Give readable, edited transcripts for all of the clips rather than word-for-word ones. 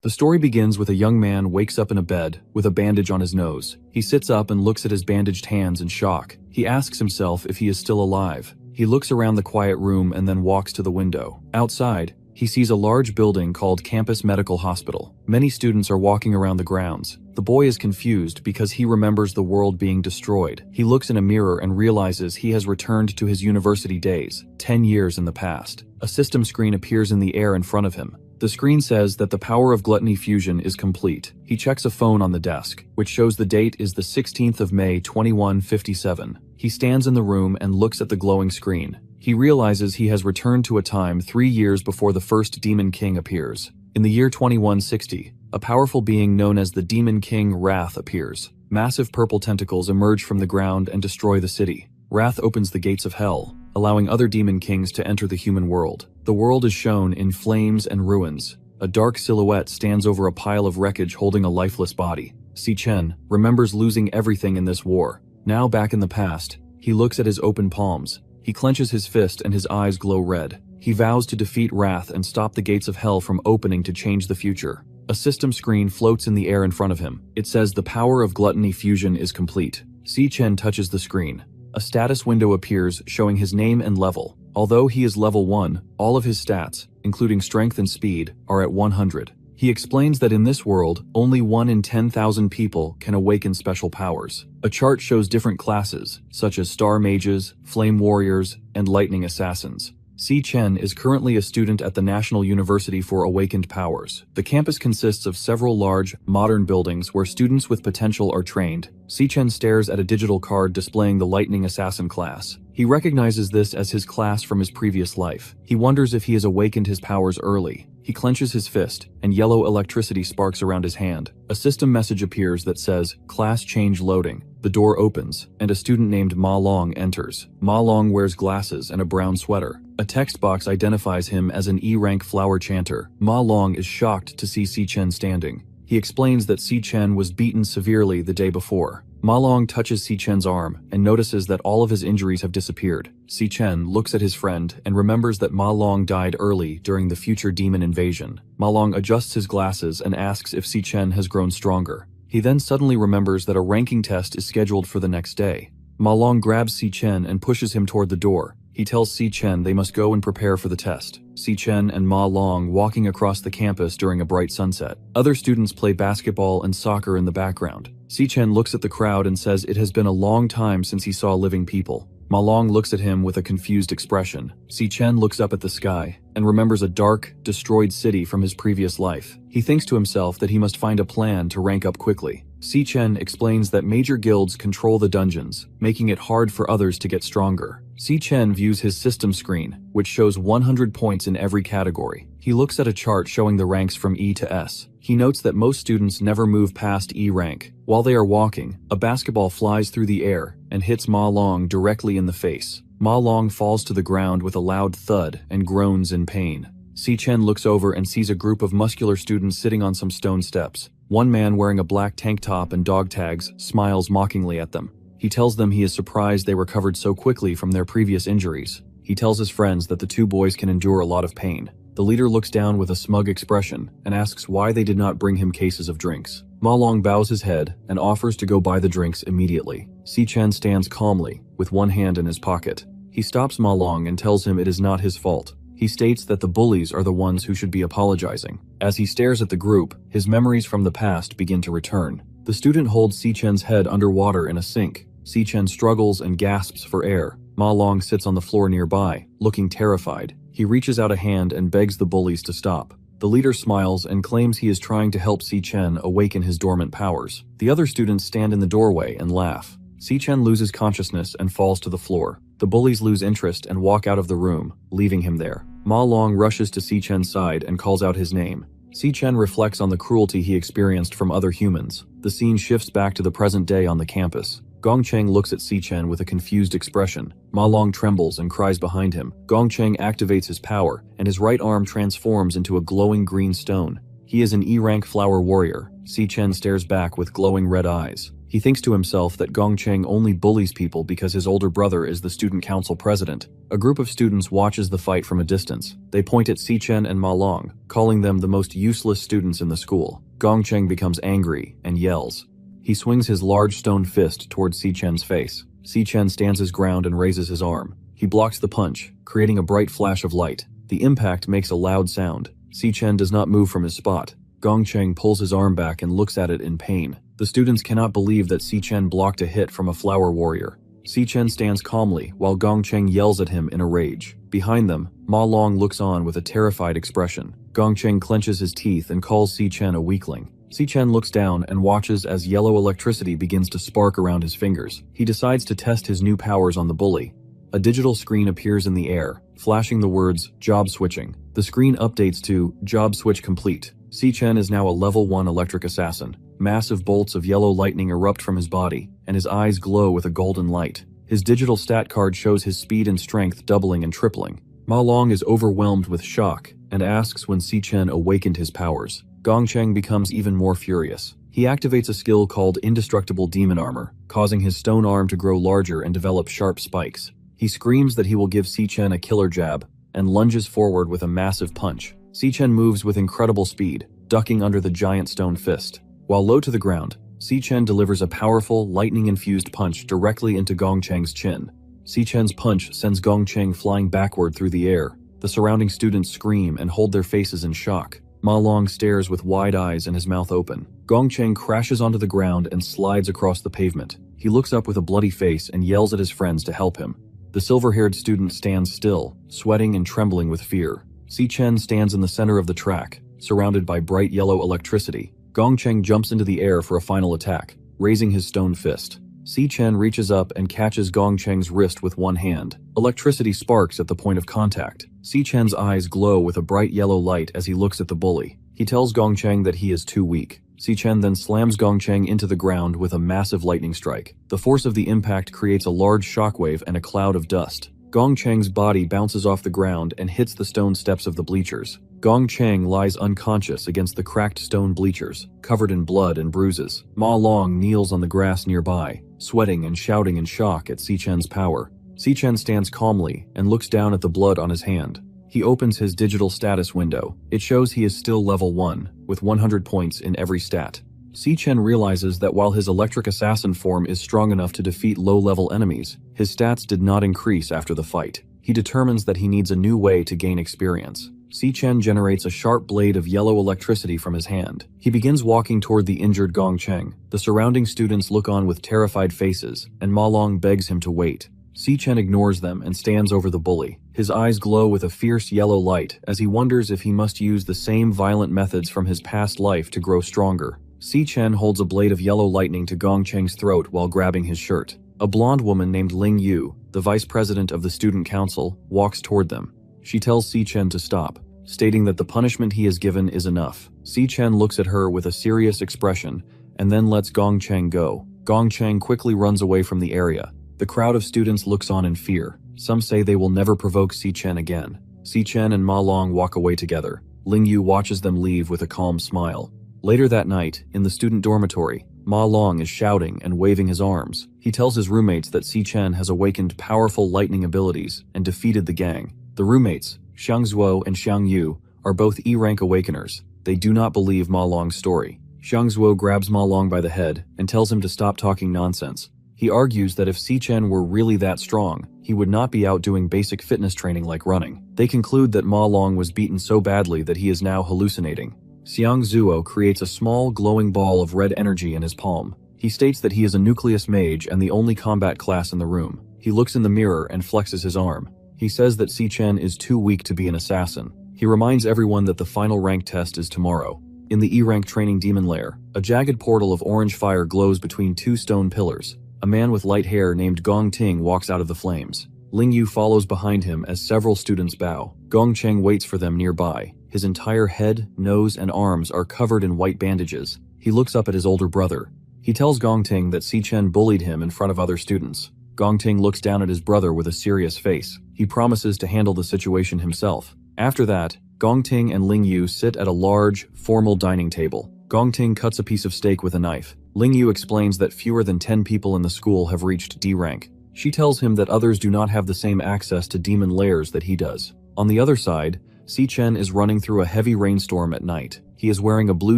The story begins with a young man wakes up in a bed with a bandage on his nose. He sits up and looks at his bandaged hands in shock. He asks himself if he is still alive. He looks around the quiet room and then walks to the window. Outside, he sees a large building called Campus Medical Hospital. Many students are walking around the grounds. The boy is confused because he remembers the world being destroyed. He looks in a mirror and realizes he has returned to his university days, 10 years in the past. A system screen appears in the air in front of him. The screen says that the power of gluttony fusion is complete. He checks a phone on the desk, which shows the date is the 16th of May 2157. He stands in the room and looks at the glowing screen. He realizes he has returned to a time 3 years before the first Demon King appears. In the year 2160, a powerful being known as the Demon King Wrath appears. Massive purple tentacles emerge from the ground and destroy the city. Wrath opens the gates of hell, allowing other demon kings to enter the human world. The world is shown in flames and ruins. A dark silhouette stands over a pile of wreckage holding a lifeless body. Si Chen remembers losing everything in this war. Now back in the past, he looks at his open palms. He clenches his fist and his eyes glow red. He vows to defeat Wrath and stop the gates of hell from opening to change the future. A system screen floats in the air in front of him. It says the power of gluttony fusion is complete. Si Chen touches the screen. A status window appears showing his name and level. Although he is level 1, all of his stats, including strength and speed, are at 100. He explains that in this world, only 1 in 10,000 people can awaken special powers. A chart shows different classes, such as Star Mages, Flame Warriors, and Lightning Assassins. Si Chen is currently a student at the National University for Awakened Powers. The campus consists of several large, modern buildings where students with potential are trained. Si Chen stares at a digital card displaying the Lightning Assassin class. He recognizes this as his class from his previous life. He wonders if he has awakened his powers early. He clenches his fist, and yellow electricity sparks around his hand. A system message appears that says, "Class change loading." The door opens, and a student named Ma Long enters. Ma Long wears glasses and a brown sweater. A text box identifies him as an E-rank flower chanter. Ma Long is shocked to see Si Chen standing. He explains that Si Chen was beaten severely the day before. Ma Long touches Si Chen's arm and notices that all of his injuries have disappeared. Si Chen looks at his friend and remembers that Ma Long died early during the future demon invasion. Ma Long adjusts his glasses and asks if Si Chen has grown stronger. He then suddenly remembers that a ranking test is scheduled for the next day. Ma Long grabs Si Chen and pushes him toward the door. He tells Si Chen they must go and prepare for the test. Si Chen and Ma Long walking across the campus during a bright sunset. Other students play basketball and soccer in the background. Si Chen looks at the crowd and says it has been a long time since he saw living people. Ma Long looks at him with a confused expression. Si Chen looks up at the sky and remembers a dark, destroyed city from his previous life. He thinks to himself that he must find a plan to rank up quickly. Si Chen explains that major guilds control the dungeons, making it hard for others to get stronger. Si Chen views his system screen, which shows 100 points in every category. He looks at a chart showing the ranks from E to S. He notes that most students never move past E rank. While they are walking, a basketball flies through the air and hits Ma Long directly in the face. Ma Long falls to the ground with a loud thud and groans in pain. Si Chen looks over and sees a group of muscular students sitting on some stone steps. One man wearing a black tank top and dog tags smiles mockingly at them. He tells them he is surprised they recovered so quickly from their previous injuries. He tells his friends that the two boys can endure a lot of pain. The leader looks down with a smug expression and asks why they did not bring him cases of drinks. Ma Long bows his head and offers to go buy the drinks immediately. Si Chen stands calmly, with one hand in his pocket. He stops Ma Long and tells him it is not his fault. He states that the bullies are the ones who should be apologizing. As he stares at the group, his memories from the past begin to return. The student holds Si Chen's head underwater in a sink. Si Chen struggles and gasps for air. Ma Long sits on the floor nearby, looking terrified. He reaches out a hand and begs the bullies to stop. The leader smiles and claims he is trying to help Si Chen awaken his dormant powers. The other students stand in the doorway and laugh. Si Chen loses consciousness and falls to the floor. The bullies lose interest and walk out of the room, leaving him there. Ma Long rushes to Si Chen's side and calls out his name. Si Chen reflects on the cruelty he experienced from other humans. The scene shifts back to the present day on the campus. Gongcheng looks at Si Chen with a confused expression. Ma Long trembles and cries behind him. Gongcheng activates his power, and his right arm transforms into a glowing green stone. He is an E-rank flower warrior. Si Chen stares back with glowing red eyes. He thinks to himself that Gongcheng only bullies people because his older brother is the student council president. A group of students watches the fight from a distance. They point at Xichen and Ma Long, calling them the most useless students in the school. Gongcheng becomes angry and yells. He swings his large stone fist towards Xichen's face. Xichen stands his ground and raises his arm. He blocks the punch, creating a bright flash of light. The impact makes a loud sound. Xichen does not move from his spot. Gongcheng pulls his arm back and looks at it in pain. The students cannot believe that Xichen blocked a hit from a flower warrior. Xichen stands calmly while Gongcheng yells at him in a rage. Behind them, Ma Long looks on with a terrified expression. Gongcheng clenches his teeth and calls Xichen a weakling. Xichen looks down and watches as yellow electricity begins to spark around his fingers. He decides to test his new powers on the bully. A digital screen appears in the air, flashing the words, "Job switching." The screen updates to, "Job switch complete." Xichen is now a level 1 electric assassin. Massive bolts of yellow lightning erupt from his body, and his eyes glow with a golden light. His digital stat card shows his speed and strength doubling and tripling. Ma Long is overwhelmed with shock and asks when Xichen awakened his powers. Gongcheng becomes even more furious. He activates a skill called Indestructible Demon Armor, causing his stone arm to grow larger and develop sharp spikes. He screams that he will give Xichen a killer jab, and lunges forward with a massive punch. Xichen moves with incredible speed, ducking under the giant stone fist. While low to the ground, Xichen delivers a powerful, lightning-infused punch directly into Gongcheng's chin. Xichen's punch sends Gongcheng flying backward through the air. The surrounding students scream and hold their faces in shock. Ma Long stares with wide eyes and his mouth open. Gongcheng crashes onto the ground and slides across the pavement. He looks up with a bloody face and yells at his friends to help him. The silver-haired student stands still, sweating and trembling with fear. Xichen stands in the center of the track, surrounded by bright yellow electricity. Gongcheng jumps into the air for a final attack, raising his stone fist. Xichen reaches up and catches Gongcheng's wrist with one hand. Electricity sparks at the point of contact. Xichen's eyes glow with a bright yellow light as he looks at the bully. He tells Gongcheng that he is too weak. Xichen then slams Gongcheng into the ground with a massive lightning strike. The force of the impact creates a large shockwave and a cloud of dust. Gongcheng's body bounces off the ground and hits the stone steps of the bleachers. Gongcheng lies unconscious against the cracked stone bleachers, covered in blood and bruises. Ma Long kneels on the grass nearby, sweating and shouting in shock at Xichen's power. Xichen stands calmly and looks down at the blood on his hand. He opens his digital status window. It shows he is still level 1, with 100 points in every stat. Xichen realizes that while his electric assassin form is strong enough to defeat low-level enemies, his stats did not increase after the fight. He determines that he needs a new way to gain experience. Xichen generates a sharp blade of yellow electricity from his hand. He begins walking toward the injured Gongcheng. The surrounding students look on with terrified faces, and Ma Long begs him to wait. Xichen ignores them and stands over the bully. His eyes glow with a fierce yellow light as he wonders if he must use the same violent methods from his past life to grow stronger. Xichen holds a blade of yellow lightning to Gongcheng's throat while grabbing his shirt. A blonde woman named Ling Yu, the vice president of the student council, walks toward them. She tells Xichen to stop, stating that the punishment he has given is enough. Xichen looks at her with a serious expression and then lets Gongcheng go. Gongcheng quickly runs away from the area. The crowd of students looks on in fear. Some say they will never provoke Xichen again. Xichen and Ma Long walk away together. Ling Yu watches them leave with a calm smile. Later that night, in the student dormitory, Ma Long is shouting and waving his arms. He tells his roommates that Xichen has awakened powerful lightning abilities and defeated the gang. The roommates, Xiang Zuo and Xiang Yu, are both E-rank awakeners. They do not believe Ma Long's story. Xiang Zuo grabs Ma Long by the head and tells him to stop talking nonsense. He argues that if Xichen were really that strong, he would not be out doing basic fitness training like running. They conclude that Ma Long was beaten so badly that he is now hallucinating. Xiang Zuo creates a small, glowing ball of red energy in his palm. He states that he is a nucleus mage and the only combat class in the room. He looks in the mirror and flexes his arm. He says that Xichen is too weak to be an assassin. He reminds everyone that the final rank test is tomorrow. In the E-rank training demon lair, a jagged portal of orange fire glows between two stone pillars. A man with light hair named Gong Ting walks out of the flames. Ling Yu follows behind him as several students bow. Gongcheng waits for them nearby. His entire head, nose, and arms are covered in white bandages. He looks up at his older brother. He tells Gongting that Xichen bullied him in front of other students. Gongting looks down at his brother with a serious face. He promises to handle the situation himself. After that, Gongting and Ling Yu sit at a large, formal dining table. Gongting cuts a piece of steak with a knife. Lingyu explains that fewer than 10 people in the school have reached D rank. She tells him that others do not have the same access to demon lairs that he does. On the other side, Si-Chen is running through a heavy rainstorm at night. He is wearing a blue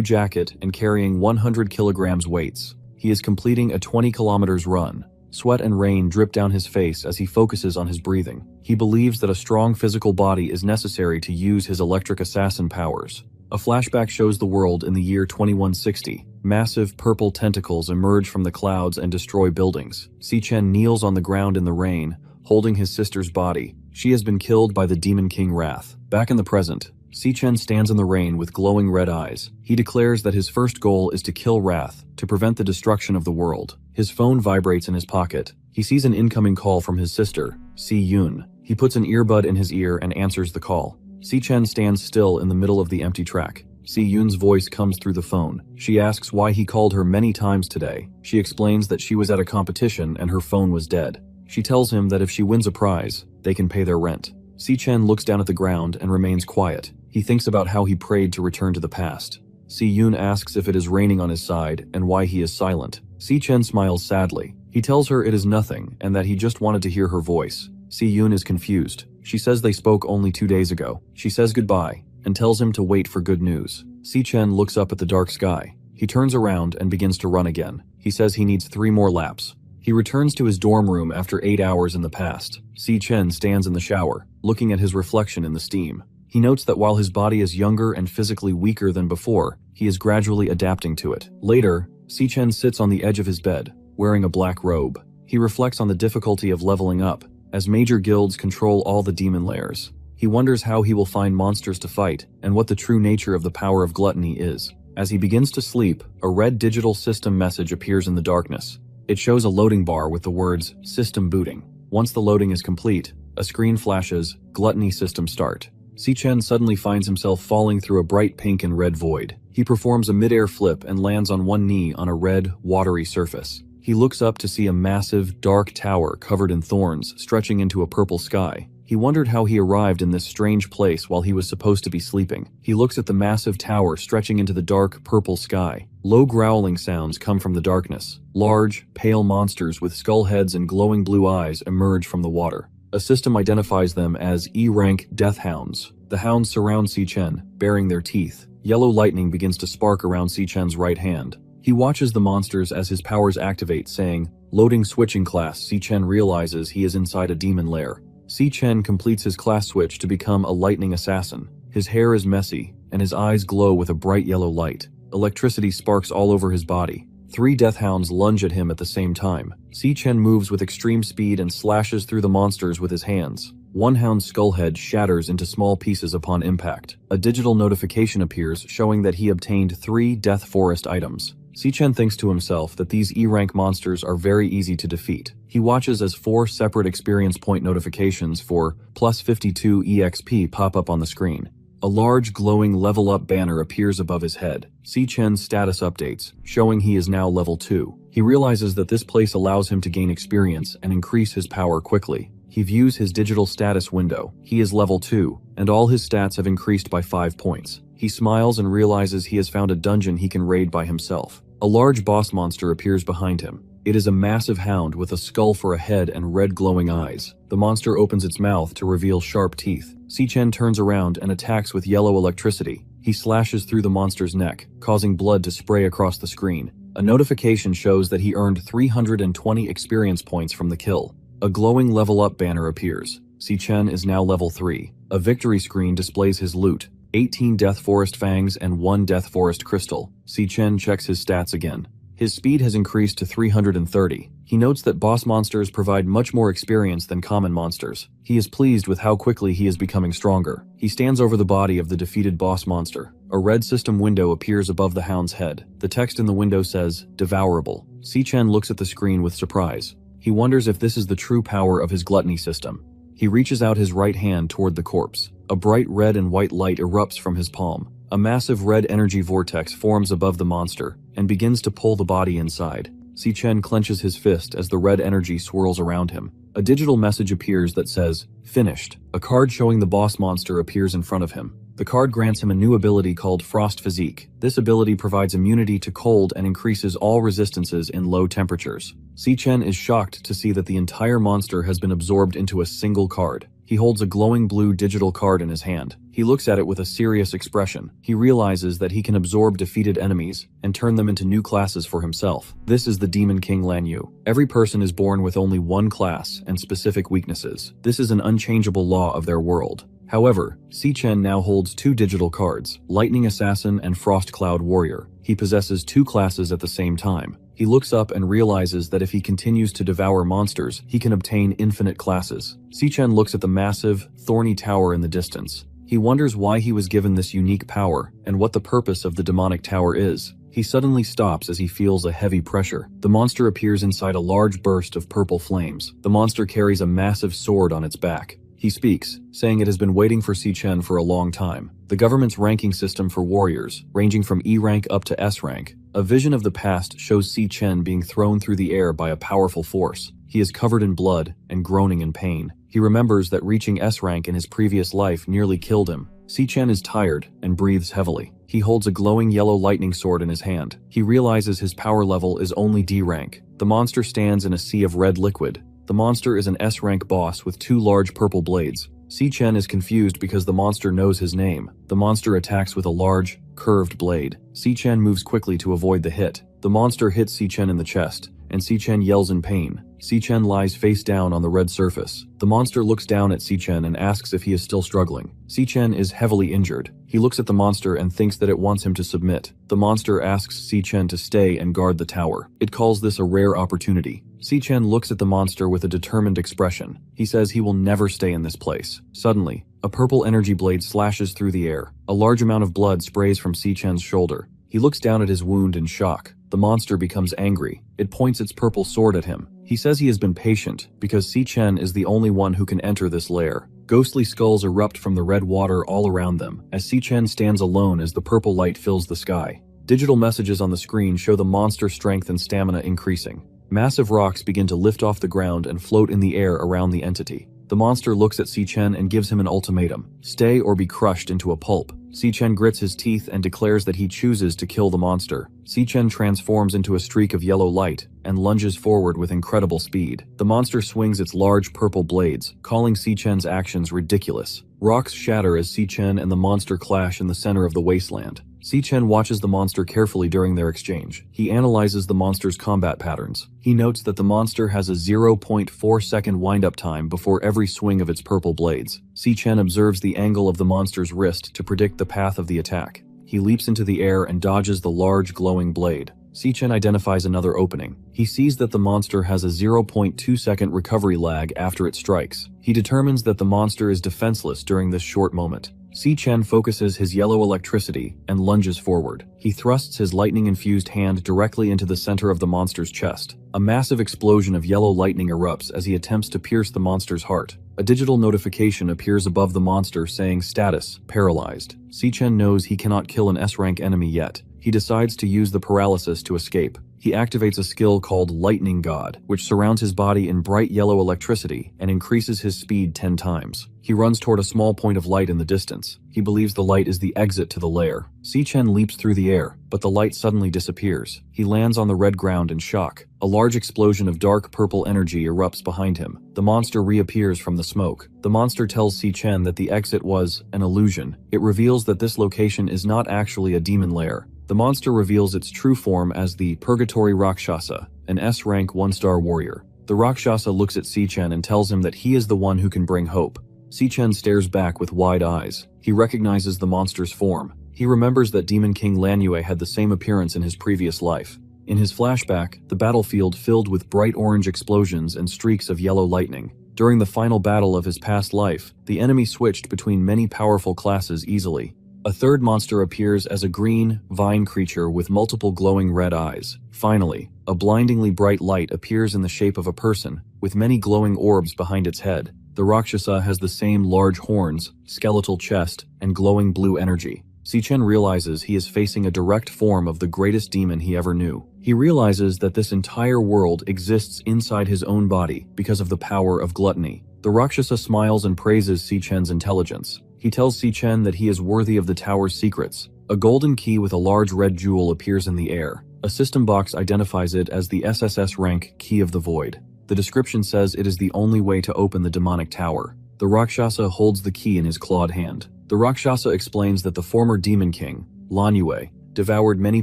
jacket and carrying 100 kilograms weights. He is completing a 20 kilometers run. Sweat and rain drip down his face as he focuses on his breathing. He believes that a strong physical body is necessary to use his electric assassin powers. A flashback shows the world in the year 2160. Massive purple tentacles emerge from the clouds and destroy buildings. Si-Chen kneels on the ground in the rain, holding his sister's body. She has been killed by the Demon King Wrath. Back in the present, Si-Chen stands in the rain with glowing red eyes. He declares that his first goal is to kill Wrath, to prevent the destruction of the world. His phone vibrates in his pocket. He sees an incoming call from his sister, Si-Yun. He puts an earbud in his ear and answers the call. Si-Chen stands still in the middle of the empty track. Si-Yun's voice comes through the phone. She asks why he called her many times today. She explains that she was at a competition and her phone was dead. She tells him that if she wins a prize, they can pay their rent. Si-Chen looks down at the ground and remains quiet. He thinks about how he prayed to return to the past. Si-Yun asks if it is raining on his side and why he is silent. Si-Chen smiles sadly. He tells her it is nothing and that he just wanted to hear her voice. Si-Yun is confused. She says they spoke only 2 days ago. She says goodbye and tells him to wait for good news. Si-Chen looks up at the dark sky. He turns around and begins to run again. He says he needs 3 more laps. He returns to his dorm room after 8 hours in the past. Si-Chen stands in the shower, looking at his reflection in the steam. He notes that while his body is younger and physically weaker than before, he is gradually adapting to it. Later, Si-Chen sits on the edge of his bed, wearing a black robe. He reflects on the difficulty of leveling up, as major guilds control all the demon lairs. He wonders how he will find monsters to fight, and what the true nature of the power of gluttony is. As he begins to sleep, a red digital system message appears in the darkness. It shows a loading bar with the words, "System booting." Once the loading is complete, a screen flashes, "Gluttony system start." Si-Chen suddenly finds himself falling through a bright pink and red void. He performs a mid-air flip and lands on one knee on a red, watery surface. He looks up to see a massive, dark tower covered in thorns stretching into a purple sky. He wondered how he arrived in this strange place while he was supposed to be sleeping. He looks at the massive tower stretching into the dark, purple sky. Low growling sounds come from the darkness. Large, pale monsters with skull heads and glowing blue eyes emerge from the water. A system identifies them as E-rank death hounds. The hounds surround Si-Chen, baring their teeth. Yellow lightning begins to spark around Si-Chen's right hand. He watches the monsters as his powers activate, saying, "Loading switching class." Si-Chen realizes he is inside a demon lair. Si-Chen completes his class switch to become a lightning assassin. His hair is messy, and his eyes glow with a bright yellow light. Electricity sparks all over his body. 3 death hounds lunge at him at the same time. Si-Chen moves with extreme speed and slashes through the monsters with his hands. One hound's skull head shatters into small pieces upon impact. A digital notification appears showing that he obtained 3 Death Forest items. Si-Chen thinks to himself that these E-rank monsters are very easy to defeat. He watches as 4 separate experience point notifications for plus 52 EXP pop up on the screen. A large glowing level up banner appears above his head. Si-Chen's status updates, showing he is now level 2. He realizes that this place allows him to gain experience and increase his power quickly. He views his digital status window. He is level 2, and all his stats have increased by 5 points. He smiles and realizes he has found a dungeon he can raid by himself. A large boss monster appears behind him. It is a massive hound with a skull for a head and red glowing eyes. The monster opens its mouth to reveal sharp teeth. Si-Chen turns around and attacks with yellow electricity. He slashes through the monster's neck, causing blood to spray across the screen. A notification shows that he earned 320 experience points from the kill. A glowing level up banner appears. Si-Chen is now level 3. A victory screen displays his loot. 18 Death Forest Fangs and 1 Death Forest Crystal. Si-Chen checks his stats again. His speed has increased to 330. He notes that boss monsters provide much more experience than common monsters. He is pleased with how quickly he is becoming stronger. He stands over the body of the defeated boss monster. A red system window appears above the hound's head. The text in the window says, "Devourable." Si-Chen looks at the screen with surprise. He wonders if this is the true power of his gluttony system. He reaches out his right hand toward the corpse. A bright red and white light erupts from his palm. A massive red energy vortex forms above the monster and begins to pull the body inside. Si-Chen clenches his fist as the red energy swirls around him. A digital message appears that says, "Finished." A card showing the boss monster appears in front of him. The card grants him a new ability called Frost Physique. This ability provides immunity to cold and increases all resistances in low temperatures. Si-Chen is shocked to see that the entire monster has been absorbed into a single card. He holds a glowing blue digital card in his hand. He looks at it with a serious expression. He realizes that he can absorb defeated enemies and turn them into new classes for himself. This is the Demon King Lan Yu. Every person is born with only one class and specific weaknesses. This is an unchangeable law of their world. However, Si-Chen now holds two digital cards, Lightning Assassin and Frost Cloud Warrior. He possesses two classes at the same time. He looks up and realizes that if he continues to devour monsters, he can obtain infinite classes. Si-Chen looks at the massive, thorny tower in the distance. He wonders why he was given this unique power and what the purpose of the demonic tower is. He suddenly stops as he feels a heavy pressure. The monster appears inside a large burst of purple flames. The monster carries a massive sword on its back. He speaks, saying it has been waiting for Si-Chen for a long time. The government's ranking system for warriors, ranging from E rank up to S rank. A vision of the past shows Si-Chen being thrown through the air by a powerful force. He is covered in blood and groaning in pain. He remembers that reaching S rank in his previous life nearly killed him. Si-Chen is tired and breathes heavily. He holds a glowing yellow lightning sword in his hand. He realizes his power level is only D rank. The monster stands in a sea of red liquid. The monster is an S-rank boss with two large purple blades. Si-Chen is confused because the monster knows his name. The monster attacks with a large, curved blade. Si-Chen moves quickly to avoid the hit. The monster hits Si-Chen in the chest, and Si-Chen yells in pain. Si-Chen lies face down on the red surface. The monster looks down at Si-Chen and asks if he is still struggling. Si-Chen is heavily injured. He looks at the monster and thinks that it wants him to submit. The monster asks Si-Chen to stay and guard the tower. It calls this a rare opportunity. Si-Chen looks at the monster with a determined expression. He says he will never stay in this place. Suddenly, a purple energy blade slashes through the air. A large amount of blood sprays from Si-Chen's shoulder. He looks down at his wound in shock. The monster becomes angry. It points its purple sword at him. He says he has been patient because Si-Chen is the only one who can enter this lair. Ghostly skulls erupt from the red water all around them as Si-Chen stands alone as the purple light fills the sky. Digital messages on the screen show the monster's strength and stamina increasing. Massive rocks begin to lift off the ground and float in the air around the entity. The monster looks at Si-Chen and gives him an ultimatum. Stay or be crushed into a pulp. Si-Chen grits his teeth and declares that he chooses to kill the monster. Si-Chen transforms into a streak of yellow light and lunges forward with incredible speed. The monster swings its large purple blades, calling Si-Chen's actions ridiculous. Rocks shatter as Si-Chen and the monster clash in the center of the wasteland. Si-Chen watches the monster carefully during their exchange. He analyzes the monster's combat patterns. He notes that the monster has a 0.4 second wind-up time before every swing of its purple blades. Si-Chen observes the angle of the monster's wrist to predict the path of the attack. He leaps into the air and dodges the large glowing blade. Si-Chen identifies another opening. He sees that the monster has a 0.2 second recovery lag after it strikes. He determines that the monster is defenseless during this short moment. Si-Chen focuses his yellow electricity and lunges forward. He thrusts his lightning-infused hand directly into the center of the monster's chest. A massive explosion of yellow lightning erupts as he attempts to pierce the monster's heart. A digital notification appears above the monster saying status, paralyzed. Si-Chen knows he cannot kill an S-rank enemy yet. He decides to use the paralysis to escape. He activates a skill called Lightning God, which surrounds his body in bright yellow electricity and increases his speed 10 times. He runs toward a small point of light in the distance. He believes the light is the exit to the lair. Si-Chen leaps through the air, but the light suddenly disappears. He lands on the red ground in shock. A large explosion of dark purple energy erupts behind him. The monster reappears from the smoke. The monster tells Si-Chen that the exit was an illusion. It reveals that this location is not actually a demon lair. The monster reveals its true form as the Purgatory Rakshasa, an S-rank 1-star warrior. The Rakshasa looks at Si-Chen and tells him that he is the one who can bring hope. Si-Chen stares back with wide eyes. He recognizes the monster's form. He remembers that Demon King Lan Yu had the same appearance in his previous life. In his flashback, the battlefield filled with bright orange explosions and streaks of yellow lightning. During the final battle of his past life, the enemy switched between many powerful classes easily. A third monster appears as a green, vine creature with multiple glowing red eyes. Finally, a blindingly bright light appears in the shape of a person, with many glowing orbs behind its head. The Rakshasa has the same large horns, skeletal chest, and glowing blue energy. Si-Chen realizes he is facing a direct form of the greatest demon he ever knew. He realizes that this entire world exists inside his own body because of the power of gluttony. The Rakshasa smiles and praises Si-Chen's intelligence. He tells Si Chen that he is worthy of the tower's secrets. A golden key with a large red jewel appears in the air. A system box identifies it as the SSS-Rank Key of the Void. The description says it is the only way to open the demonic tower. The Rakshasa holds the key in his clawed hand. The Rakshasa explains that the former demon king, MANHUA, devoured many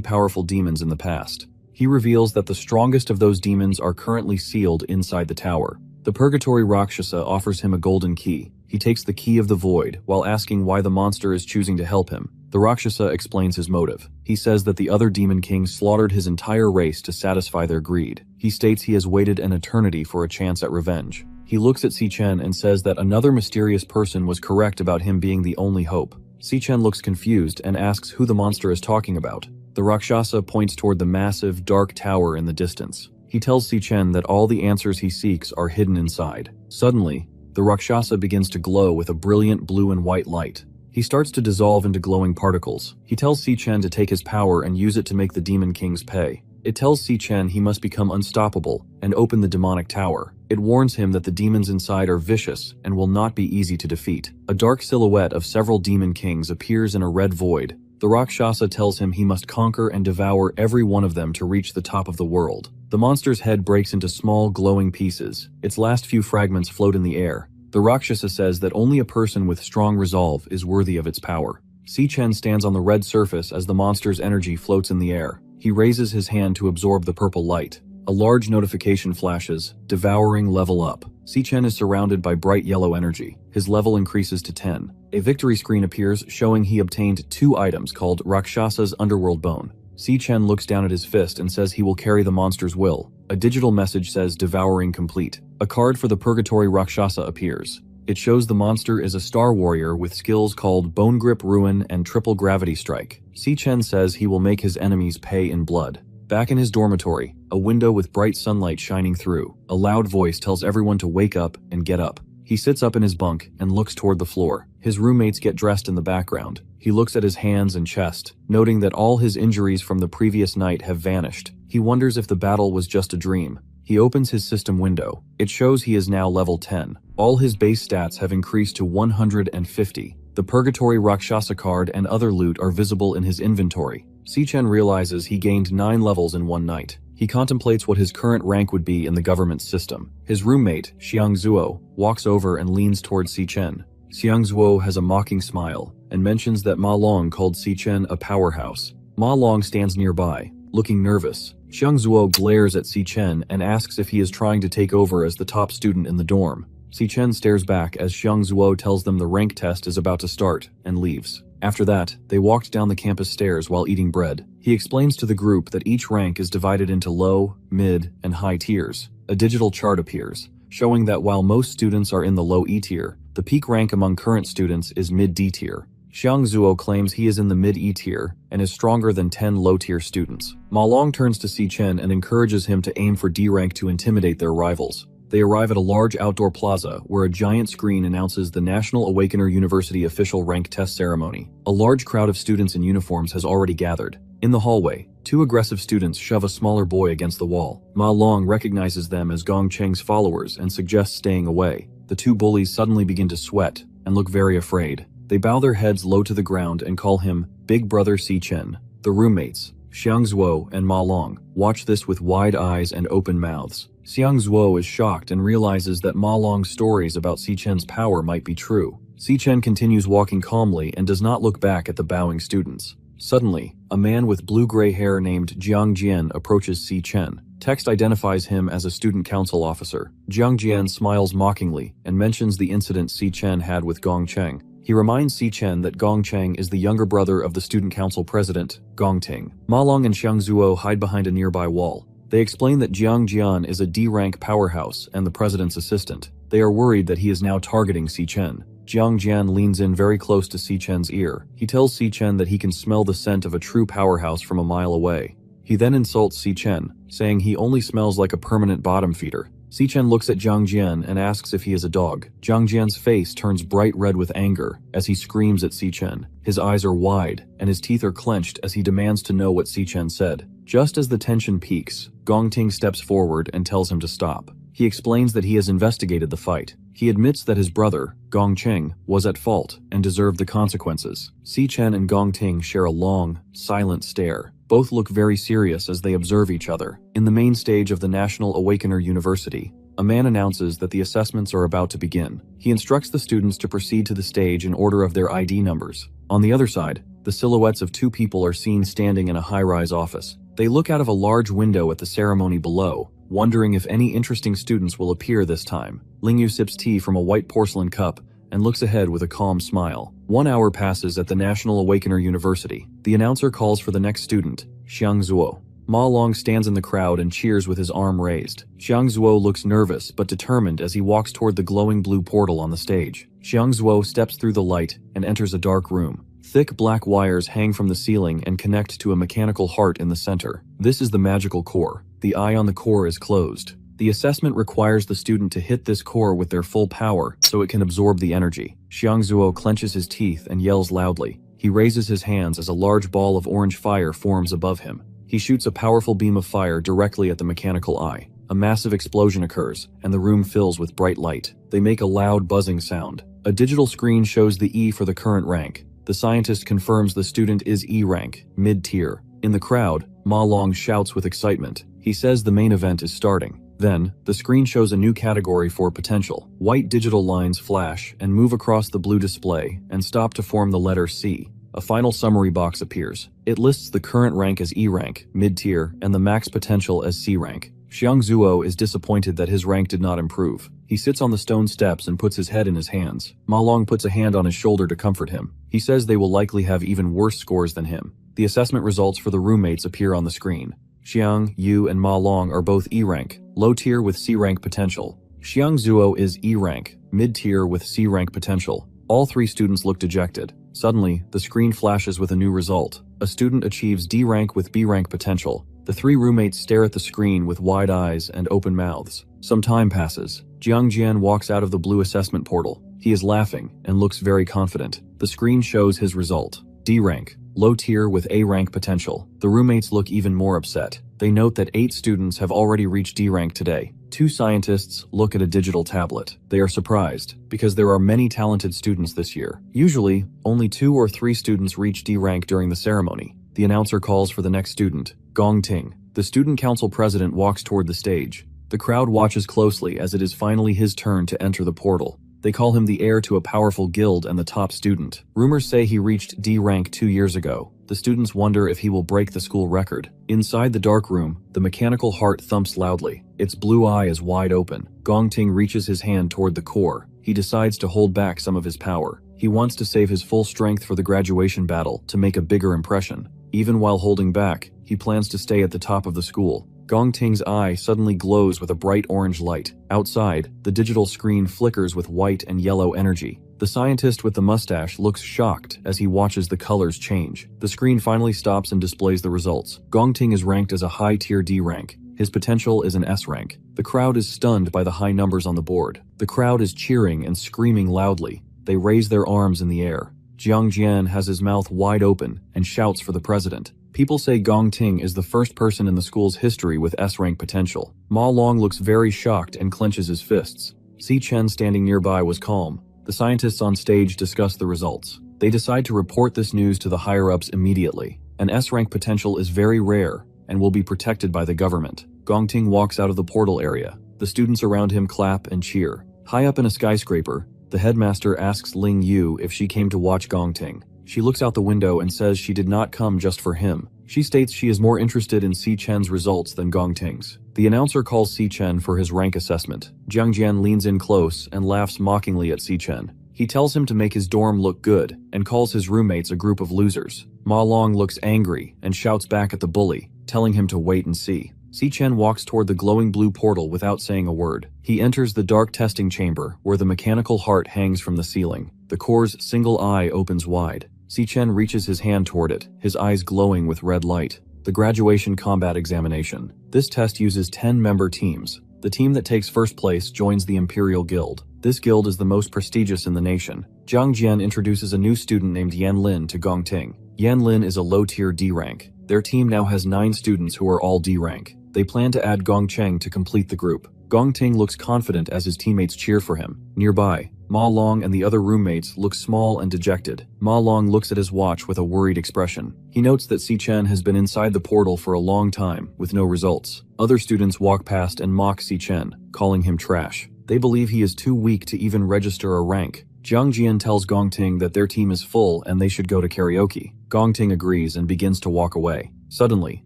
powerful demons in the past. He reveals that the strongest of those demons are currently sealed inside the tower. The Purgatory Rakshasa offers him a golden key. He takes the key of the void while asking why the monster is choosing to help him. The Rakshasa explains his motive. He says that the other demon kings slaughtered his entire race to satisfy their greed. He states he has waited an eternity for a chance at revenge. He looks at Si Chen and says that another mysterious person was correct about him being the only hope. Si Chen looks confused and asks who the monster is talking about. The Rakshasa points toward the massive, dark tower in the distance. He tells Si Chen that all the answers he seeks are hidden inside. Suddenly, the Rakshasa begins to glow with a brilliant blue and white light. He starts to dissolve into glowing particles. He tells Si Chen to take his power and use it to make the demon kings pay. It tells Si Chen he must become unstoppable and open the demonic tower. It warns him that the demons inside are vicious and will not be easy to defeat. A dark silhouette of several demon kings appears in a red void. The Rakshasa tells him he must conquer and devour every one of them to reach the top of the world. The monster's head breaks into small, glowing pieces. Its last few fragments float in the air. The Rakshasa says that only a person with strong resolve is worthy of its power. Si Chen stands on the red surface as the monster's energy floats in the air. He raises his hand to absorb the purple light. A large notification flashes, devouring level up. Si Chen is surrounded by bright yellow energy. His level increases to 10. A victory screen appears showing he obtained 2 items called Rakshasa's Underworld Bone. Si Chen looks down at his fist and says he will carry the monster's will. A digital message says devouring complete. A card for the Purgatory Rakshasa appears. It shows the monster is a star warrior with skills called Bone Grip Ruin and Triple Gravity Strike. Si Chen says he will make his enemies pay in blood. Back in his dormitory, a window with bright sunlight shining through. A loud voice tells everyone to wake up and get up. He sits up in his bunk and looks toward the floor. His roommates get dressed in the background. He looks at his hands and chest, noting that all his injuries from the previous night have vanished. He wonders if the battle was just a dream. He opens his system window. It shows he is now level 10. All his base stats have increased to 150. The Purgatory Rakshasa card and other loot are visible in his inventory. Si Chen realizes he gained 9 levels in one night. He contemplates what his current rank would be in the government system. His roommate, Xiang Zuo, walks over and leans towards Si Chen. Xiang Zuo has a mocking smile and mentions that Ma Long called Si Chen a powerhouse. Ma Long stands nearby, looking nervous. Xiang Zuo glares at Si Chen and asks if he is trying to take over as the top student in the dorm. Si Chen stares back as Xiang Zuo tells them the rank test is about to start and leaves. After that, they walked down the campus stairs while eating bread. He explains to the group that each rank is divided into low, mid, and high tiers. A digital chart appears, showing that while most students are in the low E tier, the peak rank among current students is mid D tier. Xiang Zuo claims he is in the mid E tier and is stronger than 10 low tier students. Ma Long turns to Si Chen and encourages him to aim for D rank to intimidate their rivals. They arrive at a large outdoor plaza where a giant screen announces the National Awakener University official rank test ceremony. A large crowd of students in uniforms has already gathered. In the hallway, 2 aggressive students shove a smaller boy against the wall. Ma Long recognizes them as Gong Cheng's followers and suggests staying away. The 2 bullies suddenly begin to sweat and look very afraid. They bow their heads low to the ground and call him Big Brother Si Chen. The roommates, Xiang Zuo and Ma Long, watch this with wide eyes and open mouths. Xiang Zuo is shocked and realizes that Ma Long's stories about Si Chen's power might be true. Si Chen continues walking calmly and does not look back at the bowing students. Suddenly, a man with blue-gray hair named Jiang Jian approaches Si Chen. Text identifies him as a student council officer. Jiang Jian smiles mockingly and mentions the incident Si Chen had with Gong Cheng. He reminds Si Chen that Gong Cheng is the younger brother of the student council president, Gong Ting. Ma Long and Xiang Zuo hide behind a nearby wall. They explain that Jiang Jian is a D-rank powerhouse and the president's assistant. They are worried that he is now targeting Si Chen. Jiang Jian leans in very close to Si Chen's ear. He tells Si Chen that he can smell the scent of a true powerhouse from a mile away. He then insults Si Chen, saying he only smells like a permanent bottom feeder. Si Chen looks at Jiang Jian and asks if he is a dog. Jiang Jian's face turns bright red with anger as he screams at Si Chen. His eyes are wide and his teeth are clenched as he demands to know what Si Chen said. Just as the tension peaks, Gong Ting steps forward and tells him to stop. He explains that he has investigated the fight. He admits that his brother, Gong Cheng, was at fault and deserved the consequences. Si Chen and Gong Ting share a long, silent stare. Both look very serious as they observe each other. In the main stage of the National Awakener University, a man announces that the assessments are about to begin. He instructs the students to proceed to the stage in order of their ID numbers. On the other side, the silhouettes of two people are seen standing in a high-rise office. They look out of a large window at the ceremony below, wondering if any interesting students will appear this time. Lingyu sips tea from a white porcelain cup and looks ahead with a calm smile. 1 hour passes at the National Awakener University. The announcer calls for the next student, Xiang Zuo. Ma Long stands in the crowd and cheers with his arm raised. Xiang Zuo looks nervous but determined as he walks toward the glowing blue portal on the stage. Xiang Zuo steps through the light and enters a dark room. Thick black wires hang from the ceiling and connect to a mechanical heart in the center. This is the magical core. The eye on the core is closed. The assessment requires the student to hit this core with their full power so it can absorb the energy. Xiang Zuo clenches his teeth and yells loudly. He raises his hands as a large ball of orange fire forms above him. He shoots a powerful beam of fire directly at the mechanical eye. A massive explosion occurs, and the room fills with bright light. They make a loud buzzing sound. A digital screen shows the E for the current rank. The scientist confirms the student is E rank, mid-tier. In the crowd, Ma Long shouts with excitement. He says the main event is starting. Then, the screen shows a new category for potential. White digital lines flash and move across the blue display and stop to form the letter C. A final summary box appears. It lists the current rank as E rank, mid-tier, and the max potential as C rank. Xiang Zuo is disappointed that his rank did not improve. He sits on the stone steps and puts his head in his hands. Ma Long puts a hand on his shoulder to comfort him. He says they will likely have even worse scores than him. The assessment results for the roommates appear on the screen. Xiang, Yu, and Ma Long are both E rank, low tier with C rank potential. Xiang Zuo is E rank, mid-tier with C rank potential. All three students look dejected. Suddenly, the screen flashes with a new result. A student achieves D rank with B rank potential. The three roommates stare at the screen with wide eyes and open mouths. Some time passes. Jiang Jian walks out of the blue assessment portal. He is laughing and looks very confident. The screen shows his result. D rank, low tier with A rank potential. The roommates look even more upset. They note that 8 students have already reached D rank today. 2 scientists look at a digital tablet. They are surprised, because there are many talented students this year. Usually, only 2 or 3 students reach D rank during the ceremony. The announcer calls for the next student, Gong Ting. The student council president walks toward the stage. The crowd watches closely as it is finally his turn to enter the portal. They call him the heir to a powerful guild and the top student. Rumors say he reached D rank 2 years ago. The students wonder if he will break the school record. Inside the dark room, the mechanical heart thumps loudly. Its blue eye is wide open. Gong Ting reaches his hand toward the core. He decides to hold back some of his power. He wants to save his full strength for the graduation battle to make a bigger impression. Even while holding back, he plans to stay at the top of the school. Gong Ting's eye suddenly glows with a bright orange light. Outside, the digital screen flickers with white and yellow energy. The scientist with the mustache looks shocked as he watches the colors change. The screen finally stops and displays the results. Gong Ting is ranked as a high-tier D rank. His potential is an S rank. The crowd is stunned by the high numbers on the board. The crowd is cheering and screaming loudly. They raise their arms in the air. Jiang Jian has his mouth wide open and shouts for the president. People say Gong Ting is the first person in the school's history with S-rank potential. Ma Long looks very shocked and clenches his fists. Si Chen standing nearby was calm. The scientists on stage discuss the results. They decide to report this news to the higher-ups immediately. An S-rank potential is very rare and will be protected by the government. Gong Ting walks out of the portal area. The students around him clap and cheer. High up in a skyscraper, the headmaster asks Ling Yu if she came to watch Gong Ting. She looks out the window and says she did not come just for him. She states she is more interested in Si Chen's results than Gong Ting's. The announcer calls Si Chen for his rank assessment. Jiang Jian leans in close and laughs mockingly at Si Chen. He tells him to make his dorm look good and calls his roommates a group of losers. Ma Long looks angry and shouts back at the bully, telling him to wait and see. Si Chen walks toward the glowing blue portal without saying a word. He enters the dark testing chamber where the mechanical heart hangs from the ceiling. The core's single eye opens wide. Si Chen reaches his hand toward it, his eyes glowing with red light. The graduation combat examination. This test uses 10-member teams. The team that takes first place joins the Imperial Guild. This guild is the most prestigious in the nation. Jiang Jian introduces a new student named Yan Lin to Gong Ting. Yan Lin is a low-tier D rank. Their team now has 9 students who are all D rank. They plan to add Gong Cheng to complete the group. Gong Ting looks confident as his teammates cheer for him. Nearby, Ma Long and the other roommates look small and dejected. Ma Long looks at his watch with a worried expression. He notes that Si Chen has been inside the portal for a long time, with no results. Other students walk past and mock Si Chen, calling him trash. They believe he is too weak to even register a rank. Jiang Jian tells Gong Ting that their team is full and they should go to karaoke. Gong Ting agrees and begins to walk away. Suddenly,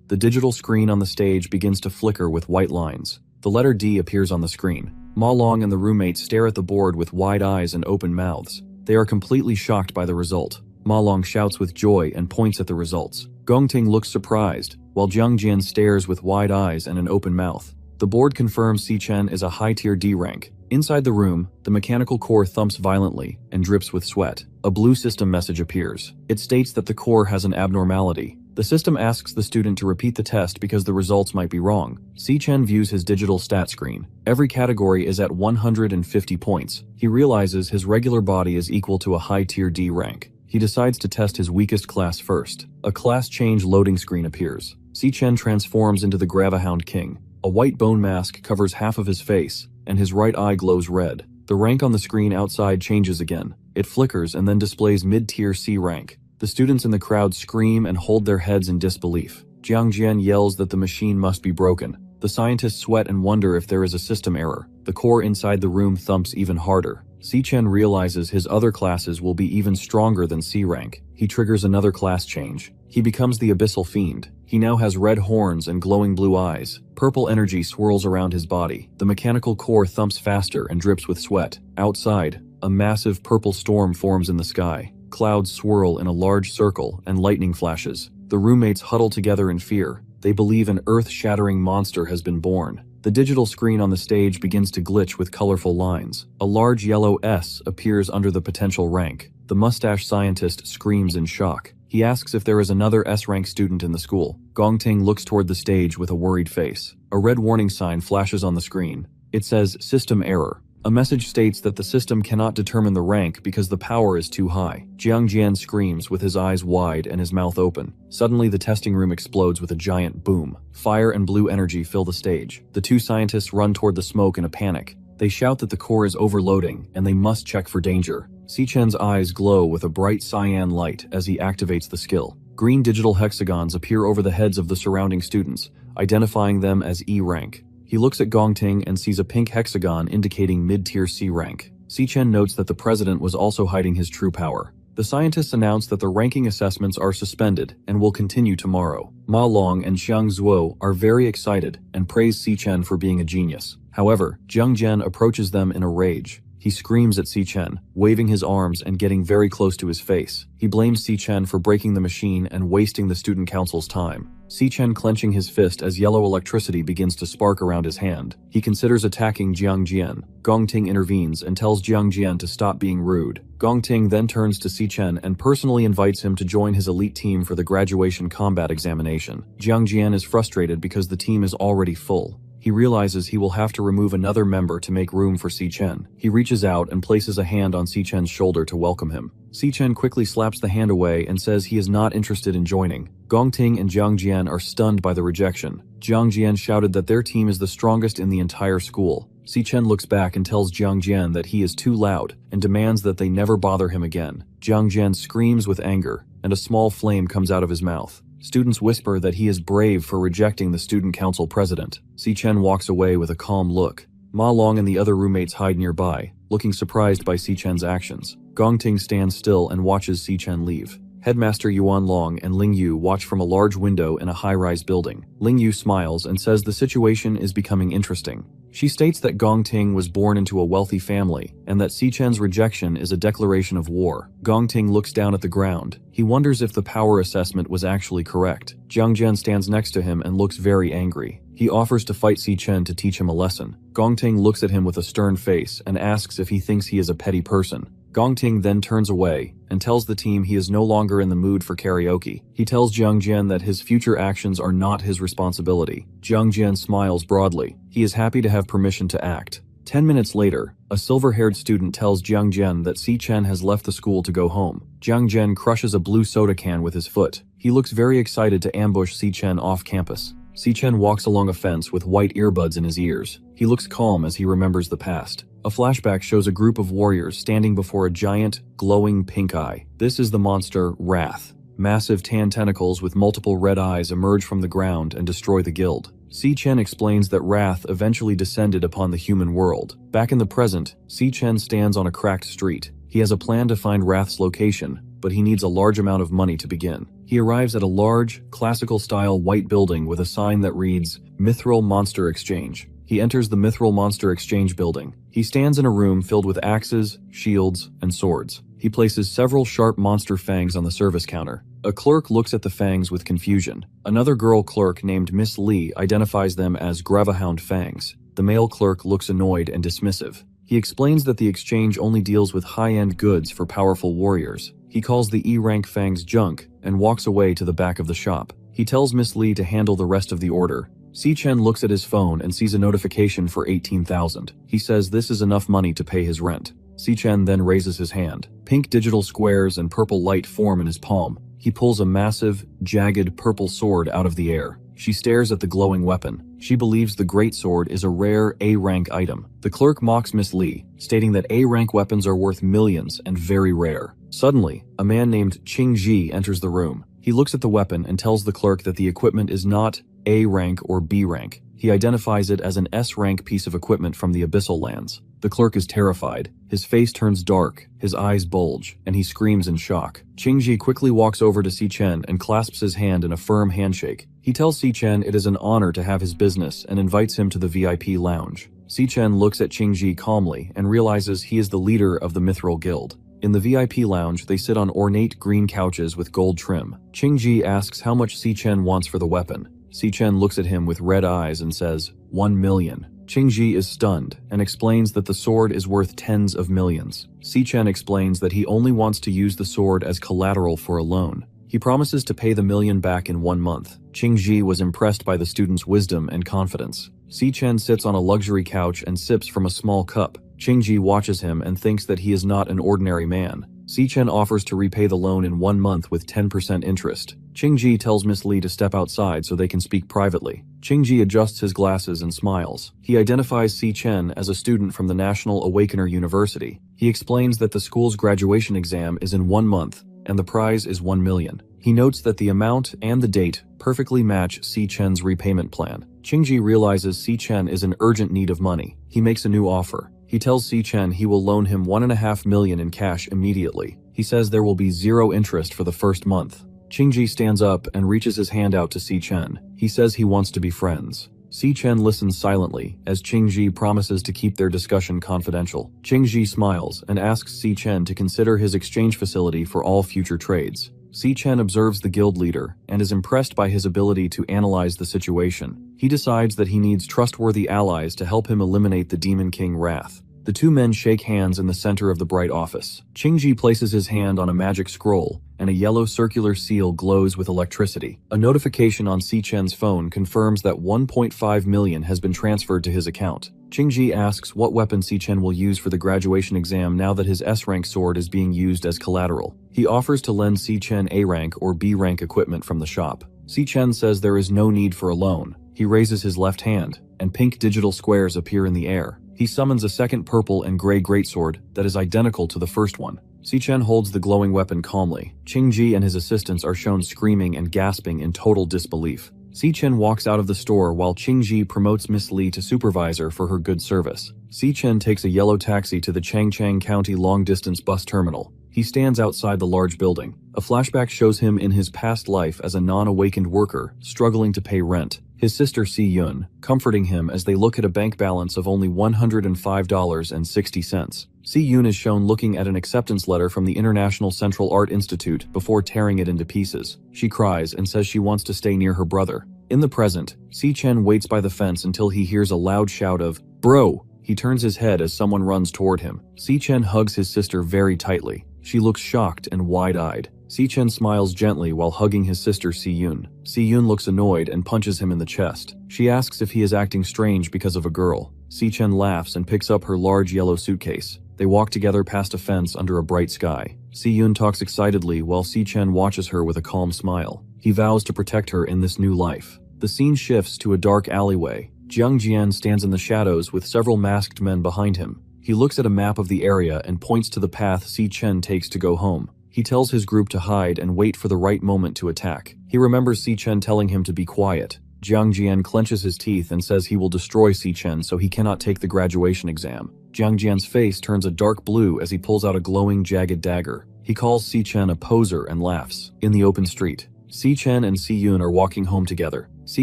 the digital screen on the stage begins to flicker with white lines. The letter D appears on the screen. Ma Long and the roommates stare at the board with wide eyes and open mouths. They are completely shocked by the result. Ma Long shouts with joy and points at the results. Gong Ting looks surprised, while Jiang Jian stares with wide eyes and an open mouth. The board confirms Si Chen is a high-tier D rank. Inside the room, the mechanical core thumps violently and drips with sweat. A blue system message appears. It states that the core has an abnormality. The system asks the student to repeat the test because the results might be wrong. Si Chen views his digital stat screen. Every category is at 150 points. He realizes his regular body is equal to a high-tier D rank. He decides to test his weakest class first. A class change loading screen appears. Si Chen transforms into the Gravahound King. A white bone mask covers half of his face, and his right eye glows red. The rank on the screen outside changes again. It flickers and then displays mid-tier C rank. The students in the crowd scream and hold their heads in disbelief. Jiang Jian yells that the machine must be broken. The scientists sweat and wonder if there is a system error. The core inside the room thumps even harder. Si Chen realizes his other classes will be even stronger than C rank. He triggers another class change. He becomes the Abyssal Fiend. He now has red horns and glowing blue eyes. Purple energy swirls around his body. The mechanical core thumps faster and drips with sweat. Outside, a massive purple storm forms in the sky. Clouds swirl in a large circle and lightning flashes. The roommates huddle together in fear. They believe an earth-shattering monster has been born. The digital screen on the stage begins to glitch with colorful lines. A large yellow S appears under the potential rank. The mustache scientist screams in shock. He asks if there is another S-rank student in the school. Gong Ting looks toward the stage with a worried face. A red warning sign flashes on the screen. It says, "System error." A message states that the system cannot determine the rank because the power is too high. Jiang Jian screams with his eyes wide and his mouth open. Suddenly, the testing room explodes with a giant boom. Fire and blue energy fill the stage. The two scientists run toward the smoke in a panic. They shout that the core is overloading and they must check for danger. Si Chen's eyes glow with a bright cyan light as he activates the skill. Green digital hexagons appear over the heads of the surrounding students, identifying them as E rank. He looks at Gong Ting and sees a pink hexagon indicating mid-tier C rank. Si Chen notes that the president was also hiding his true power. The scientists announce that the ranking assessments are suspended and will continue tomorrow. Ma Long and Xiang Zuo are very excited and praise Si Chen for being a genius. However, Jiang Jian approaches them in a rage. He screams at Si Chen, waving his arms and getting very close to his face. He blames Si Chen for breaking the machine and wasting the student council's time. Si Chen clenching his fist as yellow electricity begins to spark around his hand. He considers attacking Jiang Jian. Gong Ting intervenes and tells Jiang Jian to stop being rude. Gong Ting then turns to Si Chen and personally invites him to join his elite team for the graduation combat examination. Jiang Jian is frustrated because the team is already full. He realizes he will have to remove another member to make room for Si Chen. He reaches out and places a hand on Si Chen's shoulder to welcome him. Si Chen quickly slaps the hand away and says he is not interested in joining. Gong Ting and Jiang Jian are stunned by the rejection. Jiang Jian shouted that their team is the strongest in the entire school. Si Chen looks back and tells Jiang Jian that he is too loud and demands that they never bother him again. Jiang Jian screams with anger, and a small flame comes out of his mouth. Students whisper that he is brave for rejecting the student council president. Si Chen walks away with a calm look. Ma Long and the other roommates hide nearby, looking surprised by Si Chen's actions. Gong Ting stands still and watches Si Chen leave. Headmaster Yuan Long and Ling Yu watch from a large window in a high-rise building. Ling Yu smiles and says the situation is becoming interesting. She states that Gong Ting was born into a wealthy family and that Si Chen's rejection is a declaration of war. Gong Ting looks down at the ground. He wonders if the power assessment was actually correct. Jiang Jian stands next to him and looks very angry. He offers to fight Si Chen to teach him a lesson. Gong Ting looks at him with a stern face and asks if he thinks he is a petty person. Gong Ting then turns away and tells the team he is no longer in the mood for karaoke. He tells Jiang Jian that his future actions are not his responsibility. Jiang Jian smiles broadly. He is happy to have permission to act. 10 minutes later, a silver-haired student tells Jiang Jian that Si Chen has left the school to go home. Jiang Jian crushes a blue soda can with his foot. He looks very excited to ambush Si Chen off campus. Si-chen walks along a fence with white earbuds in his ears. He looks calm as he remembers the past. A flashback shows a group of warriors standing before a giant, glowing pink eye. This is the monster, Wrath. Massive tan tentacles with multiple red eyes emerge from the ground and destroy the guild. Si-chen explains that Wrath eventually descended upon the human world. Back in the present, Si-chen stands on a cracked street. He has a plan to find Wrath's location, but he needs a large amount of money to begin. He arrives at a large, classical-style white building with a sign that reads, Mithril Monster Exchange. He enters the Mithril Monster Exchange building. He stands in a room filled with axes, shields, and swords. He places several sharp monster fangs on the service counter. A clerk looks at the fangs with confusion. Another girl clerk named Miss Lee identifies them as Gravehound fangs. The male clerk looks annoyed and dismissive. He explains that the exchange only deals with high-end goods for powerful warriors. He calls the E-rank fangs junk and walks away to the back of the shop. He tells Miss Lee to handle the rest of the order. Si-chen looks at his phone and sees a notification for 18,000. He says this is enough money to pay his rent. Si-chen then raises his hand. Pink digital squares and purple light form in his palm. He pulls a massive, jagged purple sword out of the air. She stares at the glowing weapon. She believes the great sword is a rare A-rank item. The clerk mocks Miss Lee, stating that A-rank weapons are worth millions and very rare. Suddenly, a man named Ching Ji enters the room. He looks at the weapon and tells the clerk that the equipment is not A-rank or B-rank. He identifies it as an S-rank piece of equipment from the Abyssal Lands. The clerk is terrified. His face turns dark, his eyes bulge, and he screams in shock. Qingji quickly walks over to Si-chen and clasps his hand in a firm handshake. He tells Si-chen it is an honor to have his business and invites him to the VIP lounge. Si-chen looks at Qingji calmly and realizes he is the leader of the Mithril Guild. In the VIP lounge, they sit on ornate green couches with gold trim. Qingji asks how much Si-chen wants for the weapon. Si-chen looks at him with red eyes and says, 1 million. Qingji is stunned and explains that the sword is worth tens of millions. Si-chen explains that he only wants to use the sword as collateral for a loan. He promises to pay the million back in 1 month. Qingji was impressed by the student's wisdom and confidence. Si-chen sits on a luxury couch and sips from a small cup. Qingji watches him and thinks that he is not an ordinary man. Si-chen offers to repay the loan in 1 month with 10% interest. Qingji tells Miss Lee to step outside so they can speak privately. Qingji adjusts his glasses and smiles. He identifies Si-chen as a student from the National Awakener University. He explains that the school's graduation exam is in 1 month, and the prize is 1 million. He notes that the amount and the date perfectly match Si-chen's repayment plan. Qingji realizes Si-chen is in urgent need of money. He makes a new offer. He tells Si-chen he will loan him 1.5 million in cash immediately. He says there will be 0 interest for the first month. Qingji stands up and reaches his hand out to Si-chen. He says he wants to be friends. Si-chen listens silently as Qingji promises to keep their discussion confidential. Qingji smiles and asks Si-chen to consider his exchange facility for all future trades. Si-chen observes the guild leader and is impressed by his ability to analyze the situation. He decides that he needs trustworthy allies to help him eliminate the Demon King Wrath. The two men shake hands in the center of the bright office. Qingji places his hand on a magic scroll, and a yellow circular seal glows with electricity. A notification on Si-chen's phone confirms that 1.5 million has been transferred to his account. Qingji asks what weapon Si-chen will use for the graduation exam now that his S-rank sword is being used as collateral. He offers to lend Si-chen A-rank or B-rank equipment from the shop. Si-chen says there is no need for a loan. He raises his left hand, and pink digital squares appear in the air. He summons a second purple and gray greatsword that is identical to the first one. Si-chen holds the glowing weapon calmly. Qingji and his assistants are shown screaming and gasping in total disbelief. Si-chen walks out of the store while Qingji promotes Miss Lee to supervisor for her good service. Si-chen takes a yellow taxi to the Changchang County long-distance bus terminal. He stands outside the large building. A flashback shows him in his past life as a non-awakened worker, struggling to pay rent. His sister Si-yun, comforting him as they look at a bank balance of only $105.60. Si-yun is shown looking at an acceptance letter from the International Central Art Institute before tearing it into pieces. She cries and says she wants to stay near her brother. In the present, Si-chen waits by the fence until he hears a loud shout of, "Bro!" He turns his head as someone runs toward him. Si-chen hugs his sister very tightly. She looks shocked and wide-eyed. Si-chen smiles gently while hugging his sister Si-yun. Si-yun looks annoyed and punches him in the chest. She asks if he is acting strange because of a girl. Si-chen laughs and picks up her large yellow suitcase. They walk together past a fence under a bright sky. Si-yun talks excitedly while Si-chen watches her with a calm smile. He vows to protect her in this new life. The scene shifts to a dark alleyway. Jiang Jian stands in the shadows with several masked men behind him. He looks at a map of the area and points to the path Si Chen takes to go home. He tells his group to hide and wait for the right moment to attack. He remembers Si Chen telling him to be quiet. Jiang Jian clenches his teeth and says he will destroy Si Chen so he cannot take the graduation exam. Jiang Jian's face turns a dark blue as he pulls out a glowing, jagged dagger. He calls Si Chen a poser and laughs. In the open street, Si Chen and Si Yun are walking home together. Si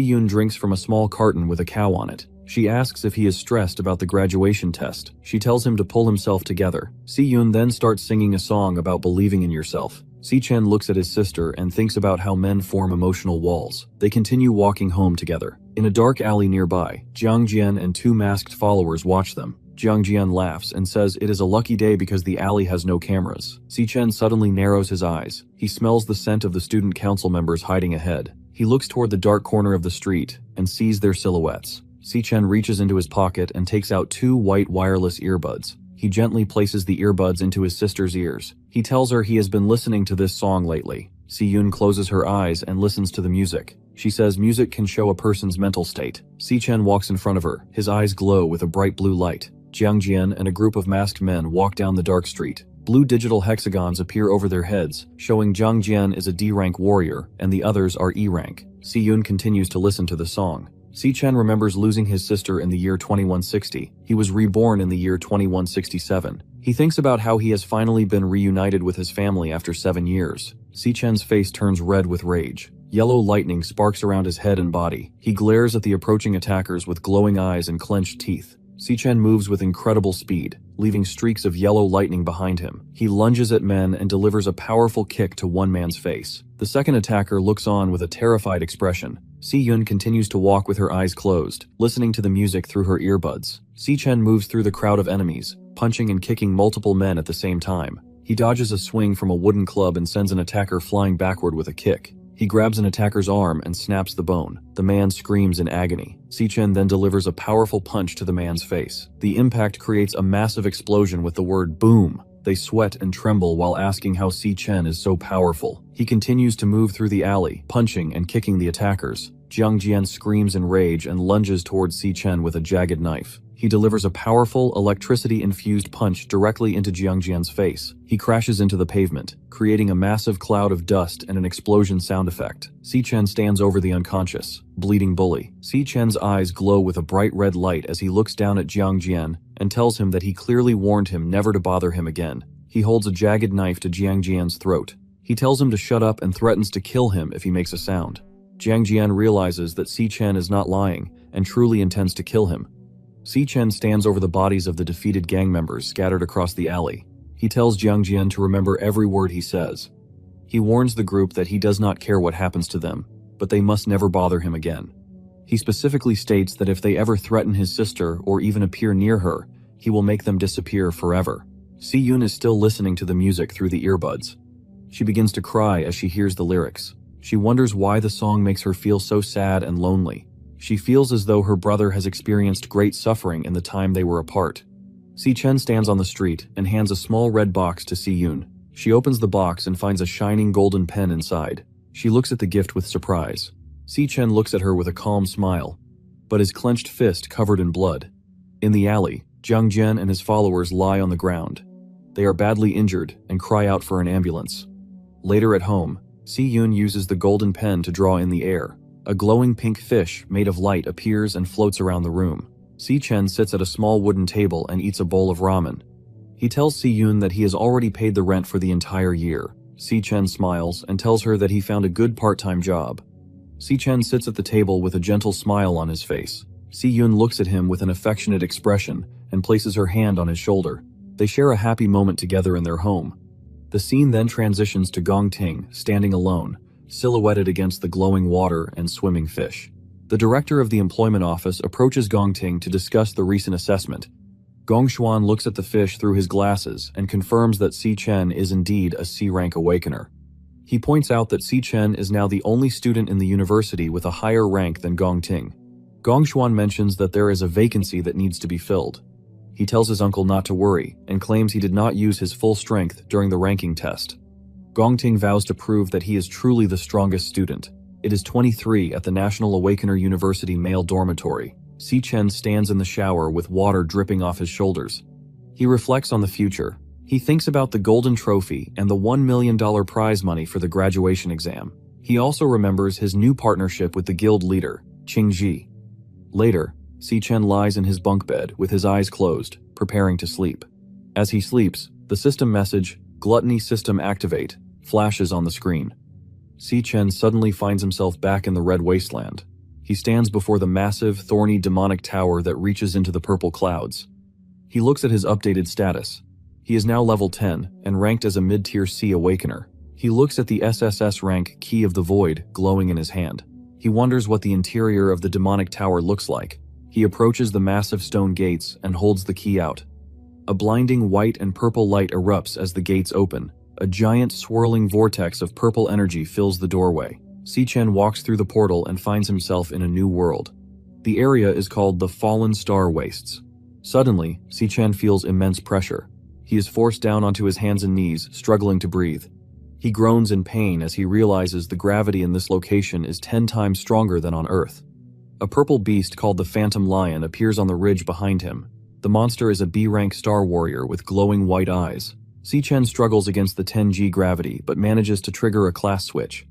Yun drinks from a small carton with a cow on it. She asks if he is stressed about the graduation test. She tells him to pull himself together. Si Yun then starts singing a song about believing in yourself. Si Chen looks at his sister and thinks about how men form emotional walls. They continue walking home together. In a dark alley nearby, Jiang Jian and two masked followers watch them. Jiang Jian laughs and says it is a lucky day because the alley has no cameras. Si Chen suddenly narrows his eyes. He smells the scent of the student council members hiding ahead. He looks toward the dark corner of the street and sees their silhouettes. Si Chen reaches into his pocket and takes out two white wireless earbuds. He gently places the earbuds into his sister's ears. He tells her he has been listening to this song lately. Si Yun closes her eyes and listens to the music. She says music can show a person's mental state. Si Chen walks in front of her. His eyes glow with a bright blue light. Jiang Jian and a group of masked men walk down the dark street. Blue digital hexagons appear over their heads, showing Jiang Jian is a D-rank warrior and the others are E-rank. Si Yun continues to listen to the song. Si Chen remembers losing his sister in the year 2160. He was reborn in the year 2167. He thinks about how he has finally been reunited with his family after 7 years. Si Chen's face turns red with rage. Yellow lightning sparks around his head and body. He glares at the approaching attackers with glowing eyes and clenched teeth. Si Chen moves with incredible speed, leaving streaks of yellow lightning behind him. He lunges at men and delivers a powerful kick to one man's face. The second attacker looks on with a terrified expression. Si Yun continues to walk with her eyes closed, listening to the music through her earbuds. Si Chen moves through the crowd of enemies, punching and kicking multiple men at the same time. He dodges a swing from a wooden club and sends an attacker flying backward with a kick. He grabs an attacker's arm and snaps the bone. The man screams in agony. Si Chen then delivers a powerful punch to the man's face. The impact creates a massive explosion with the word boom. They sweat and tremble while asking how Si Chen is so powerful. He continues to move through the alley, punching and kicking the attackers. Jiang Jian screams in rage and lunges towards Si Chen with a jagged knife. He delivers a powerful, electricity-infused punch directly into Jiang Jian's face. He crashes into the pavement, creating a massive cloud of dust and an explosion sound effect. Si Chen stands over the unconscious, bleeding bully. Si Chen's eyes glow with a bright red light as he looks down at Jiang Jian and tells him that he clearly warned him never to bother him again. He holds a jagged knife to Jiang Jian's throat. He tells him to shut up and threatens to kill him if he makes a sound. Jiang Jian realizes that Si Chen is not lying and truly intends to kill him. Si Chen stands over the bodies of the defeated gang members scattered across the alley. He tells Jiang Jian to remember every word he says. He warns the group that he does not care what happens to them, but they must never bother him again. He specifically states that if they ever threaten his sister or even appear near her, he will make them disappear forever. Si Yun is still listening to the music through the earbuds. She begins to cry as she hears the lyrics. She wonders why the song makes her feel so sad and lonely. She feels as though her brother has experienced great suffering in the time they were apart. Si Chen stands on the street and hands a small red box to Si Yun. She opens the box and finds a shining golden pen inside. She looks at the gift with surprise. Si Chen looks at her with a calm smile, but his clenched fist covered in blood. In the alley, Jiang Jian and his followers lie on the ground. They are badly injured and cry out for an ambulance. Later at home, Si Yun uses the golden pen to draw in the air. A glowing pink fish made of light appears and floats around the room. Si Chen sits at a small wooden table and eats a bowl of ramen. He tells Si Yun that he has already paid the rent for the entire year. Si Chen smiles and tells her that he found a good part-time job. Si Chen sits at the table with a gentle smile on his face. Si Yun looks at him with an affectionate expression and places her hand on his shoulder. They share a happy moment together in their home. The scene then transitions to Gong Ting standing alone, silhouetted against the glowing water and swimming fish. The director of the employment office approaches Gong Ting to discuss the recent assessment. Gong Xuan looks at the fish through his glasses and confirms that Si Chen is indeed a C-rank awakener. He points out that Si Chen is now the only student in the university with a higher rank than Gong Ting. Gong Xuan mentions that there is a vacancy that needs to be filled. He tells his uncle not to worry and claims he did not use his full strength during the ranking test. Gong Ting vows to prove that he is truly the strongest student. It is 23 at the National Awakener University male dormitory. Si-chen stands in the shower with water dripping off his shoulders. He reflects on the future. He thinks about the golden trophy and the $1 million prize money for the graduation exam. He also remembers his new partnership with the guild leader, Qingji. Later, Si-chen lies in his bunk bed with his eyes closed, preparing to sleep. As he sleeps, the system message, "Gluttony System Activate," flashes on the screen. Si-chen suddenly finds himself back in the Red Wasteland. He stands before the massive, thorny demonic tower that reaches into the purple clouds. He looks at his updated status. He is now level 10 and ranked as a mid-tier C Awakener. He looks at the SSS-Rank Key of the Void glowing in his hand. He wonders what the interior of the demonic tower looks like. He approaches the massive stone gates and holds the key out. A blinding white and purple light erupts as the gates open. A giant swirling vortex of purple energy fills the doorway. Si-chen walks through the portal and finds himself in a new world. The area is called the Fallen Star Wastes. Suddenly, Si-chen feels immense pressure. He is forced down onto his hands and knees, struggling to breathe. He groans in pain as he realizes the gravity in this location is 10 times stronger than on Earth. A purple beast called the Phantom Lion appears on the ridge behind him. The monster is a B-rank star warrior with glowing white eyes. Si-chen struggles against the 10G gravity but manages to trigger a class switch.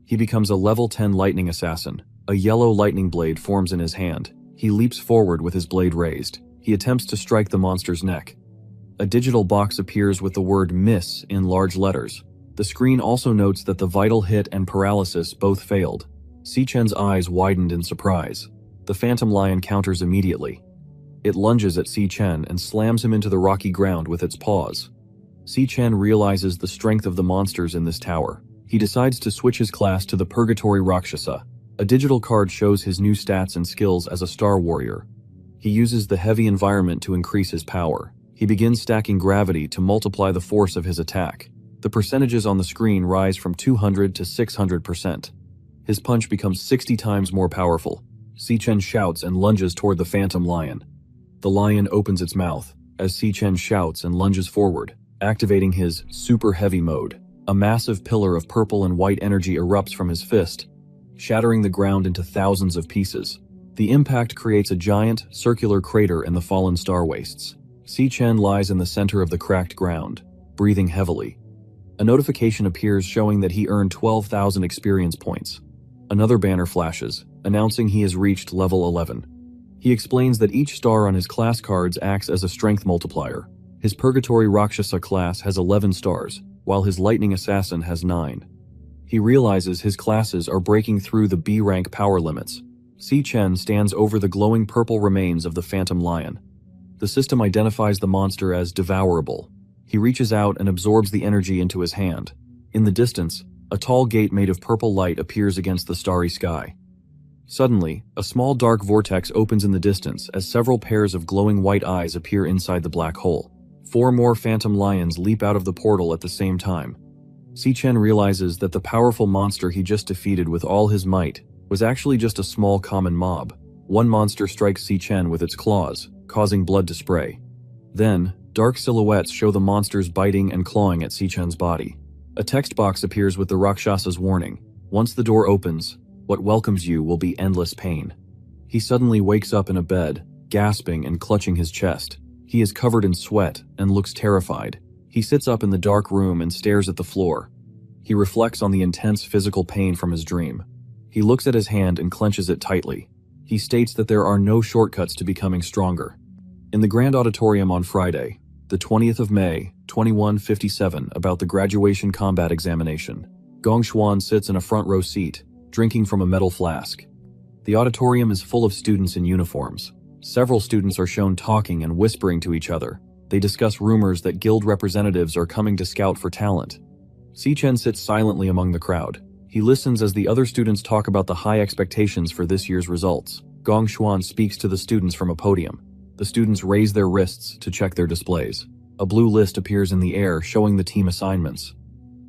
He becomes a level 10 lightning assassin. A yellow lightning blade forms in his hand. He leaps forward with his blade raised. He attempts to strike the monster's neck. A digital box appears with the word "miss" in large letters. The screen also notes that the vital hit and paralysis both failed. Si-chen's eyes widened in surprise. The Phantom Lion counters immediately. It lunges at Si-chen and slams him into the rocky ground with its paws. Si-chen realizes the strength of the monsters in this tower. He decides to switch his class to the Purgatory Rakshasa. A digital card shows his new stats and skills as a star warrior. He uses the heavy environment to increase his power. He begins stacking gravity to multiply the force of his attack. The percentages on the screen rise from 200 to 600%. His punch becomes 60 times more powerful. Si-chen shouts and lunges toward the Phantom Lion. The lion opens its mouth as Si-chen shouts and lunges forward, activating his super heavy mode. A massive pillar of purple and white energy erupts from his fist, shattering the ground into thousands of pieces. The impact creates a giant, circular crater in the fallen star wastes. Si-chen lies in the center of the cracked ground, breathing heavily. A notification appears showing that he earned 12,000 experience points. Another banner flashes, announcing he has reached level 11. He explains that each star on his class cards acts as a strength multiplier. His Purgatory Rakshasa class has 11 stars, while his Lightning Assassin has 9. He realizes his classes are breaking through the B-rank power limits. Si-chen stands over the glowing purple remains of the Phantom Lion. The system identifies the monster as devourable. He reaches out and absorbs the energy into his hand. In the distance, a tall gate made of purple light appears against the starry sky. Suddenly, a small dark vortex opens in the distance as several pairs of glowing white eyes appear inside the black hole. 4 more Phantom Lions leap out of the portal at the same time. Si-chen realizes that the powerful monster he just defeated with all his might was actually just a small common mob. One monster strikes Si-chen with its claws, causing blood to spray. Then, dark silhouettes show the monsters biting and clawing at Si-chen's body. A text box appears with the Rakshasa's warning. Once the door opens, what welcomes you will be endless pain. He suddenly wakes up in a bed, gasping and clutching his chest. He is covered in sweat and looks terrified. He sits up in the dark room and stares at the floor. He reflects on the intense physical pain from his dream. He looks at his hand and clenches it tightly. He states that there are no shortcuts to becoming stronger. In the Grand Auditorium on Friday, the 20th of May, 2157, about the graduation combat examination, Gong Xuan sits in a front row seat, drinking from a metal flask. The auditorium is full of students in uniforms. Several students are shown talking and whispering to each other. They discuss rumors that guild representatives are coming to scout for talent. Si-chen sits silently among the crowd. He listens as the other students talk about the high expectations for this year's results. Gong Xuan speaks to the students from a podium. The students raise their wrists to check their displays. A blue list appears in the air showing the team assignments.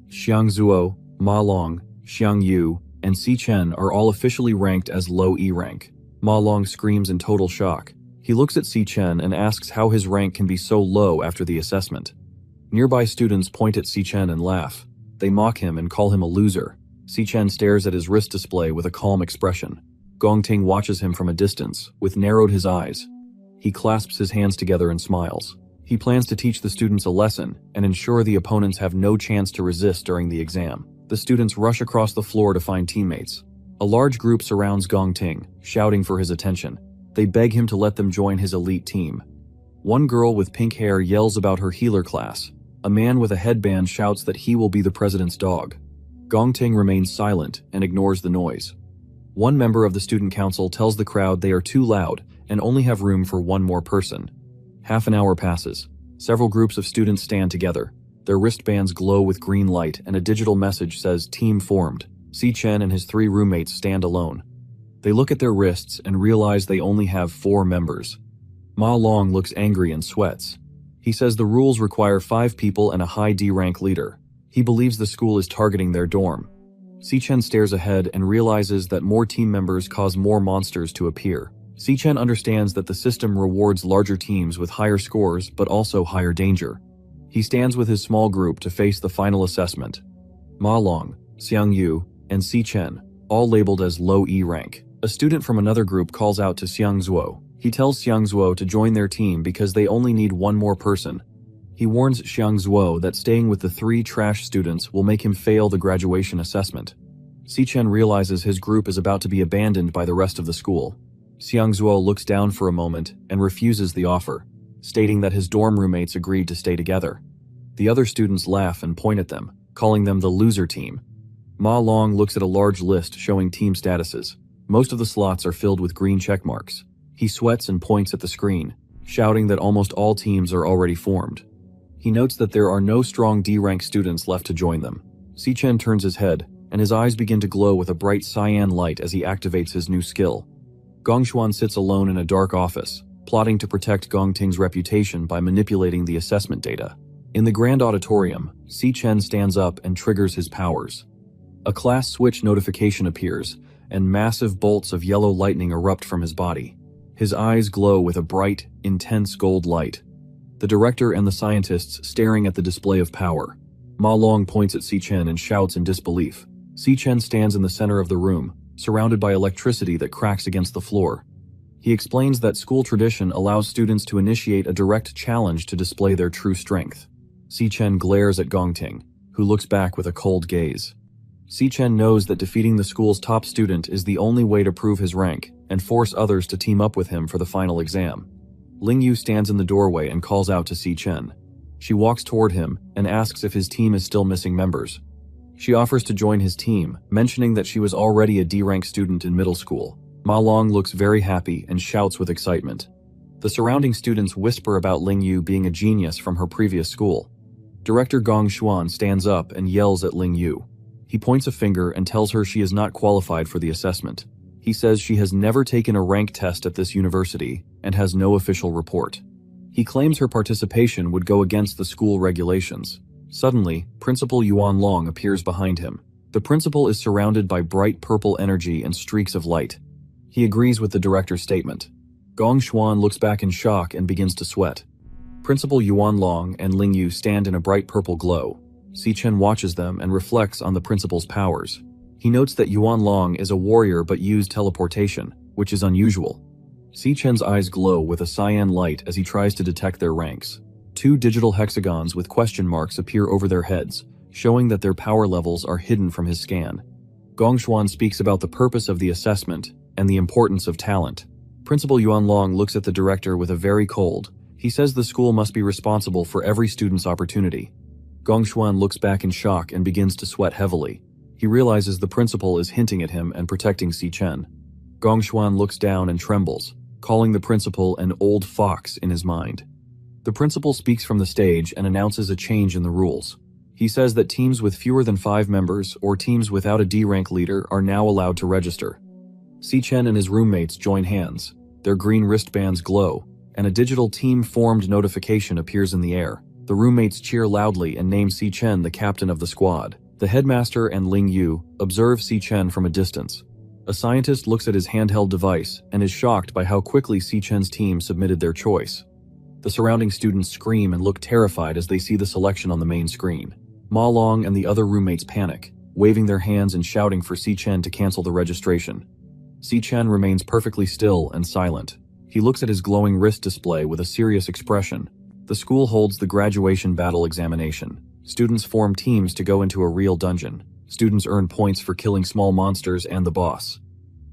Xiang Zuo, Ma Long, Xiang Yu, and Si-chen are all officially ranked as low E rank. Ma Long screams in total shock. He looks at Si-chen and asks how his rank can be so low after the assessment. Nearby students point at Si-chen and laugh. They mock him and call him a loser. Si-chen stares at his wrist display with a calm expression. Gong-ting watches him from a distance, with narrowed his eyes. He clasps his hands together and smiles. He plans to teach the students a lesson and ensure the opponents have no chance to resist during the exam. The students rush across the floor to find teammates. A large group surrounds Gong-ting, shouting for his attention. They beg him to let them join his elite team. One girl with pink hair yells about her healer class. A man with a headband shouts that he will be the president's dog. Gong-ting remains silent and ignores the noise. One member of the student council tells the crowd they are too loud and only have room for one more person. Half an hour passes. Several groups of students stand together. Their wristbands glow with green light and a digital message says "Team formed." Si-chen and his 3 roommates stand alone. They look at their wrists and realize they only have 4 members. Ma Long looks angry and sweats. He says the rules require 5 people and a high D-rank leader. He believes the school is targeting their dorm. Si-chen stares ahead and realizes that more team members cause more monsters to appear. Si-chen understands that the system rewards larger teams with higher scores but also higher danger. He stands with his small group to face the final assessment. Ma Long, Xiang Yu, and Si-chen, all labeled as low E rank. A student from another group calls out to Xiang Zuo. He tells Xiang Zuo to join their team because they only need one more person. He warns Xiang Zuo that staying with the 3 trash students will make him fail the graduation assessment. Si-chen realizes his group is about to be abandoned by the rest of the school. Xiang Zuo looks down for a moment and refuses the offer, stating that his dorm roommates agreed to stay together. The other students laugh and point at them, calling them the loser team. Ma Long looks at a large list showing team statuses. Most of the slots are filled with green check marks. He sweats and points at the screen, shouting that almost all teams are already formed. He notes that there are no strong D-rank students left to join them. Si-chen turns his head, and his eyes begin to glow with a bright cyan light as he activates his new skill. Gongshuan sits alone in a dark office, plotting to protect Gong-ting's reputation by manipulating the assessment data. In the grand auditorium, Si-chen stands up and triggers his powers. A class switch notification appears, and massive bolts of yellow lightning erupt from his body. His eyes glow with a bright, intense gold light. The director and the scientists staring at the display of power. Ma Long points at Si-chen and shouts in disbelief. Si-chen stands in the center of the room, surrounded by electricity that cracks against the floor. He explains that school tradition allows students to initiate a direct challenge to display their true strength. Si-chen glares at Gong-ting, who looks back with a cold gaze. Si-chen knows that defeating the school's top student is the only way to prove his rank and force others to team up with him for the final exam. Ling Yu stands in the doorway and calls out to Si-chen. She walks toward him and asks if his team is still missing members. She offers to join his team, mentioning that she was already a D-rank student in middle school. Ma Long looks very happy and shouts with excitement. The surrounding students whisper about Ling Yu being a genius from her previous school. Director Gong Xuan stands up and yells at Ling Yu. He points a finger and tells her she is not qualified for the assessment. He says she has never taken a rank test at this university and has no official report. He claims her participation would go against the school regulations. Suddenly, Principal Yuan Long appears behind him. The principal is surrounded by bright purple energy and streaks of light. He agrees with the director's statement. Gong Xuan looks back in shock and begins to sweat. Principal Yuan Long and Ling Yu stand in a bright purple glow. Si-chen watches them and reflects on the principal's powers. He notes that Yuan Long is a warrior but used teleportation, which is unusual. Si-chen's eyes glow with a cyan light as he tries to detect their ranks. 2 digital hexagons with question marks appear over their heads, showing that their power levels are hidden from his scan. Gongshuan speaks about the purpose of the assessment and the importance of talent. Principal Yuan Long looks at the director with a very cold. He says the school must be responsible for every student's opportunity. Gongshuan looks back in shock and begins to sweat heavily. He realizes the principal is hinting at him and protecting Si-chen. Gongshuan looks down and trembles, calling the principal an old fox in his mind. The principal speaks from the stage and announces a change in the rules. He says that teams with fewer than 5 members or teams without a D-rank leader are now allowed to register. Si-chen and his roommates join hands. Their green wristbands glow, and a digital team-formed notification appears in the air. The roommates cheer loudly and name Si-chen the captain of the squad. The headmaster and Ling Yu observe Si-chen from a distance. A scientist looks at his handheld device and is shocked by how quickly Si-chen's team submitted their choice. The surrounding students scream and look terrified as they see the selection on the main screen. Ma Long and the other roommates panic. waving their hands and shouting for Si Chen to cancel the registration. Si Chen remains perfectly still and silent. He looks at his glowing wrist display with a serious expression. The school holds the graduation battle examination. Students form teams to go into a real dungeon. Students earn points for killing small monsters and the boss.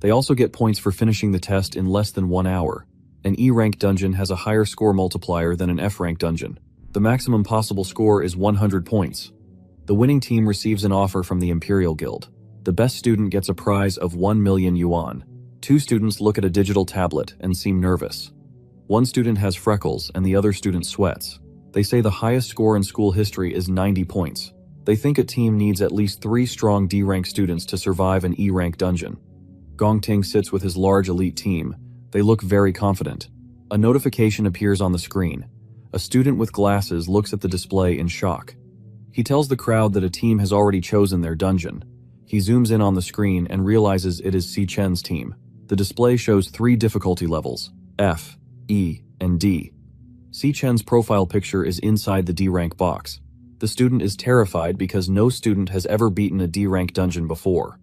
They also get points for finishing the test in less than 1 hour. An E-rank dungeon has a higher score multiplier than an F-rank dungeon. The maximum possible score is 100 points. The winning team receives an offer from the Imperial Guild. The best student gets a prize of 1 million yuan. 2 students look at a digital tablet and seem nervous. One student has freckles and the other student sweats. They say the highest score in school history is 90 points. They think a team needs at least 3 strong D-rank students to survive an E-rank dungeon. Gongting sits with his large elite team. They look very confident. A notification appears on the screen. A student with glasses looks at the display in shock. He tells the crowd that a team has already chosen their dungeon. He zooms in on the screen and realizes it is Si Chen's team. The display shows 3 difficulty levels, F, E, and D. Si Chen's profile picture is inside the D-rank box. The student is terrified because no student has ever beaten a D-rank dungeon before.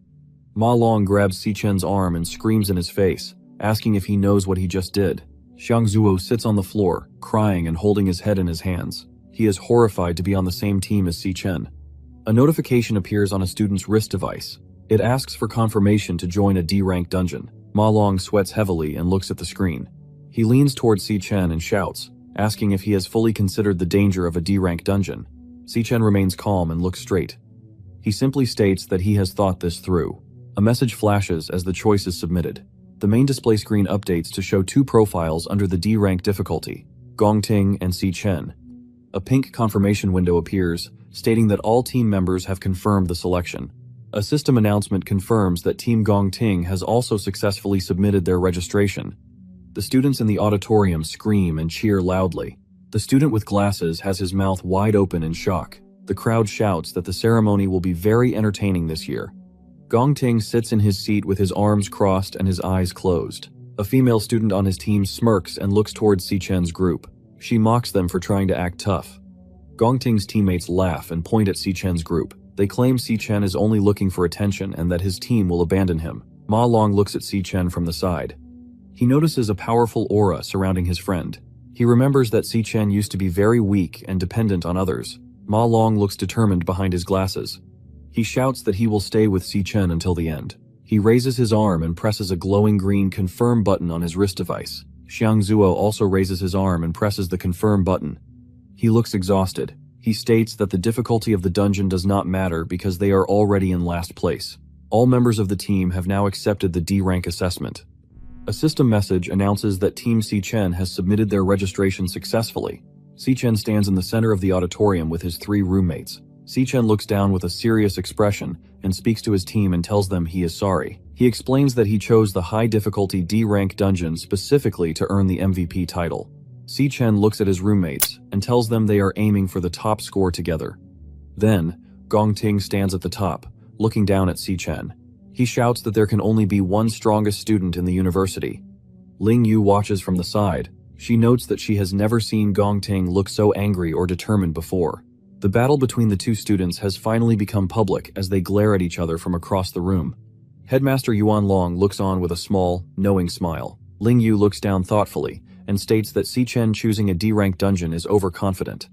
Ma Long grabs Si Chen's arm and screams in his face, asking if he knows what he just did. Xiang Zuo sits on the floor, crying and holding his head in his hands. He is horrified to be on the same team as Si Chen. A notification appears on a student's wrist device. It asks for confirmation to join a D-rank dungeon. Ma Long sweats heavily and looks at the screen. He leans towards Si Chen and shouts, asking if he has fully considered the danger of a D-rank dungeon. Si Chen remains calm and looks straight. He simply states that he has thought this through. A message flashes as the choice is submitted. The main display screen updates to show 2 profiles under the D-rank difficulty, Gongting and Si Chen. A pink confirmation window appears, stating that all team members have confirmed the selection. A system announcement confirms that Team Gongting has also successfully submitted their registration. The students in the auditorium scream and cheer loudly. The student with glasses has his mouth wide open in shock. The crowd shouts that the ceremony will be very entertaining this year. Gongting sits in his seat with his arms crossed and his eyes closed. A female student on his team smirks and looks towards Si Chen's group. She mocks them for trying to act tough. Gongting's teammates laugh and point at Si Chen's group. They claim Si Chen is only looking for attention and that his team will abandon him. Ma Long looks at Si Chen from the side. He notices a powerful aura surrounding his friend. He remembers that Si Chen used to be very weak and dependent on others. Ma Long looks determined behind his glasses. He shouts that he will stay with Si Chen until the end. He raises his arm and presses a glowing green confirm button on his wrist device. Xiang Zuo also raises his arm and presses the confirm button. He looks exhausted. He states that the difficulty of the dungeon does not matter because they are already in last place. All members of the team have now accepted the D-rank assessment. A system message announces that Team Si Chen has submitted their registration successfully. Si Chen stands in the center of the auditorium with his 3 roommates. Si Chen looks down with a serious expression and speaks to his team and tells them he is sorry. He explains that he chose the high-difficulty D-rank dungeon specifically to earn the MVP title. Si Chen looks at his roommates and tells them they are aiming for the top score together. Then, Gongting stands at the top, looking down at Si Chen. He shouts that there can only be one strongest student in the university. Ling Yu watches from the side. She notes that she has never seen Gongting look so angry or determined before. The battle between the 2 students has finally become public as they glare at each other from across the room. Headmaster Yuan Long looks on with a small, knowing smile. Ling Yu looks down thoughtfully and states that Si Chen choosing a D-rank dungeon is overconfident.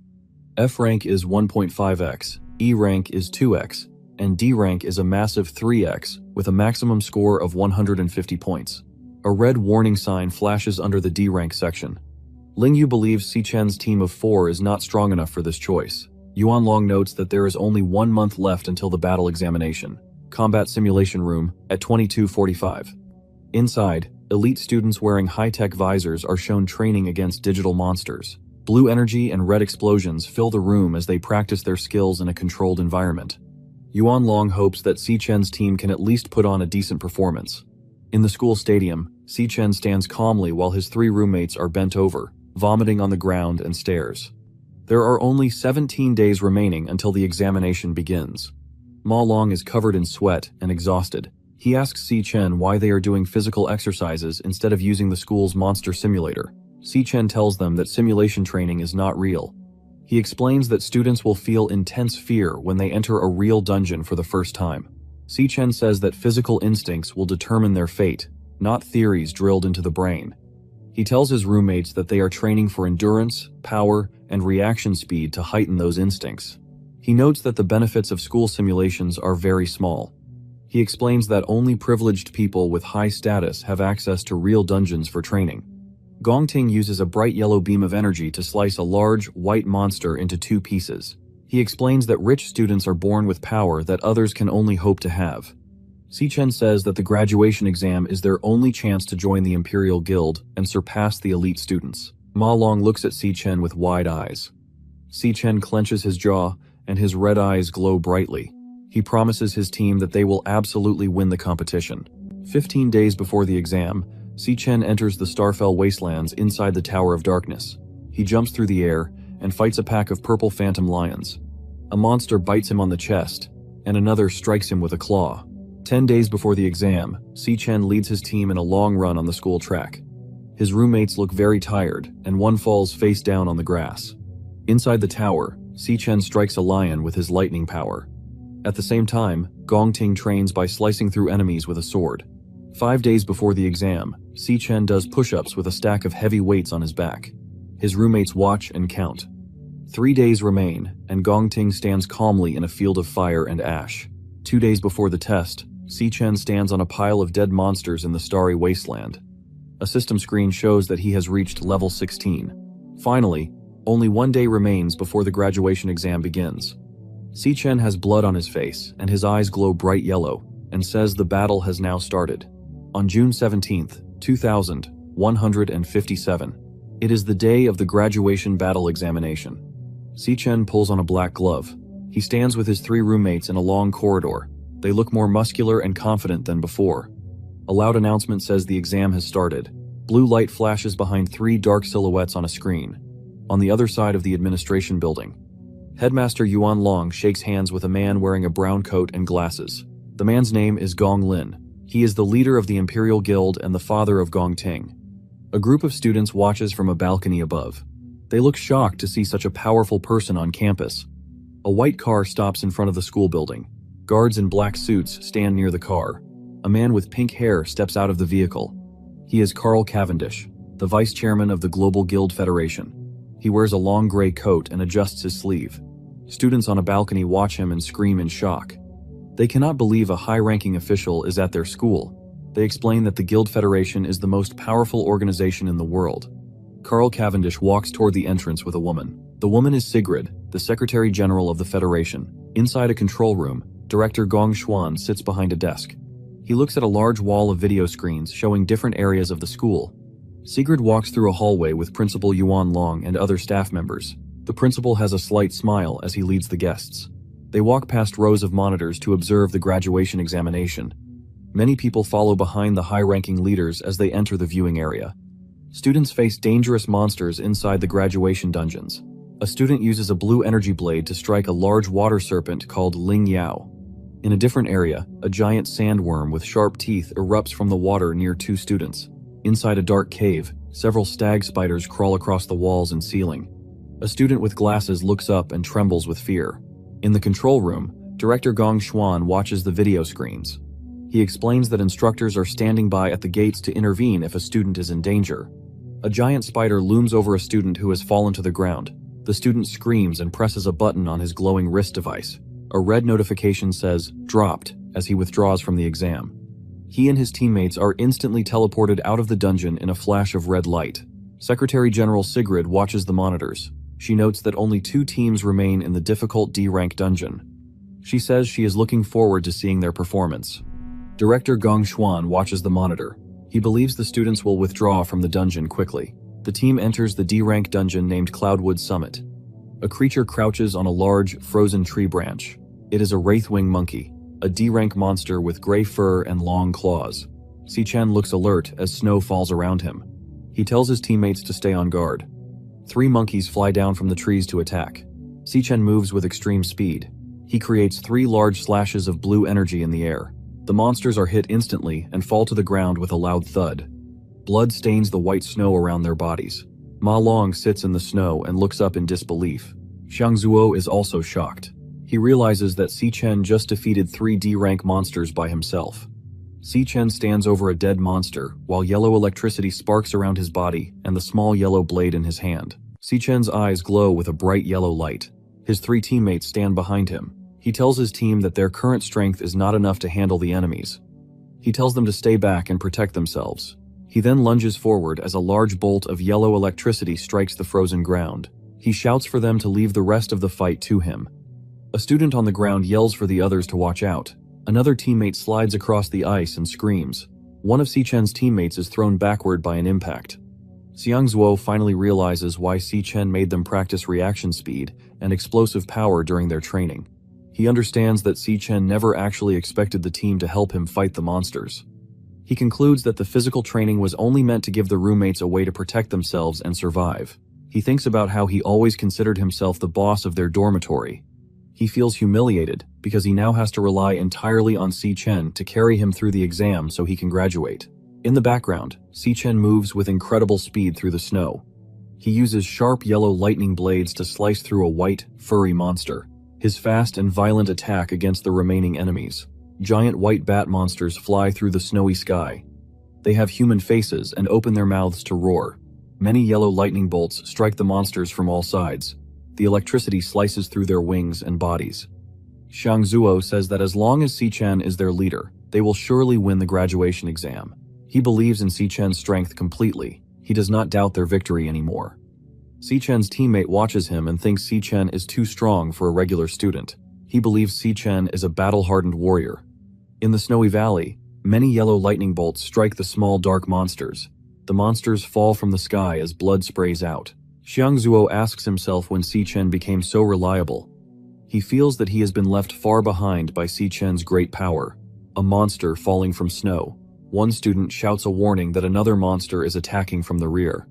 F-rank is 1.5x, E-rank is 2x, and D-rank is a massive 3x with a maximum score of 150 points. A red warning sign flashes under the D-rank section. Ling Yu believes Si Chen's team of 4 is not strong enough for this choice. Yuan Long notes that there is only 1 month left until the battle examination. Combat Simulation Room at 22:45. Inside, elite students wearing high-tech visors are shown training against digital monsters. Blue energy and red explosions fill the room as they practice their skills in a controlled environment. Yuan Long hopes that Si Chen's team can at least put on a decent performance. In the school stadium, Si Chen stands calmly while his 3 roommates are bent over, vomiting on the ground and stares. There are only 17 days remaining until the examination begins. Ma Long is covered in sweat and exhausted. He asks Si Chen why they are doing physical exercises instead of using the school's monster simulator. Si Chen tells them that simulation training is not real. He explains that students will feel intense fear when they enter a real dungeon for the first time. Si-chen says that physical instincts will determine their fate, not theories drilled into the brain. He tells his roommates that they are training for endurance, power, and reaction speed to heighten those instincts. He notes that the benefits of school simulations are very small. He explains that only privileged people with high status have access to real dungeons for training. Gongting uses a bright yellow beam of energy to slice a large, white monster into 2 pieces. He explains that rich students are born with power that others can only hope to have. Si-chen says that the graduation exam is their only chance to join the Imperial Guild and surpass the elite students. Ma Long looks at Si-chen with wide eyes. Si-chen clenches his jaw, and his red eyes glow brightly. He promises his team that they will absolutely win the competition. 15 days before the exam, Si-chen enters the Starfell Wastelands inside the Tower of Darkness. He jumps through the air and fights a pack of purple phantom lions. A monster bites him on the chest, and another strikes him with a claw. 10 days before the exam, Si-chen leads his team in a long run on the school track. His roommates look very tired, and one falls face down on the grass. Inside the tower, Si-chen strikes a lion with his lightning power. At the same time, Gongting trains by slicing through enemies with a sword. 5 days before the exam, Si-chen does push-ups with a stack of heavy weights on his back. His roommates watch and count. 3 days remain, and Gongting stands calmly in a field of fire and ash. 2 days before the test, Si-chen stands on a pile of dead monsters in the starry wasteland. A system screen shows that he has reached level 16. Finally, only 1 day remains before the graduation exam begins. Si-chen has blood on his face, and his eyes glow bright yellow, and says the battle has now started. On June 17, 2157, it is the day of the graduation battle examination. Si-chen pulls on a black glove. He stands with his 3 roommates in a long corridor. They look more muscular and confident than before. A loud announcement says the exam has started. Blue light flashes behind 3 dark silhouettes on a screen. On the other side of the administration building, Headmaster Yuan Long shakes hands with a man wearing a brown coat and glasses. The man's name is Gong Lin. He is the leader of the Imperial Guild and the father of Gongting. A group of students watches from a balcony above. They look shocked to see such a powerful person on campus. A white car stops in front of the school building. Guards in black suits stand near the car. A man with pink hair steps out of the vehicle. He is Carl Cavendish, the vice chairman of the Global Guild Federation. He wears a long gray coat and adjusts his sleeve. Students on a balcony watch him and scream in shock. They cannot believe a high-ranking official is at their school. They explain that the Guild Federation is the most powerful organization in the world. Carl Cavendish walks toward the entrance with a woman. The woman is Sigrid, the Secretary General of the Federation. Inside a control room, Director Gong Xuan sits behind a desk. He looks at a large wall of video screens showing different areas of the school. Sigrid walks through a hallway with Principal Yuan Long and other staff members. The principal has a slight smile as he leads the guests. They walk past rows of monitors to observe the graduation examination. Many people follow behind the high-ranking leaders as they enter the viewing area. Students face dangerous monsters inside the graduation dungeons. A student uses a blue energy blade to strike a large water serpent called Ling Yao. In a different area, a giant sandworm with sharp teeth erupts from the water near 2 students. Inside a dark cave, several stag spiders crawl across the walls and ceiling. A student with glasses looks up and trembles with fear. In the control room, Director Gong Xuan watches the video screens. He explains that instructors are standing by at the gates to intervene if a student is in danger. A giant spider looms over a student who has fallen to the ground. The student screams and presses a button on his glowing wrist device. A red notification says, "Dropped," as he withdraws from the exam. He and his teammates are instantly teleported out of the dungeon in a flash of red light. Secretary General Sigrid watches the monitors. She notes that only 2 teams remain in the difficult D-rank dungeon. She says she is looking forward to seeing their performance. Director Gong Xuan watches the monitor. He believes the students will withdraw from the dungeon quickly. The team enters the D-rank dungeon named Cloudwood Summit. A creature crouches on a large, frozen tree branch. It is a wraithwing monkey, a D-rank monster with gray fur and long claws. Si-chen looks alert as snow falls around him. He tells his teammates to stay on guard. 3 monkeys fly down from the trees to attack. Si-chen moves with extreme speed. He creates 3 large slashes of blue energy in the air. The monsters are hit instantly and fall to the ground with a loud thud. Blood stains the white snow around their bodies. Ma Long sits in the snow and looks up in disbelief. Xiang Zuo is also shocked. He realizes that Si Chen just defeated 3 D-rank monsters by himself. Si Chen stands over a dead monster, while yellow electricity sparks around his body and the small yellow blade in his hand. Si Chen's eyes glow with a bright yellow light. His 3 teammates stand behind him. He tells his team that their current strength is not enough to handle the enemies. He tells them to stay back and protect themselves. He then lunges forward as a large bolt of yellow electricity strikes the frozen ground. He shouts for them to leave the rest of the fight to him. A student on the ground yells for the others to watch out. Another teammate slides across the ice and screams. One of Si Chen's teammates is thrown backward by an impact. Xiang Zuo finally realizes why Si Chen made them practice reaction speed and explosive power during their training. He understands that Si Chen never actually expected the team to help him fight the monsters. He concludes that the physical training was only meant to give the roommates a way to protect themselves and survive. He thinks about how he always considered himself the boss of their dormitory. He feels humiliated because he now has to rely entirely on Si Chen to carry him through the exam so he can graduate. In the background, Si Chen moves with incredible speed through the snow. He uses sharp yellow lightning blades to slice through a white, furry monster. His fast and violent attack against the remaining enemies. Giant white bat monsters fly through the snowy sky. They have human faces and open their mouths to roar. Many yellow lightning bolts strike the monsters from all sides. The electricity slices through their wings and bodies. Xiang Zuo says that as long as Si Chen is their leader, they will surely win the graduation exam. He believes in Si Chen's strength completely. He does not doubt their victory anymore. Si Chen's teammate watches him and thinks Si Chen is too strong for a regular student. He believes Si Chen is a battle-hardened warrior. In the snowy valley, many yellow lightning bolts strike the small dark monsters. The monsters fall from the sky as blood sprays out. Xiang Zuo asks himself when Si Chen became so reliable. He feels that he has been left far behind by Si Chen's great power. A monster falling from snow. One student shouts a warning that another monster is attacking from the rear.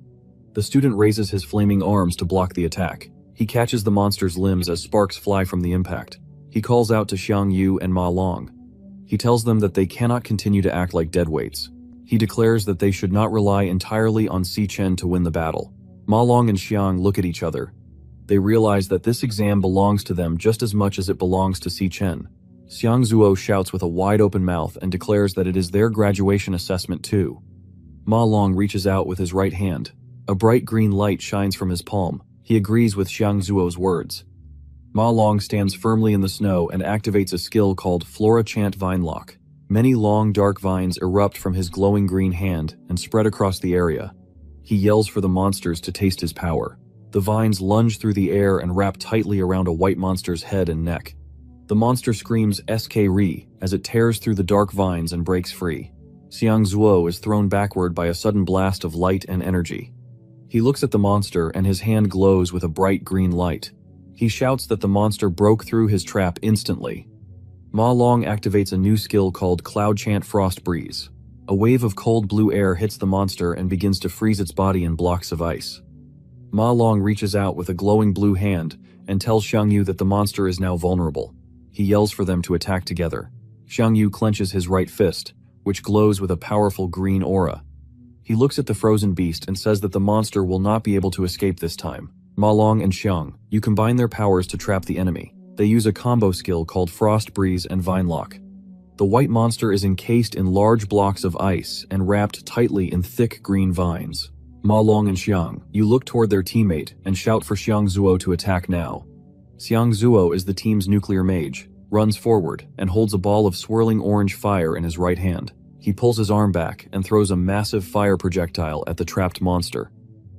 The student raises his flaming arms to block the attack. He catches the monster's limbs as sparks fly from the impact. He calls out to Xiang Yu and Ma Long. He tells them that they cannot continue to act like deadweights. He declares that they should not rely entirely on Si Chen to win the battle. Ma Long and Xiang look at each other. They realize that this exam belongs to them just as much as it belongs to Si Chen. Xiang Zuo shouts with a wide-open mouth and declares that it is their graduation assessment too. Ma Long reaches out with his right hand. A bright green light shines from his palm. He agrees with Xiang Zuo's words. Ma Long stands firmly in the snow and activates a skill called Flora Chant Vine Lock. Many long dark vines erupt from his glowing green hand and spread across the area. He yells for the monsters to taste his power. The vines lunge through the air and wrap tightly around a white monster's head and neck. The monster screams "SK-Ri" as it tears through the dark vines and breaks free. Xiang Zuo is thrown backward by a sudden blast of light and energy. He looks at the monster and his hand glows with a bright green light. He shouts that the monster broke through his trap instantly. Ma Long activates a new skill called Cloud Chant Frost Breeze. A wave of cold blue air hits the monster and begins to freeze its body in blocks of ice. Ma Long reaches out with a glowing blue hand and tells Xiang Yu that the monster is now vulnerable. He yells for them to attack together. Xiang Yu clenches his right fist, which glows with a powerful green aura. He looks at the frozen beast and says that the monster will not be able to escape this time. Ma Long and Xiang Yu combine their powers to trap the enemy. They use a combo skill called Frost Breeze and Vine Lock. The white monster is encased in large blocks of ice and wrapped tightly in thick green vines. Ma Long and Xiang Yu look toward their teammate and shout for Xiang Zuo to attack now. Xiang Zuo is the team's nuclear mage, runs forward, and holds a ball of swirling orange fire in his right hand. He pulls his arm back and throws a massive fire projectile at the trapped monster.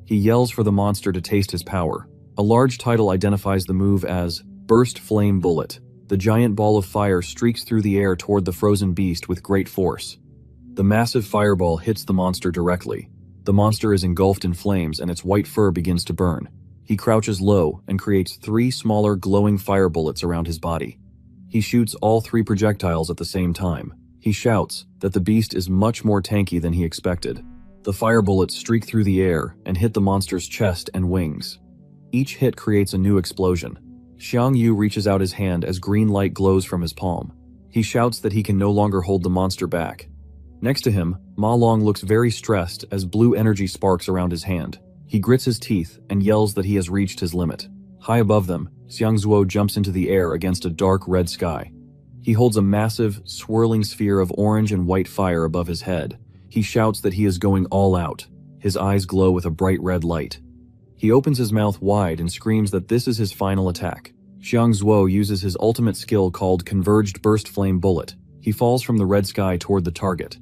He yells for the monster to taste his power. A large title identifies the move as Burst Flame Bullet. The giant ball of fire streaks through the air toward the frozen beast with great force. The massive fireball hits the monster directly. The monster is engulfed in flames and its white fur begins to burn. He crouches low and creates 3 smaller glowing fire bullets around his body. He shoots all 3 projectiles at the same time. He shouts that the beast is much more tanky than he expected. The fire bullets streak through the air and hit the monster's chest and wings. Each hit creates a new explosion. Xiang Yu reaches out his hand as green light glows from his palm. He shouts that he can no longer hold the monster back. Next to him, Ma Long looks very stressed as blue energy sparks around his hand. He grits his teeth and yells that he has reached his limit. High above them, Xiangzuo jumps into the air against a dark red sky. He holds a massive, swirling sphere of orange and white fire above his head. He shouts that he is going all out. His eyes glow with a bright red light. He opens his mouth wide and screams that this is his final attack. Xiangzuo uses his ultimate skill called Converged Burst Flame Bullet. He falls from the red sky toward the target.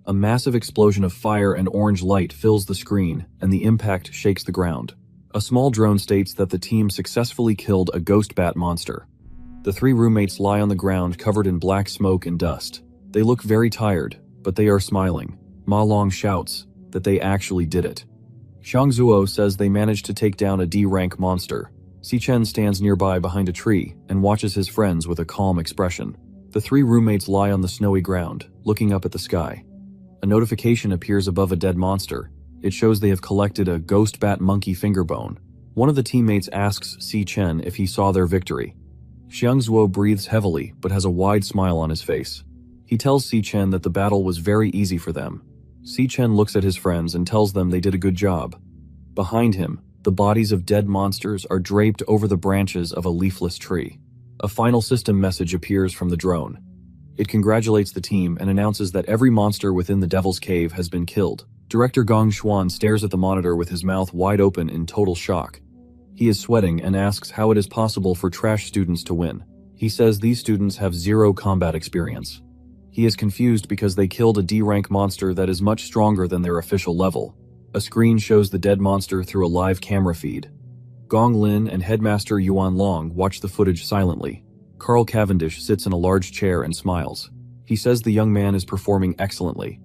A massive explosion of fire and orange light fills the screen, and the impact shakes the ground. A small drone states that the team successfully killed a ghost bat monster. The three roommates lie on the ground covered in black smoke and dust. They look very tired, but they are smiling. Ma Long shouts that they actually did it. Xiangzuo says they managed to take down a D-rank monster. Xichen stands nearby behind a tree and watches his friends with a calm expression. The three roommates lie on the snowy ground, looking up at the sky. A notification appears above a dead monster. It shows they have collected a ghost bat monkey fingerbone. One of the teammates asks Xichen if he saw their victory. Xiangzuo breathes heavily but has a wide smile on his face. He tells Xichen that the battle was very easy for them. Xichen looks at his friends and tells them they did a good job. Behind him, the bodies of dead monsters are draped over the branches of a leafless tree. A final system message appears from the drone. It congratulates the team and announces that every monster within the Devil's Cave has been killed. Director Gong Xuan stares at the monitor with his mouth wide open in total shock. He is sweating and asks how it is possible for trash students to win. He says these students have zero combat experience. He is confused because they killed a D-rank monster that is much stronger than their official level. A screen shows the dead monster through a live camera feed. Gong Lin and Headmaster Yuan Long watch the footage silently. Carl Cavendish sits in a large chair and smiles. He says the young man is performing excellently.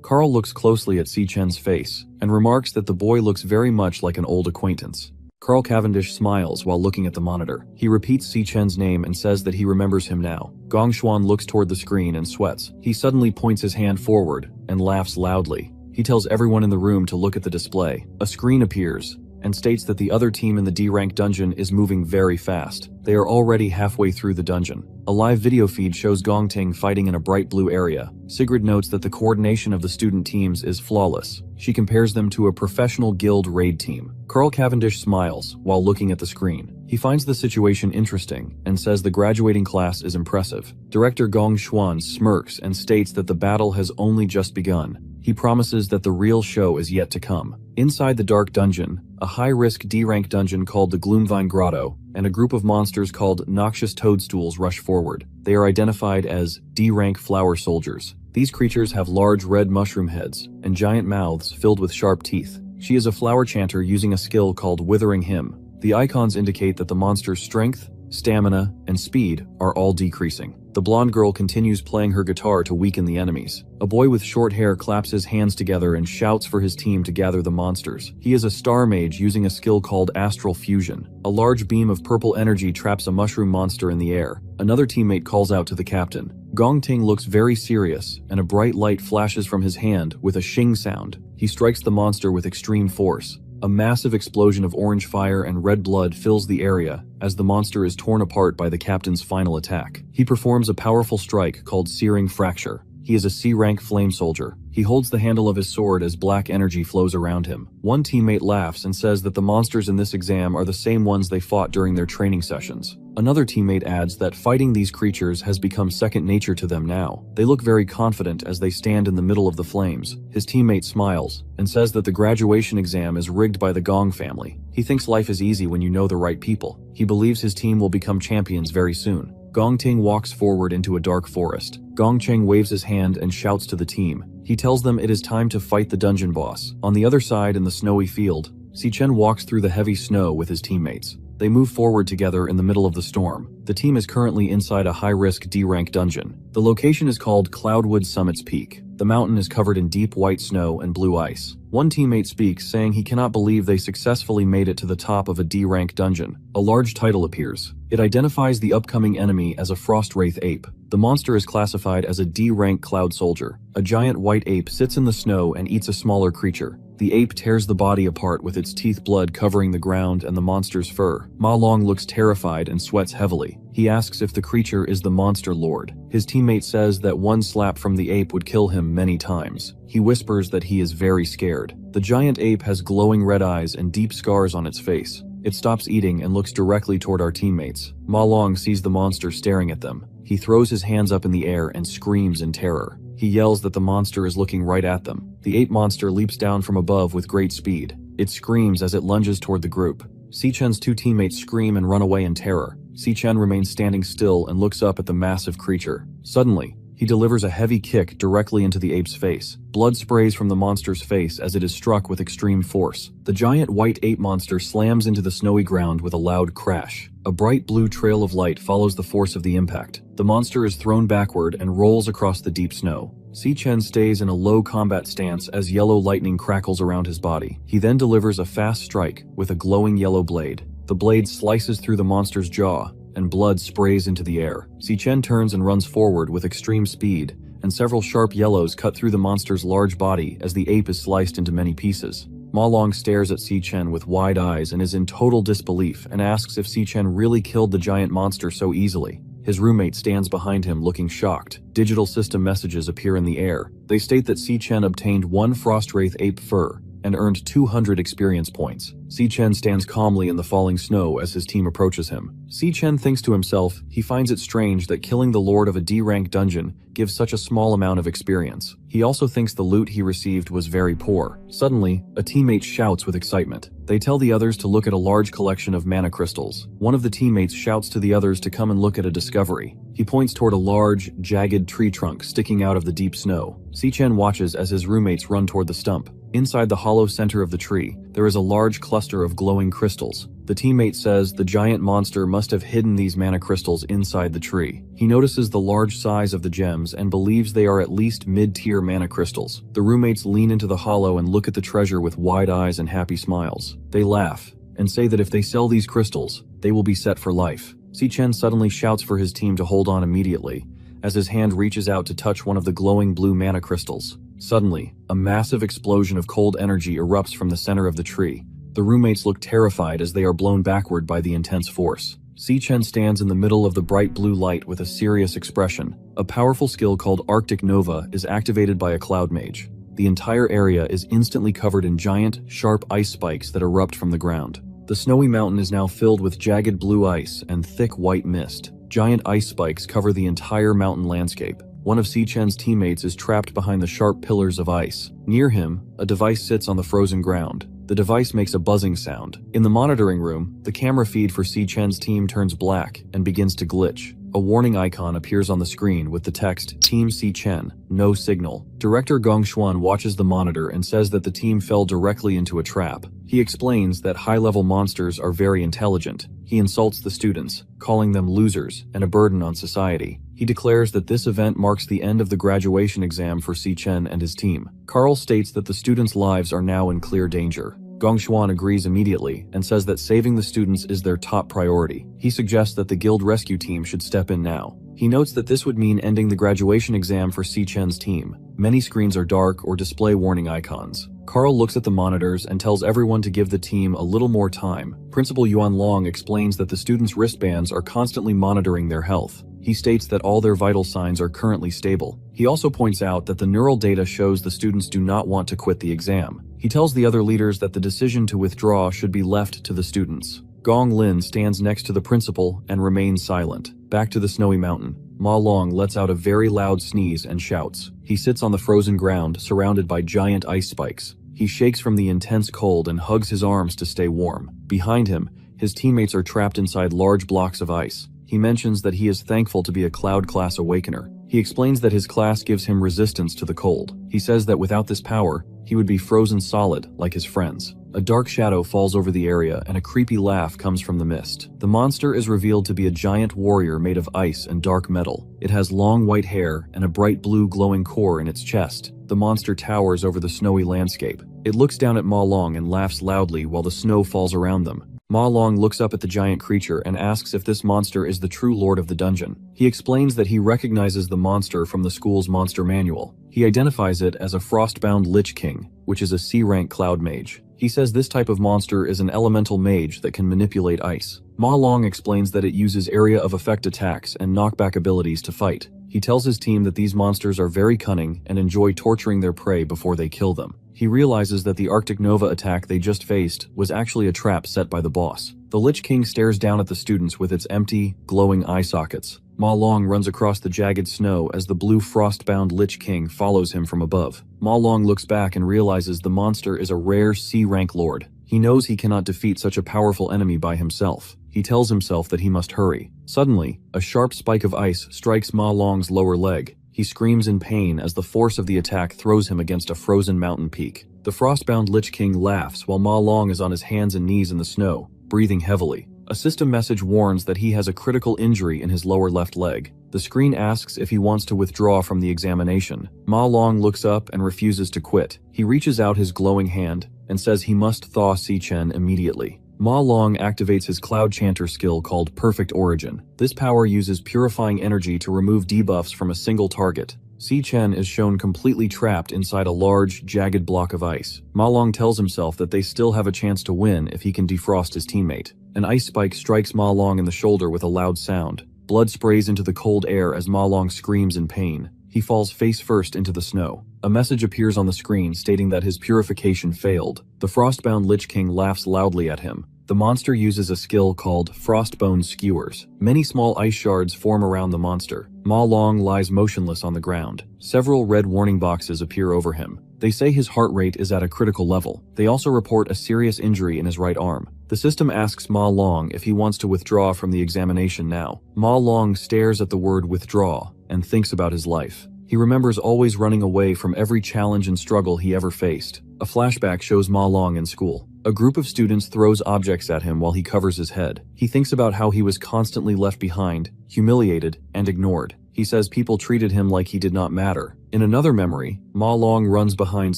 Carl looks closely at Xichen's face and remarks that the boy looks very much like an old acquaintance. Carl Cavendish smiles while looking at the monitor. He repeats Xichen's name and says that he remembers him now. Gong Xuan looks toward the screen and sweats. He suddenly points his hand forward and laughs loudly. He tells everyone in the room to look at the display. A screen appears and states that the other team in the D-rank dungeon is moving very fast. They are already halfway through the dungeon. A live video feed shows Gong Ting fighting in a bright blue area. Sigrid notes that the coordination of the student teams is flawless. She compares them to a professional guild raid team. Carl Cavendish smiles while looking at the screen. He finds the situation interesting and says the graduating class is impressive. Director Gong Xuan smirks and states that the battle has only just begun. He promises that the real show is yet to come. Inside the dark dungeon, a high-risk D-rank dungeon called the Gloomvine Grotto, and a group of monsters called Noxious Toadstools rush forward. They are identified as D-rank flower soldiers. These creatures have large red mushroom heads and giant mouths filled with sharp teeth. She is a flower chanter using a skill called Withering Hymn. The icons indicate that the monster's strength, stamina, and speed are all decreasing. The blonde girl continues playing her guitar to weaken the enemies. A boy with short hair claps his hands together and shouts for his team to gather the monsters. He is a star mage using a skill called Astral Fusion. A large beam of purple energy traps a mushroom monster in the air. Another teammate calls out to the captain. Gong Ting looks very serious, and a bright light flashes from his hand with a shing sound. He strikes the monster with extreme force. A massive explosion of orange fire and red blood fills the area as the monster is torn apart by the captain's final attack. He performs a powerful strike called Searing Fracture. He is a C-rank flame soldier. He holds the handle of his sword as black energy flows around him. One teammate laughs and says that the monsters in this exam are the same ones they fought during their training sessions. Another teammate adds that fighting these creatures has become second nature to them now. They look very confident as they stand in the middle of the flames. His teammate smiles and says that the graduation exam is rigged by the Gong family. He thinks life is easy when you know the right people. He believes his team will become champions very soon. Gong Ting walks forward into a dark forest. Gong Cheng waves his hand and shouts to the team. He tells them it is time to fight the dungeon boss. On the other side in the snowy field, Xichen walks through the heavy snow with his teammates. They move forward together in the middle of the storm. The team is currently inside a high-risk D-rank dungeon. The location is called Cloudwood Summit's Peak. The mountain is covered in deep white snow and blue ice. One teammate speaks, saying he cannot believe they successfully made it to the top of a D-rank dungeon. A large title appears. It identifies the upcoming enemy as a frost wraith ape. The monster is classified as a D-rank cloud soldier. A giant white ape sits in the snow and eats a smaller creature. The ape tears the body apart with its teeth blood covering the ground and the monster's fur. Ma Long looks terrified and sweats heavily. He asks if the creature is the monster lord. His teammate says that one slap from the ape would kill him many times. He whispers that he is very scared. The giant ape has glowing red eyes and deep scars on its face. It stops eating and looks directly toward our teammates. Ma Long sees the monster staring at them. He throws his hands up in the air and screams in terror. He yells that the monster is looking right at them. The ape monster leaps down from above with great speed. It screams as it lunges toward the group. Si-Chen's two teammates scream and run away in terror. Si-Chen remains standing still and looks up at the massive creature. Suddenly, he delivers a heavy kick directly into the ape's face. Blood sprays from the monster's face as it is struck with extreme force. The giant white ape monster slams into the snowy ground with a loud crash. A bright blue trail of light follows the force of the impact. The monster is thrown backward and rolls across the deep snow. Si-Chen stays in a low combat stance as yellow lightning crackles around his body. He then delivers a fast strike with a glowing yellow blade. The blade slices through the monster's jaw, and blood sprays into the air. Si-Chen turns and runs forward with extreme speed, and several sharp yellows cut through the monster's large body as the ape is sliced into many pieces. Ma Long stares at Si-Chen with wide eyes and is in total disbelief and asks if Si-Chen really killed the giant monster so easily. His roommate stands behind him looking shocked. Digital system messages appear in the air. They state that Si-Chen obtained 1 Frostwraith ape fur and earned 200 experience points. Si-Chen stands calmly in the falling snow as his team approaches him. Si-Chen thinks to himself he finds it strange that killing the lord of a D-rank dungeon gives such a small amount of experience. He also thinks the loot he received was very poor. Suddenly, a teammate shouts with excitement. They tell the others to look at a large collection of mana crystals. One of the teammates shouts to the others to come and look at a discovery. He points toward a large, jagged tree trunk sticking out of the deep snow. Si-Chen watches as his roommates run toward the stump. Inside the hollow center of the tree, there is a large cluster of glowing crystals. The teammate says the giant monster must have hidden these mana crystals inside the tree. He notices the large size of the gems and believes they are at least mid-tier mana crystals. The roommates lean into the hollow and look at the treasure with wide eyes and happy smiles. They laugh and say that if they sell these crystals, they will be set for life. Si-Chen suddenly shouts for his team to hold on immediately, as his hand reaches out to touch one of the glowing blue mana crystals. Suddenly, a massive explosion of cold energy erupts from the center of the tree. The roommates look terrified as they are blown backward by the intense force. Si-Chen stands in the middle of the bright blue light with a serious expression. A powerful skill called Arctic Nova is activated by a cloud mage. The entire area is instantly covered in giant, sharp ice spikes that erupt from the ground. The snowy mountain is now filled with jagged blue ice and thick white mist. Giant ice spikes cover the entire mountain landscape. One of Si-Chen's teammates is trapped behind the sharp pillars of ice. Near him, a device sits on the frozen ground. The device makes a buzzing sound. In the monitoring room, the camera feed for Si-Chen's team turns black and begins to glitch. A warning icon appears on the screen with the text, Team Si-Chen, no signal. Director Gong Xuan watches the monitor and says that the team fell directly into a trap. He explains that high-level monsters are very intelligent. He insults the students, calling them losers and a burden on society. He declares that this event marks the end of the graduation exam for Si-Chen and his team. Carl states that the students' lives are now in clear danger. Gong Xuan agrees immediately and says that saving the students is their top priority. He suggests that the guild rescue team should step in now. He notes that this would mean ending the graduation exam for Si-Chen's team. Many screens are dark or display warning icons. Carl looks at the monitors and tells everyone to give the team a little more time. Principal Yuan Long explains that the students' wristbands are constantly monitoring their health. He states that all their vital signs are currently stable. He also points out that the neural data shows the students do not want to quit the exam. He tells the other leaders that the decision to withdraw should be left to the students. Gong Lin stands next to the principal and remains silent. Back to the snowy mountain. Ma Long lets out a very loud sneeze and shouts. He sits on the frozen ground, surrounded by giant ice spikes. He shakes from the intense cold and hugs his arms to stay warm. Behind him, his teammates are trapped inside large blocks of ice. He mentions that he is thankful to be a Cloud Class Awakener. He explains that his class gives him resistance to the cold. He says that without this power, he would be frozen solid like his friends. A dark shadow falls over the area and a creepy laugh comes from the mist. The monster is revealed to be a giant warrior made of ice and dark metal. It has long white hair and a bright blue glowing core in its chest. The monster towers over the snowy landscape. It looks down at Ma Long and laughs loudly while the snow falls around them. Ma Long looks up at the giant creature and asks if this monster is the true lord of the dungeon. He explains that he recognizes the monster from the school's monster manual. He identifies it as a frostbound Lich King, which is a C-rank cloud mage. He says this type of monster is an elemental mage that can manipulate ice. Ma Long explains that it uses area of effect attacks and knockback abilities to fight. He tells his team that these monsters are very cunning and enjoy torturing their prey before they kill them. He realizes that the Arctic Nova attack they just faced was actually a trap set by the boss. The Lich King stares down at the students with its empty, glowing eye sockets. Ma Long runs across the jagged snow as the blue frost-bound Lich King follows him from above. Ma Long looks back and realizes the monster is a rare C-rank lord. He knows he cannot defeat such a powerful enemy by himself. He tells himself that he must hurry. Suddenly, a sharp spike of ice strikes Ma Long's lower leg. He screams in pain as the force of the attack throws him against a frozen mountain peak. The frostbound Lich King laughs while Ma Long is on his hands and knees in the snow, breathing heavily. A system message warns that he has a critical injury in his lower left leg. The screen asks if he wants to withdraw from the examination. Ma Long looks up and refuses to quit. He reaches out his glowing hand and says he must thaw Si Chen immediately. Ma Long activates his Cloud Chanter skill called Perfect Origin. This power uses purifying energy to remove debuffs from a single target. Si Chen is shown completely trapped inside a large, jagged block of ice. Ma Long tells himself that they still have a chance to win if he can defrost his teammate. An ice spike strikes Ma Long in the shoulder with a loud sound. Blood sprays into the cold air as Ma Long screams in pain. He falls face first into the snow. A message appears on the screen stating that his purification failed. The frostbound Lich King laughs loudly at him. The monster uses a skill called Frostbone Skewers. Many small ice shards form around the monster. Ma Long lies motionless on the ground. Several red warning boxes appear over him. They say his heart rate is at a critical level. They also report a serious injury in his right arm. The system asks Ma Long if he wants to withdraw from the examination now. Ma Long stares at the word withdraw and thinks about his life. He remembers always running away from every challenge and struggle he ever faced. A flashback shows Ma Long in school. A group of students throws objects at him while he covers his head. He thinks about how he was constantly left behind, humiliated, and ignored. He says people treated him like he did not matter. In another memory, Ma Long runs behind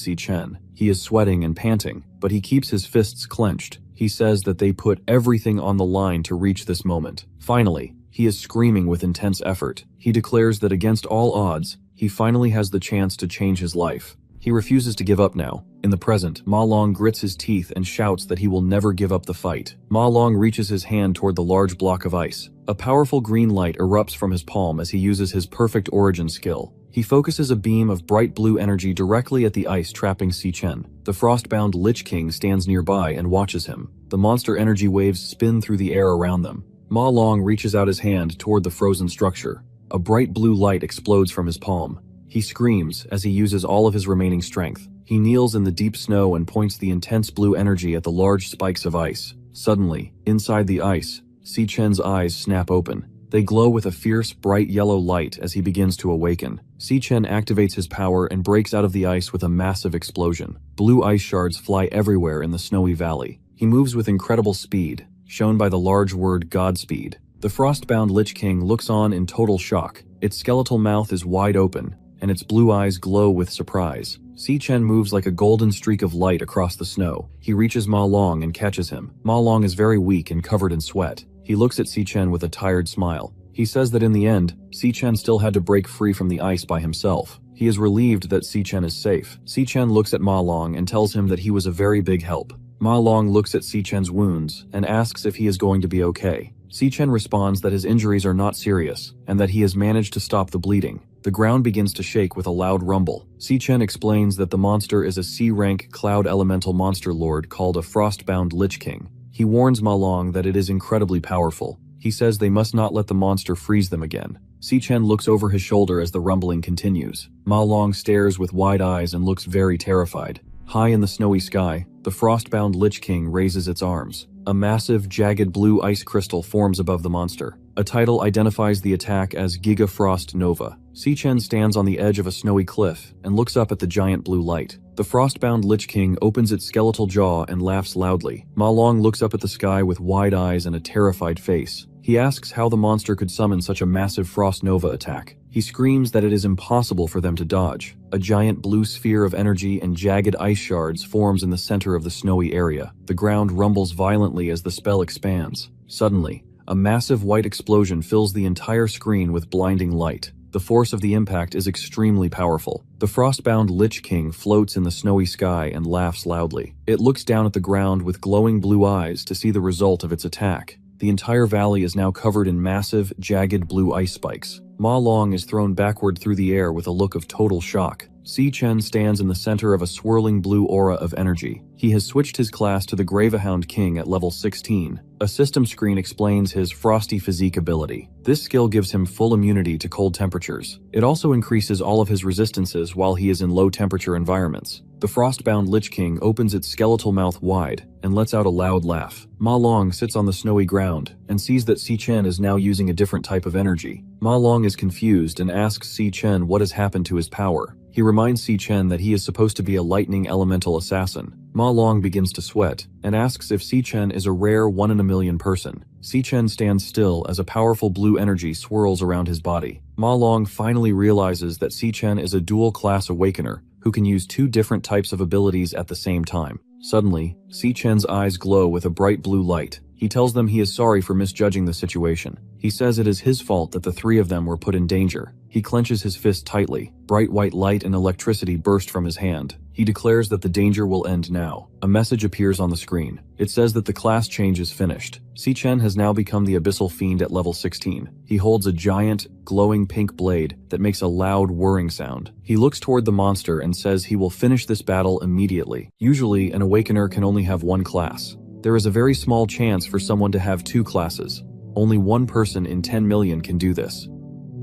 Si Chen. He is sweating and panting, but he keeps his fists clenched. He says that they put everything on the line to reach this moment. Finally, he is screaming with intense effort. He declares that against all odds, he finally has the chance to change his life. He refuses to give up now. In the present, Ma Long grits his teeth and shouts that he will never give up the fight. Ma Long reaches his hand toward the large block of ice. A powerful green light erupts from his palm as he uses his Perfect Origin skill. He focuses a beam of bright blue energy directly at the ice trapping Si Chen. The frostbound Lich King stands nearby and watches him. The monster energy waves spin through the air around them. Ma Long reaches out his hand toward the frozen structure. A bright blue light explodes from his palm. He screams as he uses all of his remaining strength. He kneels in the deep snow and points the intense blue energy at the large spikes of ice. Suddenly, inside the ice, Si Chen's eyes snap open. They glow with a fierce, bright yellow light as he begins to awaken. Si Chen activates his power and breaks out of the ice with a massive explosion. Blue ice shards fly everywhere in the snowy valley. He moves with incredible speed, shown by the large word Godspeed. The frostbound Lich King looks on in total shock. Its skeletal mouth is wide open, and its blue eyes glow with surprise. Si Chen moves like a golden streak of light across the snow. He reaches Ma Long and catches him. Ma Long is very weak and covered in sweat. He looks at Si Chen with a tired smile. He says that in the end, Si Chen still had to break free from the ice by himself. He is relieved that Si Chen is safe. Si Chen looks at Ma Long and tells him that he was a very big help. Ma Long looks at Si Chen's wounds and asks if he is going to be okay. Si Chen responds that his injuries are not serious and that he has managed to stop the bleeding. The ground begins to shake with a loud rumble. Si Chen explains that the monster is a C-rank cloud elemental monster lord called a frostbound Lich King. He warns Ma Long that it is incredibly powerful. He says they must not let the monster freeze them again. Si Chen looks over his shoulder as the rumbling continues. Ma Long stares with wide eyes and looks very terrified. High in the snowy sky, the frostbound Lich King raises its arms. A massive, jagged blue ice crystal forms above the monster. A title identifies the attack as Giga Frost Nova. Si Chen stands on the edge of a snowy cliff and looks up at the giant blue light. The frostbound Lich King opens its skeletal jaw and laughs loudly. Ma Long looks up at the sky with wide eyes and a terrified face. He asks how the monster could summon such a massive Frost Nova attack. He screams that it is impossible for them to dodge. A giant blue sphere of energy and jagged ice shards forms in the center of the snowy area. The ground rumbles violently as the spell expands. Suddenly, a massive white explosion fills the entire screen with blinding light. The force of the impact is extremely powerful. The frostbound Lich King floats in the snowy sky and laughs loudly. It looks down at the ground with glowing blue eyes to see the result of its attack. The entire valley is now covered in massive, jagged blue ice spikes. Ma Long is thrown backward through the air with a look of total shock. Si Chen stands in the center of a swirling blue aura of energy. He has switched his class to the Gravehound King at level 16. A system screen explains his frosty physique ability. This skill gives him full immunity to cold temperatures. It also increases all of his resistances while he is in low temperature environments. The frostbound Lich King opens its skeletal mouth wide and lets out a loud laugh. Ma Long sits on the snowy ground and sees that Si Chen is now using a different type of energy. Ma Long is confused and asks Si Chen what has happened to his power. He reminds Si Chen that he is supposed to be a lightning elemental assassin. Ma Long begins to sweat and asks if Si Chen is a rare 1 in a million person. Si Chen stands still as a powerful blue energy swirls around his body. Ma Long finally realizes that Si Chen is a dual-class awakener who can use 2 different types of abilities at the same time. Suddenly, Si Chen's eyes glow with a bright blue light. He tells them he is sorry for misjudging the situation. He says it is his fault that the 3 of them were put in danger. He clenches his fist tightly. Bright white light and electricity burst from his hand. He declares that the danger will end now. A message appears on the screen. It says that the class change is finished. Si Chen has now become the Abyssal Fiend at level 16. He holds a giant, glowing pink blade that makes a loud whirring sound. He looks toward the monster and says he will finish this battle immediately. Usually, an Awakener can only have 1 class. There is a very small chance for someone to have 2 classes. Only 1 person in 10 million can do this.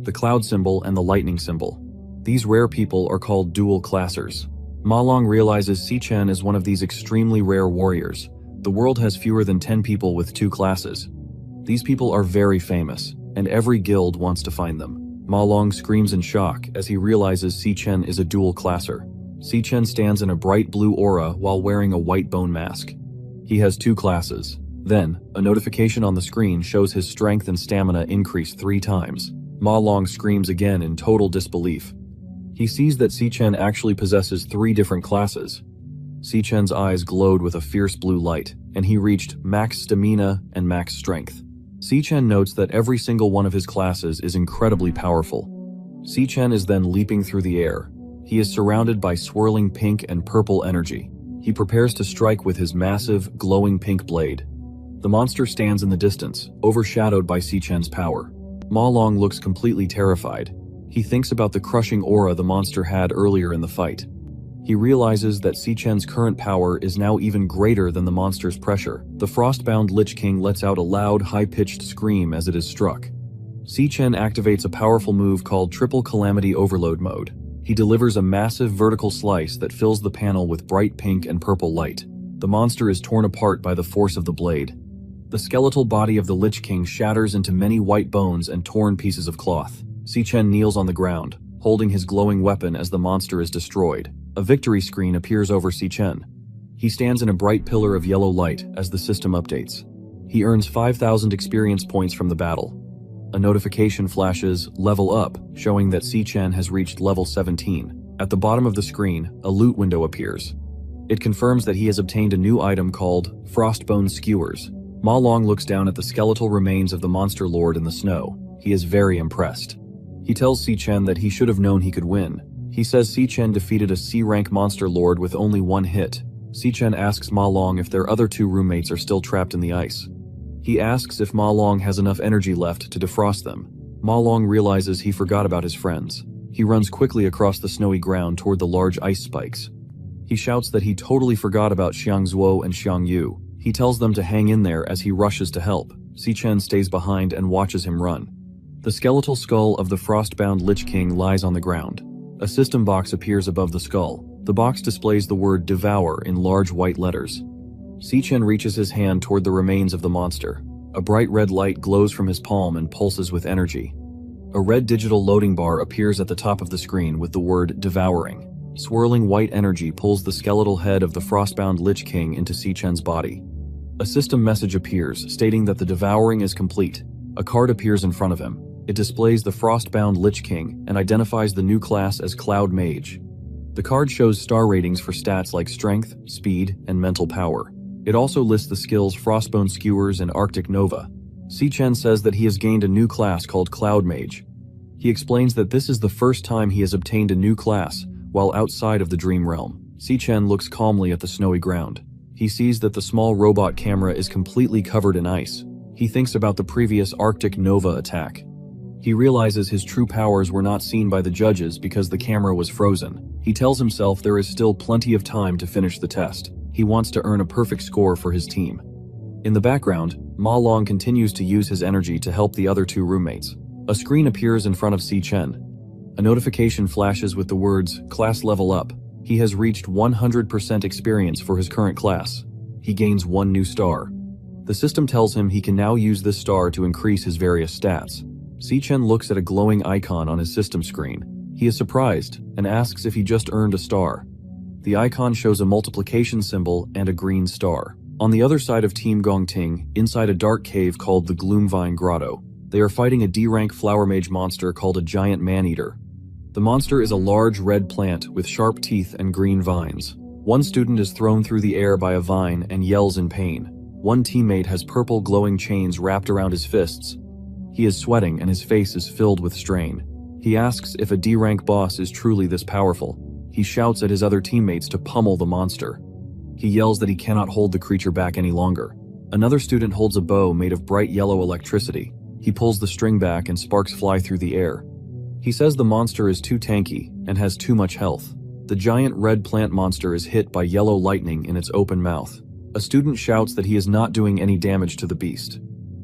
The cloud symbol and the lightning symbol. These rare people are called dual classers. Ma Long realizes Si Chen is one of these extremely rare warriors. The world has fewer than 10 people with 2 classes. These people are very famous, and every guild wants to find them. Ma Long screams in shock as he realizes Si Chen is a dual classer. Si Chen stands in a bright blue aura while wearing a white bone mask. He has 2 classes. Then, a notification on the screen shows his strength and stamina increase 3 times. Ma Long screams again in total disbelief. He sees that Si Chen actually possesses 3 different classes. Si Chen's eyes glowed with a fierce blue light, and he reached max stamina and max strength. Si Chen notes that every single one of his classes is incredibly powerful. Si Chen is then leaping through the air. He is surrounded by swirling pink and purple energy. He prepares to strike with his massive, glowing pink blade. The monster stands in the distance, overshadowed by Si Chen's power. Ma Long looks completely terrified. He thinks about the crushing aura the monster had earlier in the fight. He realizes that Si Chen's current power is now even greater than the monster's pressure. The frostbound Lich King lets out a loud, high-pitched scream as it is struck. Si Chen activates a powerful move called Triple Calamity Overload Mode. He delivers a massive vertical slice that fills the panel with bright pink and purple light. The monster is torn apart by the force of the blade. The skeletal body of the Lich King shatters into many white bones and torn pieces of cloth. Si Chen kneels on the ground, holding his glowing weapon as the monster is destroyed. A victory screen appears over Si Chen. He stands in a bright pillar of yellow light as the system updates. He earns 5,000 experience points from the battle. A notification flashes, "Level up," showing that Si Chen has reached level 17. At the bottom of the screen, a loot window appears. It confirms that he has obtained a new item called Frostbone Skewers. Ma Long looks down at the skeletal remains of the monster lord in the snow. He is very impressed. He tells Si Chen that he should have known he could win. He says Si Chen defeated a C-rank monster lord with only 1 hit. Si Chen asks Ma Long if their other 2 roommates are still trapped in the ice. He asks if Ma Long has enough energy left to defrost them. Ma Long realizes he forgot about his friends. He runs quickly across the snowy ground toward the large ice spikes. He shouts that he totally forgot about Xiang Zuo and Xiang Yu. He tells them to hang in there as he rushes to help. Si Chen stays behind and watches him run. The skeletal skull of the frostbound Lich King lies on the ground. A system box appears above the skull. The box displays the word Devourer in large white letters. Si Chen reaches his hand toward the remains of the monster. A bright red light glows from his palm and pulses with energy. A red digital loading bar appears at the top of the screen with the word Devouring. Swirling white energy pulls the skeletal head of the frostbound Lich King into Si Chen's body. A system message appears stating that the devouring is complete. A card appears in front of him. It displays the frostbound Lich King and identifies the new class as Cloud Mage. The card shows star ratings for stats like strength, speed, and mental power. It also lists the skills Frostbone Skewers and Arctic Nova. Si Chen says that he has gained a new class called Cloud Mage. He explains that this is the first time he has obtained a new class while outside of the Dream Realm. Si Chen looks calmly at the snowy ground. He sees that the small robot camera is completely covered in ice. He thinks about the previous Arctic Nova attack. He realizes his true powers were not seen by the judges because the camera was frozen. He tells himself there is still plenty of time to finish the test. He wants to earn a perfect score for his team. In the background, Ma Long continues to use his energy to help the other two roommates. A screen appears in front of Si Chen. A notification flashes with the words, "Class level up." He has reached 100% experience for his current class. He gains 1 new star. The system tells him he can now use this star to increase his various stats. Si Chen looks at a glowing icon on his system screen. He is surprised and asks if he just earned a star. The icon shows a multiplication symbol and a green star. On the other side of Team Gongting, inside a dark cave called the Gloomvine Grotto, they are fighting a D-rank flower mage monster called a giant man-eater. The monster is a large red plant with sharp teeth and green vines. One student is thrown through the air by a vine and yells in pain. One teammate has purple glowing chains wrapped around his fists. He is sweating and his face is filled with strain. He asks if a D-rank boss is truly this powerful. He shouts at his other teammates to pummel the monster. He yells that he cannot hold the creature back any longer. Another student holds a bow made of bright yellow electricity. He pulls the string back and sparks fly through the air. He says the monster is too tanky and has too much health. The giant red plant monster is hit by yellow lightning in its open mouth. A student shouts that he is not doing any damage to the beast.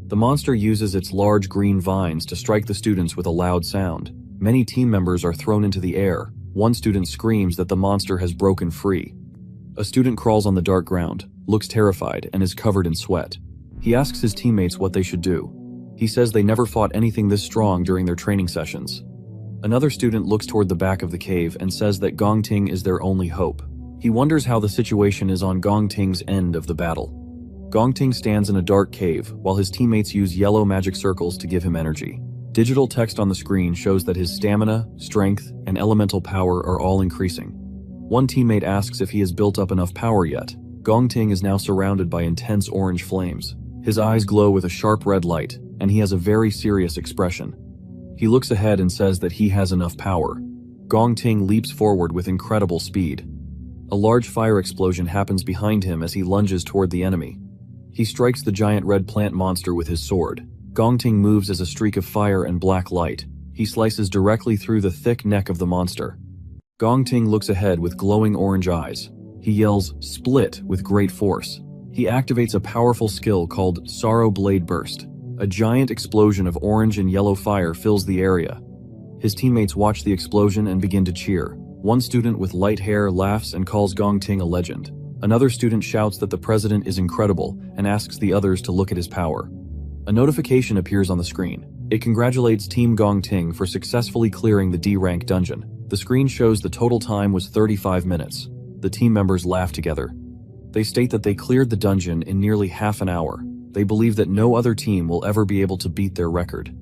The monster uses its large green vines to strike the students with a loud sound. Many team members are thrown into the air. One student screams that the monster has broken free. A student crawls on the dark ground, looks terrified, and is covered in sweat. He asks his teammates what they should do. He says they never fought anything this strong during their training sessions. Another student looks toward the back of the cave and says that Gongting is their only hope. He wonders how the situation is on Gongting's end of the battle. Gongting stands in a dark cave while his teammates use yellow magic circles to give him energy. Digital text on the screen shows that his stamina, strength, and elemental power are all increasing. One teammate asks if he has built up enough power yet. Gongting is now surrounded by intense orange flames. His eyes glow with a sharp red light, and he has a very serious expression. He looks ahead and says that he has enough power. Gongting leaps forward with incredible speed. A large fire explosion happens behind him as he lunges toward the enemy. He strikes the giant red plant monster with his sword. Gongting moves as a streak of fire and black light. He slices directly through the thick neck of the monster. Gongting looks ahead with glowing orange eyes. He yells, "Split," with great force. He activates a powerful skill called Sorrow Blade Burst. A giant explosion of orange and yellow fire fills the area. His teammates watch the explosion and begin to cheer. One student with light hair laughs and calls Gongting a legend. Another student shouts that the president is incredible and asks the others to look at his power. A notification appears on the screen. It congratulates Team Gongting for successfully clearing the D-rank dungeon. The screen shows the total time was 35 minutes. The team members laugh together. They state that they cleared the dungeon in nearly half an hour. They believe that no other team will ever be able to beat their record.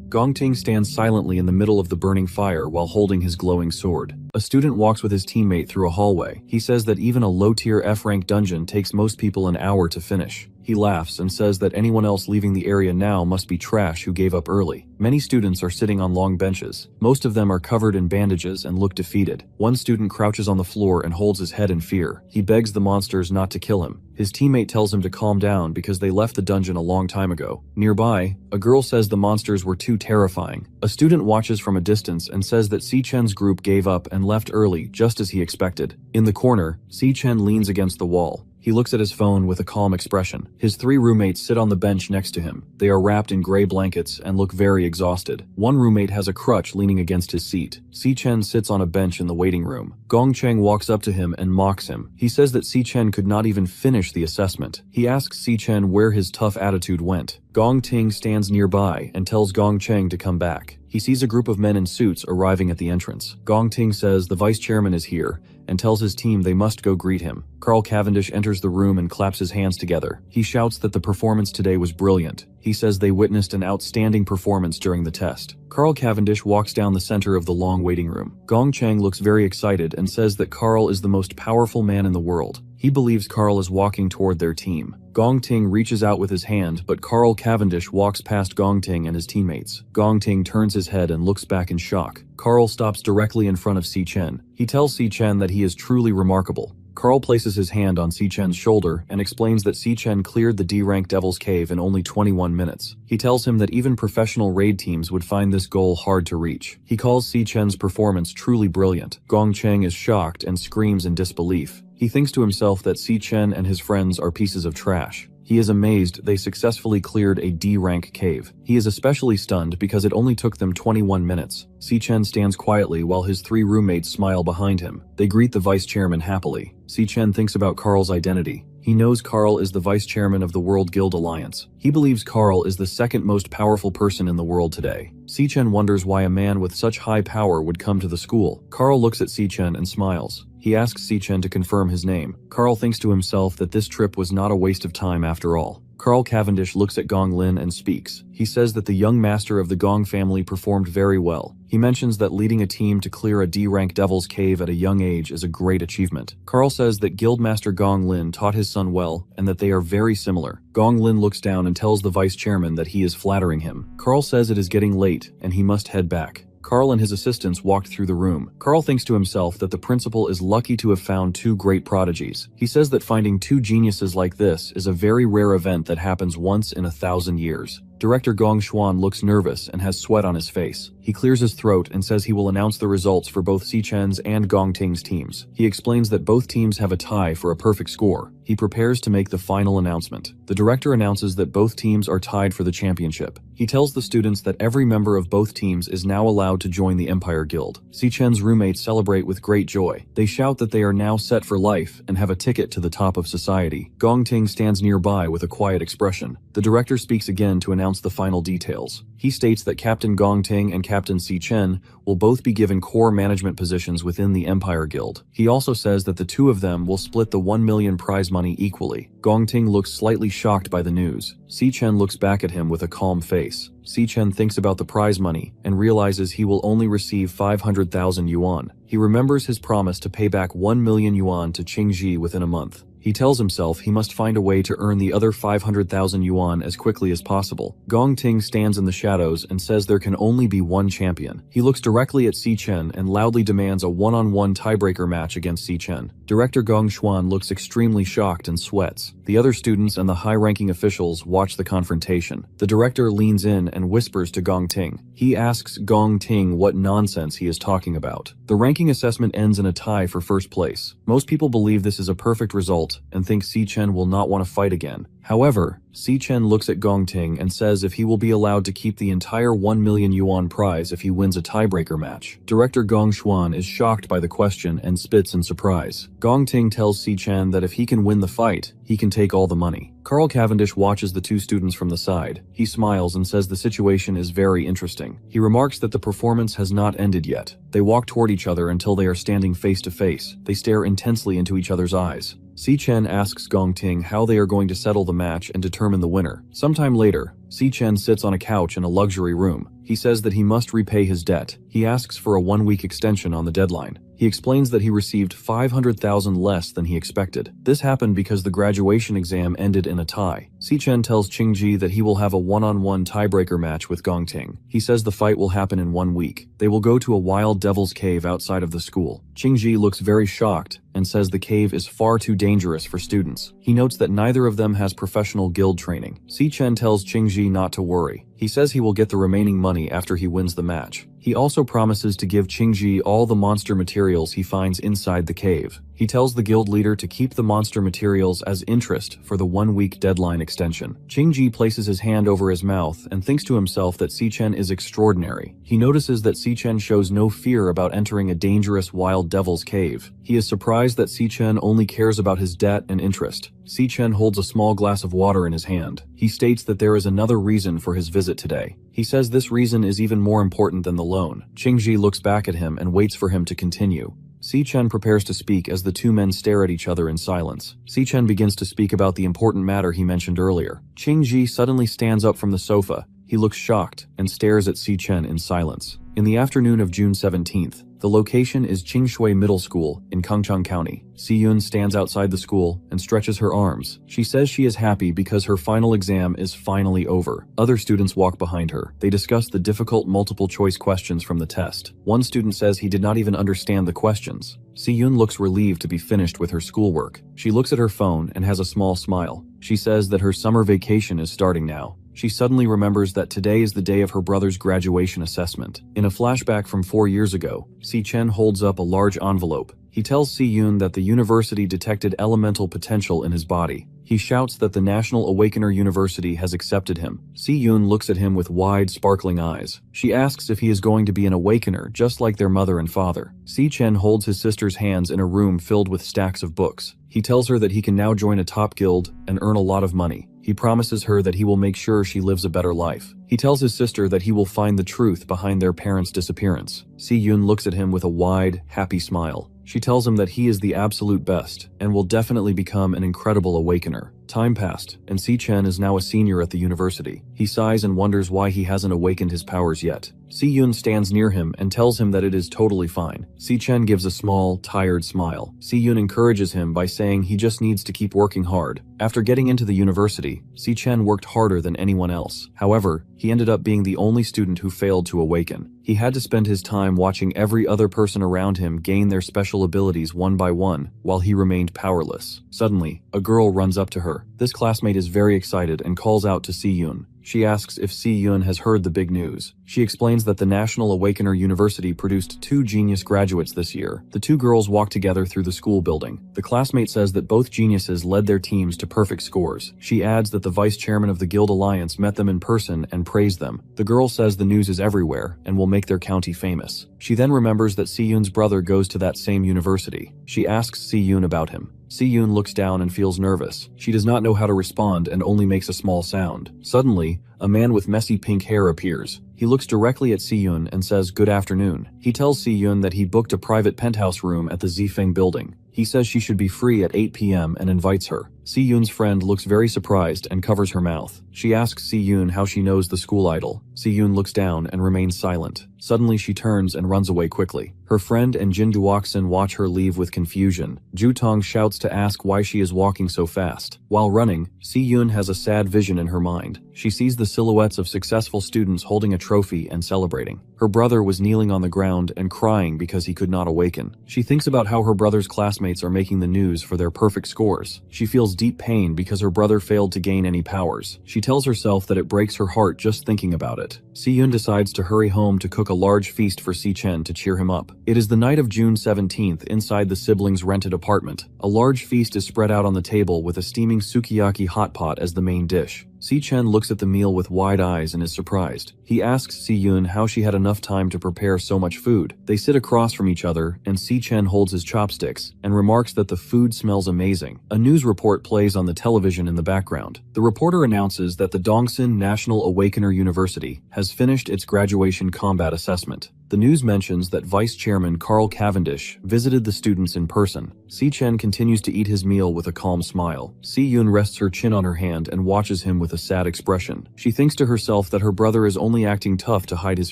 Gongting stands silently in the middle of the burning fire while holding his glowing sword. A student walks with his teammate through a hallway. He says that even a low-tier F-rank dungeon takes most people an hour to finish. He laughs and says that anyone else leaving the area now must be trash who gave up early. Many students are sitting on long benches. Most of them are covered in bandages and look defeated. One student crouches on the floor and holds his head in fear. He begs the monsters not to kill him. His teammate tells him to calm down because they left the dungeon a long time ago. Nearby, a girl says the monsters were too terrifying. A student watches from a distance and says that Si Chen's group gave up and left early, just as he expected. In the corner, Si Chen leans against the wall. He looks at his phone with a calm expression. His 3 roommates sit on the bench next to him. They are wrapped in gray blankets and look very exhausted. One roommate has a crutch leaning against his seat. Si Chen sits on a bench in the waiting room. Gongcheng walks up to him and mocks him. He says that Si Chen could not even finish the assessment. He asks Si Chen where his tough attitude went. Gongting stands nearby and tells Gongcheng to come back. He sees a group of men in suits arriving at the entrance. Gongting says the vice chairman is here and tells his team they must go greet him. Carl Cavendish enters the room and claps his hands together. He shouts that the performance today was brilliant. He says they witnessed an outstanding performance during the test. Carl Cavendish walks down the center of the long waiting room. Gongcheng looks very excited and says that Carl is the most powerful man in the world. He believes Carl is walking toward their team. Gongting reaches out with his hand, but Carl Cavendish walks past Gongting and his teammates. Gongting turns his head and looks back in shock. Carl stops directly in front of Si Chen. He tells Si Chen that he is truly remarkable. Carl places his hand on Si-chen's shoulder and explains that Si-chen cleared the D-rank Devil's Cave in only 21 minutes. He tells him that even professional raid teams would find this goal hard to reach. He calls Si-chen's performance truly brilliant. Gong Cheng is shocked and screams in disbelief. He thinks to himself that Si-chen and his friends are pieces of trash. He is amazed they successfully cleared a D-rank cave. He is especially stunned because it only took them 21 minutes. Si-chen stands quietly while his 3 roommates smile behind him. They greet the vice chairman happily. Si-chen thinks about Carl's identity. He knows Carl is the vice chairman of the World Guild Alliance. He believes Carl is the second most powerful person in the world today. Si-chen wonders why a man with such high power would come to the school. Carl looks at Si-chen and smiles. He asks Si-chen to confirm his name. Carl thinks to himself that this trip was not a waste of time after all. Carl Cavendish looks at Gong Lin and speaks. He says that the young master of the Gong family performed very well. He mentions that leading a team to clear a D-rank Devil's Cave at a young age is a great achievement. Carl says that Guildmaster Gong Lin taught his son well and that they are very similar. Gong Lin looks down and tells the vice chairman that he is flattering him. Carl says it is getting late and he must head back. Carl and his assistants walked through the room. Carl thinks to himself that the principal is lucky to have found 2 great prodigies. He says that finding 2 geniuses like this is a very rare event that happens once in 1,000 years. Director Gong Xuan looks nervous and has sweat on his face. He clears his throat and says he will announce the results for both Si-chen's and Gong Ting's teams. He explains that both teams have a tie for a perfect score. He prepares to make the final announcement. The director announces that both teams are tied for the championship. He tells the students that every member of both teams is now allowed to join the Empire Guild. Si-chen's roommates celebrate with great joy. They shout that they are now set for life and have a ticket to the top of society. Gong Ting stands nearby with a quiet expression. The director speaks again to announce the final details. He states that Captain Gong Ting and Captain Si-chen will both be given core management positions within the Empire Guild. He also says that the 2 of them will split the 1 million prize money equally. Gong Ting looks slightly shocked by the news. Si-chen looks back at him with a calm face. Si-chen thinks about the prize money and realizes he will only receive 500,000 yuan. He remembers his promise to pay back 1 million yuan to Qingji within a month. He tells himself he must find a way to earn the other 500,000 yuan as quickly as possible. Gong Ting stands in the shadows and says there can only be one champion. He looks directly at Si-chen and loudly demands a one-on-one tiebreaker match against Si-chen. Director Gong Xuan looks extremely shocked and sweats. The other students and the high-ranking officials watch the confrontation. The director leans in and whispers to Gong Ting. He asks Gong Ting what nonsense he is talking about. The ranking assessment ends in a tie for first place. Most people believe this is a perfect result and think Si-chen will not want to fight again. However, Si-chen looks at Gong Ting and says if he will be allowed to keep the entire 1 million yuan prize if he wins a tiebreaker match. Director Gong Xuan is shocked by the question and spits in surprise. Gong Ting tells Si-chen that if he can win the fight, he can take all the money. Carl Cavendish watches the 2 students from the side. He smiles and says the situation is very interesting. He remarks that the performance has not ended yet. They walk toward each other until they are standing face to face. They stare intensely into each other's eyes. Si-chen asks Gong Ting how they are going to settle the match and determine the winner. Sometime later, Si-chen sits on a couch in a luxury room. He says that he must repay his debt. He asks for a 1-week extension on the deadline. He explains that he received 500,000 less than he expected. This happened because the graduation exam ended in a tie. Si-chen tells Qingji that he will have a one-on-one tiebreaker match with Gong Ting. He says the fight will happen in 1 week. They will go to a wild devil's cave outside of the school. Qingji looks very shocked and says the cave is far too dangerous for students. He notes that neither of them has professional guild training. Si-chen tells Qingji not to worry. He says he will get the remaining money after he wins the match. He also promises to give Qingji all the monster materials he finds inside the cave. He tells the guild leader to keep the monster materials as interest for the 1-week deadline extension. Qingji places his hand over his mouth and thinks to himself that Si-chen is extraordinary. He notices that Si-chen shows no fear about entering a dangerous wild devil's cave. He is surprised that Si-chen only cares about his debt and interest. Si-chen holds a small glass of water in his hand. He states that there is another reason for his visit today. He says this reason is even more important than the loan. Qingji looks back at him and waits for him to continue. Si-chen prepares to speak as the 2 men stare at each other in silence. Si-chen begins to speak about the important matter he mentioned earlier. Qingji suddenly stands up from the sofa. He looks shocked and stares at Si-chen in silence. In the afternoon of June 17th, The location is Qingshui Middle School in Gangchang County. Si-yoon stands outside the school and stretches her arms. She says she is happy because her final exam is finally over. Other students walk behind her. They discuss the difficult multiple-choice questions from the test. One student says he did not even understand the questions. Si-yoon looks relieved to be finished with her schoolwork. She looks at her phone and has a small smile. She says that her summer vacation is starting now. She suddenly remembers that today is the day of her brother's graduation assessment. In a flashback from 4 years ago, Si-chen holds up a large envelope. He tells Si-yoon that the university detected elemental potential in his body. He shouts that the National Awakener University has accepted him. Si-yoon looks at him with wide, sparkling eyes. She asks if he is going to be an awakener, just like their mother and father. Si-chen holds his sister's hands in a room filled with stacks of books. He tells her that he can now join a top guild and earn a lot of money. He promises her that he will make sure she lives a better life. He tells his sister that he will find the truth behind their parents' disappearance. Si-yoon looks at him with a wide, happy smile. She tells him that he is the absolute best and will definitely become an incredible awakener. Time passed, and Si-chen is now a senior at the university. He sighs and wonders why he hasn't awakened his powers yet. Si-yoon stands near him and tells him that it is totally fine. Si-chen gives a small, tired smile. Si-yoon encourages him by saying he just needs to keep working hard. After getting into the university, Si-chen worked harder than anyone else. However, he ended up being the only student who failed to awaken. He had to spend his time watching every other person around him gain their special abilities one by one, while he remained powerless. Suddenly, a girl runs up to her. This classmate is very excited and calls out to Si-yoon. She asks if Si-yoon has heard the big news. She explains that the National Awakener University produced 2 genius graduates this year. The 2 girls walk together through the school building. The classmate says that both geniuses led their teams to perfect scores. She adds that the vice chairman of the Guild Alliance met them in person and praised them. The girl says the news is everywhere and will make their county famous. She then remembers that Si-yoon's brother goes to that same university. She asks Si-yoon about him. Si-yoon looks down and feels nervous. She does not know how to respond and only makes a small sound. Suddenly, a man with messy pink hair appears. He looks directly at Si-yoon and says good afternoon. He tells Si-yoon that he booked a private penthouse room at the Zifeng building. He says she should be free at 8 p.m. and invites her. Si-yoon's friend looks very surprised and covers her mouth. She asks Si-yoon how she knows the school idol. Si-yoon looks down and remains silent. Suddenly she turns and runs away quickly. Her friend and Jin Duoksan watch her leave with confusion. Ju-tong shouts to ask why she is walking so fast. While running, Si-yoon has a sad vision in her mind. She sees the silhouettes of successful students holding a trophy and celebrating. Her brother was kneeling on the ground and crying because he could not awaken. She thinks about how her brother's classmates are making the news for their perfect scores. She feels deep pain because her brother failed to gain any powers. She tells herself that it breaks her heart just thinking about it. Si-yoon decides to hurry home to cook a large feast for Si-chen to cheer him up. It is the night of June 17th inside the siblings' rented apartment. A large feast is spread out on the table with a steaming sukiyaki hot pot as the main dish. Si-chen looks at the meal with wide eyes and is surprised. He asks Si-yoon how she had enough time to prepare so much food. They sit across from each other, and Si-chen holds his chopsticks and remarks that the food smells amazing. A news report plays on the television in the background. The reporter announces that the Dongsan National Awakener University has finished its graduation combat assessment. The news mentions that Vice Chairman Carl Cavendish visited the students in person. Si-chen continues to eat his meal with a calm smile. Si-yoon rests her chin on her hand and watches him with a sad expression. She thinks to herself that her brother is only acting tough to hide his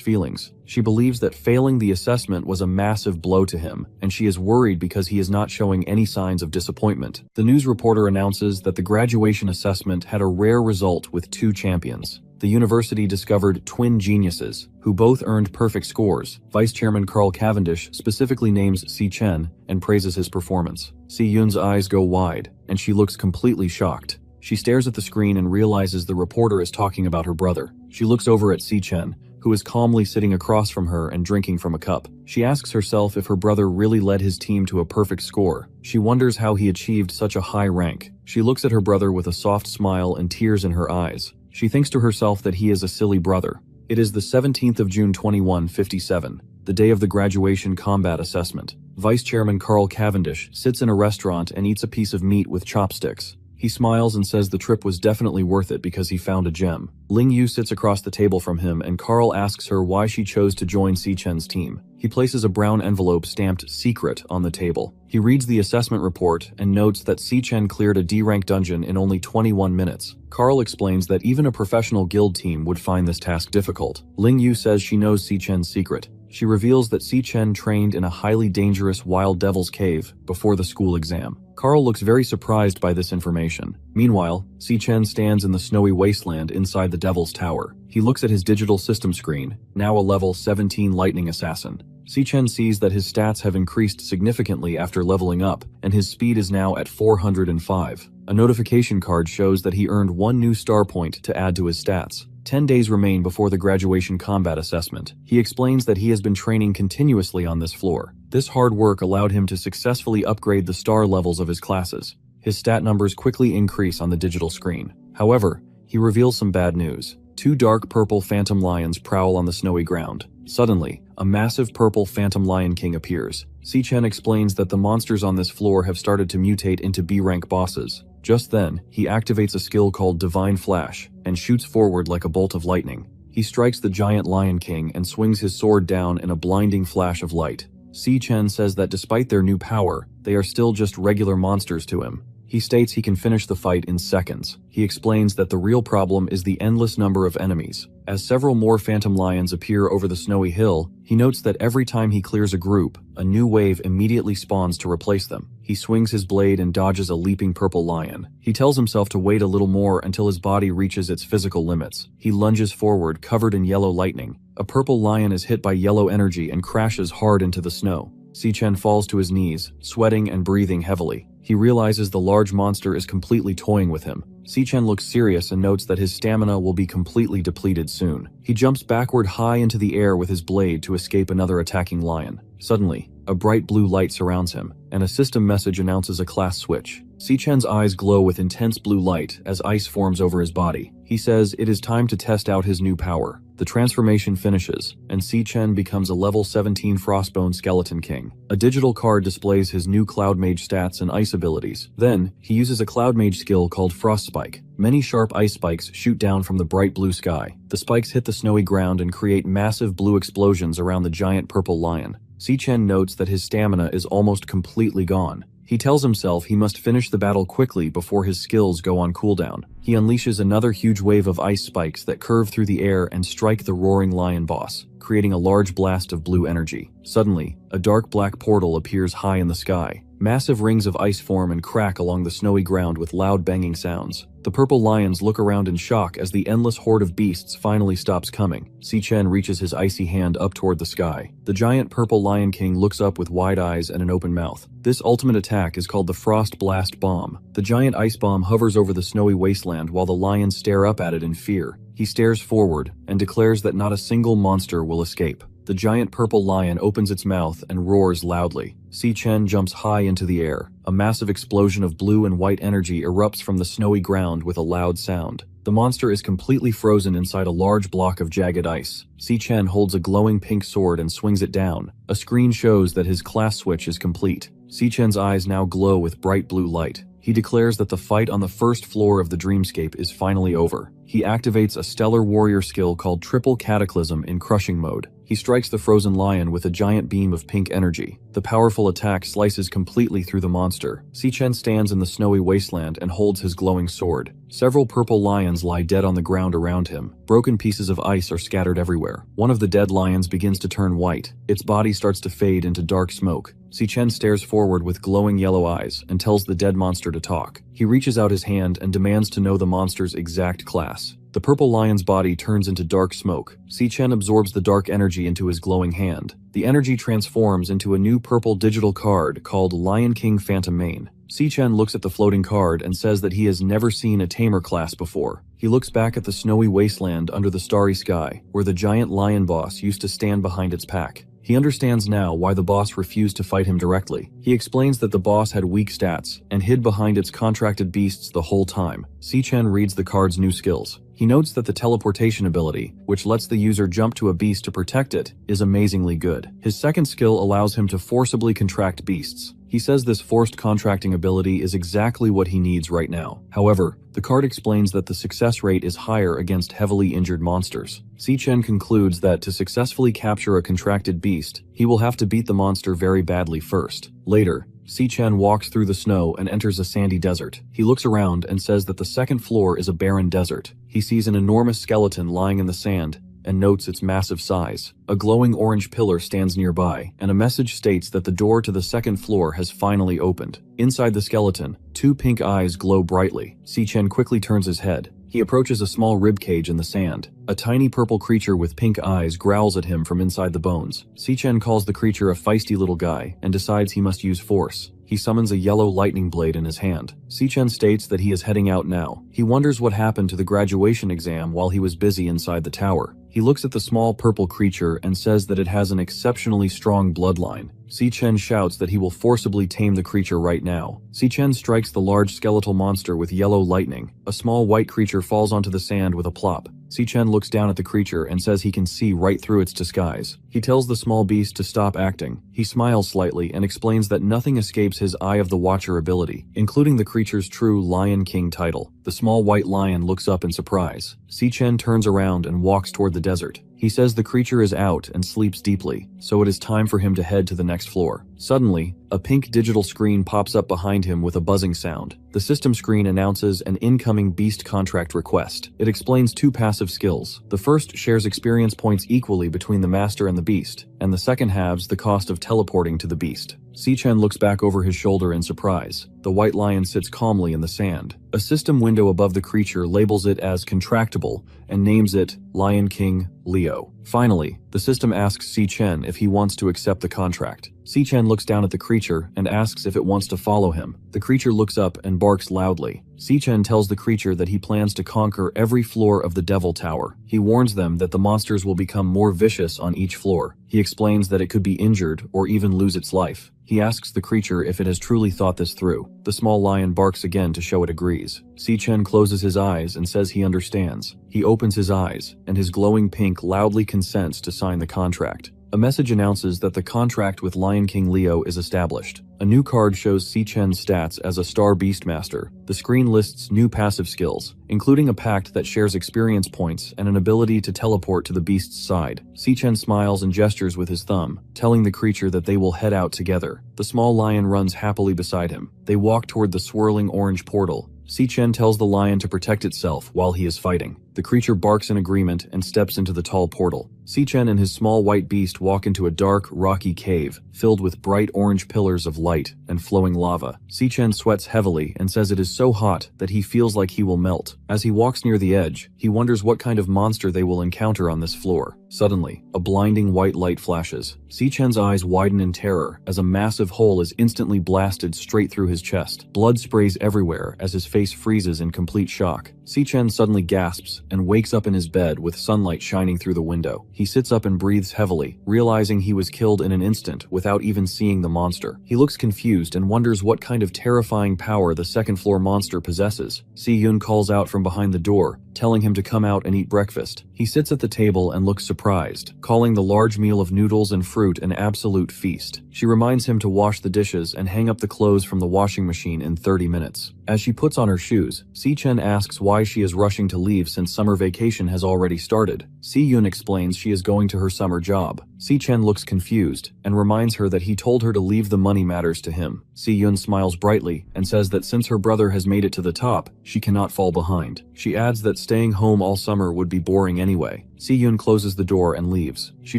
feelings. She believes that failing the assessment was a massive blow to him, and she is worried because he is not showing any signs of disappointment. The news reporter announces that the graduation assessment had a rare result with 2 champions. The university discovered twin geniuses, who both earned perfect scores. Vice Chairman Carl Cavendish specifically names Si-chen and praises his performance. Si-yoon's eyes go wide, and she looks completely shocked. She stares at the screen and realizes the reporter is talking about her brother. She looks over at Si-chen, who is calmly sitting across from her and drinking from a cup. She asks herself if her brother really led his team to a perfect score. She wonders how he achieved such a high rank. She looks at her brother with a soft smile and tears in her eyes. She thinks to herself that he is a silly brother. It is the 17th of June 2157, the day of the graduation combat assessment. Vice Chairman Carl Cavendish sits in a restaurant and eats a piece of meat with chopsticks. He smiles and says the trip was definitely worth it because he found a gem. Ling Yu sits across the table from him and Carl asks her why she chose to join Si-chen's team. He places a brown envelope stamped "Secret" on the table. He reads the assessment report and notes that Si-chen cleared a D-rank dungeon in only 21 minutes. Carl explains that even a professional guild team would find this task difficult. Ling Yu says she knows Si-chen's secret. She reveals that Si Chen trained in a highly dangerous wild devil's cave before the school exam. Carl looks very surprised by this information. Meanwhile, Si Chen stands in the snowy wasteland inside the Devil's Tower. He looks at his digital system screen, now a level 17 lightning assassin. Si Chen sees that his stats have increased significantly after leveling up, and his speed is now at 405. A notification card shows that he earned 1 new star point to add to his stats. 10 days remain before the graduation combat assessment. He explains that he has been training continuously on this floor. This hard work allowed him to successfully upgrade the star levels of his classes. His stat numbers quickly increase on the digital screen. However, he reveals some bad news. 2 dark purple phantom lions prowl on the snowy ground. Suddenly, a massive purple phantom lion king appears. Si Chen explains that the monsters on this floor have started to mutate into B-rank bosses. Just then, he activates a skill called Divine Flash and shoots forward like a bolt of lightning. He strikes the giant Lion King and swings his sword down in a blinding flash of light. Si Chen says that despite their new power, they are still just regular monsters to him. He states he can finish the fight in seconds. He explains that the real problem is the endless number of enemies. As several more phantom lions appear over the snowy hill, he notes that every time he clears a group, a new wave immediately spawns to replace them. He swings his blade and dodges a leaping purple lion. He tells himself to wait a little more until his body reaches its physical limits. He lunges forward, covered in yellow lightning. A purple lion is hit by yellow energy and crashes hard into the snow. Si Chen falls to his knees, sweating and breathing heavily. He realizes the large monster is completely toying with him. Si Chen looks serious and notes that his stamina will be completely depleted soon. He jumps backward high into the air with his blade to escape another attacking lion. Suddenly, a bright blue light surrounds him, and a system message announces a class switch. Si Chen's eyes glow with intense blue light as ice forms over his body. He says it is time to test out his new power. The transformation finishes, and Si Chen becomes a level 17 Frostbone Skeleton King. A digital card displays his new Cloud Mage stats and ice abilities. Then, he uses a Cloud Mage skill called Frost Spike. Many sharp ice spikes shoot down from the bright blue sky. The spikes hit the snowy ground and create massive blue explosions around the giant purple lion. Si Chen notes that his stamina is almost completely gone. He tells himself he must finish the battle quickly before his skills go on cooldown. He unleashes another huge wave of ice spikes that curve through the air and strike the roaring lion boss, creating a large blast of blue energy. Suddenly, a dark black portal appears high in the sky. Massive rings of ice form and crack along the snowy ground with loud banging sounds. The purple lions look around in shock as the endless horde of beasts finally stops coming. Si Chen reaches his icy hand up toward the sky. The giant purple Lion King looks up with wide eyes and an open mouth. This ultimate attack is called the Frost Blast Bomb. The giant ice bomb hovers over the snowy wasteland while the lions stare up at it in fear. He stares forward and declares that not a single monster will escape. The giant purple lion opens its mouth and roars loudly. Si Chen jumps high into the air. A massive explosion of blue and white energy erupts from the snowy ground with a loud sound. The monster is completely frozen inside a large block of jagged ice. Si Chen holds a glowing pink sword and swings it down. A screen shows that his class switch is complete. Si Chen's eyes now glow with bright blue light. He declares that the fight on the first floor of the dreamscape is finally over. He activates a stellar warrior skill called Triple Cataclysm in crushing mode. He strikes the frozen lion with a giant beam of pink energy. The powerful attack slices completely through the monster. Si Chen stands in the snowy wasteland and holds his glowing sword. Several purple lions lie dead on the ground around him. Broken pieces of ice are scattered everywhere. One of the dead lions begins to turn white. Its body starts to fade into dark smoke. Si Chen stares forward with glowing yellow eyes and tells the dead monster to talk. He reaches out his hand and demands to know the monster's exact class. The purple lion's body turns into dark smoke. Si Chen absorbs the dark energy into his glowing hand. The energy transforms into a new purple digital card called Lion King Phantom Mane. Si Chen looks at the floating card and says that he has never seen a tamer class before. He looks back at the snowy wasteland under the starry sky, where the giant lion boss used to stand behind its pack. He understands now why the boss refused to fight him directly. He explains that the boss had weak stats and hid behind its contracted beasts the whole time. Si Chen reads the card's new skills. He notes that the teleportation ability, which lets the user jump to a beast to protect it, is amazingly good. His second skill allows him to forcibly contract beasts. He says this forced contracting ability is exactly what he needs right now. However, the card explains that the success rate is higher against heavily injured monsters. Si Chen concludes that to successfully capture a contracted beast, he will have to beat the monster very badly first. Later, Si Chen walks through the snow and enters a sandy desert. He looks around and says that the second floor is a barren desert. He sees an enormous skeleton lying in the sand, and notes its massive size. A glowing orange pillar stands nearby, and a message states that the door to the second floor has finally opened. Inside the skeleton, 2 pink eyes glow brightly. Si-Chen quickly turns his head. He approaches a small ribcage in the sand. A tiny purple creature with pink eyes growls at him from inside the bones. Si-Chen calls the creature a feisty little guy and decides he must use force. He summons a yellow lightning blade in his hand. Si-Chen states that he is heading out now. He wonders what happened to the graduation exam while he was busy inside the tower. He looks at the small purple creature and says that it has an exceptionally strong bloodline. Si-Chen shouts that he will forcibly tame the creature right now. Si-Chen strikes the large skeletal monster with yellow lightning. A small white creature falls onto the sand with a plop. Si-Chen looks down at the creature and says he can see right through its disguise. He tells the small beast to stop acting. He smiles slightly and explains that nothing escapes his Eye of the Watcher ability, including the creature's true Lion King title. The small white lion looks up in surprise. Si-Chen turns around and walks toward the desert. He says the creature is out and sleeps deeply, so it is time for him to head to the next floor. Suddenly, a pink digital screen pops up behind him with a buzzing sound. The system screen announces an incoming beast contract request. It explains 2 passive skills. The first shares experience points equally between the master and the beast, and the second halves the cost of teleporting to the beast. Si-Chen looks back over his shoulder in surprise. The white lion sits calmly in the sand. A system window above the creature labels it as contractable and names it Lion King Leo. Finally, the system asks Si-Chen if he wants to accept the contract. Si-Chen looks down at the creature and asks if it wants to follow him. The creature looks up and barks loudly. Si-Chen tells the creature that he plans to conquer every floor of the Devil Tower. He warns them that the monsters will become more vicious on each floor. He explains that it could be injured or even lose its life. He asks the creature if it has truly thought this through. The small lion barks again to show it agrees. Si-Chen closes his eyes and says he understands. He opens his eyes, and his glowing pink loudly consents to sign the contract. A message announces that the contract with Lion King Leo is established. A new card shows Si-Chen's stats as a Star Beastmaster. The screen lists new passive skills, including a pact that shares experience points and an ability to teleport to the beast's side. Si-Chen smiles and gestures with his thumb, telling the creature that they will head out together. The small lion runs happily beside him. They walk toward the swirling orange portal. Si-Chen tells the lion to protect itself while he is fighting. The creature barks in agreement and steps into the tall portal. Si-Chen and his small white beast walk into a dark, rocky cave filled with bright orange pillars of light and flowing lava. Si-Chen sweats heavily and says it is so hot that he feels like he will melt. As he walks near the edge, he wonders what kind of monster they will encounter on this floor. Suddenly, a blinding white light flashes. Si-Chen's eyes widen in terror as a massive hole is instantly blasted straight through his chest. Blood sprays everywhere as his face freezes in complete shock. Si-Chen suddenly gasps and wakes up in his bed with sunlight shining through the window. He sits up and breathes heavily, realizing he was killed in an instant without even seeing the monster. He looks confused and wonders what kind of terrifying power the second-floor monster possesses. Si-Yun calls out from behind the door, telling him to come out and eat breakfast. He sits at the table and looks surprised, calling the large meal of noodles and fruit an absolute feast. She reminds him to wash the dishes and hang up the clothes from the washing machine in 30 minutes. As she puts on her shoes, Si-Chen asks why she is rushing to leave since summer vacation has already started. Si-Yun explains she is going to her summer job. Si-Chen looks confused and reminds her that he told her to leave the money matters to him. Si-Yun smiles brightly and says that since her brother has made it to the top, she cannot fall behind. She adds that staying home all summer would be boring anyway. Si-Yun closes the door and leaves. She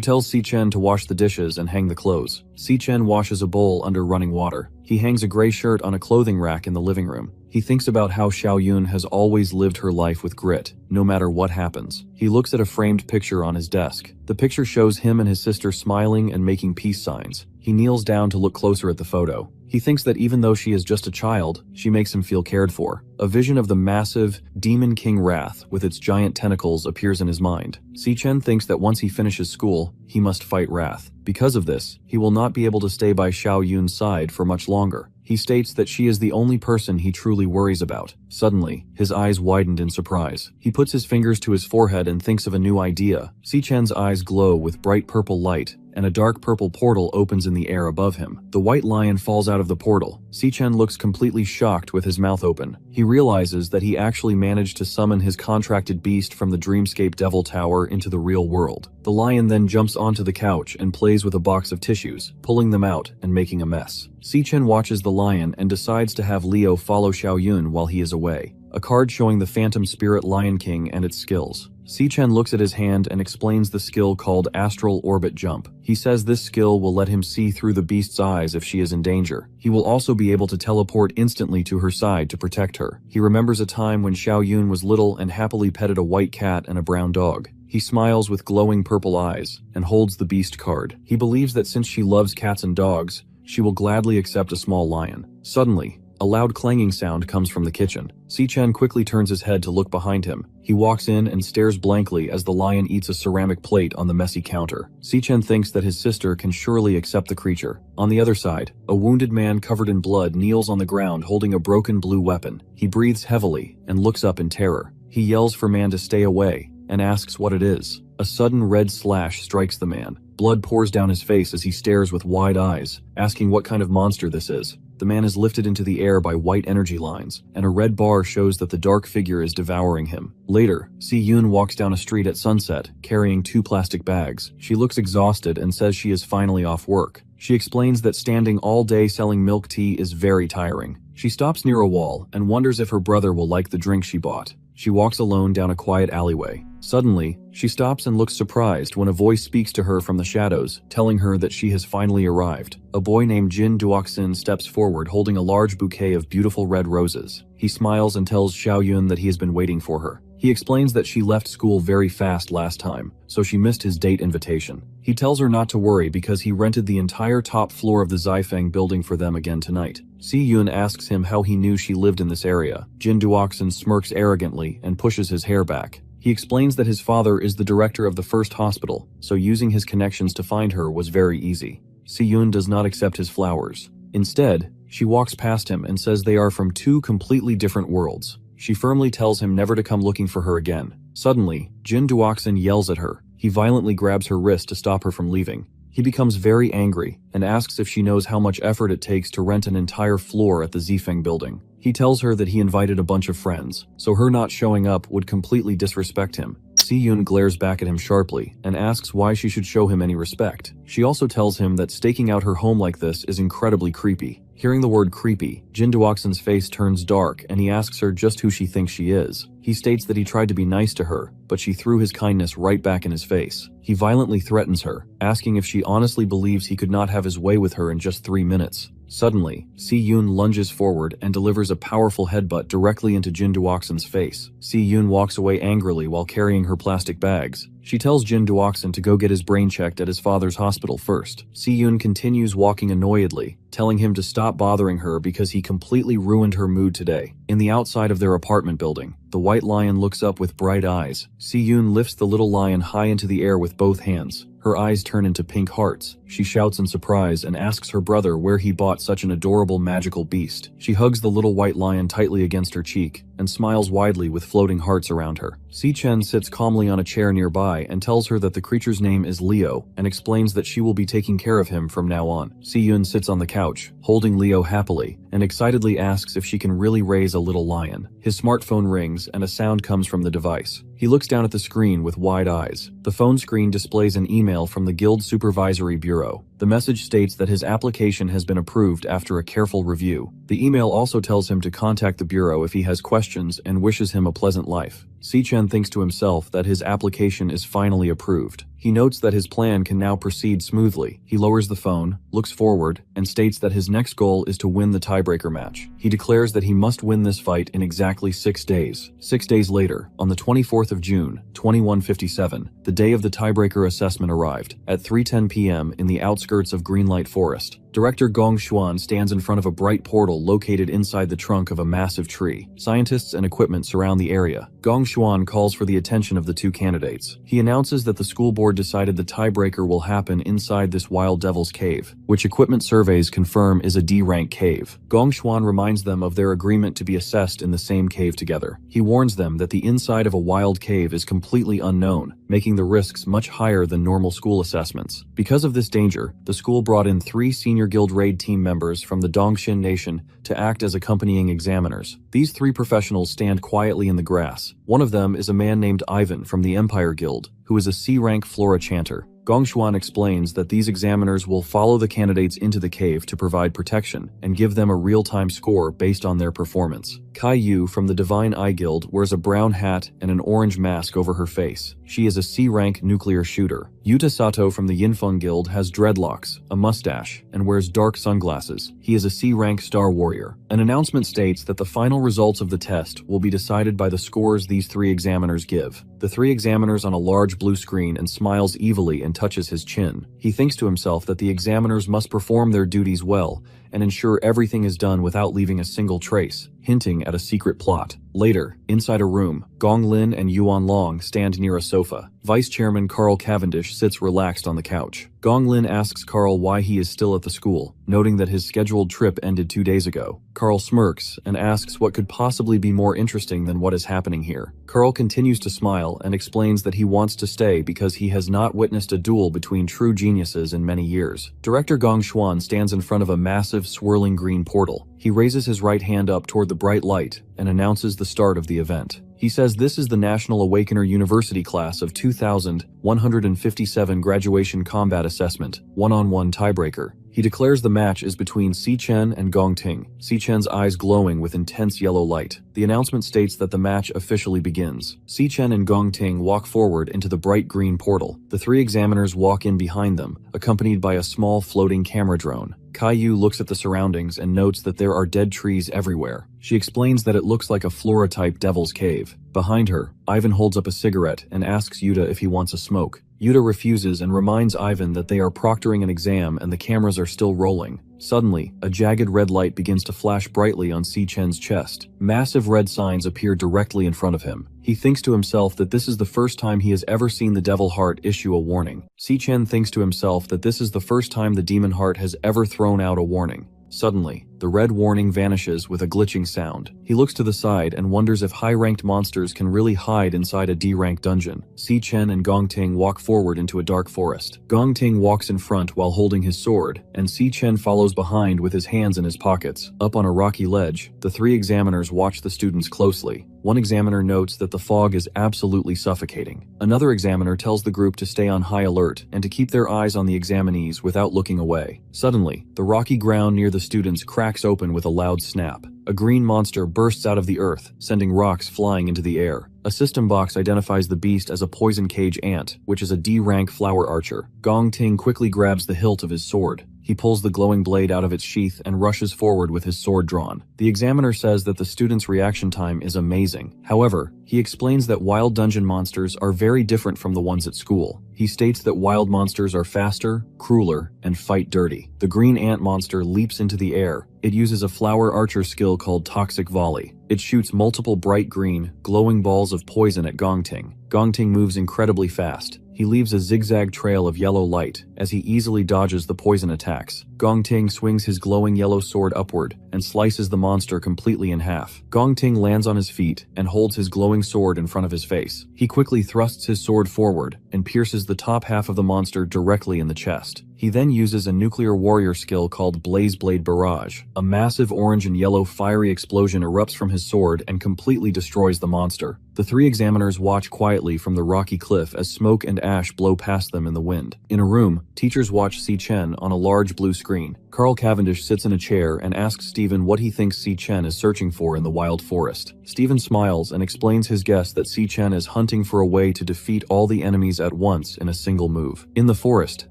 tells Si-Chen to wash the dishes and hang the clothes. Si-Chen washes a bowl under running water. He hangs a gray shirt on a clothing rack in the living room. He thinks about how Xiaoyun has always lived her life with grit, no matter what happens. He looks at a framed picture on his desk. The picture shows him and his sister smiling and making peace signs. He kneels down to look closer at the photo. He thinks that even though she is just a child, she makes him feel cared for. A vision of the massive Demon King Wrath with its giant tentacles appears in his mind. Si-Chen thinks that once he finishes school, he must fight Wrath. Because of this, he will not be able to stay by Xiaoyun's side for much longer. He states that she is the only person he truly worries about. Suddenly, his eyes widened in surprise. He puts his fingers to his forehead and thinks of a new idea. Si-Chen's eyes glow with bright purple light, and a dark purple portal opens in the air above him. The white lion falls out of the portal. Si-Chen looks completely shocked with his mouth open. He realizes that he actually managed to summon his contracted beast from the Dreamscape Devil Tower into the real world. The lion then jumps onto the couch and plays with a box of tissues, pulling them out and making a mess. Si-Chen watches the lion and decides to have Leo follow Xiaoyun while he is away. A card showing the Phantom Spirit Lion King and its skills. Si-Chen looks at his hand and explains the skill called Astral Orbit Jump. He says this skill will let him see through the beast's eyes if she is in danger. He will also be able to teleport instantly to her side to protect her. He remembers a time when Xiao Yun was little and happily petted a white cat and a brown dog. He smiles with glowing purple eyes and holds the beast card. He believes that since she loves cats and dogs, she will gladly accept a small lion. Suddenly, a loud clanging sound comes from the kitchen. Si-Chen quickly turns his head to look behind him. He walks in and stares blankly as the lion eats a ceramic plate on the messy counter. Si-Chen thinks that his sister can surely accept the creature. On the other side, a wounded man covered in blood kneels on the ground holding a broken blue weapon. He breathes heavily and looks up in terror. He yells for man to stay away and asks what it is. A sudden red slash strikes the man. Blood pours down his face as he stares with wide eyes, asking what kind of monster this is. The man is lifted into the air by white energy lines, and a red bar shows that the dark figure is devouring him. Later, Si-Yun walks down a street at sunset, carrying 2 plastic bags. She looks exhausted and says she is finally off work. She explains that standing all day selling milk tea is very tiring. She stops near a wall and wonders if her brother will like the drink she bought. She walks alone down a quiet alleyway. Suddenly, she stops and looks surprised when a voice speaks to her from the shadows, telling her that she has finally arrived. A boy named Jin Duoxin steps forward holding a large bouquet of beautiful red roses. He smiles and tells Xiao Yun that he has been waiting for her. He explains that she left school very fast last time, so she missed his date invitation. He tells her not to worry because he rented the entire top floor of the Zifeng building for them again tonight. Si-Yun asks him how he knew she lived in this area. Jin Duoxin smirks arrogantly and pushes his hair back. He explains that his father is the director of the first hospital, so using his connections to find her was very easy. Si-Yun does not accept his flowers. Instead, she walks past him and says they are from 2 completely different worlds. She firmly tells him never to come looking for her again. Suddenly, Jin Duoxin yells at her. He violently grabs her wrist to stop her from leaving. He becomes very angry and asks if she knows how much effort it takes to rent an entire floor at the Zifeng building. He tells her that he invited a bunch of friends, so her not showing up would completely disrespect him. Si-Yun glares back at him sharply and asks why she should show him any respect. She also tells him that staking out her home like this is incredibly creepy. Hearing the word creepy, Jin Duoxin's face turns dark and he asks her just who she thinks she is. He states that he tried to be nice to her, but she threw his kindness right back in his face. He violently threatens her, asking if she honestly believes he could not have his way with her in just 3 minutes. Suddenly, Si-Yun lunges forward and delivers a powerful headbutt directly into Jin Duoxin's face. Si-Yun walks away angrily while carrying her plastic bags. She tells Jin Duoxin to go get his brain checked at his father's hospital first. Si-Yun continues walking annoyedly, telling him to stop bothering her because he completely ruined her mood today. In the outside of their apartment building, the white lion looks up with bright eyes. Si-Yun lifts the little lion high into the air with both hands. Her eyes turn into pink hearts. She shouts in surprise and asks her brother where he bought such an adorable magical beast. She hugs the little white lion tightly against her cheek and smiles widely with floating hearts around her. Si-Chen sits calmly on a chair nearby and tells her that the creature's name is Leo and explains that she will be taking care of him from now on. Si-Yun sits on the couch, holding Leo happily, and excitedly asks if she can really raise a little lion. His smartphone rings and a sound comes from the device. He looks down at the screen with wide eyes. The phone screen displays an email from the Guild Supervisory Bureau. The message states that his application has been approved after a careful review. The email also tells him to contact the Bureau if he has questions and wishes him a pleasant life. Si-Chen thinks to himself that his application is finally approved. He notes that his plan can now proceed smoothly. He lowers the phone, looks forward, and states that his next goal is to win the tiebreaker match. He declares that he must win this fight in exactly 6 days. 6 days later, on the 24th of June, 2157, the day of the tiebreaker assessment arrived, at 3:10 p.m. in the outskirts of Greenlight Forest. Director Gong Xuan stands in front of a bright portal located inside the trunk of a massive tree. Scientists and equipment surround the area. Gong Xuan calls for the attention of the 2 candidates. He announces that the school board decided the tiebreaker will happen inside this Wild Devil's Cave, which equipment surveys confirm is a D-rank cave. Gong Xuan reminds them of their agreement to be assessed in the same cave together. He warns them that the inside of a wild cave is completely unknown, making the risks much higher than normal school assessments. Because of this danger, the school brought in 3 senior Guild Raid team members from the Dongxin Nation to act as accompanying examiners. These 3 professionals stand quietly in the grass. One of them is a man named Ivan from the Empire Guild, who is a C-rank Flora chanter. Gong Xuan explains that these examiners will follow the candidates into the cave to provide protection and give them a real-time score based on their performance. Kai Yu from the Divine Eye Guild wears a brown hat and an orange mask over her face. She is a C-rank nuclear shooter. Yuta Sato from the Yinfeng Guild has dreadlocks, a mustache, and wears dark sunglasses. He is a C-rank Star Warrior. An announcement states that the final results of the test will be decided by the scores these 3 examiners give. The 3 examiners on a large blue screen and smiles evilly and touches his chin. He thinks to himself that the examiners must perform their duties well and ensure everything is done without leaving a single trace, hinting at a secret plot. Later, inside a room, Gong Lin and Yuan Long stand near a sofa. Vice Chairman Carl Cavendish sits relaxed on the couch. Gong Lin asks Carl why he is still at the school, noting that his scheduled trip ended 2 days ago. Carl smirks and asks what could possibly be more interesting than what is happening here. Carl continues to smile and explains that he wants to stay because he has not witnessed a duel between true geniuses in many years. Director Gong Xuan stands in front of a massive, swirling green portal. He raises his right hand up toward the bright light and announces the start of the event. He says this is the National Awakener University class of 2157 graduation combat assessment, one-on-one tiebreaker. He declares the match is between Si Chen and Gong Ting, Si Chen's eyes glowing with intense yellow light. The announcement states that the match officially begins. Si Chen and Gong Ting walk forward into the bright green portal. The 3 examiners walk in behind them, accompanied by a small floating camera drone. Kai Yu looks at the surroundings and notes that there are dead trees everywhere. She explains that it looks like a flora-type devil's cave. Behind her, Ivan holds up a cigarette and asks Yuta if he wants a smoke. Yuta refuses and reminds Ivan that they are proctoring an exam and the cameras are still rolling. Suddenly, a jagged red light begins to flash brightly on Si Chen's chest. Massive red signs appear directly in front of him. He thinks to himself that this is the first time he has ever seen the Devil Heart issue a warning. Si Chen thinks to himself that this is the first time the Demon Heart has ever thrown out a warning. Suddenly, the red warning vanishes with a glitching sound. He looks to the side and wonders if high-ranked monsters can really hide inside a D-rank dungeon. Si Chen and Gong Ting walk forward into a dark forest. Gong Ting walks in front while holding his sword, and Si Chen follows behind with his hands in his pockets. Up on a rocky ledge, the 3 examiners watch the students closely. One examiner notes that the fog is absolutely suffocating. Another examiner tells the group to stay on high alert and to keep their eyes on the examinees without looking away. Suddenly, the rocky ground near the students cracks open with a loud snap. A green monster bursts out of the earth, sending rocks flying into the air. A system box identifies the beast as a poison cage ant, which is a D-rank flower archer. Gong Ting quickly grabs the hilt of his sword. He pulls the glowing blade out of its sheath and rushes forward with his sword drawn. The examiner says that the student's reaction time is amazing. However, he explains that wild dungeon monsters are very different from the ones at school. He states that wild monsters are faster, crueler, and fight dirty. The green ant monster leaps into the air. It uses a flower archer skill called Toxic Volley. It shoots multiple bright green, glowing balls of poison at Gong Ting. Gong Ting moves incredibly fast. He leaves a zigzag trail of yellow light as he easily dodges the poison attacks. Gong Ting swings his glowing yellow sword upward and slices the monster completely in half. Gong Ting lands on his feet and holds his glowing sword in front of his face. He quickly thrusts his sword forward and pierces the top half of the monster directly in the chest. He then uses a nuclear warrior skill called Blaze Blade Barrage. A massive orange and yellow fiery explosion erupts from his sword and completely destroys the monster. The 3 examiners watch quietly from the rocky cliff as smoke and ash blow past them in the wind. In a room, teachers watch Si Chen on a large blue screen. Carl Cavendish sits in a chair and asks Stephen what he thinks Si Chen is searching for in the wild forest. Stephen smiles and explains his guess that Si Chen is hunting for a way to defeat all the enemies at once in a single move. In the forest,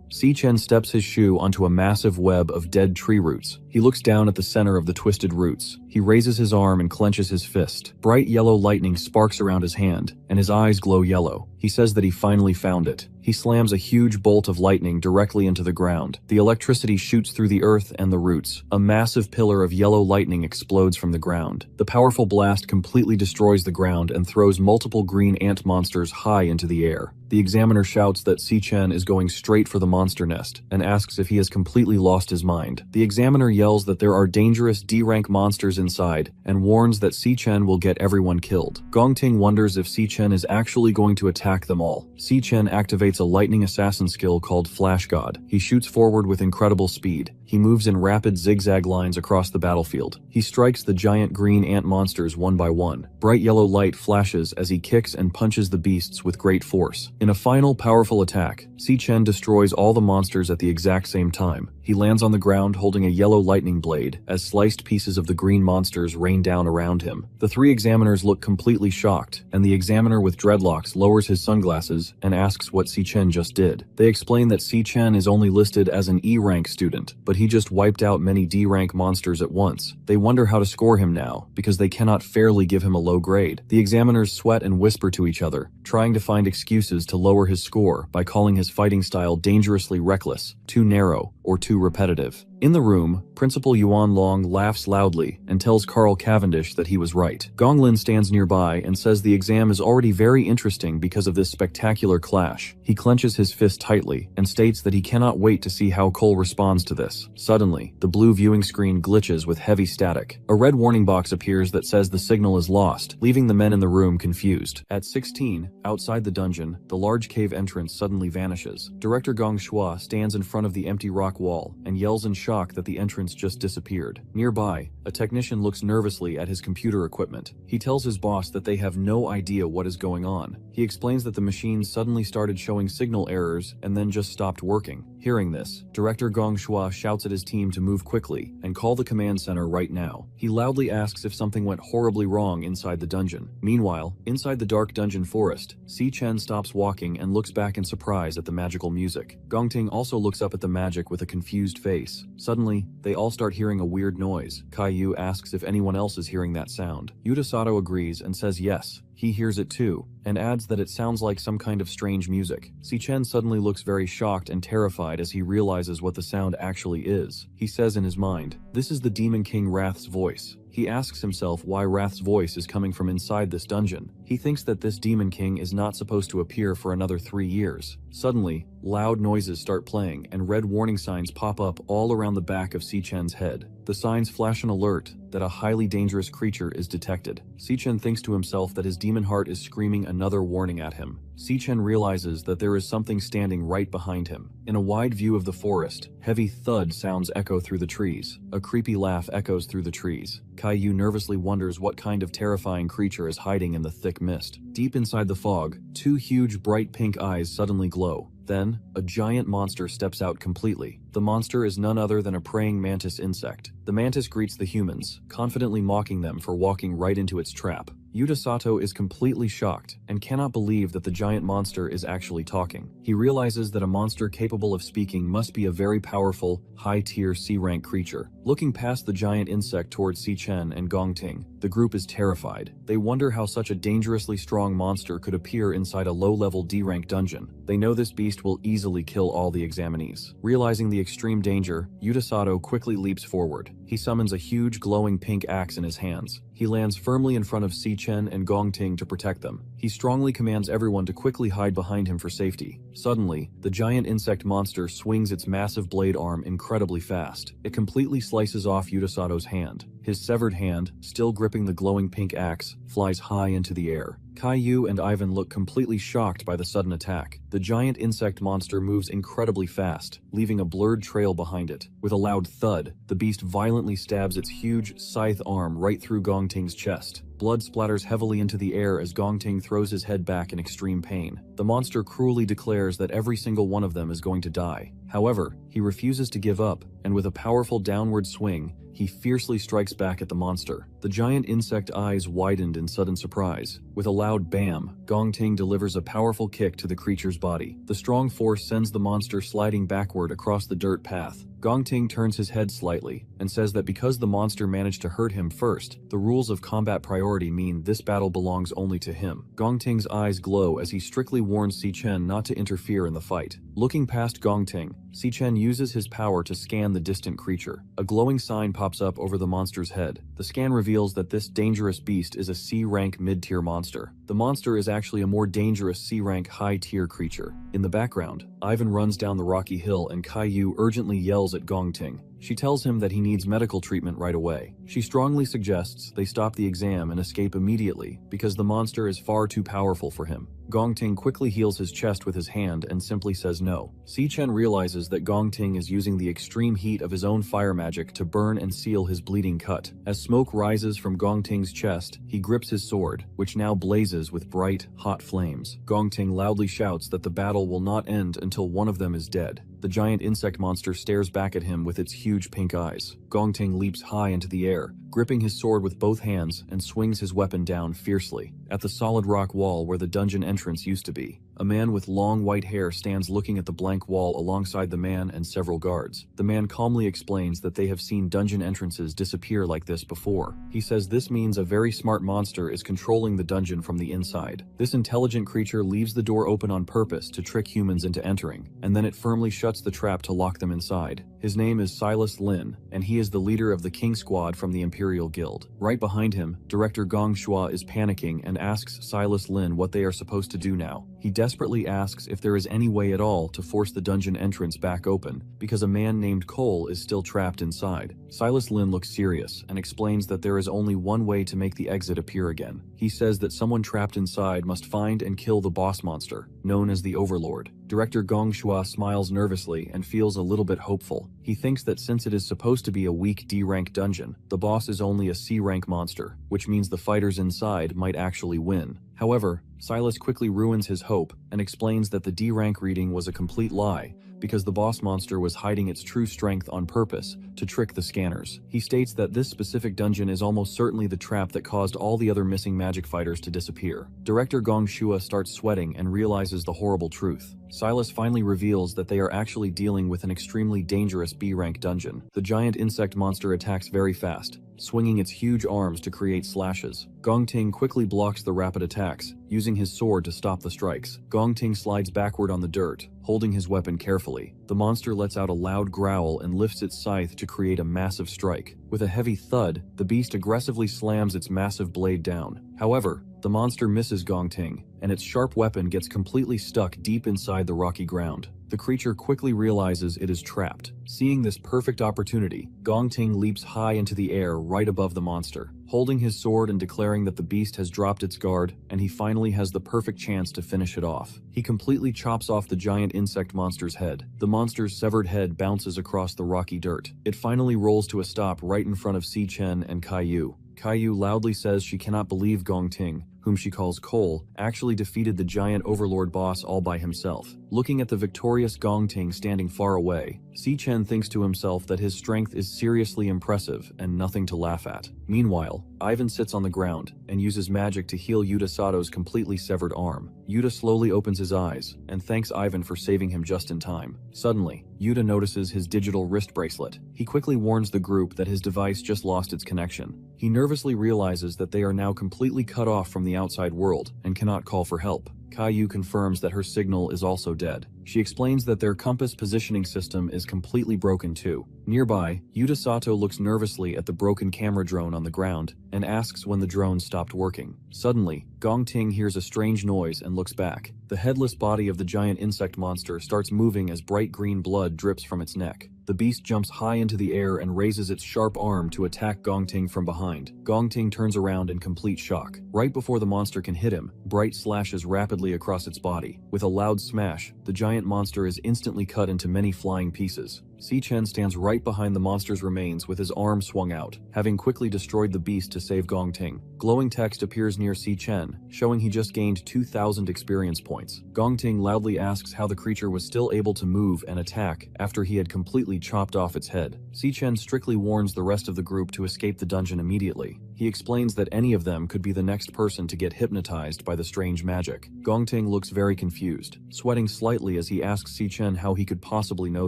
Si Chen steps his shoe onto a massive web of dead tree roots. He looks down at the center of the twisted roots. He raises his arm and clenches his fist. Bright yellow lightning sparks around his hand, and his eyes glow yellow. He says that he finally found it. He slams a huge bolt of lightning directly into the ground. The electricity shoots through the earth and the roots. A massive pillar of yellow lightning explodes from the ground. The powerful blast completely destroys the ground and throws multiple green ant monsters high into the air. The examiner shouts that Si Chen is going straight for the monster nest and asks if he has completely lost his mind. The examiner yells that there are dangerous D-rank monsters inside and warns that Si Chen will get everyone killed. Gong Ting wonders if Si Chen is actually going to attack them all. Si Chen activates a lightning assassin skill called Flash God. He shoots forward with incredible speed. He moves in rapid zigzag lines across the battlefield. He strikes the giant green ant monsters one by one. Bright yellow light flashes as he kicks and punches the beasts with great force. In a final powerful attack, Si-Chen destroys all the monsters at the exact same time. He lands on the ground holding a yellow lightning blade as sliced pieces of the green monsters rain down around him. The three examiners look completely shocked, and the examiner with dreadlocks lowers his sunglasses and asks what Si-Chen just did. They explain that Si-Chen is only listed as an E-rank student, but he just wiped out many D-rank monsters at once. They wonder how to score him now, because they cannot fairly give him a low grade. The examiners sweat and whisper to each other, trying to find excuses to lower his score by calling his fighting style dangerously reckless, too narrow, or too repetitive. In the room, Principal Yuan Long laughs loudly and tells Carl Cavendish that he was right. Gonglin stands nearby and says the exam is already very interesting because of this spectacular clash. He clenches his fist tightly and states that he cannot wait to see how Cole responds to this. Suddenly, the blue viewing screen glitches with heavy static. A red warning box appears that says the signal is lost, leaving the men in the room confused. At 16, outside the dungeon, the large cave entrance suddenly vanishes. Director Gong Shua stands in front of the empty rock wall and yells in shock that the entrance just disappeared. Nearby, a technician looks nervously at his computer equipment. He tells his boss that they have no idea what is going on. He explains that the machine suddenly started showing signal errors and then just stopped working. Hearing this, Director Gong Shua shouts at his team to move quickly and call the command center right now. He loudly asks if something went horribly wrong inside the dungeon. Meanwhile, inside the dark dungeon forest, Si-Chen stops walking and looks back in surprise at the magical music. Gongting also looks up at the magic with a confused face. Suddenly, they all start hearing a weird noise. Caillou asks if anyone else is hearing that sound. Yuta Sato agrees and says yes, he hears it too, and adds that it sounds like some kind of strange music. Si-Chen suddenly looks very shocked and terrified as he realizes what the sound actually is. He says in his mind, "This is the Demon King Wrath's voice." He asks himself why Wrath's voice is coming from inside this dungeon. He thinks that this Demon King is not supposed to appear for another 3 years. Suddenly, loud noises start playing and red warning signs pop up all around the back of Si-Chen's head. The signs flash an alert that a highly dangerous creature is detected. Si-Chen thinks to himself that his demon heart is screaming another warning at him. Si-Chen realizes that there is something standing right behind him. In a wide view of the forest, heavy thud sounds echo through the trees. A creepy laugh echoes through the trees. Caillou nervously wonders what kind of terrifying creature is hiding in the thick mist. Deep inside the fog, two huge bright pink eyes suddenly glow. Then, a giant monster steps out completely. The monster is none other than a praying mantis insect. The mantis greets the humans, confidently mocking them for walking right into its trap. Yuta Sato is completely shocked and cannot believe that the giant monster is actually talking. He realizes that a monster capable of speaking must be a very powerful, high-tier C-rank creature. Looking past the giant insect towards Si-Chen and Gongting, the group is terrified. They wonder how such a dangerously strong monster could appear inside a low-level D-rank dungeon. They know this beast will easily kill all the examinees. Realizing the extreme danger, Yuta Sato quickly leaps forward. He summons a huge glowing pink axe in his hands. He lands firmly in front of Si-Chen and Gongting to protect them. He strongly commands everyone to quickly hide behind him for safety. Suddenly, the giant insect monster swings its massive blade arm incredibly fast. It completely slices off Yuta Sato's hand. His severed hand, still gripping the glowing pink axe, flies high into the air. Caillou and Ivan look completely shocked by the sudden attack. The giant insect monster moves incredibly fast, leaving a blurred trail behind it. With a loud thud, the beast violently stabs its huge, scythe arm right through Gongting's chest. Blood splatters heavily into the air as Gongting throws his head back in extreme pain. The monster cruelly declares that every single one of them is going to die. However, he refuses to give up, and with a powerful downward swing, he fiercely strikes back at the monster. The giant insect eyes widened in sudden surprise. With a loud bam, Gongting delivers a powerful kick to the creature's body. The strong force sends the monster sliding backward across the dirt path. Gongting turns his head slightly and says that because the monster managed to hurt him first, the rules of combat priority mean this battle belongs only to him. Gongting's eyes glow as he strictly warns Si-Chen not to interfere in the fight. Looking past Gongting, Si-Chen uses his power to scan the distant creature. A glowing sign pops up over the monster's head. The scan reveals that this dangerous beast is a C-rank mid-tier monster. The monster is actually a more dangerous C-rank high-tier creature. In the background, Ivan runs down the rocky hill and Caillou urgently yells at Gongting. She tells him that he needs medical treatment right away. She strongly suggests they stop the exam and escape immediately because the monster is far too powerful for him. Gongting quickly heals his chest with his hand and simply says no. Si-Chen realizes that Gongting is using the extreme heat of his own fire magic to burn and seal his bleeding cut. As smoke rises from Gongting's chest, he grips his sword, which now blazes with bright, hot flames. Gongting loudly shouts that the battle will not end until one of them is dead. The giant insect monster stares back at him with its huge pink eyes. Gongting leaps high into the air, gripping his sword with both hands, and swings his weapon down fiercely at the solid rock wall where the dungeon entrance used to be. A man with long white hair stands looking at the blank wall alongside the man and several guards. The man calmly explains that they have seen dungeon entrances disappear like this before. He says this means a very smart monster is controlling the dungeon from the inside. This intelligent creature leaves the door open on purpose to trick humans into entering, and then it firmly shuts the trap to lock them inside. His name is Silas Lin, and he is the leader of the King Squad from the Imperial Guild. Right behind him, Director Gong Shua is panicking and asks Silas Lin what they are supposed to do now. He desperately asks if there is any way at all to force the dungeon entrance back open, because a man named Cole is still trapped inside. Silas Lin looks serious and explains that there is only one way to make the exit appear again. He says that someone trapped inside must find and kill the boss monster, known as the Overlord. Director Gong Shua smiles nervously and feels a little bit hopeful. He thinks that since it is supposed to be a weak D-rank dungeon, the boss is only a C-rank monster, which means the fighters inside might actually win. However, Silas quickly ruins his hope and explains that the D-rank reading was a complete lie, because the boss monster was hiding its true strength on purpose to trick the scanners. He states that this specific dungeon is almost certainly the trap that caused all the other missing magic fighters to disappear. Director Gong Shua starts sweating and realizes the horrible truth. Silas finally reveals that they are actually dealing with an extremely dangerous B-rank dungeon. The giant insect monster attacks very fast, swinging its huge arms to create slashes. Gongting quickly blocks the rapid attacks, using his sword to stop the strikes. Gongting slides backward on the dirt, holding his weapon carefully. The monster lets out a loud growl and lifts its scythe to create a massive strike. With a heavy thud, the beast aggressively slams its massive blade down. However, the monster misses Gongting, and its sharp weapon gets completely stuck deep inside the rocky ground. The creature quickly realizes it is trapped. Seeing this perfect opportunity, Gongting leaps high into the air right above the monster, holding his sword and declaring that the beast has dropped its guard, and he finally has the perfect chance to finish it off. He completely chops off the giant insect monster's head. The monster's severed head bounces across the rocky dirt. It finally rolls to a stop right in front of Si Chen and Caillou. Caillou loudly says she cannot believe Gongting, whom she calls Cole, actually defeated the giant overlord boss all by himself. Looking at the victorious Gongting standing far away, Si Chen thinks to himself that his strength is seriously impressive and nothing to laugh at. Meanwhile, Ivan sits on the ground and uses magic to heal Yuta Sato's completely severed arm. Yuta slowly opens his eyes and thanks Ivan for saving him just in time. Suddenly, Yuta notices his digital wrist bracelet. He quickly warns the group that his device just lost its connection. He nervously realizes that they are now completely cut off from the outside world and cannot call for help. Caillou confirms that her signal is also dead. She explains that their compass positioning system is completely broken too. Nearby, Yuta Sato looks nervously at the broken camera drone on the ground and asks when the drone stopped working. Suddenly, Gongting hears a strange noise and looks back. The headless body of the giant insect monster starts moving as bright green blood drips from its neck. The beast jumps high into the air and raises its sharp arm to attack Gongting from behind. Gongting turns around in complete shock. Right before the monster can hit him, Bright slashes rapidly across its body. With a loud smash, the giant monster is instantly cut into many flying pieces. Si Chen stands right behind the monster's remains with his arm swung out, having quickly destroyed the beast to save Gongting. Glowing text appears near Si Chen, showing he just gained 2,000 experience points. Gongting loudly asks how the creature was still able to move and attack after he had completely chopped off its head. Si Chen strictly warns the rest of the group to escape the dungeon immediately. He explains that any of them could be the next person to get hypnotized by the strange magic. Gongting looks very confused, sweating slightly as he asks Si Chen how he could possibly know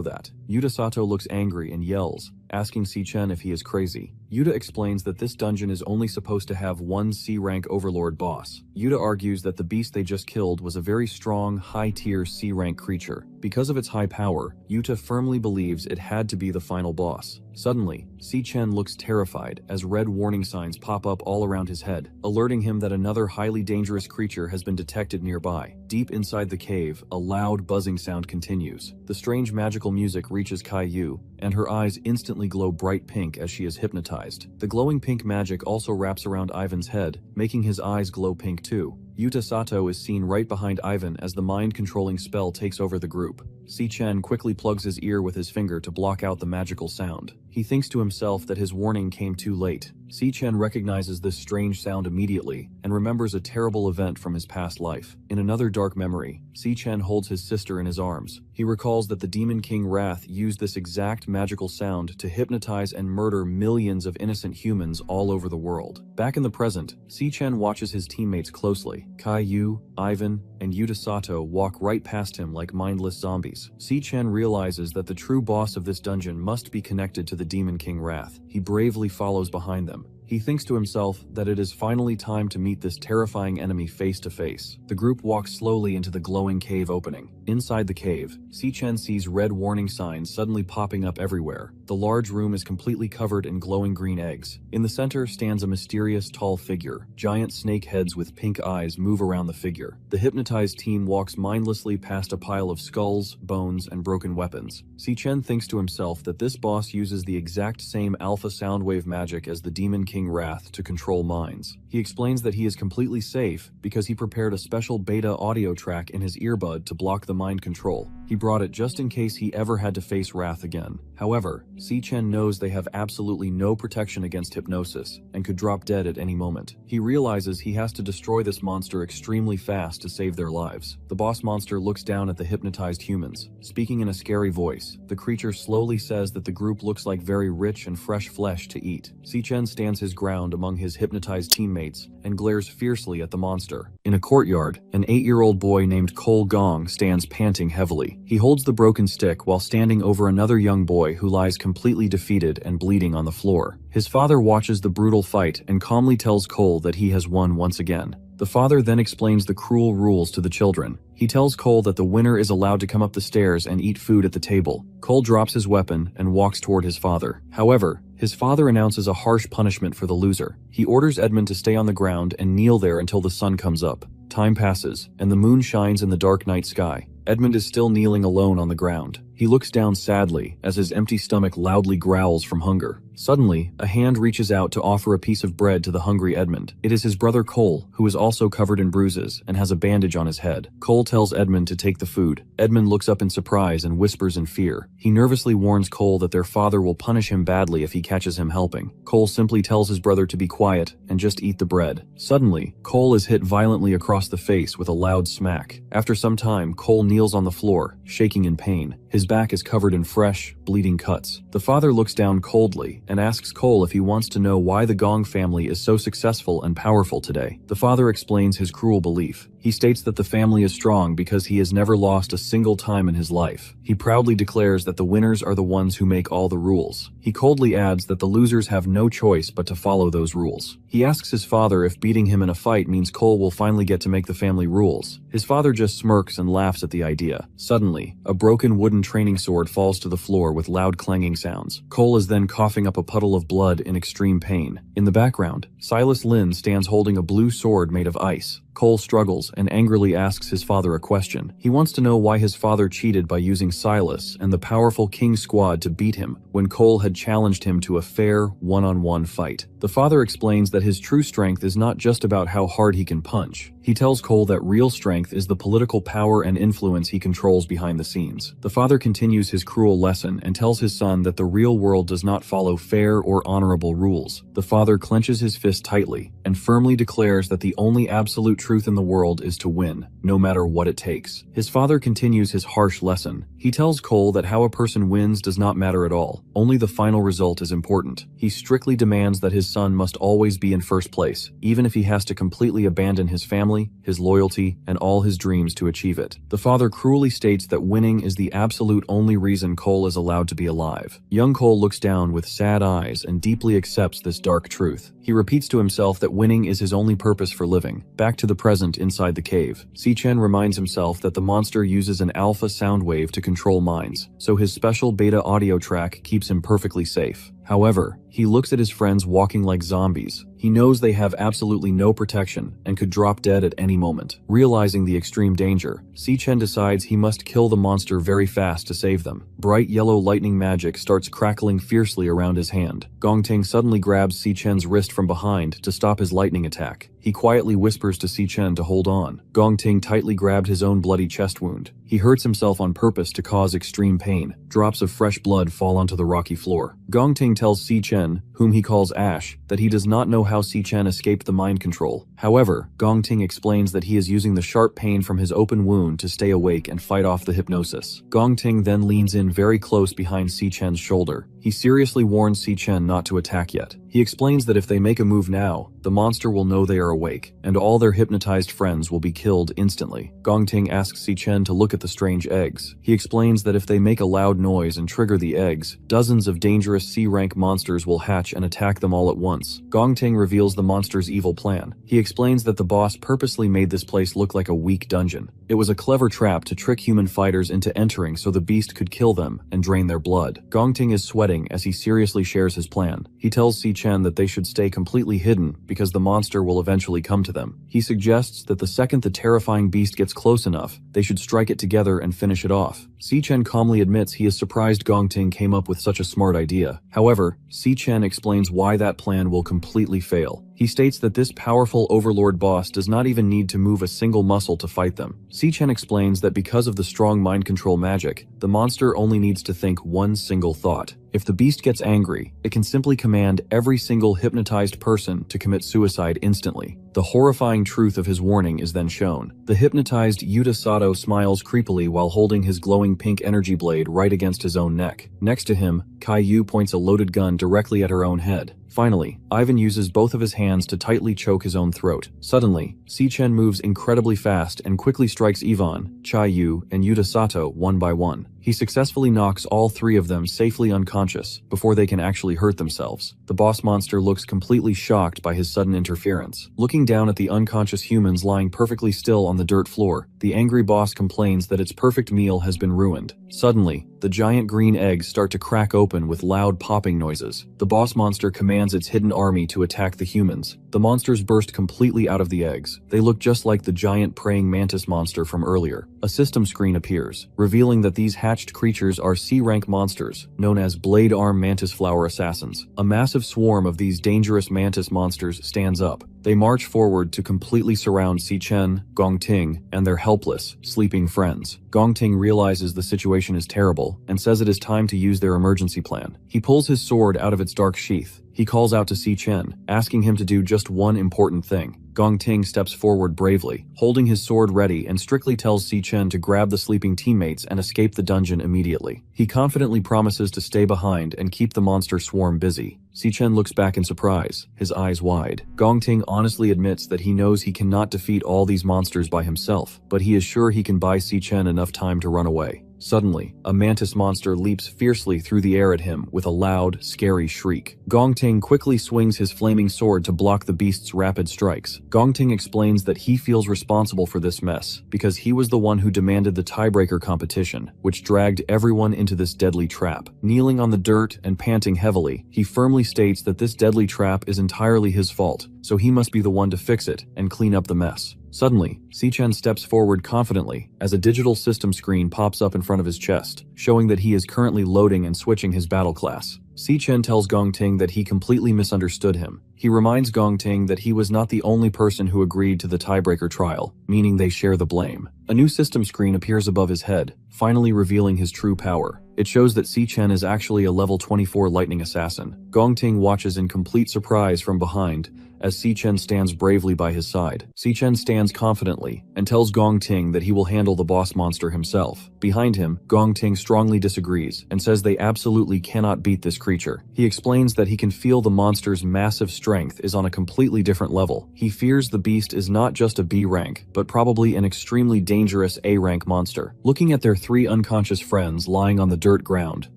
that. Yuta Sato looks angry and yells, asking Si Chen if he is crazy. Yuta explains that this dungeon is only supposed to have one C-rank overlord boss. Yuta argues that the beast they just killed was a very strong, high-tier C-rank creature. Because of its high power, Yuta firmly believes it had to be the final boss. Suddenly, Si Chen looks terrified as red warning signs pop up all around his head, alerting him that another highly dangerous creature has been detected nearby. Deep inside the cave, a loud buzzing sound continues. The strange magical music reaches Caillou, and her eyes instantly glow bright pink as she is hypnotized. The glowing pink magic also wraps around Ivan's head, making his eyes glow pink too. Yuta Sato is seen right behind Ivan as the mind-controlling spell takes over the group. Si-Chen quickly plugs his ear with his finger to block out the magical sound. He thinks to himself that his warning came too late. Si-Chen recognizes this strange sound immediately and remembers a terrible event from his past life. In another dark memory, Si-Chen holds his sister in his arms. He recalls that the Demon King Wrath used this exact magical sound to hypnotize and murder millions of innocent humans all over the world. Back in the present, Si-Chen watches his teammates closely. Kai-Yu, Ivan, and Yuta Sato walk right past him like mindless zombies. Si-Chen realizes that the true boss of this dungeon must be connected to the Demon King Wrath. He bravely follows behind them. He thinks to himself that it is finally time to meet this terrifying enemy face to face. The group walks slowly into the glowing cave opening. Inside the cave, Si-Chen sees red warning signs suddenly popping up everywhere. The large room is completely covered in glowing green eggs. In the center stands a mysterious tall figure. Giant snake heads with pink eyes move around the figure. The hypnotized team walks mindlessly past a pile of skulls, bones, and broken weapons. Si-Chen thinks to himself that this boss uses the exact same alpha soundwave magic as the Demon King Wrath to control minds. He explains that he is completely safe because he prepared a special beta audio track in his earbud to block the mind control. He brought it just in case he ever had to face Wrath again. However, Si-Chen knows they have absolutely no protection against hypnosis and could drop dead at any moment. He realizes he has to destroy this monster extremely fast to save their lives. The boss monster looks down at the hypnotized humans. Speaking in a scary voice, the creature slowly says that the group looks like very rich and fresh flesh to eat. Si-Chen stands his ground among his hypnotized teammates and glares fiercely at the monster. In a courtyard, an 8-year-old boy named Cole Gong stands panting heavily. He holds the broken stick while standing over another young boy who lies completely defeated and bleeding on the floor. His father watches the brutal fight and calmly tells Cole that he has won once again. The father then explains the cruel rules to the children. He tells Cole that the winner is allowed to come up the stairs and eat food at the table. Cole drops his weapon and walks toward his father. However, his father announces a harsh punishment for the loser. He orders Edmund to stay on the ground and kneel there until the sun comes up. Time passes, and the moon shines in the dark night sky. Edmund is still kneeling alone on the ground. He looks down sadly as his empty stomach loudly growls from hunger. Suddenly, a hand reaches out to offer a piece of bread to the hungry Edmund. It is his brother Cole, who is also covered in bruises and has a bandage on his head. Cole tells Edmund to take the food. Edmund looks up in surprise and whispers in fear. He nervously warns Cole that their father will punish him badly if he catches him helping. Cole simply tells his brother to be quiet and just eat the bread. Suddenly, Cole is hit violently across the face with a loud smack. After some time, Cole kneels on the floor, shaking in pain. His back is covered in fresh, bleeding cuts. The father looks down coldly and asks Cole if he wants to know why the Gong family is so successful and powerful today. The father explains his cruel belief. He states that the family is strong because he has never lost a single time in his life. He proudly declares that the winners are the ones who make all the rules. He coldly adds that the losers have no choice but to follow those rules. He asks his father if beating him in a fight means Cole will finally get to make the family rules. His father just smirks and laughs at the idea. Suddenly, a broken wooden training sword falls to the floor with loud clanging sounds. Cole is then coughing up a puddle of blood in extreme pain. In the background, Silas Lin stands holding a blue sword made of ice. Cole struggles and angrily asks his father a question. He wants to know why his father cheated by using Silas and the powerful King Squad to beat him when Cole had challenged him to a fair, one-on-one fight. The father explains that his true strength is not just about how hard he can punch. He tells Cole that real strength is the political power and influence he controls behind the scenes. The father continues his cruel lesson and tells his son that the real world does not follow fair or honorable rules. The father clenches his fist tightly and firmly declares that the only absolute truth in the world is to win, no matter what it takes. His father continues his harsh lesson. He tells Cole that how a person wins does not matter at all. Only the final result is important. He strictly demands that his son must always be in first place, even if he has to completely abandon his family, his loyalty, and all his dreams to achieve it. The father cruelly states that winning is the absolute only reason Cole is allowed to be alive. Young Cole looks down with sad eyes and deeply accepts this dark truth. He repeats to himself that winning is his only purpose for living. Back to the present inside the cave, Si-Chen reminds himself that the monster uses an alpha sound wave to control minds, so his special beta audio track keeps him perfectly safe. However, he He looks at his friends walking like zombies. He knows they have absolutely no protection and could drop dead at any moment. Realizing the extreme danger, Si-Chen decides he must kill the monster very fast to save them. Bright yellow lightning magic starts crackling fiercely around his hand. Gongting suddenly grabs Si-Chen's wrist from behind to stop his lightning attack. He quietly whispers to Si-Chen to hold on. Gongting tightly grabbed his own bloody chest wound. He hurts himself on purpose to cause extreme pain. Drops of fresh blood fall onto the rocky floor. Gongting tells Si-Chen, whom he calls Ash, that he does not know how Si-Chen escaped the mind control. However, Gongting explains that he is using the sharp pain from his open wound to stay awake and fight off the hypnosis. Gongting then leans in very close behind Si-Chen's shoulder. He seriously warns Si-Chen not to attack yet. He explains that if they make a move now, the monster will know they are awake, and all their hypnotized friends will be killed instantly. Gongting asks Si-Chen to look at the strange eggs. He explains that if they make a loud noise and trigger the eggs, dozens of dangerous C-rank monsters will hatch and attack them all at once. Gongting reveals the monster's evil plan. He explains that the boss purposely made this place look like a weak dungeon. It was a clever trap to trick human fighters into entering so the beast could kill them and drain their blood. Gongting is sweating as he seriously shares his plan. He tells Si-Chen that they should stay completely hidden because the monster will eventually come to them. He suggests that the second the terrifying beast gets close enough, they should strike it together and finish it off. Si-Chen calmly admits he is surprised Gongting came up with such a smart idea. However, Si-Chen explains why that plan will completely fail. He states that this powerful overlord boss does not even need to move a single muscle to fight them. Si-Chen explains that because of the strong mind control magic, the monster only needs to think one single thought. If the beast gets angry, it can simply command every single hypnotized person to commit suicide instantly. The horrifying truth of his warning is then shown. The hypnotized Yuta Sato smiles creepily while holding his glowing pink energy blade right against his own neck. Next to him, Kai-Yu points a loaded gun directly at her own head. Finally, Ivan uses both of his hands to tightly choke his own throat. Suddenly, Si-Chen moves incredibly fast and quickly strikes Ivan, Chai-Yu, and Yuta Sato one by one. He successfully knocks all three of them safely unconscious before they can actually hurt themselves. The boss monster looks completely shocked by his sudden interference. Looking down at the unconscious humans lying perfectly still on the dirt floor, the angry boss complains that its perfect meal has been ruined. Suddenly, the giant green eggs start to crack open with loud popping noises. The boss monster commands its hidden army to attack the humans. The monsters burst completely out of the eggs. They look just like the giant praying mantis monster from earlier. A system screen appears, revealing that these hatched creatures are C-rank monsters, known as Blade Arm Mantis Flower Assassins. A massive swarm of these dangerous mantis monsters stands up. They march forward to completely surround Si-Chen, Gongting, and their helpless, sleeping friends. Gongting realizes the situation is terrible and says it is time to use their emergency plan. He pulls his sword out of its dark sheath. He calls out to Si-Chen, asking him to do just one important thing. Gongting steps forward bravely, holding his sword ready, and strictly tells Si-Chen to grab the sleeping teammates and escape the dungeon immediately. He confidently promises to stay behind and keep the monster swarm busy. Si-Chen looks back in surprise, his eyes wide. Gongting honestly admits that he knows he cannot defeat all these monsters by himself, but he is sure he can buy Si-Chen enough time to run away. Suddenly, a mantis monster leaps fiercely through the air at him with a loud, scary shriek. Gongting quickly swings his flaming sword to block the beast's rapid strikes. Gongting explains that he feels responsible for this mess because he was the one who demanded the tiebreaker competition, which dragged everyone into this deadly trap. Kneeling on the dirt and panting heavily, he firmly states that this deadly trap is entirely his fault, so he must be the one to fix it and clean up the mess. Suddenly, Si-Chen steps forward confidently as a digital system screen pops up in front of his chest, showing that he is currently loading and switching his battle class. Si-Chen tells Gongting that he completely misunderstood him. He reminds Gongting that he was not the only person who agreed to the tiebreaker trial, meaning they share the blame. A new system screen appears above his head, finally revealing his true power. It shows that Si-Chen is actually a level 24 lightning assassin. Gongting watches in complete surprise from behind as Si-Chen stands bravely by his side. Si-Chen stands confidently and tells Gongting that he will handle the boss monster himself. Behind him, Gongting strongly disagrees and says they absolutely cannot beat this creature. He explains that he can feel the monster's massive strength is on a completely different level. He fears the beast is not just a B rank, but probably an extremely dangerous A rank monster. Looking at their three unconscious friends lying on the dirt ground,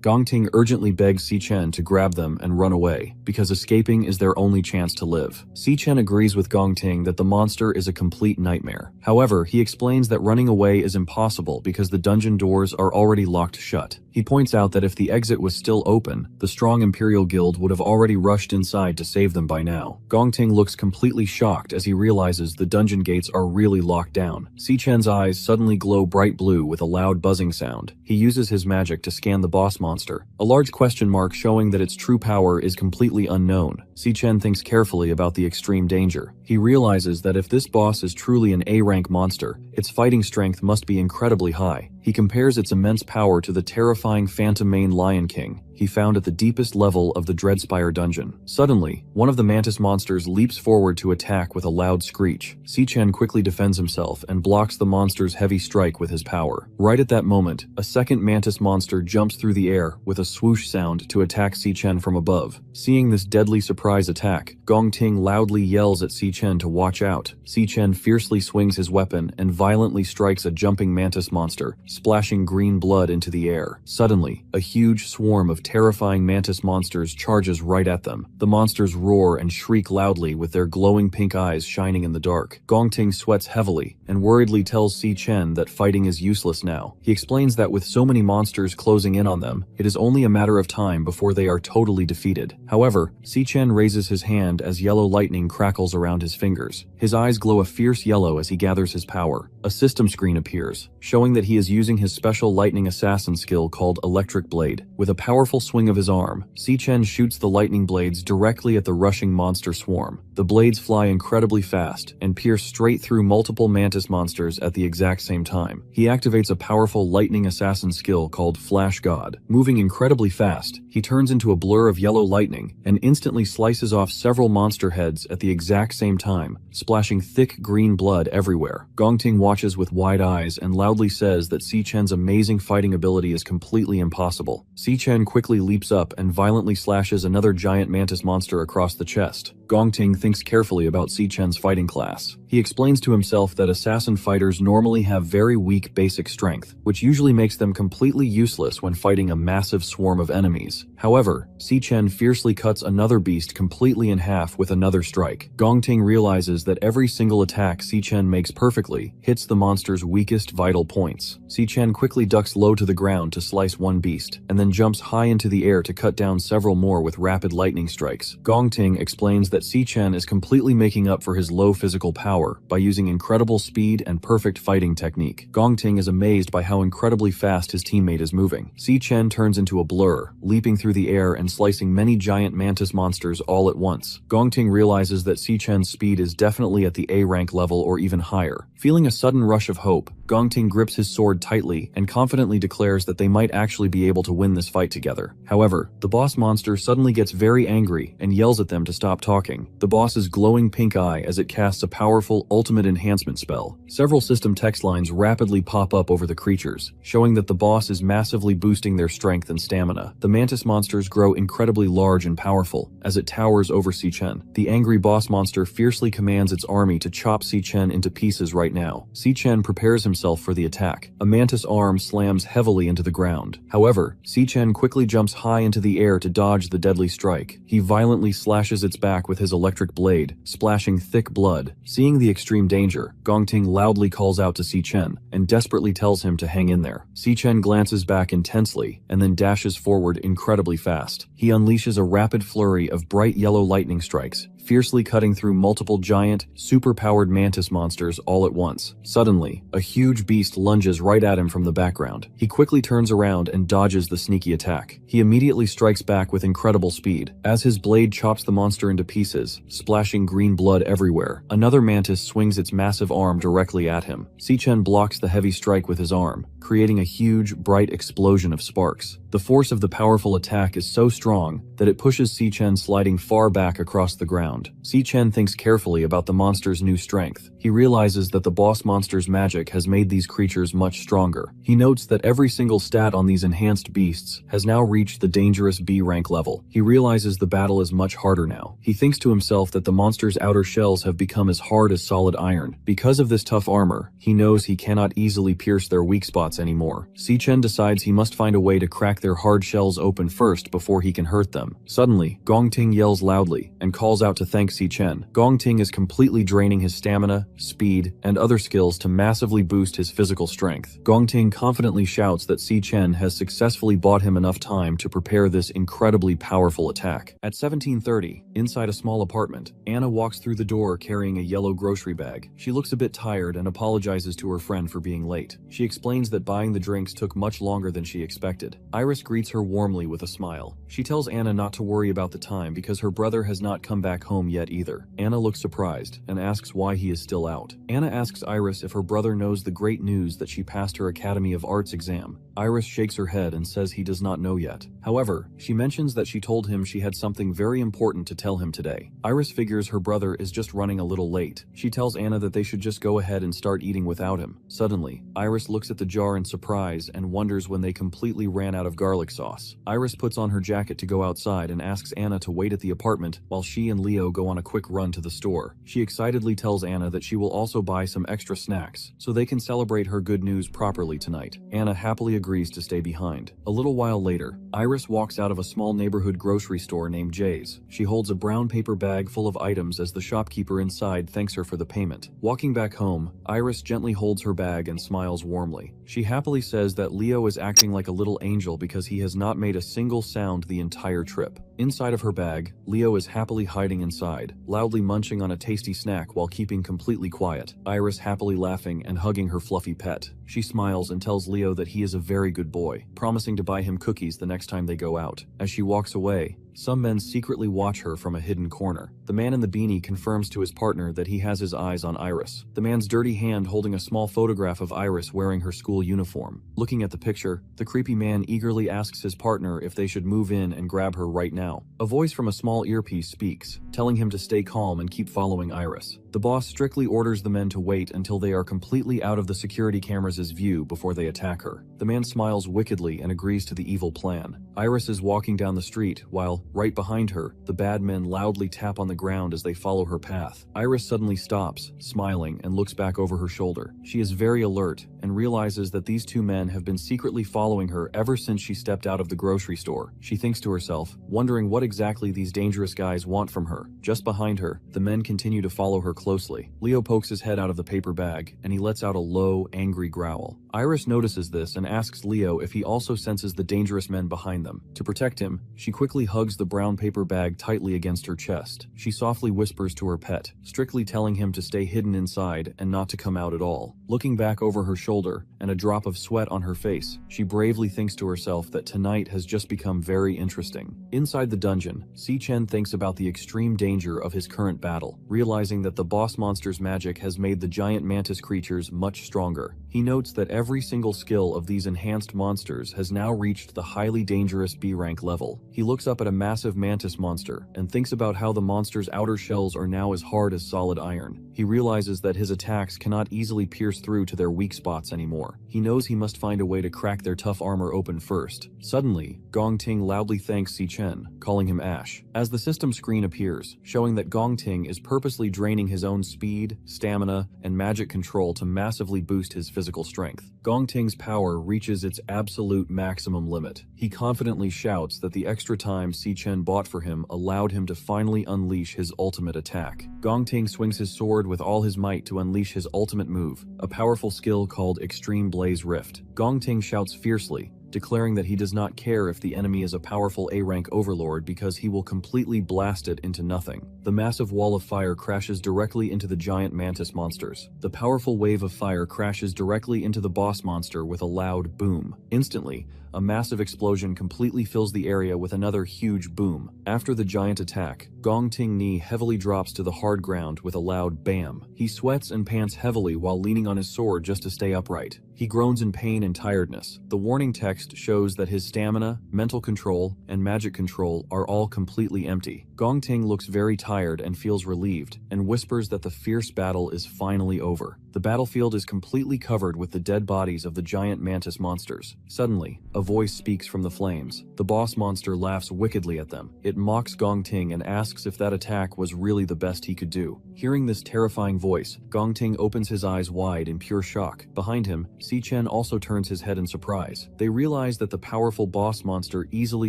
Gongting urgently begs Si-Chen to grab them and run away, because escaping is their only chance to live. Si-Chen agrees with Gong-Ting that the monster is a complete nightmare. However, he explains that running away is impossible because the dungeon doors are already locked shut. He points out that if the exit was still open, the strong Imperial Guild would have already rushed inside to save them by now. Gong-Ting looks completely shocked as he realizes the dungeon gates are really locked down. Si-Chen's eyes suddenly glow bright blue with a loud buzzing sound. He uses his magic to scan the boss monster, a large question mark showing that its true power is completely unknown. Si-Chen thinks carefully about the extreme danger. He realizes that if this boss is truly an A-rank monster, its fighting strength must be incredibly high. He compares its immense power to the terrifying Phantom Mane Lion King he found at the deepest level of the Dreadspire dungeon. Suddenly, one of the mantis monsters leaps forward to attack with a loud screech. Si-Chen quickly defends himself and blocks the monster's heavy strike with his power. Right at that moment, a second mantis monster jumps through the air with a swoosh sound to attack Si-Chen from above. Seeing this deadly surprise attack, Gong-Ting loudly yells at Si-Chen to watch out. Si-Chen fiercely swings his weapon and violently strikes a jumping mantis monster, splashing green blood into the air. Suddenly, a huge swarm of terrifying mantis monsters charges right at them. The monsters roar and shriek loudly with their glowing pink eyes shining in the dark. Gong-Ting sweats heavily and worriedly tells Si-Chen that fighting is useless now. He explains that with so many monsters closing in on them, it is only a matter of time before they are totally defeated. However, Si-Chen raises his hand as yellow lightning crackles around his fingers. His eyes glow a fierce yellow as he gathers his power. A system screen appears, showing that he is using his special lightning assassin skill called Electric Blade. With a powerful swing of his arm, Si-Chen shoots the lightning blades directly at the rushing monster swarm. The blades fly incredibly fast and pierce straight through multiple mantis monsters at the exact same time. He activates a powerful lightning assassin skill called Flash God. Moving incredibly fast, he turns into a blur of yellow lightning and instantly slices off several monster heads at the exact same time, splashing thick green blood everywhere. Gong-Ting watches with wide eyes and loudly says that Si-Chen's amazing fighting ability is completely impossible. Si-Chen quickly leaps up and violently slashes another giant mantis monster across the chest. Gong-Ting thinks carefully about Si-Chen's fighting class. He explains to himself that assassin fighters normally have very weak basic strength, which usually makes them completely useless when fighting a massive swarm of enemies. However, Si-Chen fiercely cuts another beast completely in half with another strike. Gong-Ting realizes that every single attack Si-Chen makes perfectly hits the monster's weakest vital points. Si-Chen quickly ducks low to the ground to slice one beast, and then jumps high into the air to cut down several more with rapid lightning strikes. Gong-Ting explains that Si-Chen is completely making up for his low physical power by using incredible speed and perfect fighting technique. Gong-Ting is amazed by how incredibly fast his teammate is moving. Si-Chen turns into a blur, leaping through the air and slicing many giant mantis monsters all at once. Gong-Ting realizes that Si-Chen's speed is definitely at the A-rank level or even higher. Feeling a sudden rush of hope, Gong-Ting grips his sword tightly and confidently declares that they might actually be able to win this fight together. However, the boss monster suddenly gets very angry and yells at them to stop talking. The boss's glowing pink eye as it casts a powerful ultimate enhancement spell. Several system text lines rapidly pop up over the creatures, showing that the boss is massively boosting their strength and stamina. The mantis monsters grow incredibly large and powerful as it towers over Si-Chen. The angry boss monster fiercely commands its army to chop Si-Chen into pieces right now. Si-Chen prepares himself for the attack. A mantis arm slams heavily into the ground. However, Si-Chen quickly jumps high into the air to dodge the deadly strike. He violently slashes its back with his electric blade, splashing thick blood. Seeing the extreme danger, Gong-Ting loudly calls out to Si-Chen and desperately tells him to hang in there. Si-Chen glances back intensely and then dashes forward incredibly fast. He unleashes a rapid flurry of bright yellow lightning strikes, fiercely cutting through multiple giant, super-powered mantis monsters all at once. Suddenly, a huge beast lunges right at him from the background. He quickly turns around and dodges the sneaky attack. He immediately strikes back with incredible speed. As his blade chops the monster into pieces, splashing green blood everywhere, another mantis swings its massive arm directly at him. Si-Chen blocks the heavy strike with his arm, creating a huge, bright explosion of sparks. The force of the powerful attack is so strong that it pushes Si-Chen sliding far back across the ground. Si-Chen thinks carefully about the monster's new strength. He realizes that the boss monster's magic has made these creatures much stronger. He notes that every single stat on these enhanced beasts has now reached the dangerous B-rank level. He realizes the battle is much harder now. He thinks to himself that the monster's outer shells have become as hard as solid iron. Because of this tough armor, he knows he cannot easily pierce their weak spots anymore. Si-Chen decides he must find a way to crack crack their hard shells open first before he can hurt them. Suddenly, Gongting yells loudly and calls out to thank Si-Chen. Gongting is completely draining his stamina, speed, and other skills to massively boost his physical strength. Gongting confidently shouts that Si-Chen has successfully bought him enough time to prepare this incredibly powerful attack. At 17:30, inside a small apartment, Anna walks through the door carrying a yellow grocery bag. She looks a bit tired and apologizes to her friend for being late. She explains that buying the drinks took much longer than she expected. Iris greets her warmly with a smile. She tells Anna not to worry about the time because her brother has not come back home yet either. Anna looks surprised and asks why he is still out. Anna asks Iris if her brother knows the great news that she passed her Academy of Arts exam. Iris shakes her head and says he does not know yet. However, she mentions that she told him she had something very important to tell him today. Iris figures her brother is just running a little late. She tells Anna that they should just go ahead and start eating without him. Suddenly, Iris looks at the jar in surprise and wonders when they completely ran out of garlic sauce. Iris puts on her jacket to go outside and asks Anna to wait at the apartment while she and Leo go on a quick run to the store. She excitedly tells Anna that she will also buy some extra snacks so they can celebrate her good news properly tonight. Anna happily agrees to stay behind. A little while later, Iris walks out of a small neighborhood grocery store named Jay's. She holds a brown paper bag full of items as the shopkeeper inside thanks her for the payment. Walking back home, Iris gently holds her bag and smiles warmly. She happily says that Leo is acting like a little angel because he has not made a single sound the entire trip. Inside of her bag, Leo is happily hiding inside, loudly munching on a tasty snack while keeping completely quiet. Iris happily laughing and hugging her fluffy pet. She smiles and tells Leo that he is a very good boy, promising to buy him cookies the next time they go out. As she walks away, some men secretly watch her from a hidden corner. The man in the beanie confirms to his partner that he has his eyes on Iris. The man's dirty hand holding a small photograph of Iris wearing her school uniform. Looking at the picture, the creepy man eagerly asks his partner if they should move in and grab her right now. A voice from a small earpiece speaks, telling him to stay calm and keep following Iris. The boss strictly orders the men to wait until they are completely out of the security cameras' view before they attack her. The man smiles wickedly and agrees to the evil plan. Iris is walking down the street while, right behind her, the bad men loudly tap on the ground as they follow her path. Iris suddenly stops, smiling, and looks back over her shoulder. She is very alert and realizes that these two men have been secretly following her ever since she stepped out of the grocery store. She thinks to herself, wondering what exactly these dangerous guys want from her. Just behind her, the men continue to follow her closely. Leo pokes his head out of the paper bag, and he lets out a low, angry growl. Iris notices this and asks Leo if he also senses the dangerous men behind them. To protect him, she quickly hugs the brown paper bag tightly against her chest. She softly whispers to her pet, strictly telling him to stay hidden inside and not to come out at all. Looking back over her shoulder and a drop of sweat on her face, she bravely thinks to herself that tonight has just become very interesting. Inside the dungeon, Si-Chen thinks about the extreme danger of his current battle, realizing that the boss monster's magic has made the giant mantis creatures much stronger. He notes that every single skill of these enhanced monsters has now reached the highly dangerous B-rank level. He looks up at a massive mantis monster and thinks about how the monster's outer shells are now as hard as solid iron. He realizes that his attacks cannot easily pierce through to their weak spots anymore. He knows he must find a way to crack their tough armor open first. Suddenly, Gongting loudly thanks Si-Chen, calling him Ash. As the system screen appears, showing that Gongting is purposely draining his own speed, stamina, and magic control to massively boost his physical strength. Gongting's power reaches its absolute maximum limit. He confidently shouts that the extra time Si-Chen bought for him allowed him to finally unleash his ultimate attack. Gongting swings his sword with all his might to unleash his ultimate move, a powerful skill called Extreme Blaze Rift. Gongting shouts fiercely, declaring that he does not care if the enemy is a powerful A-rank overlord because he will completely blast it into nothing. The massive wall of fire crashes directly into the giant mantis monsters. The powerful wave of fire crashes directly into the boss monster with a loud boom. Instantly, a massive explosion completely fills the area with another huge boom. After the giant attack, Gongting knee heavily drops to the hard ground with a loud bam. He sweats and pants heavily while leaning on his sword just to stay upright. He groans in pain and tiredness. The warning text shows that his stamina, mental control, and magic control are all completely empty. Gongting looks very tired and feels relieved, and whispers that the fierce battle is finally over. The battlefield is completely covered with the dead bodies of the giant mantis monsters. Suddenly, a voice speaks from the flames. The boss monster laughs wickedly at them. It mocks Gongting and asks if that attack was really the best he could do. Hearing this terrifying voice, Gongting opens his eyes wide in pure shock. Behind him, Si-Chen also turns his head in surprise. They realize that the powerful boss monster easily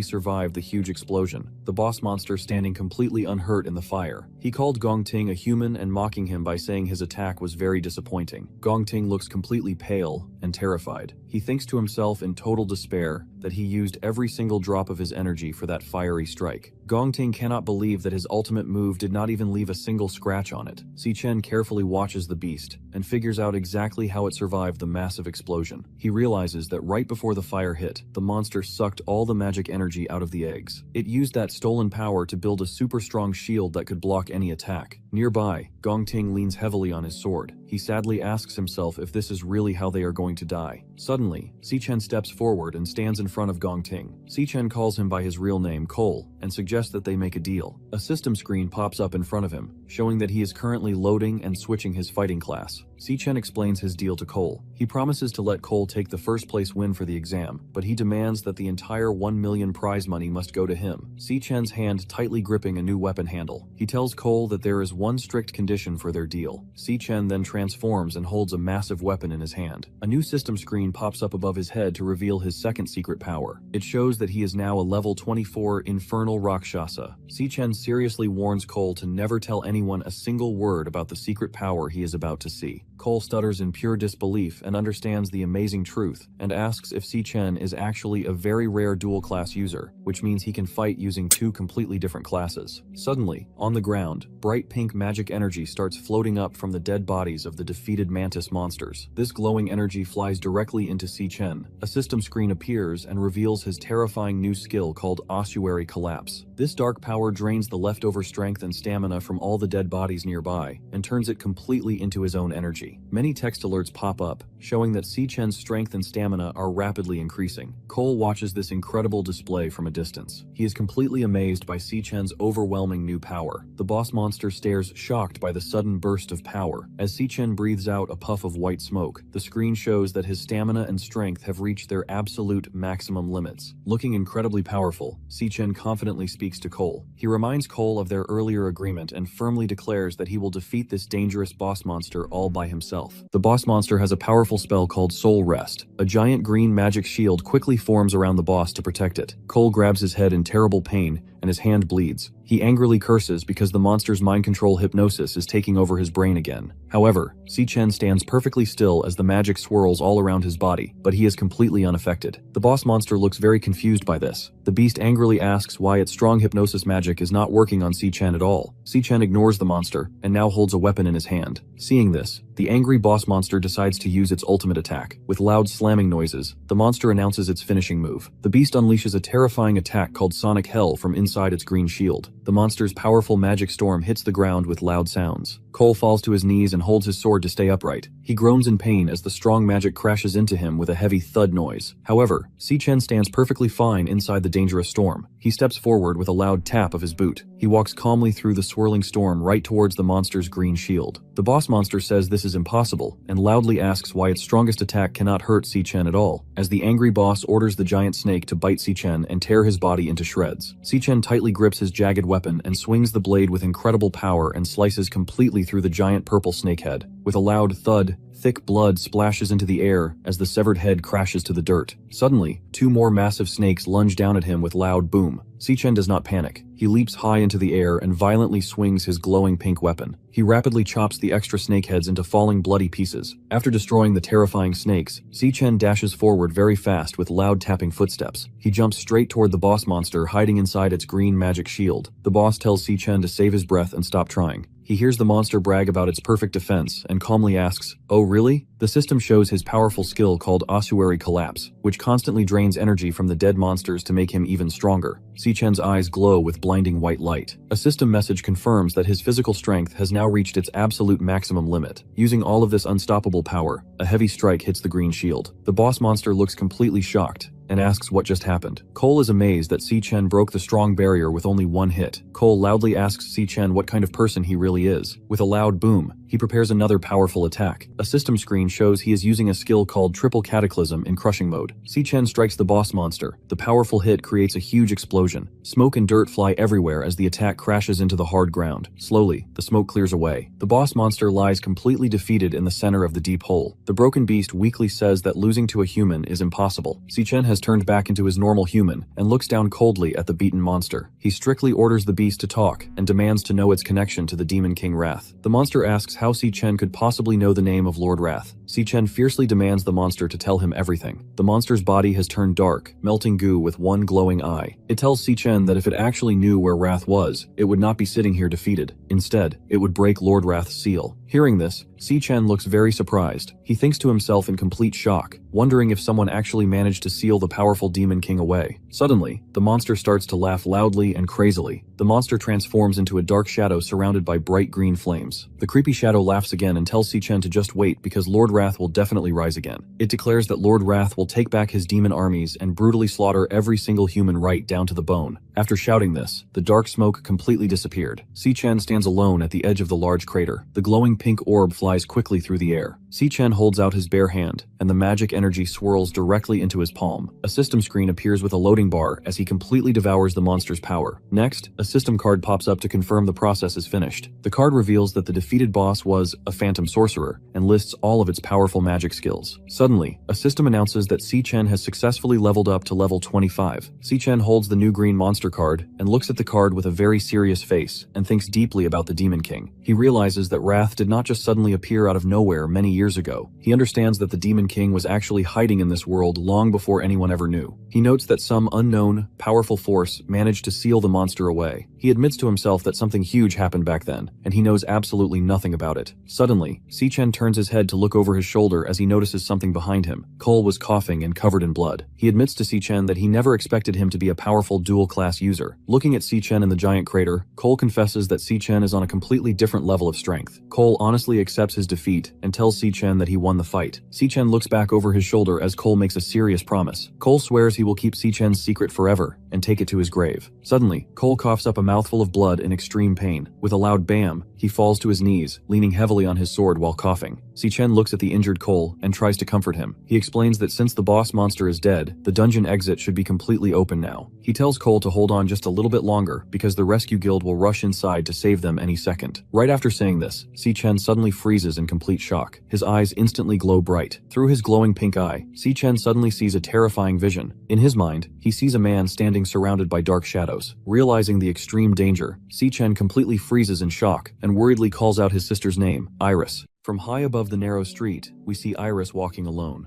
survived the huge explosion, the boss monster standing completely unhurt in the fire. He called Gongting a human and mocking him by saying his attack was very disappointing. Gongting looks completely pale and terrified. He thinks to himself in total despair that he used every single drop of his energy for that fiery strike. Gongting cannot believe that his ultimate move did not even leave a single scratch on it. Si-Chen carefully watches the beast and figures out exactly how it survived the massive explosion. He realizes that right before the fire hit, the monster sucked all the magic energy out of the eggs. It used that stolen power to build a super strong shield that could block any attack. Nearby, Gongting leans heavily on his sword. He sadly asks himself if this is really how they are going to die. Suddenly, Si-Chen steps forward and stands in front of Gongting. Si-Chen calls him by his real name, Cole, and suggests that they make a deal. A system screen pops up in front of him, showing that he is currently loading and switching his fighting class. Si-Chen explains his deal to Cole. He promises to let Cole take the first place win for the exam, but he demands that the entire 1 million prize money must go to him. Si-Chen's hand tightly gripping a new weapon handle. He tells Cole that there is one strict condition for their deal. Si-Chen then transforms and holds a massive weapon in his hand. A new system screen pops up above his head to reveal his second secret power. It shows that he is now a level 24 Infernal Rakshasa. Si-Chen seriously warns Cole to never tell anyone a single word about the secret power he is about to see. Cole stutters in pure disbelief and understands the amazing truth, and asks if Si-Chen is actually a very rare dual-class user, which means he can fight using two completely different classes. Suddenly, on the ground, bright pink magic energy starts floating up from the dead bodies of the defeated mantis monsters. This glowing energy flies directly into Si-Chen. A system screen appears and reveals his terrifying new skill called Ossuary Collapse. This dark power drains the leftover strength and stamina from all the dead bodies nearby, and turns it completely into his own energy. Many text alerts pop up, showing that Si-Chen's strength and stamina are rapidly increasing. Cole watches this incredible display from a distance. He is completely amazed by Si-Chen's overwhelming new power. The boss monster stares shocked by the sudden burst of power. As Si-Chen breathes out a puff of white smoke, the screen shows that his stamina and strength have reached their absolute maximum limits. Looking incredibly powerful, Si-Chen confidently speaks to Cole. He reminds Cole of their earlier agreement and firmly declares that he will defeat this dangerous boss monster all by himself. The boss monster has a powerful spell called Soul Rest. A giant green magic shield quickly forms around the boss to protect it. Cole grabs his head in terrible pain, and his hand bleeds. He angrily curses because the monster's mind control hypnosis is taking over his brain again. However, Si-Chen stands perfectly still as the magic swirls all around his body, but he is completely unaffected. The boss monster looks very confused by this. The beast angrily asks why its strong hypnosis magic is not working on Si-Chen at all. Si-Chen ignores the monster, and now holds a weapon in his hand. Seeing this, the angry boss monster decides to use its ultimate attack. With loud slamming noises, the monster announces its finishing move. The beast unleashes a terrifying attack called Sonic Hell from inside its green shield. The monster's powerful magic storm hits the ground with loud sounds. Cole falls to his knees and holds his sword to stay upright. He groans in pain as the strong magic crashes into him with a heavy thud noise. However, Si-Chen stands perfectly fine inside the dangerous storm. He steps forward with a loud tap of his boot. He walks calmly through the swirling storm right towards the monster's green shield. The boss monster says this is impossible, and loudly asks why its strongest attack cannot hurt Si-Chen at all, as the angry boss orders the giant snake to bite Si-Chen and tear his body into shreds. Si-Chen tightly grips his jagged weapon and swings the blade with incredible power and slices completely through the giant purple snake head. With a loud thud, thick blood splashes into the air as the severed head crashes to the dirt. Suddenly, two more massive snakes lunge down at him with loud boom. Si-Chen does not panic. He leaps high into the air and violently swings his glowing pink weapon. He rapidly chops the extra snakeheads into falling bloody pieces. After destroying the terrifying snakes, Si-Chen dashes forward very fast with loud tapping footsteps. He jumps straight toward the boss monster hiding inside its green magic shield. The boss tells Si-Chen to save his breath and stop trying. He hears the monster brag about its perfect defense and calmly asks, "Oh really?" The system shows his powerful skill called Ossuary Collapse, which constantly drains energy from the dead monsters to make him even stronger. Si-Chen's eyes glow with blinding white light. A system message confirms that his physical strength has now reached its absolute maximum limit. Using all of this unstoppable power, a heavy strike hits the green shield. The boss monster looks completely shocked and asks what just happened. Cole is amazed that Si-Chen broke the strong barrier with only one hit. Cole loudly asks Si-Chen what kind of person he really is. With a loud boom, he prepares another powerful attack. A system screen shows he is using a skill called Triple Cataclysm in crushing mode. Si-Chen strikes the boss monster. The powerful hit creates a huge explosion. Smoke and dirt fly everywhere as the attack crashes into the hard ground. Slowly, the smoke clears away. The boss monster lies completely defeated in the center of the deep hole. The broken beast weakly says that losing to a human is impossible. Si-Chen has turned back into his normal human and looks down coldly at the beaten monster. He strictly orders the beast to talk and demands to know its connection to the Demon King Wrath. The monster asks how Si-Chen could possibly know the name of Lord Wrath. Si-Chen fiercely demands the monster to tell him everything. The monster's body has turned dark, melting goo with one glowing eye. It tells Si-Chen that if it actually knew where Wrath was, it would not be sitting here defeated. Instead, it would break Lord Wrath's seal. Hearing this, Si-Chen looks very surprised. He thinks to himself in complete shock, wondering if someone actually managed to seal the powerful Demon King away. Suddenly, the monster starts to laugh loudly and crazily. The monster transforms into a dark shadow surrounded by bright green flames. The creepy shadow laughs again and tells Si-Chen to just wait because Lord Wrath will definitely rise again. It declares that Lord Wrath will take back his demon armies and brutally slaughter every single human right down to the bone. After shouting this, the dark smoke completely disappeared. Si-Chen stands alone at the edge of the large crater. The glowing pink orb flies quickly through the air. Si-Chen holds out his bare hand, and the magic energy swirls directly into his palm. A system screen appears with a loading bar as he completely devours the monster's power. Next, a system card pops up to confirm the process is finished. The card reveals that the defeated boss was a phantom sorcerer and lists all of its powerful magic skills. Suddenly, a system announces that Si-Chen has successfully leveled up to level 25. Si-Chen holds the new green monster card and looks at the card with a very serious face and thinks deeply about the Demon King. He realizes that Wrath did not just suddenly appear out of nowhere many years ago. He understands that the Demon King was actually hiding in this world long before anyone ever knew. He notes that some unknown, powerful force managed to seal the monster away. He admits to himself that something huge happened back then, and he knows absolutely nothing about it. Suddenly, Si-Chen turns his head to look over his shoulder as he notices something behind him. Cole was coughing and covered in blood. He admits to Si-Chen that he never expected him to be a powerful dual-class user. Looking at Si-Chen in the giant crater, Cole confesses that Si-Chen is on a completely different level of strength. Cole honestly accepts his defeat and tells Si-Chen that he won the fight. Si-Chen looks back over his shoulder as Cole makes a serious promise. Cole swears he will keep Si-Chen's secret forever and take it to his grave. Suddenly, Cole coughs up a mouthful of blood in extreme pain. With a loud bam, he falls to his knees, leaning heavily on his sword while coughing. Si-Chen looks at the injured Cole and tries to comfort him. He explains that since the boss monster is dead, the dungeon exit should be completely open now. He tells Cole to hold on just a little bit longer because the rescue guild will rush inside to save them any second. Right after saying this, Si-Chen suddenly freezes in complete shock. His eyes instantly glow bright. Through his glowing pink eye, Si-Chen suddenly sees a terrifying vision. In his mind, he sees a man standing surrounded by dark shadows. Realizing the extreme danger, Si-Chen completely freezes in shock and worriedly calls out his sister's name, Iris. From high above the narrow street, we see Iris walking alone.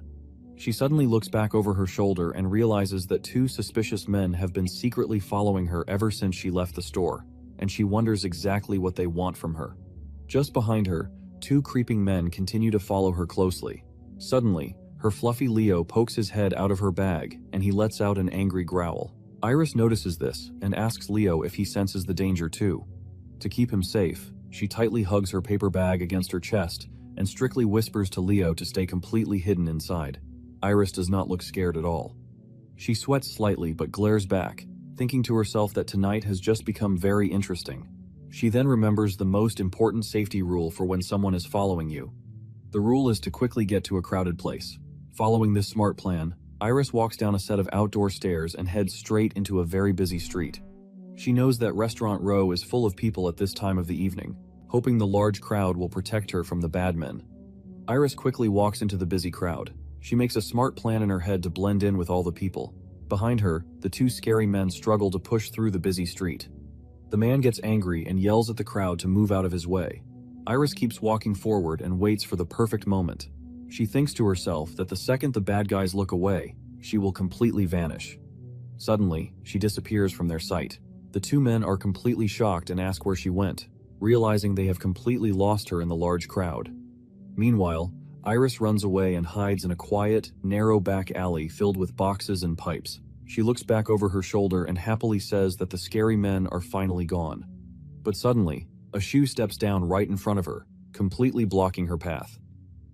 She suddenly looks back over her shoulder and realizes that two suspicious men have been secretly following her ever since she left the store, and she wonders exactly what they want from her. Just behind her, two creeping men continue to follow her closely. Suddenly, her fluffy Leo pokes his head out of her bag, and he lets out an angry growl. Iris notices this and asks Leo if he senses the danger too. To keep him safe, she tightly hugs her paper bag against her chest and strictly whispers to Leo to stay completely hidden inside. Iris does not look scared at all. She sweats slightly but glares back, thinking to herself that tonight has just become very interesting. She then remembers the most important safety rule for when someone is following you. The rule is to quickly get to a crowded place. Following this smart plan, Iris walks down a set of outdoor stairs and heads straight into a very busy street. She knows that Restaurant Row is full of people at this time of the evening, hoping the large crowd will protect her from the bad men. Iris quickly walks into the busy crowd. She makes a smart plan in her head to blend in with all the people. Behind her, the two scary men struggle to push through the busy street. The man gets angry and yells at the crowd to move out of his way. Iris keeps walking forward and waits for the perfect moment. She thinks to herself that the second the bad guys look away, she will completely vanish. Suddenly, she disappears from their sight. The two men are completely shocked and ask where she went, realizing they have completely lost her in the large crowd. Meanwhile, Iris runs away and hides in a quiet, narrow back alley filled with boxes and pipes. She looks back over her shoulder and happily says that the scary men are finally gone. But suddenly, a shoe steps down right in front of her, completely blocking her path.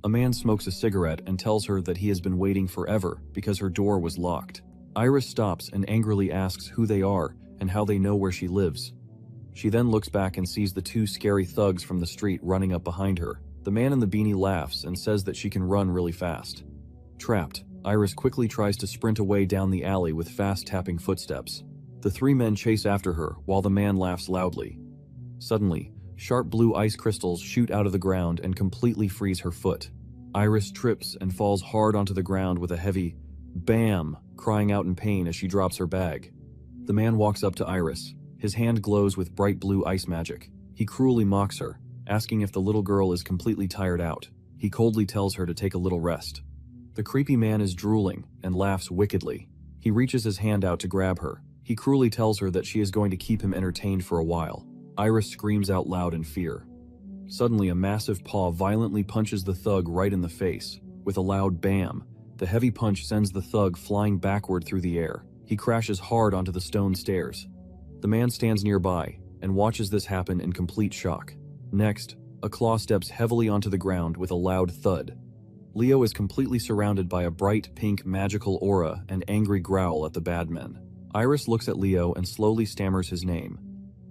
A man smokes a cigarette and tells her that he has been waiting forever because her door was locked. Iris stops and angrily asks who they are and how they know where she lives. She then looks back and sees the two scary thugs from the street running up behind her. The man in the beanie laughs and says that she can run really fast. Trapped, Iris quickly tries to sprint away down the alley with fast tapping footsteps. The three men chase after her while the man laughs loudly. Suddenly, sharp blue ice crystals shoot out of the ground and completely freeze her foot. Iris trips and falls hard onto the ground with a heavy BAM, crying out in pain as she drops her bag. The man walks up to Iris. His hand glows with bright blue ice magic. He cruelly mocks her, asking if the little girl is completely tired out. He coldly tells her to take a little rest. The creepy man is drooling and laughs wickedly. He reaches his hand out to grab her. He cruelly tells her that she is going to keep him entertained for a while. Iris screams out loud in fear. Suddenly, a massive paw violently punches the thug right in the face. With a loud BAM, the heavy punch sends the thug flying backward through the air. He crashes hard onto the stone stairs. The man stands nearby and watches this happen in complete shock. Next, a claw steps heavily onto the ground with a loud thud. Leo is completely surrounded by a bright pink magical aura and angry growl at the bad men. Iris looks at Leo and slowly stammers his name.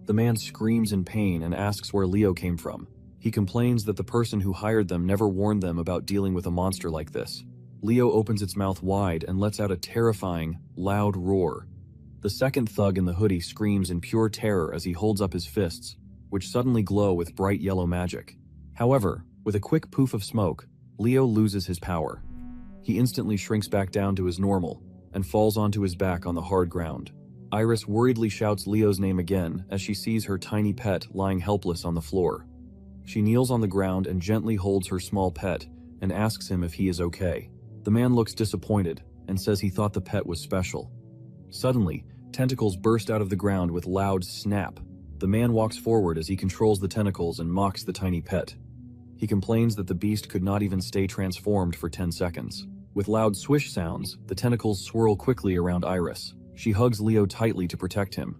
The man screams in pain and asks where Leo came from. He complains that the person who hired them never warned them about dealing with a monster like this. Leo opens its mouth wide and lets out a terrifying, loud roar. The second thug in the hoodie screams in pure terror as he holds up his fists, which suddenly glow with bright yellow magic. However, with a quick poof of smoke, Leo loses his power. He instantly shrinks back down to his normal and falls onto his back on the hard ground. Iris worriedly shouts Leo's name again as she sees her tiny pet lying helpless on the floor. She kneels on the ground and gently holds her small pet and asks him if he is okay. The man looks disappointed and says he thought the pet was special. Suddenly, tentacles burst out of the ground with loud snap. The man walks forward as he controls the tentacles and mocks the tiny pet. He complains that the beast could not even stay transformed for 10 seconds. With loud swish sounds, the tentacles swirl quickly around Iris. She hugs Leo tightly to protect him.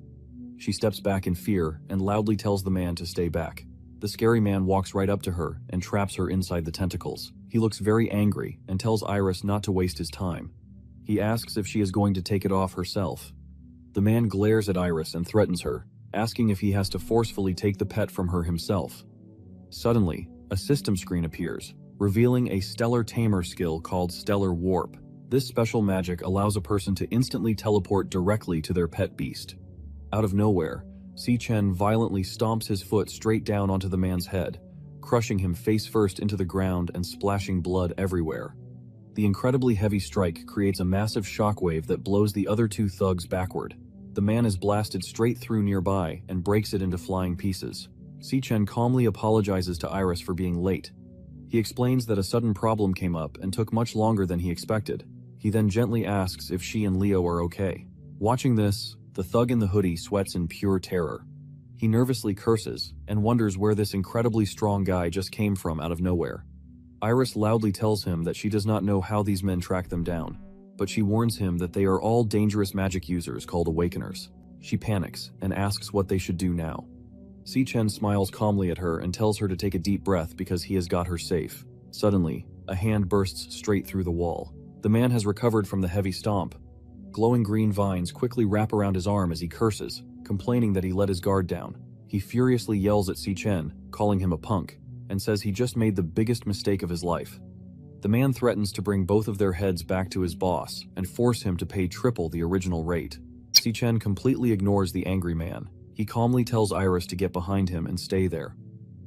She steps back in fear and loudly tells the man to stay back. The scary man walks right up to her and traps her inside the tentacles. He looks very angry and tells Iris not to waste his time. He asks if she is going to take it off herself. The man glares at Iris and threatens her, asking if he has to forcefully take the pet from her himself. Suddenly, a system screen appears, revealing a stellar tamer skill called Stellar Warp. This special magic allows a person to instantly teleport directly to their pet beast. Out of nowhere, Si-Chen violently stomps his foot straight down onto the man's head, crushing him face first into the ground and splashing blood everywhere. The incredibly heavy strike creates a massive shockwave that blows the other two thugs backward. The man is blasted straight through nearby and breaks it into flying pieces. Si-Chen calmly apologizes to Iris for being late. He explains that a sudden problem came up and took much longer than he expected. He then gently asks if she and Leo are okay. Watching this, the thug in the hoodie sweats in pure terror. He nervously curses and wonders where this incredibly strong guy just came from out of nowhere. Iris loudly tells him that she does not know how these men track them down, but she warns him that they are all dangerous magic users called Awakeners. She panics and asks what they should do now. Si-Chen smiles calmly at her and tells her to take a deep breath because he has got her safe. Suddenly, a hand bursts straight through the wall. The man has recovered from the heavy stomp. Glowing green vines quickly wrap around his arm as he curses, complaining that he let his guard down. He furiously yells at Si-Chen, calling him a punk, and says he just made the biggest mistake of his life. The man threatens to bring both of their heads back to his boss and force him to pay triple the original rate. Si-Chen completely ignores the angry man. He calmly tells Iris to get behind him and stay there.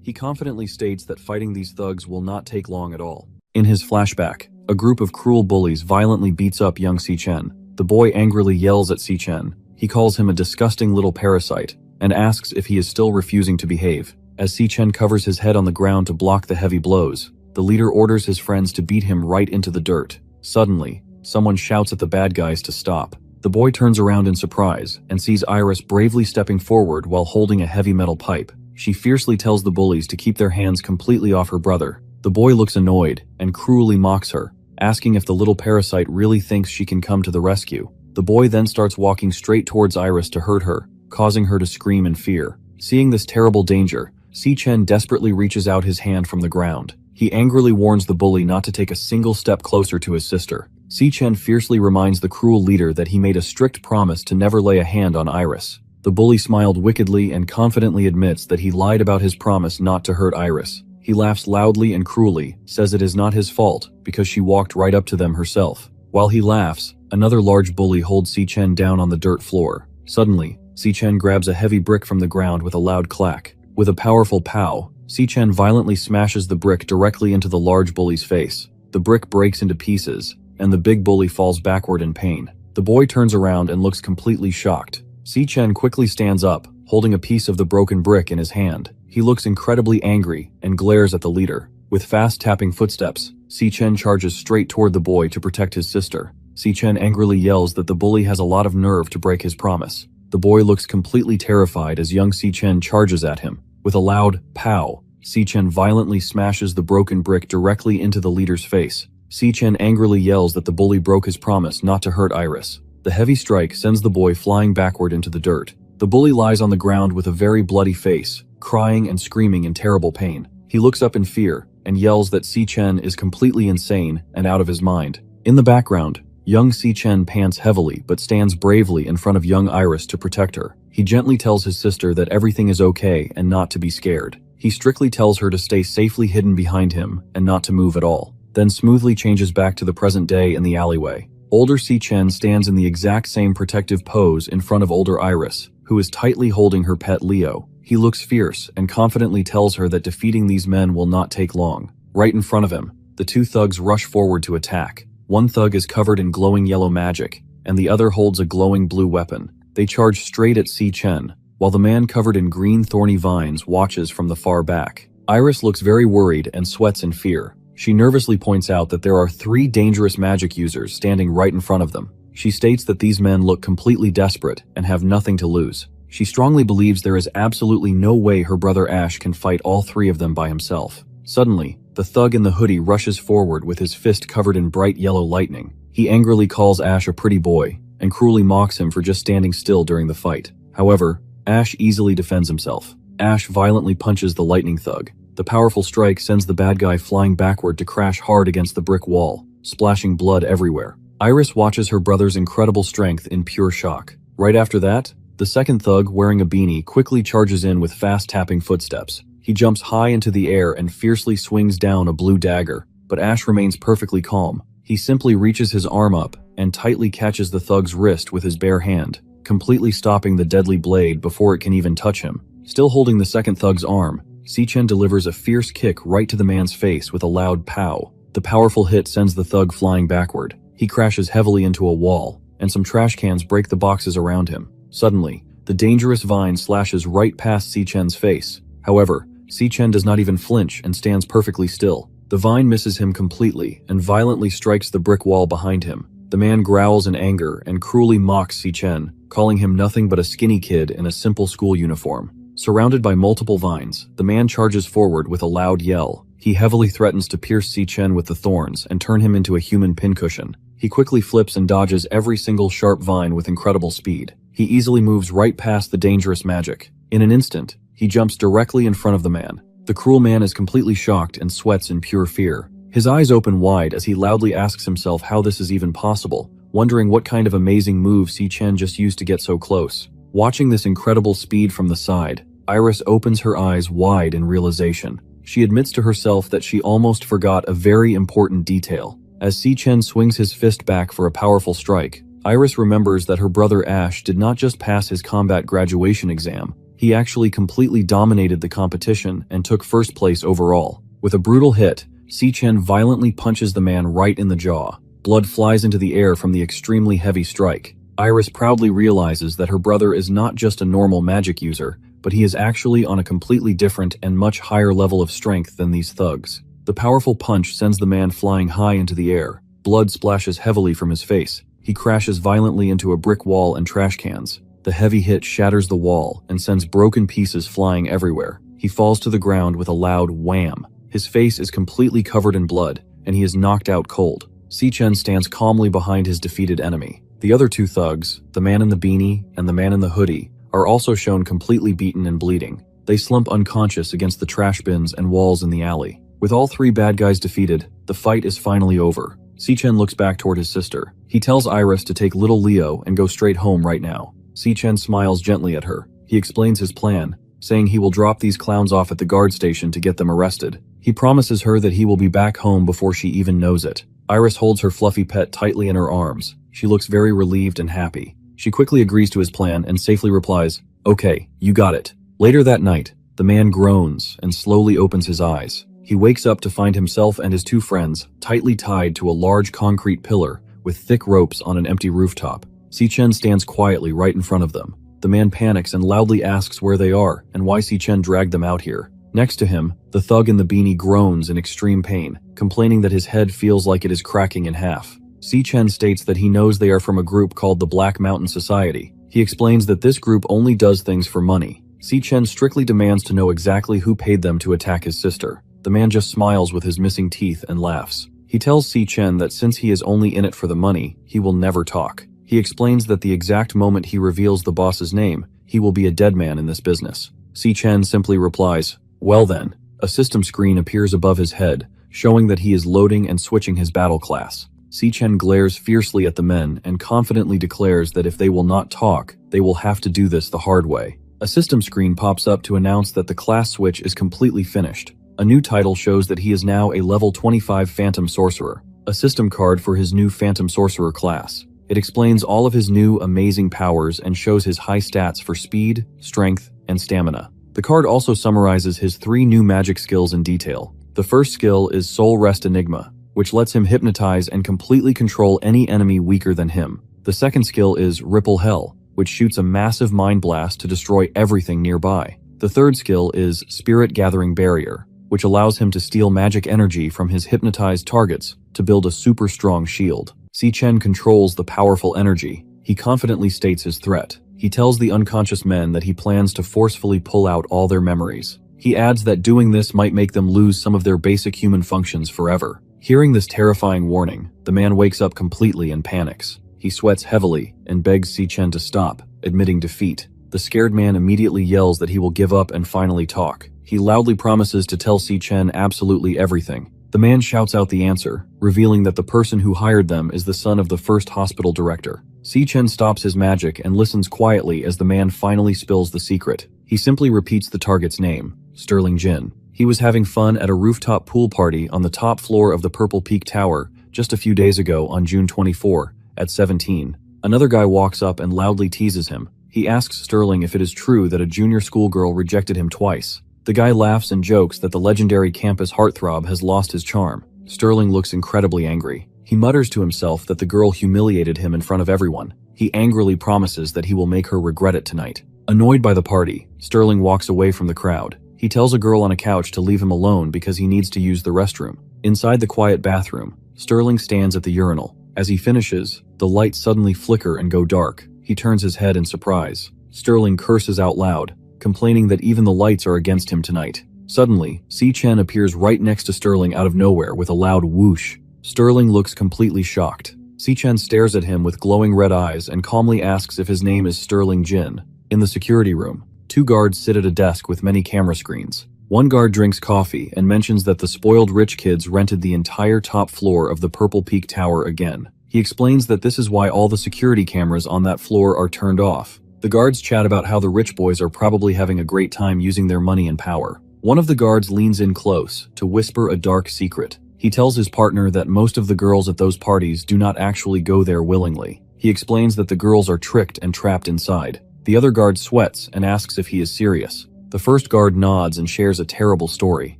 He confidently states that fighting these thugs will not take long at all. In his flashback, a group of cruel bullies violently beats up young Si-Chen. The boy angrily yells at Si-Chen. He calls him a disgusting little parasite and asks if he is still refusing to behave. As Si-Chen covers his head on the ground to block the heavy blows, the leader orders his friends to beat him right into the dirt. Suddenly, someone shouts at the bad guys to stop. The boy turns around in surprise and sees Iris bravely stepping forward while holding a heavy metal pipe. She fiercely tells the bullies to keep their hands completely off her brother. The boy looks annoyed and cruelly mocks her, asking if the little parasite really thinks she can come to the rescue. The boy then starts walking straight towards Iris to hurt her, causing her to scream in fear. Seeing this terrible danger, Si-Chen desperately reaches out his hand from the ground. He angrily warns the bully not to take a single step closer to his sister. Si-chen fiercely reminds the cruel leader that he made a strict promise to never lay a hand on Iris. The bully smiled wickedly and confidently admits that he lied about his promise not to hurt Iris. He laughs loudly and cruelly, says it is not his fault, because she walked right up to them herself. While he laughs, another large bully holds Si-chen down on the dirt floor. Suddenly, Si-chen grabs a heavy brick from the ground with a loud clack. With a powerful pow, Si-chen violently smashes the brick directly into the large bully's face. The brick breaks into pieces, and the big bully falls backward in pain. The boy turns around and looks completely shocked. Si-chen quickly stands up, holding a piece of the broken brick in his hand. He looks incredibly angry and glares at the leader. With fast tapping footsteps, Si-chen charges straight toward the boy to protect his sister. Si-chen angrily yells that the bully has a lot of nerve to break his promise. The boy looks completely terrified as young Si-chen charges at him. With a loud pow, Si-chen violently smashes the broken brick directly into the leader's face. Si-chen angrily yells that the bully broke his promise not to hurt Iris. The heavy strike sends the boy flying backward into the dirt. The bully lies on the ground with a very bloody face, crying and screaming in terrible pain. He looks up in fear and yells that Si-chen is completely insane and out of his mind. In the background, young Si-chen pants heavily but stands bravely in front of young Iris to protect her. He gently tells his sister that everything is okay and not to be scared. He strictly tells her to stay safely hidden behind him and not to move at all, then smoothly changes back to the present day in the alleyway. Older Si-chen stands in the exact same protective pose in front of older Iris, who is tightly holding her pet Leo. He looks fierce and confidently tells her that defeating these men will not take long. Right in front of him, the two thugs rush forward to attack. One thug is covered in glowing yellow magic, and the other holds a glowing blue weapon. They charge straight at Si-chen, while the man covered in green thorny vines watches from the far back. Iris looks very worried and sweats in fear. She nervously points out that there are 3 dangerous magic users standing right in front of them. She states that these men look completely desperate and have nothing to lose. She strongly believes there is absolutely no way her brother Ash can fight all 3 of them by himself. Suddenly, the thug in the hoodie rushes forward with his fist covered in bright yellow lightning. He angrily calls Ash a pretty boy and cruelly mocks him for just standing still during the fight. However, Ash easily defends himself. Ash violently punches the lightning thug. The powerful strike sends the bad guy flying backward to crash hard against the brick wall, splashing blood everywhere. Iris watches her brother's incredible strength in pure shock. Right after that, the second thug, wearing a beanie, quickly charges in with fast tapping footsteps. He jumps high into the air and fiercely swings down a blue dagger, but Ash remains perfectly calm. He simply reaches his arm up and tightly catches the thug's wrist with his bare hand, completely stopping the deadly blade before it can even touch him. Still holding the second thug's arm, Si-chen delivers a fierce kick right to the man's face with a loud pow. The powerful hit sends the thug flying backward. He crashes heavily into a wall, and some trash cans break the boxes around him. Suddenly, the dangerous vine slashes right past Si-chen's face. However, Si-chen does not even flinch and stands perfectly still. The vine misses him completely and violently strikes the brick wall behind him. The man growls in anger and cruelly mocks Si-chen, calling him nothing but a skinny kid in a simple school uniform. Surrounded by multiple vines, the man charges forward with a loud yell. He heavily threatens to pierce Si-chen with the thorns and turn him into a human pincushion. He quickly flips and dodges every single sharp vine with incredible speed. He easily moves right past the dangerous magic. In an instant, he jumps directly in front of the man. The cruel man is completely shocked and sweats in pure fear. His eyes open wide as he loudly asks himself how this is even possible, wondering what kind of amazing move Si-chen just used to get so close. Watching this incredible speed from the side, Iris opens her eyes wide in realization. She admits to herself that she almost forgot a very important detail. As Si-chen swings his fist back for a powerful strike, Iris remembers that her brother Ash did not just pass his combat graduation exam, he actually completely dominated the competition and took first place overall. With a brutal hit, Si-chen violently punches the man right in the jaw. Blood flies into the air from the extremely heavy strike. Iris proudly realizes that her brother is not just a normal magic user, but he is actually on a completely different and much higher level of strength than these thugs. The powerful punch sends the man flying high into the air. Blood splashes heavily from his face. He crashes violently into a brick wall and trash cans. The heavy hit shatters the wall and sends broken pieces flying everywhere. He falls to the ground with a loud wham. His face is completely covered in blood, and he is knocked out cold. Si-chen stands calmly behind his defeated enemy. The other 2 thugs, the man in the beanie and the man in the hoodie, are also shown completely beaten and bleeding. They slump unconscious against the trash bins and walls in the alley. With all 3 bad guys defeated, the fight is finally over. Si-chen looks back toward his sister. He tells Iris to take little Leo and go straight home right now. Si-chen smiles gently at her. He explains his plan, saying he will drop these clowns off at the guard station to get them arrested. He promises her that he will be back home before she even knows it. Iris holds her fluffy pet tightly in her arms. She looks very relieved and happy. She quickly agrees to his plan and safely replies, "Okay, you got it." Later that night, the man groans and slowly opens his eyes. He wakes up to find himself and his two friends tightly tied to a large concrete pillar with thick ropes on an empty rooftop. Si-chen stands quietly right in front of them. The man panics and loudly asks where they are and why Si-chen dragged them out here. Next to him, the thug in the beanie groans in extreme pain, complaining that his head feels like it is cracking in half. Si-chen states that he knows they are from a group called the Black Mountain Society. He explains that this group only does things for money. Si-chen strictly demands to know exactly who paid them to attack his sister. The man just smiles with his missing teeth and laughs. He tells Si-chen that since he is only in it for the money, he will never talk. He explains that the exact moment he reveals the boss's name, he will be a dead man in this business. Si-chen simply replies, "Well then." A system screen appears above his head, showing that he is loading and switching his battle class. Si-chen glares fiercely at the men and confidently declares that if they will not talk, they will have to do this the hard way. A system screen pops up to announce that the class switch is completely finished. A new title shows that he is now a level 25 Phantom Sorcerer, a system card for his new Phantom Sorcerer class. It explains all of his new amazing powers and shows his high stats for speed, strength, and stamina. The card also summarizes his 3 new magic skills in detail. The first skill is Soul Rest Enigma, which lets him hypnotize and completely control any enemy weaker than him. The second skill is Ripple Hell, which shoots a massive mind blast to destroy everything nearby. The third skill is Spirit Gathering Barrier, which allows him to steal magic energy from his hypnotized targets to build a super strong shield. Si-chen controls the powerful energy. He confidently states his threat. He tells the unconscious men that he plans to forcefully pull out all their memories. He adds that doing this might make them lose some of their basic human functions forever. Hearing this terrifying warning, the man wakes up completely and panics. He sweats heavily and begs Si-chen to stop, admitting defeat. The scared man immediately yells that he will give up and finally talk. He loudly promises to tell Si-chen absolutely everything. The man shouts out the answer, revealing that the person who hired them is the son of the first hospital director. Si-chen stops his magic and listens quietly as the man finally spills the secret. He simply repeats the target's name, Sterling Jin. He was having fun at a rooftop pool party on the top floor of the Purple Peak Tower just a few days ago on June 24, at 17. Another guy walks up and loudly teases him. He asks Sterling if it is true that a junior schoolgirl rejected him twice. The guy laughs and jokes that the legendary campus heartthrob has lost his charm. Sterling looks incredibly angry. He mutters to himself that the girl humiliated him in front of everyone. He angrily promises that he will make her regret it tonight. Annoyed by the party, Sterling walks away from the crowd. He tells a girl on a couch to leave him alone because he needs to use the restroom. Inside the quiet bathroom, Sterling stands at the urinal. As he finishes, the lights suddenly flicker and go dark. He turns his head in surprise. Sterling curses out loud, complaining that even the lights are against him tonight. Suddenly, Si-chen appears right next to Sterling out of nowhere with a loud whoosh. Sterling looks completely shocked. Si-chen stares at him with glowing red eyes and calmly asks if his name is Sterling Jin. In the security room, 2 guards sit at a desk with many camera screens. One guard drinks coffee and mentions that the spoiled rich kids rented the entire top floor of the Purple Peak Tower again. He explains that this is why all the security cameras on that floor are turned off. The guards chat about how the rich boys are probably having a great time using their money and power. One of the guards leans in close to whisper a dark secret. He tells his partner that most of the girls at those parties do not actually go there willingly. He explains that the girls are tricked and trapped inside. The other guard sweats and asks if he is serious. The first guard nods and shares a terrible story.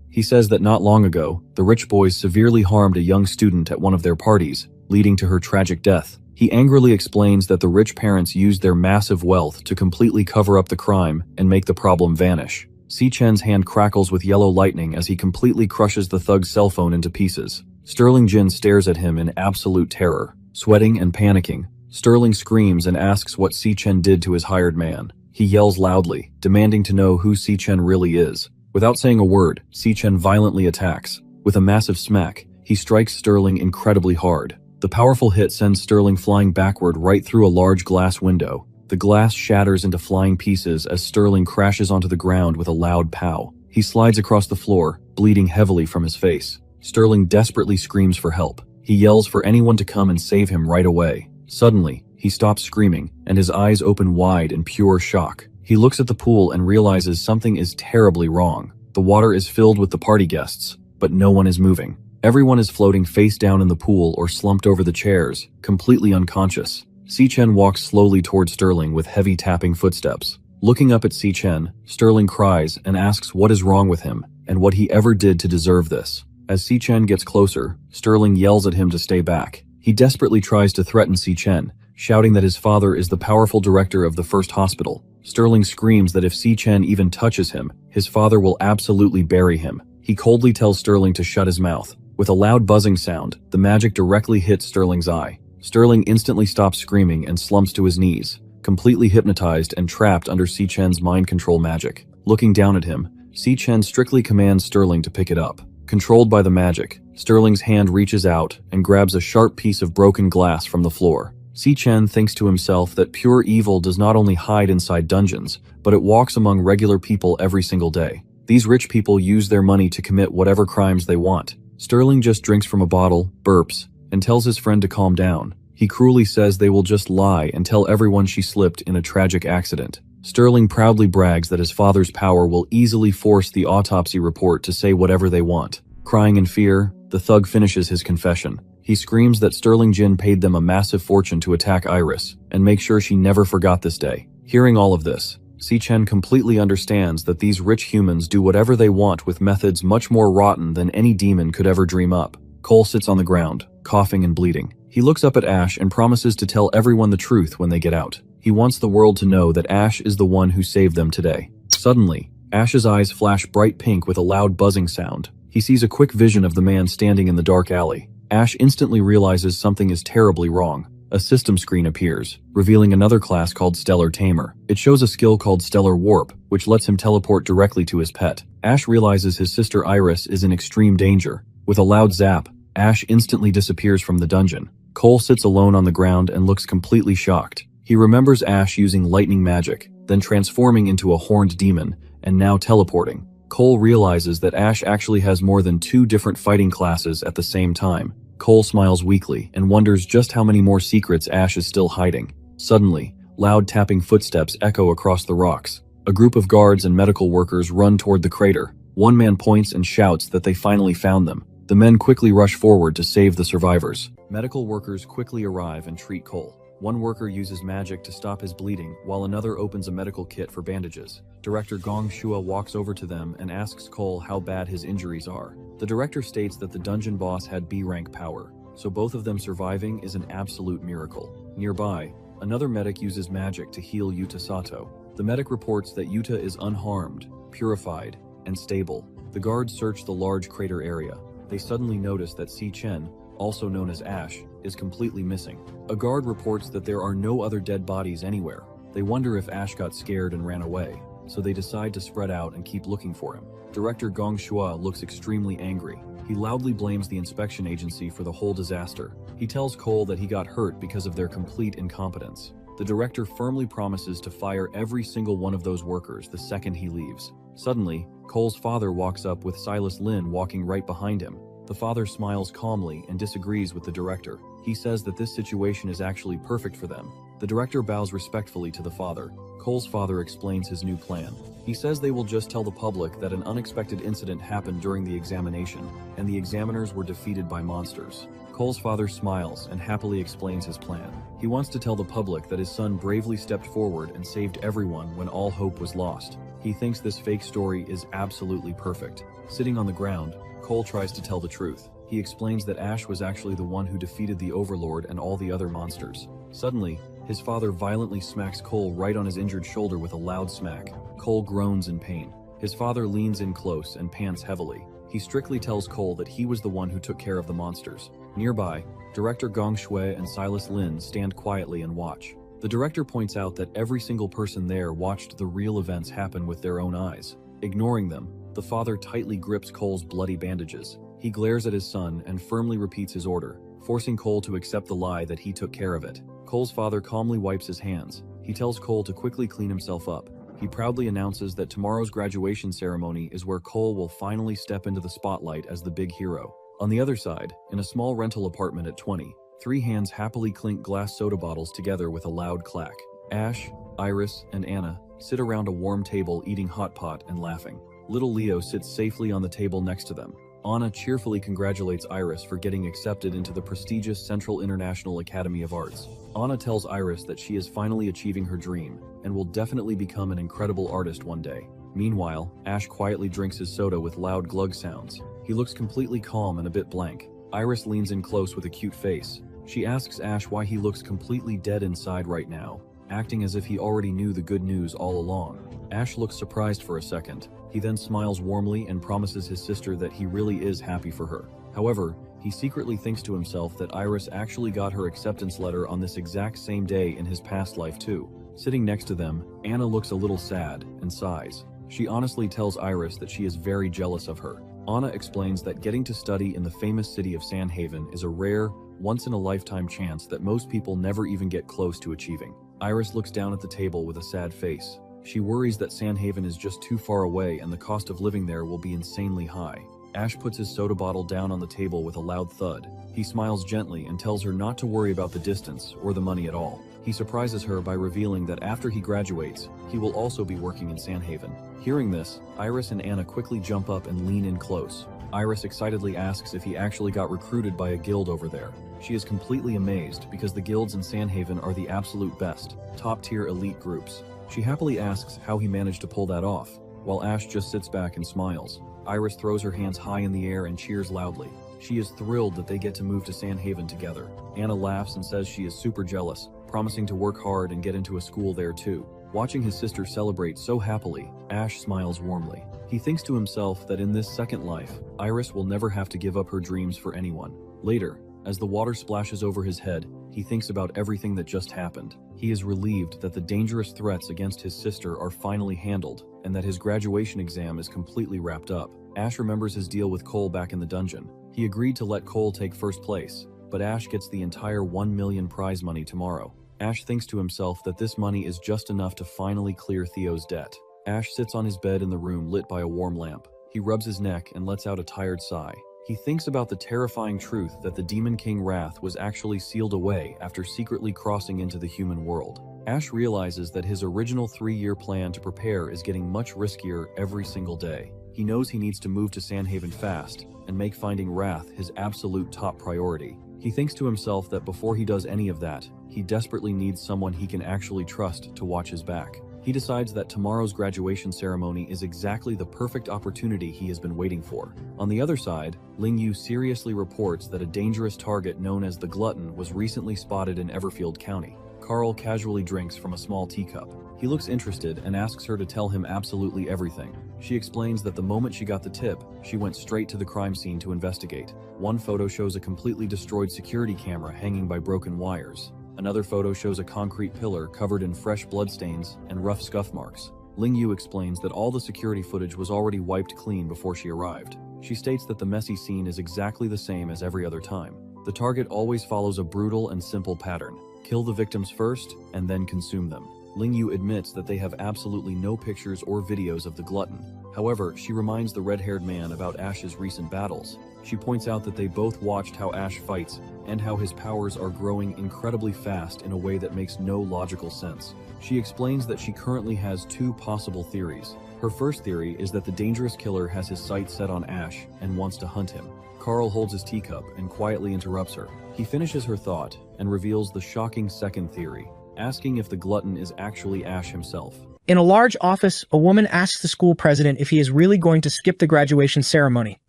He says that not long ago, the rich boys severely harmed a young student at one of their parties, leading to her tragic death. He angrily explains that the rich parents used their massive wealth to completely cover up the crime and make the problem vanish. Si-chen's hand crackles with yellow lightning as he completely crushes the thug's cell phone into pieces. Sterling Jin stares at him in absolute terror. Sweating and panicking, Sterling screams and asks what Si-chen did to his hired man. He yells loudly, demanding to know who Si-chen really is. Without saying a word, Si-chen violently attacks. With a massive smack, he strikes Sterling incredibly hard. The powerful hit sends Sterling flying backward right through a large glass window. The glass shatters into flying pieces as Sterling crashes onto the ground with a loud pow. He slides across the floor, bleeding heavily from his face. Sterling desperately screams for help. He yells for anyone to come and save him right away. Suddenly, he stops screaming, and his eyes open wide in pure shock. He looks at the pool and realizes something is terribly wrong. The water is filled with the party guests, but no one is moving. Everyone is floating face down in the pool or slumped over the chairs, completely unconscious. Si-Chen walks slowly toward Sterling with heavy tapping footsteps. Looking up at Si-Chen, Sterling cries and asks what is wrong with him, and what he ever did to deserve this. As Si-Chen gets closer, Sterling yells at him to stay back. He desperately tries to threaten Si-Chen, shouting that his father is the powerful director of the first hospital. Sterling screams that if Si-Chen even touches him, his father will absolutely bury him. He coldly tells Sterling to shut his mouth. With a loud buzzing sound, the magic directly hits Sterling's eye. Sterling instantly stops screaming and slumps to his knees, completely hypnotized and trapped under Si-Chen's mind control magic. Looking down at him, Si-Chen strictly commands Sterling to pick it up. Controlled by the magic, Sterling's hand reaches out and grabs a sharp piece of broken glass from the floor. Si-Chen thinks to himself that pure evil does not only hide inside dungeons, but it walks among regular people every single day. These rich people use their money to commit whatever crimes they want. Sterling just drinks from a bottle, burps, and tells his friend to calm down. He cruelly says they will just lie and tell everyone she slipped in a tragic accident. Sterling proudly brags that his father's power will easily force the autopsy report to say whatever they want. Crying in fear, the thug finishes his confession. He screams that Sterling Jin paid them a massive fortune to attack Iris, and make sure she never forgot this day. Hearing all of this, Si-Chen completely understands that these rich humans do whatever they want with methods much more rotten than any demon could ever dream up. Cole sits on the ground, coughing and bleeding. He looks up at Ash and promises to tell everyone the truth when they get out. He wants the world to know that Ash is the one who saved them today. Suddenly, Ash's eyes flash bright pink with a loud buzzing sound. He sees a quick vision of the man standing in the dark alley. Ash instantly realizes something is terribly wrong. A system screen appears, revealing another class called Stellar Tamer. It shows a skill called Stellar Warp, which lets him teleport directly to his pet. Ash realizes his sister Iris is in extreme danger. With a loud zap, Ash instantly disappears from the dungeon. Cole sits alone on the ground and looks completely shocked. He remembers Ash using lightning magic, then transforming into a horned demon, and now teleporting. Cole realizes that Ash actually has more than 2 different fighting classes at the same time. Cole smiles weakly and wonders just how many more secrets Ash is still hiding. Suddenly, loud tapping footsteps echo across the rocks. A group of guards and medical workers run toward the crater. One man points and shouts that they finally found them. The men quickly rush forward to save the survivors. Medical workers quickly arrive and treat Cole. One worker uses magic to stop his bleeding, while another opens a medical kit for bandages. Director Gong Shua walks over to them and asks Cole how bad his injuries are. The director states that the dungeon boss had B-rank power, so both of them surviving is an absolute miracle. Nearby, another medic uses magic to heal Yuta Sato. The medic reports that Yuta is unharmed, purified, and stable. The guards search the large crater area. They suddenly notice that Si-Chen, also known as Ash, is completely missing. A guard reports that there are no other dead bodies anywhere. They wonder if Ash got scared and ran away, so they decide to spread out and keep looking for him. Director Gong Shua looks extremely angry. He loudly blames the inspection agency for the whole disaster. He tells Cole that he got hurt because of their complete incompetence. The director firmly promises to fire every single one of those workers the second he leaves. Suddenly, Cole's father walks up with Silas Lin walking right behind him. The father smiles calmly and disagrees with the director. He says that this situation is actually perfect for them. The director bows respectfully to the father. Cole's father explains his new plan. He says they will just tell the public that an unexpected incident happened during the examination, and the examiners were defeated by monsters. Cole's father smiles and happily explains his plan. He wants to tell the public that his son bravely stepped forward and saved everyone when all hope was lost. He thinks this fake story is absolutely perfect. Sitting on the ground, Cole tries to tell the truth. He explains that Ash was actually the one who defeated the Overlord and all the other monsters. Suddenly, his father violently smacks Cole right on his injured shoulder with a loud smack. Cole groans in pain. His father leans in close and pants heavily. He strictly tells Cole that he was the one who took care of the monsters. Nearby, director Gong Shui and Silas Lin stand quietly and watch. The director points out that every single person there watched the real events happen with their own eyes. Ignoring them, the father tightly grips Cole's bloody bandages. He glares at his son and firmly repeats his order, forcing Cole to accept the lie that he took care of it. Cole's father calmly wipes his hands. He tells Cole to quickly clean himself up. He proudly announces that tomorrow's graduation ceremony is where Cole will finally step into the spotlight as the big hero. On the other side, in a small rental apartment at 20, three hands happily clink glass soda bottles together with a loud clack. Ash, Iris, and Anna sit around a warm table eating hot pot and laughing. Little Leo sits safely on the table next to them. Anna cheerfully congratulates Iris for getting accepted into the prestigious Central International Academy of Arts. Anna tells Iris that she is finally achieving her dream and will definitely become an incredible artist one day. Meanwhile, Ash quietly drinks his soda with loud glug sounds. He looks completely calm and a bit blank. Iris leans in close with a cute face. She asks Ash why he looks completely dead inside right now, acting as if he already knew the good news all along. Ash looks surprised for a second. He then smiles warmly and promises his sister that he really is happy for her. However, he secretly thinks to himself that Iris actually got her acceptance letter on this exact same day in his past life too. Sitting next to them, Anna looks a little sad and sighs. She honestly tells Iris that she is very jealous of her. Anna explains that getting to study in the famous city of Sandhaven is a rare, once-in-a-lifetime chance that most people never even get close to achieving. Iris looks down at the table with a sad face. She worries that Sandhaven is just too far away and the cost of living there will be insanely high. Ash puts his soda bottle down on the table with a loud thud. He smiles gently and tells her not to worry about the distance or the money at all. He surprises her by revealing that after he graduates, he will also be working in Sandhaven. Hearing this, Iris and Anna quickly jump up and lean in close. Iris excitedly asks if he actually got recruited by a guild over there. She is completely amazed because the guilds in Sandhaven are the absolute best, top-tier elite groups. She happily asks how he managed to pull that off, while Ash just sits back and smiles. Iris throws her hands high in the air and cheers loudly. She is thrilled that they get to move to Sandhaven together. Anna laughs and says she is super jealous, promising to work hard and get into a school there too. Watching his sister celebrate so happily, Ash smiles warmly. He thinks to himself that in this second life, Iris will never have to give up her dreams for anyone. Later, as the water splashes over his head, he thinks about everything that just happened. He is relieved that the dangerous threats against his sister are finally handled, and that his graduation exam is completely wrapped up. Ash remembers his deal with Cole back in the dungeon. He agreed to let Cole take first place, but Ash gets the entire 1 million prize money tomorrow. Ash thinks to himself that this money is just enough to finally clear Theo's debt. Ash sits on his bed in the room lit by a warm lamp. He rubs his neck and lets out a tired sigh. He thinks about the terrifying truth that the Demon King Wrath was actually sealed away after secretly crossing into the human world. Ash realizes that his original 3-year plan to prepare is getting much riskier every single day. He knows he needs to move to Sandhaven fast and make finding Wrath his absolute top priority. He thinks to himself that before he does any of that, he desperately needs someone he can actually trust to watch his back. He decides that tomorrow's graduation ceremony is exactly the perfect opportunity he has been waiting for. On the other side, Ling Yu seriously reports that a dangerous target known as the Glutton was recently spotted in Everfield County. Carl casually drinks from a small teacup. He looks interested and asks her to tell him absolutely everything. She explains that the moment she got the tip, she went straight to the crime scene to investigate. One photo shows a completely destroyed security camera hanging by broken wires. Another photo shows a concrete pillar covered in fresh bloodstains and rough scuff marks. Ling Yu explains that all the security footage was already wiped clean before she arrived. She states that the messy scene is exactly the same as every other time. The target always follows a brutal and simple pattern. Kill the victims first, and then consume them. Ling Yu admits that they have absolutely no pictures or videos of the Glutton. However, she reminds the red-haired man about Ash's recent battles. She points out that they both watched how Ash fights, and how his powers are growing incredibly fast in a way that makes no logical sense. She explains that she currently has 2 possible theories. Her first theory is that the dangerous killer has his sights set on Ash and wants to hunt him. Carl holds his teacup and quietly interrupts her. He finishes her thought and reveals the shocking second theory, asking if the Glutton is actually Ash himself. In a large office, a woman asks the school president if he is really going to skip the graduation ceremony,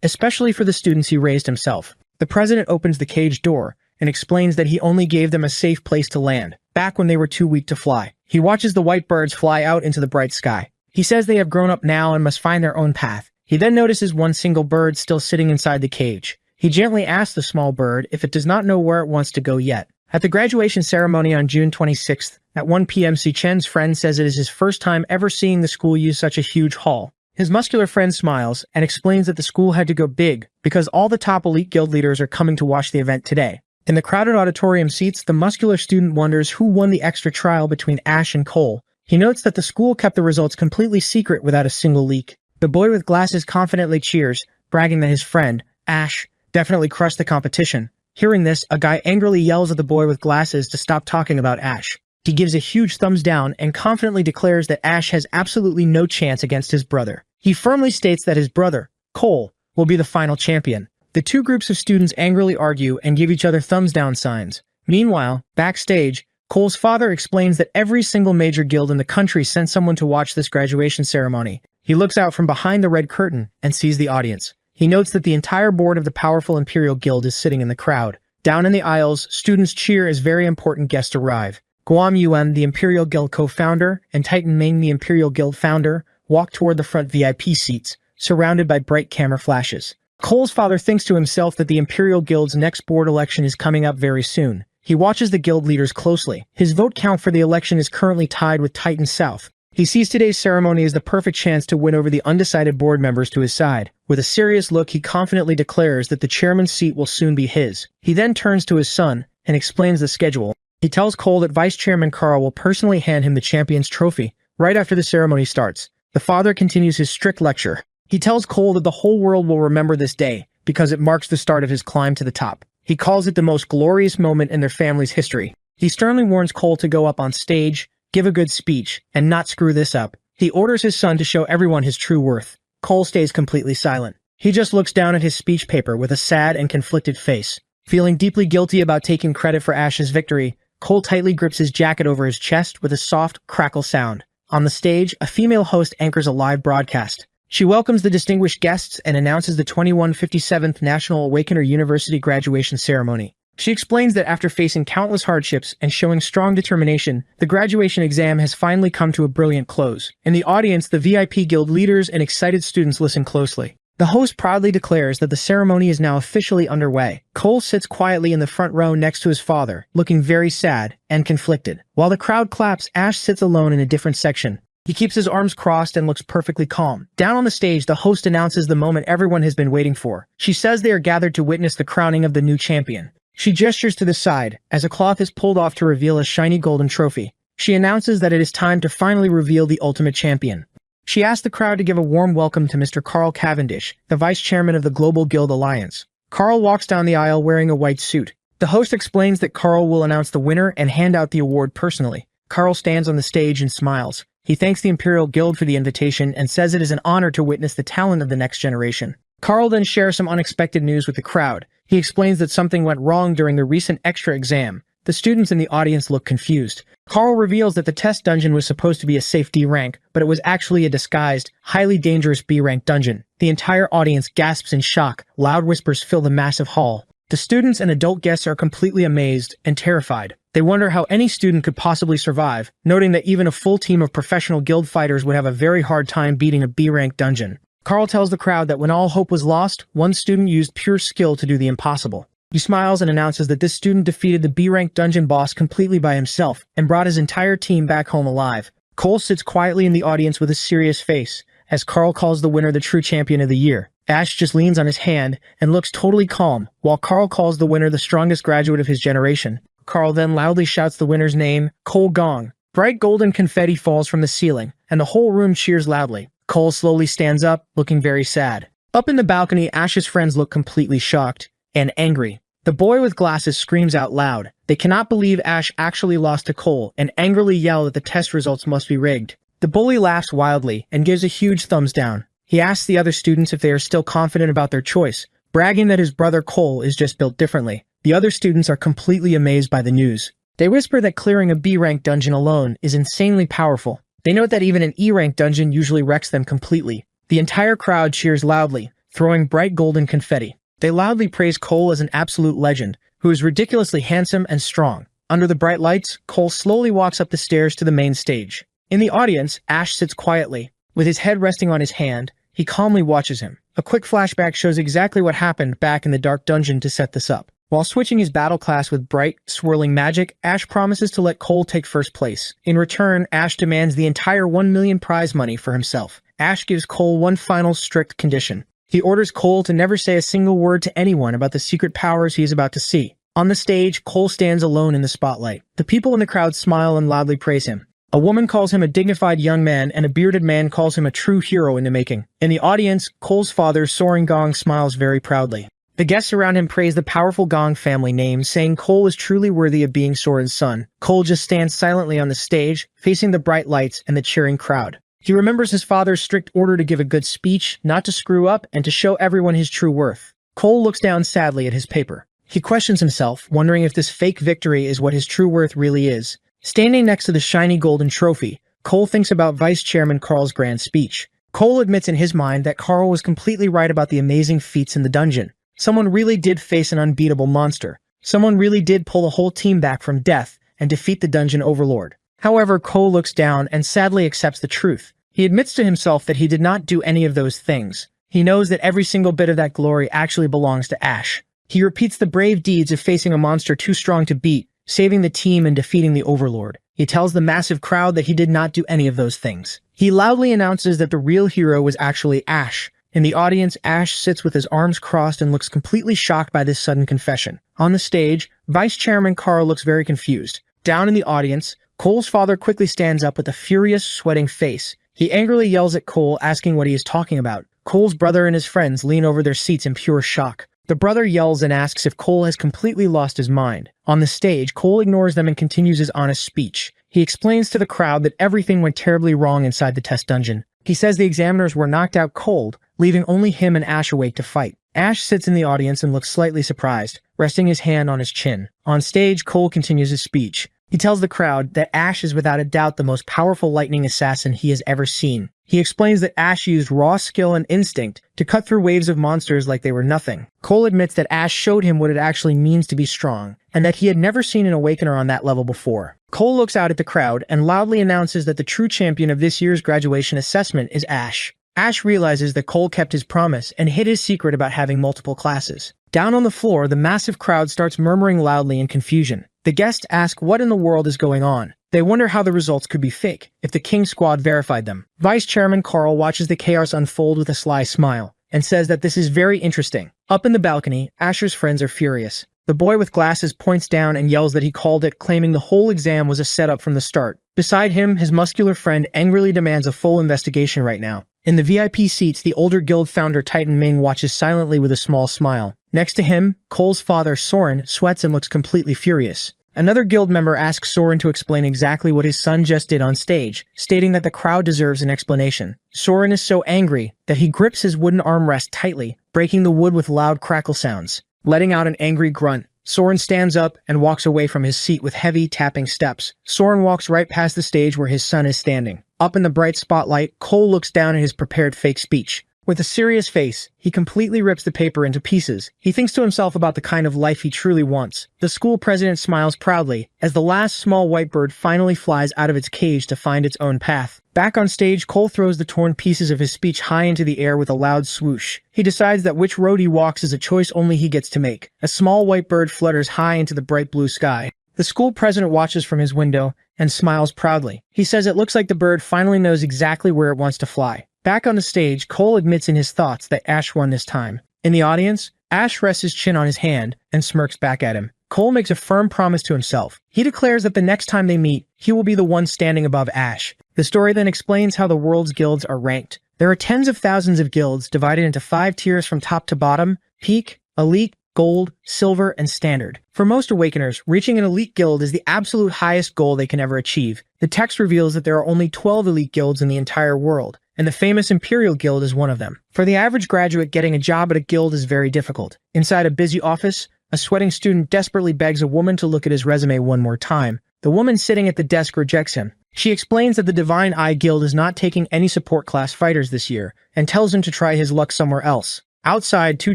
especially for the students he raised himself. The president opens the cage door and explains that he only gave them a safe place to land, back when they were too weak to fly. He watches the white birds fly out into the bright sky. He says they have grown up now and must find their own path. He then notices one single bird still sitting inside the cage. He gently asks the small bird if it does not know where it wants to go yet. At the graduation ceremony on June 26th, at 1 p.m. Si Chen's friend says it is his first time ever seeing the school use such a huge hall. His muscular friend smiles and explains that the school had to go big because all the top elite guild leaders are coming to watch the event today. In the crowded auditorium seats, the muscular student wonders who won the extra trial between Ash and Cole. He notes that the school kept the results completely secret without a single leak. The boy with glasses confidently cheers, bragging that his friend, Ash, definitely crushed the competition. Hearing this, a guy angrily yells at the boy with glasses to stop talking about Ash. He gives a huge thumbs down and confidently declares that Ash has absolutely no chance against his brother. He firmly states that his brother, Cole, will be the final champion. The two groups of students angrily argue and give each other thumbs down signs. Meanwhile, backstage, Cole's father explains that every single major guild in the country sent someone to watch this graduation ceremony. He looks out from behind the red curtain and sees the audience. He notes that the entire board of the powerful Imperial Guild is sitting in the crowd. Down in the aisles, students cheer as very important guests arrive. Guam Yuan, the Imperial Guild co-founder, and Titan Ming, the Imperial Guild founder, walk toward the front VIP seats, surrounded by bright camera flashes. Cole's father thinks to himself that the Imperial Guild's next board election is coming up very soon. He watches the guild leaders closely. His vote count for the election is currently tied with Titan South. He sees today's ceremony as the perfect chance to win over the undecided board members to his side. With a serious look, he confidently declares that the chairman's seat will soon be his. He then turns to his son and explains the schedule. He tells Cole that Vice Chairman Carl will personally hand him the champion's trophy right after the ceremony starts. The father continues his strict lecture. He tells Cole that the whole world will remember this day because it marks the start of his climb to the top. He calls it the most glorious moment in their family's history. He sternly warns Cole to go up on stage, give a good speech, and not screw this up. He orders his son to show everyone his true worth. Cole stays completely silent. He just looks down at his speech paper with a sad and conflicted face. Feeling deeply guilty about taking credit for Ash's victory, Cole tightly grips his jacket over his chest with a soft crackle sound. On the stage, a female host anchors a live broadcast. She welcomes the distinguished guests and announces the 2157th National Awakener University graduation ceremony. She explains that after facing countless hardships and showing strong determination, the graduation exam has finally come to a brilliant close. In the audience, the VIP guild leaders and excited students listen closely. The host proudly declares that the ceremony is now officially underway. Cole sits quietly in the front row next to his father, looking very sad and conflicted. While the crowd claps, Ash sits alone in a different section. He keeps his arms crossed and looks perfectly calm. Down on the stage, the host announces the moment everyone has been waiting for. She says they are gathered to witness the crowning of the new champion. She gestures to the side, as a cloth is pulled off to reveal a shiny golden trophy. She announces that it is time to finally reveal the ultimate champion. She asks the crowd to give a warm welcome to Mr. Carl Cavendish, the vice chairman of the Global Guild Alliance. Carl walks down the aisle wearing a white suit. The host explains that Carl will announce the winner and hand out the award personally. Carl stands on the stage and smiles. He thanks the Imperial Guild for the invitation and says it is an honor to witness the talent of the next generation. Carl then shares some unexpected news with the crowd. He explains that something went wrong during the recent extra exam. The students in the audience look confused. Carl reveals that the test dungeon was supposed to be a safe D rank, but it was actually a disguised, highly dangerous B rank dungeon. The entire audience gasps in shock. Loud whispers fill the massive hall. The students and adult guests are completely amazed and terrified. They wonder how any student could possibly survive, noting that even a full team of professional guild fighters would have a very hard time beating a B rank dungeon. Carl tells the crowd that when all hope was lost, one student used pure skill to do the impossible. He smiles and announces that this student defeated the B-rank dungeon boss completely by himself and brought his entire team back home alive. Cole sits quietly in the audience with a serious face, as Carl calls the winner the true champion of the year. Ash just leans on his hand and looks totally calm, while Carl calls the winner the strongest graduate of his generation. Carl then loudly shouts the winner's name, Cole Gong. Bright golden confetti falls from the ceiling, and the whole room cheers loudly. Cole slowly stands up, looking very sad. Up in the balcony, Ash's friends look completely shocked and angry. The boy with glasses screams out loud. They cannot believe Ash actually lost to Cole and angrily yell that the test results must be rigged. The bully laughs wildly and gives a huge thumbs down. He asks the other students if they are still confident about their choice, bragging that his brother Cole is just built differently. The other students are completely amazed by the news. They whisper that clearing a B-rank dungeon alone is insanely powerful. They note that even an E-rank dungeon usually wrecks them completely. The entire crowd cheers loudly, throwing bright golden confetti. They loudly praise Cole as an absolute legend, who is ridiculously handsome and strong. Under the bright lights, Cole slowly walks up the stairs to the main stage. In the audience, Ash sits quietly. With his head resting on his hand, he calmly watches him. A quick flashback shows exactly what happened back in the dark dungeon to set this up. While switching his battle class with bright, swirling magic, Ash promises to let Cole take first place. In return, Ash demands the entire 1 million prize money for himself. Ash gives Cole one final strict condition. He orders Cole to never say a single word to anyone about the secret powers he is about to see. On the stage, Cole stands alone in the spotlight. The people in the crowd smile and loudly praise him. A woman calls him a dignified young man, and a bearded man calls him a true hero in the making. In the audience, Cole's father, Soaring Gong, smiles very proudly. The guests around him praise the powerful Gong family name, saying Cole is truly worthy of being Soren's son. Cole just stands silently on the stage, facing the bright lights and the cheering crowd. He remembers his father's strict order to give a good speech, not to screw up, and to show everyone his true worth. Cole looks down sadly at his paper. He questions himself, wondering if this fake victory is what his true worth really is. Standing next to the shiny golden trophy, Cole thinks about Vice Chairman Carl's grand speech. Cole admits in his mind that Carl was completely right about the amazing feats in the dungeon. Someone really did face an unbeatable monster. Someone really did pull the whole team back from death and defeat the dungeon overlord. However, Cole looks down and sadly accepts the truth. He admits to himself that he did not do any of those things. He knows that every single bit of that glory actually belongs to Ash. He repeats the brave deeds of facing a monster too strong to beat, saving the team and defeating the overlord. He tells the massive crowd that he did not do any of those things. He loudly announces that the real hero was actually Ash. In the audience, Ash sits with his arms crossed and looks completely shocked by this sudden confession. On the stage, Vice Chairman Carl looks very confused. Down in the audience, Cole's father quickly stands up with a furious, sweating face. He angrily yells at Cole, asking what he is talking about. Cole's brother and his friends lean over their seats in pure shock. The brother yells and asks if Cole has completely lost his mind. On the stage, Cole ignores them and continues his honest speech. He explains to the crowd that everything went terribly wrong inside the test dungeon. He says the examiners were knocked out cold, leaving only him and Ash awake to fight. Ash sits in the audience and looks slightly surprised, resting his hand on his chin. On stage, Cole continues his speech. He tells the crowd that Ash is without a doubt the most powerful lightning assassin he has ever seen. He explains that Ash used raw skill and instinct to cut through waves of monsters like they were nothing. Cole admits that Ash showed him what it actually means to be strong, and that he had never seen an Awakener on that level before. Cole looks out at the crowd and loudly announces that the true champion of this year's graduation assessment is Ash. Ash realizes that Cole kept his promise and hid his secret about having multiple classes. Down on the floor, the massive crowd starts murmuring loudly in confusion. The guests ask what in the world is going on. They wonder how the results could be fake, if the King Squad verified them. Vice Chairman Carl watches the chaos unfold with a sly smile, and says that this is very interesting. Up in the balcony, Asher's friends are furious. The boy with glasses points down and yells that he called it, claiming the whole exam was a setup from the start. Beside him, his muscular friend angrily demands a full investigation right now. In the VIP seats, the older guild founder Titan Ming watches silently with a small smile. Next to him, Cole's father, Soren, sweats and looks completely furious. Another guild member asks Soren to explain exactly what his son just did on stage, stating that the crowd deserves an explanation. Soren is so angry that he grips his wooden armrest tightly, breaking the wood with loud crackle sounds. Letting out an angry grunt, Soren stands up and walks away from his seat with heavy, tapping steps. Soren walks right past the stage where his son is standing. Up in the bright spotlight, Cole looks down at his prepared fake speech. With a serious face, he completely rips the paper into pieces. He thinks to himself about the kind of life he truly wants. The school president smiles proudly as the last small white bird finally flies out of its cage to find its own path. Back on stage, Cole throws the torn pieces of his speech high into the air with a loud swoosh. He decides that which road he walks is a choice only he gets to make. A small white bird flutters high into the bright blue sky. The school president watches from his window and smiles proudly. He says it looks like the bird finally knows exactly where it wants to fly. Back on the stage, Cole admits in his thoughts that Ash won this time. In the audience, Ash rests his chin on his hand and smirks back at him. Cole makes a firm promise to himself. He declares that the next time they meet, he will be the one standing above Ash. The story then explains how the world's guilds are ranked. There are tens of thousands of guilds divided into 5 tiers from top to bottom: Peak, Elite, Gold, Silver, and Standard. For most Awakeners, reaching an elite guild is the absolute highest goal they can ever achieve. The text reveals that there are only 12 elite guilds in the entire world, and the famous Imperial Guild is one of them. For the average graduate, getting a job at a guild is very difficult. Inside a busy office, a sweating student desperately begs a woman to look at his resume one more time. The woman sitting at the desk rejects him. She explains that the Divine Eye Guild is not taking any support class fighters this year, and tells him to try his luck somewhere else. Outside, 2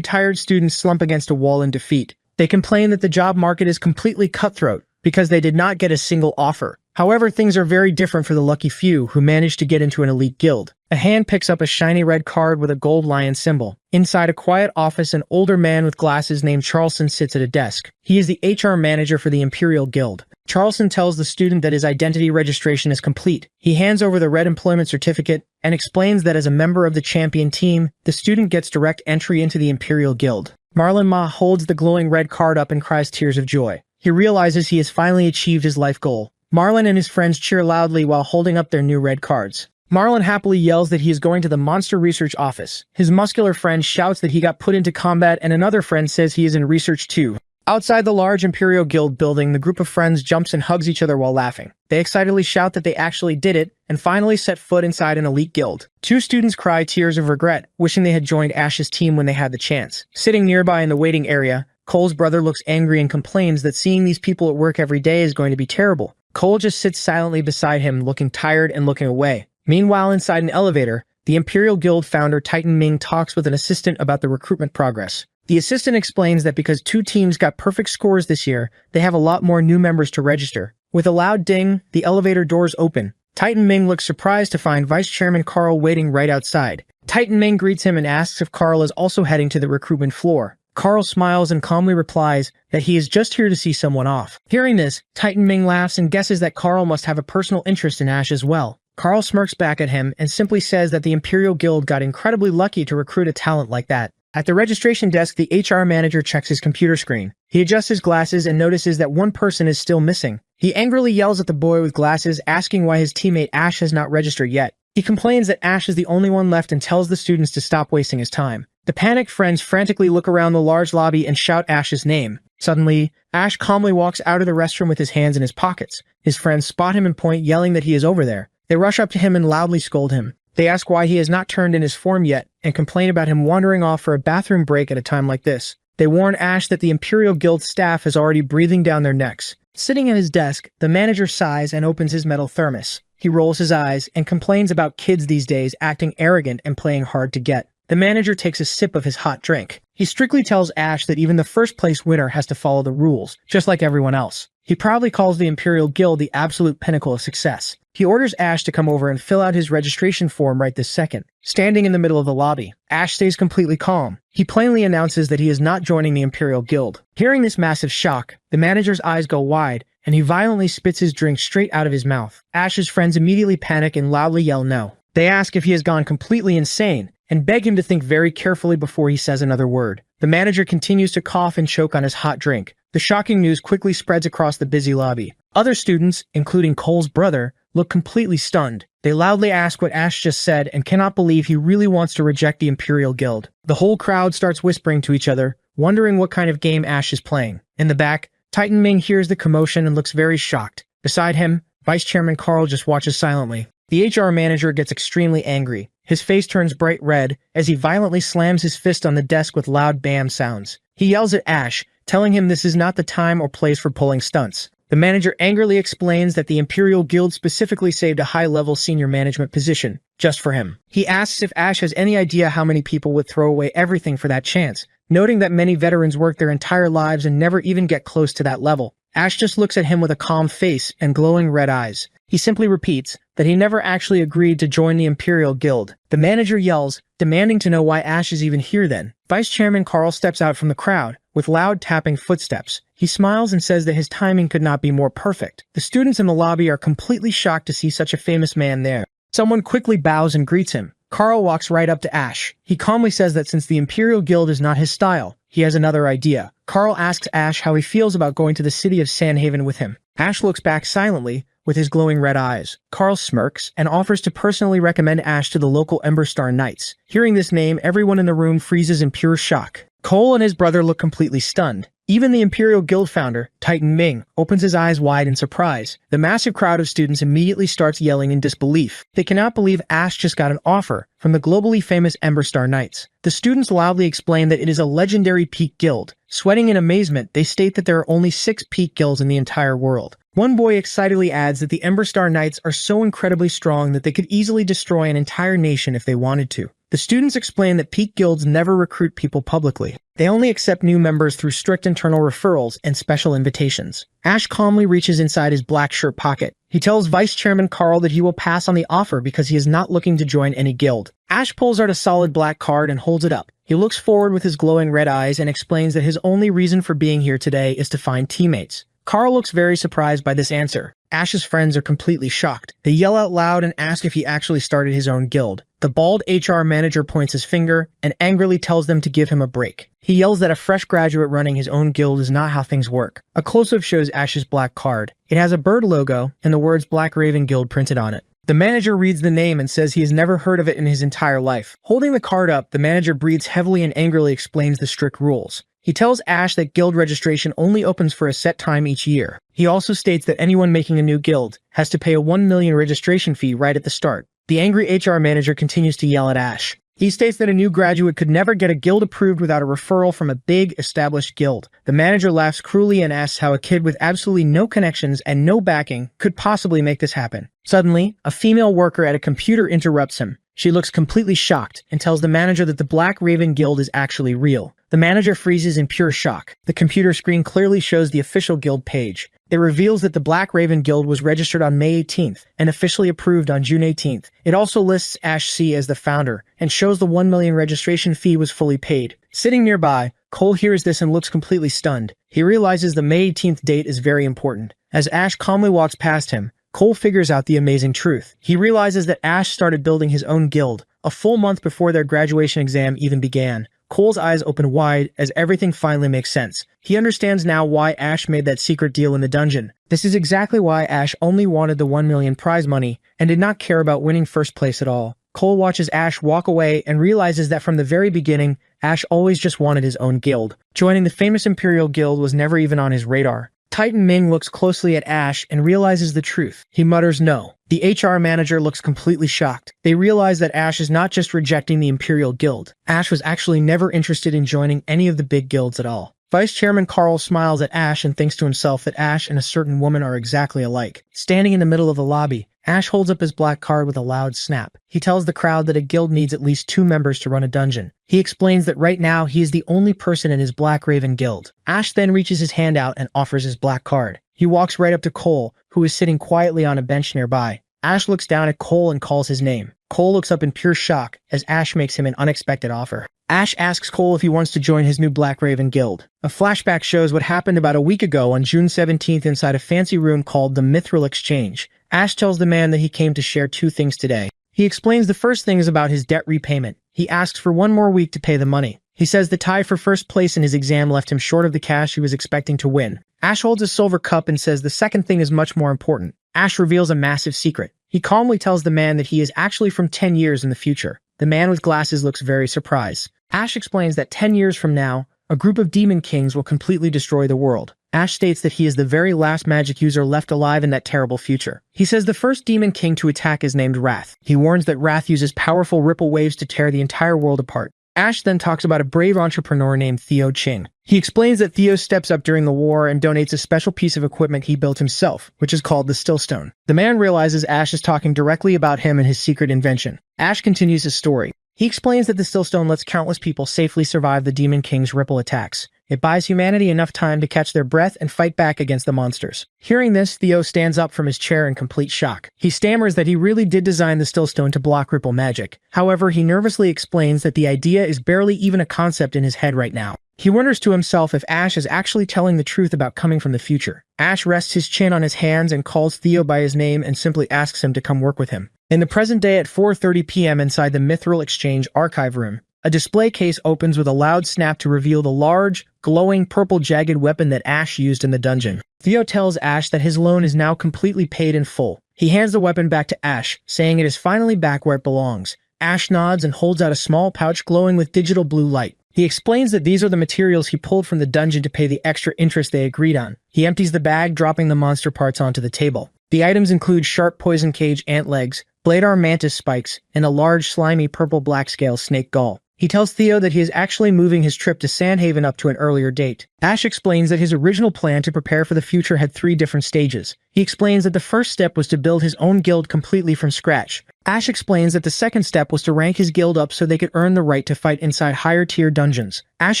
tired students slump against a wall in defeat. They complain that the job market is completely cutthroat because they did not get a single offer. However, things are very different for the lucky few who manage to get into an elite guild. A hand picks up a shiny red card with a gold lion symbol. Inside a quiet office, an older man with glasses named Charleston sits at a desk. He is the HR manager for the Imperial Guild. Charleston tells the student that his identity registration is complete. He hands over the red employment certificate and explains that as a member of the champion team, the student gets direct entry into the Imperial Guild. Marlon Ma holds the glowing red card up and cries tears of joy. He realizes he has finally achieved his life goal. Marlon and his friends cheer loudly while holding up their new red cards. Marlon happily yells that he is going to the monster research office. His muscular friend shouts that he got put into combat, and another friend says he is in research too. Outside the large Imperial Guild building, the group of friends jumps and hugs each other while laughing. They excitedly shout that they actually did it, and finally set foot inside an elite guild. Two students cry tears of regret, wishing they had joined Ash's team when they had the chance. Sitting nearby in the waiting area, Cole's brother looks angry and complains that seeing these people at work every day is going to be terrible. Cole just sits silently beside him, looking tired and looking away. Meanwhile, inside an elevator, the Imperial Guild founder Titan Ming talks with an assistant about the recruitment progress. The assistant explains that because two teams got perfect scores this year, they have a lot more new members to register. With a loud ding, the elevator doors open. Titan Ming looks surprised to find Vice Chairman Carl waiting right outside. Titan Ming greets him and asks if Carl is also heading to the recruitment floor. Carl smiles and calmly replies that he is just here to see someone off. Hearing this, Titan Ming laughs and guesses that Carl must have a personal interest in Ash as well. Carl smirks back at him and simply says that the Imperial Guild got incredibly lucky to recruit a talent like that. At the registration desk, the HR manager checks his computer screen. He adjusts his glasses and notices that one person is still missing. He angrily yells at the boy with glasses, asking why his teammate Ash has not registered yet. He complains that Ash is the only one left and tells the students to stop wasting his time. The panicked friends frantically look around the large lobby and shout Ash's name. Suddenly, Ash calmly walks out of the restroom with his hands in his pockets. His friends spot him and point, yelling that he is over there. They rush up to him and loudly scold him. They ask why he has not turned in his form yet, and complain about him wandering off for a bathroom break at a time like this. They warn Ash that the Imperial Guild staff is already breathing down their necks. Sitting at his desk, the manager sighs and opens his metal thermos. He rolls his eyes and complains about kids these days acting arrogant and playing hard to get. The manager takes a sip of his hot drink. He strictly tells Ash that even the first place winner has to follow the rules, just like everyone else. He proudly calls the Imperial Guild the absolute pinnacle of success. He orders Ash to come over and fill out his registration form right this second. Standing in the middle of the lobby, Ash stays completely calm. He plainly announces that he is not joining the Imperial Guild. Hearing this massive shock, the manager's eyes go wide, and he violently spits his drink straight out of his mouth. Ash's friends immediately panic and loudly yell no. They ask if he has gone completely insane, and beg him to think very carefully before he says another word. The manager continues to cough and choke on his hot drink. The shocking news quickly spreads across the busy lobby. Other students, including Cole's brother, look completely stunned. They loudly ask what Ash just said and cannot believe he really wants to reject the Imperial Guild. The whole crowd starts whispering to each other, wondering what kind of game Ash is playing. In the back, Titan Ming hears the commotion and looks very shocked. Beside him, Vice Chairman Carl just watches silently. The HR manager gets extremely angry. His face turns bright red as he violently slams his fist on the desk with loud bam sounds. He yells at Ash, telling him this is not the time or place for pulling stunts. The manager angrily explains that the Imperial Guild specifically saved a high-level senior management position, just for him. He asks if Ash has any idea how many people would throw away everything for that chance, noting that many veterans work their entire lives and never even get close to that level. Ash just looks at him with a calm face and glowing red eyes. He simply repeats that he never actually agreed to join the Imperial Guild. The manager yells, demanding to know why Ash is even here then. Vice Chairman Carl steps out from the crowd, with loud tapping footsteps. He smiles and says that his timing could not be more perfect. The students in the lobby are completely shocked to see such a famous man there. Someone quickly bows and greets him. Carl walks right up to Ash. He calmly says that since the Imperial Guild is not his style, he has another idea. Carl asks Ash how he feels about going to the city of Sandhaven with him. Ash looks back silently, with his glowing red eyes. Carl smirks and offers to personally recommend Ash to the local Ember Star Knights. Hearing this name, everyone in the room freezes in pure shock. Cole and his brother look completely stunned. Even the Imperial Guild founder, Titan Ming, opens his eyes wide in surprise. The massive crowd of students immediately starts yelling in disbelief. They cannot believe Ash just got an offer from the globally famous Ember Star Knights. The students loudly explain that it is a legendary peak guild. Sweating in amazement, they state that there are only 6 peak guilds in the entire world. One boy excitedly adds that the Ember Star Knights are so incredibly strong that they could easily destroy an entire nation if they wanted to. The students explain that peak guilds never recruit people publicly. They only accept new members through strict internal referrals and special invitations. Ash calmly reaches inside his black shirt pocket. He tells Vice Chairman Carl that he will pass on the offer because he is not looking to join any guild. Ash pulls out a solid black card and holds it up. He looks forward with his glowing red eyes and explains that his only reason for being here today is to find teammates. Carl looks very surprised by this answer. Ash's friends are completely shocked. They yell out loud and ask if he actually started his own guild. The bald HR manager points his finger and angrily tells them to give him a break. He yells that a fresh graduate running his own guild is not how things work. A close-up shows Ash's black card. It has a bird logo and the words Black Raven Guild printed on it. The manager reads the name and says he has never heard of it in his entire life. Holding the card up, the manager breathes heavily and angrily explains the strict rules. He tells Ash that guild registration only opens for a set time each year. He also states that anyone making a new guild has to pay a 1 million registration fee right at the start. The angry HR manager continues to yell at Ash. He states that a new graduate could never get a guild approved without a referral from a big, established guild. The manager laughs cruelly and asks how a kid with absolutely no connections and no backing could possibly make this happen. Suddenly, a female worker at a computer interrupts him. She looks completely shocked and tells the manager that the Black Raven Guild is actually real. The manager freezes in pure shock. The computer screen clearly shows the official guild page. It reveals that the Black Raven Guild was registered on May 18th and officially approved on June 18th. It also lists Ash C as the founder and shows the 1 million registration fee was fully paid. Sitting nearby, Cole hears this and looks completely stunned. He realizes the May 18th date is very important. As Ash calmly walks past him, Cole figures out the amazing truth. He realizes that Ash started building his own guild a full month before their graduation exam even began. Cole's eyes open wide as everything finally makes sense. He understands now why Ash made that secret deal in the dungeon. This is exactly why Ash only wanted the 1 million prize money and did not care about winning first place at all. Cole watches Ash walk away and realizes that from the very beginning, Ash always just wanted his own guild. Joining the famous Imperial Guild was never even on his radar. Titan Ming looks closely at Ash and realizes the truth. He mutters no. The HR manager looks completely shocked. They realize that Ash is not just rejecting the Imperial Guild. Ash was actually never interested in joining any of the big guilds at all. Vice Chairman Carl smiles at Ash and thinks to himself that Ash and a certain woman are exactly alike. Standing in the middle of the lobby, Ash holds up his black card with a loud snap. He tells the crowd that a guild needs at least 2 members to run a dungeon. He explains that right now he is the only person in his Black Raven Guild. Ash then reaches his hand out and offers his black card. He walks right up to Cole, who is sitting quietly on a bench nearby. Ash looks down at Cole and calls his name. Cole looks up in pure shock as Ash makes him an unexpected offer. Ash asks Cole if he wants to join his new Black Raven Guild. A flashback shows what happened about a week ago on June 17th inside a fancy room called the Mithril Exchange. Ash tells the man that he came to share 2 things today. He explains the first thing is about his debt repayment. He asks for 1 more week to pay the money. He says the tie for first place in his exam left him short of the cash he was expecting to win. Ash holds a silver cup and says the second thing is much more important. Ash reveals a massive secret. He calmly tells the man that he is actually from 10 years in the future. The man with glasses looks very surprised. Ash explains that 10 years from now, a group of demon kings will completely destroy the world. Ash states that he is the very last magic user left alive in that terrible future. He says the first demon king to attack is named Wrath. He warns that Wrath uses powerful ripple waves to tear the entire world apart. Ash then talks about a brave entrepreneur named Theo Ching. He explains that Theo steps up during the war and donates a special piece of equipment he built himself, which is called the Stillstone. The man realizes Ash is talking directly about him and his secret invention. Ash continues his story. He explains that the Stillstone lets countless people safely survive the Demon King's ripple attacks. It buys humanity enough time to catch their breath and fight back against the monsters. Hearing this, Theo stands up from his chair in complete shock. He stammers that he really did design the Stillstone to block ripple magic. However, he nervously explains that the idea is barely even a concept in his head right now. He wonders to himself if Ash is actually telling the truth about coming from the future. Ash rests his chin on his hands and calls Theo by his name and simply asks him to come work with him. In the present day at 4:30 p.m. inside the Mithril Exchange archive room, a display case opens with a loud snap to reveal the large, glowing purple jagged weapon that Ash used in the dungeon. Theo tells Ash that his loan is now completely paid in full. He hands the weapon back to Ash, saying it is finally back where it belongs. Ash nods and holds out a small pouch glowing with digital blue light. He explains that these are the materials he pulled from the dungeon to pay the extra interest they agreed on. He empties the bag, dropping the monster parts onto the table. The items include sharp poison cage ant legs, blade arm mantis spikes, and a large slimy purple black scale snake gall. He tells Theo that he is actually moving his trip to Sandhaven up to an earlier date. Ash explains that his original plan to prepare for the future had 3 different stages. He explains that the first step was to build his own guild completely from scratch. Ash explains that the second step was to rank his guild up so they could earn the right to fight inside higher tier dungeons. Ash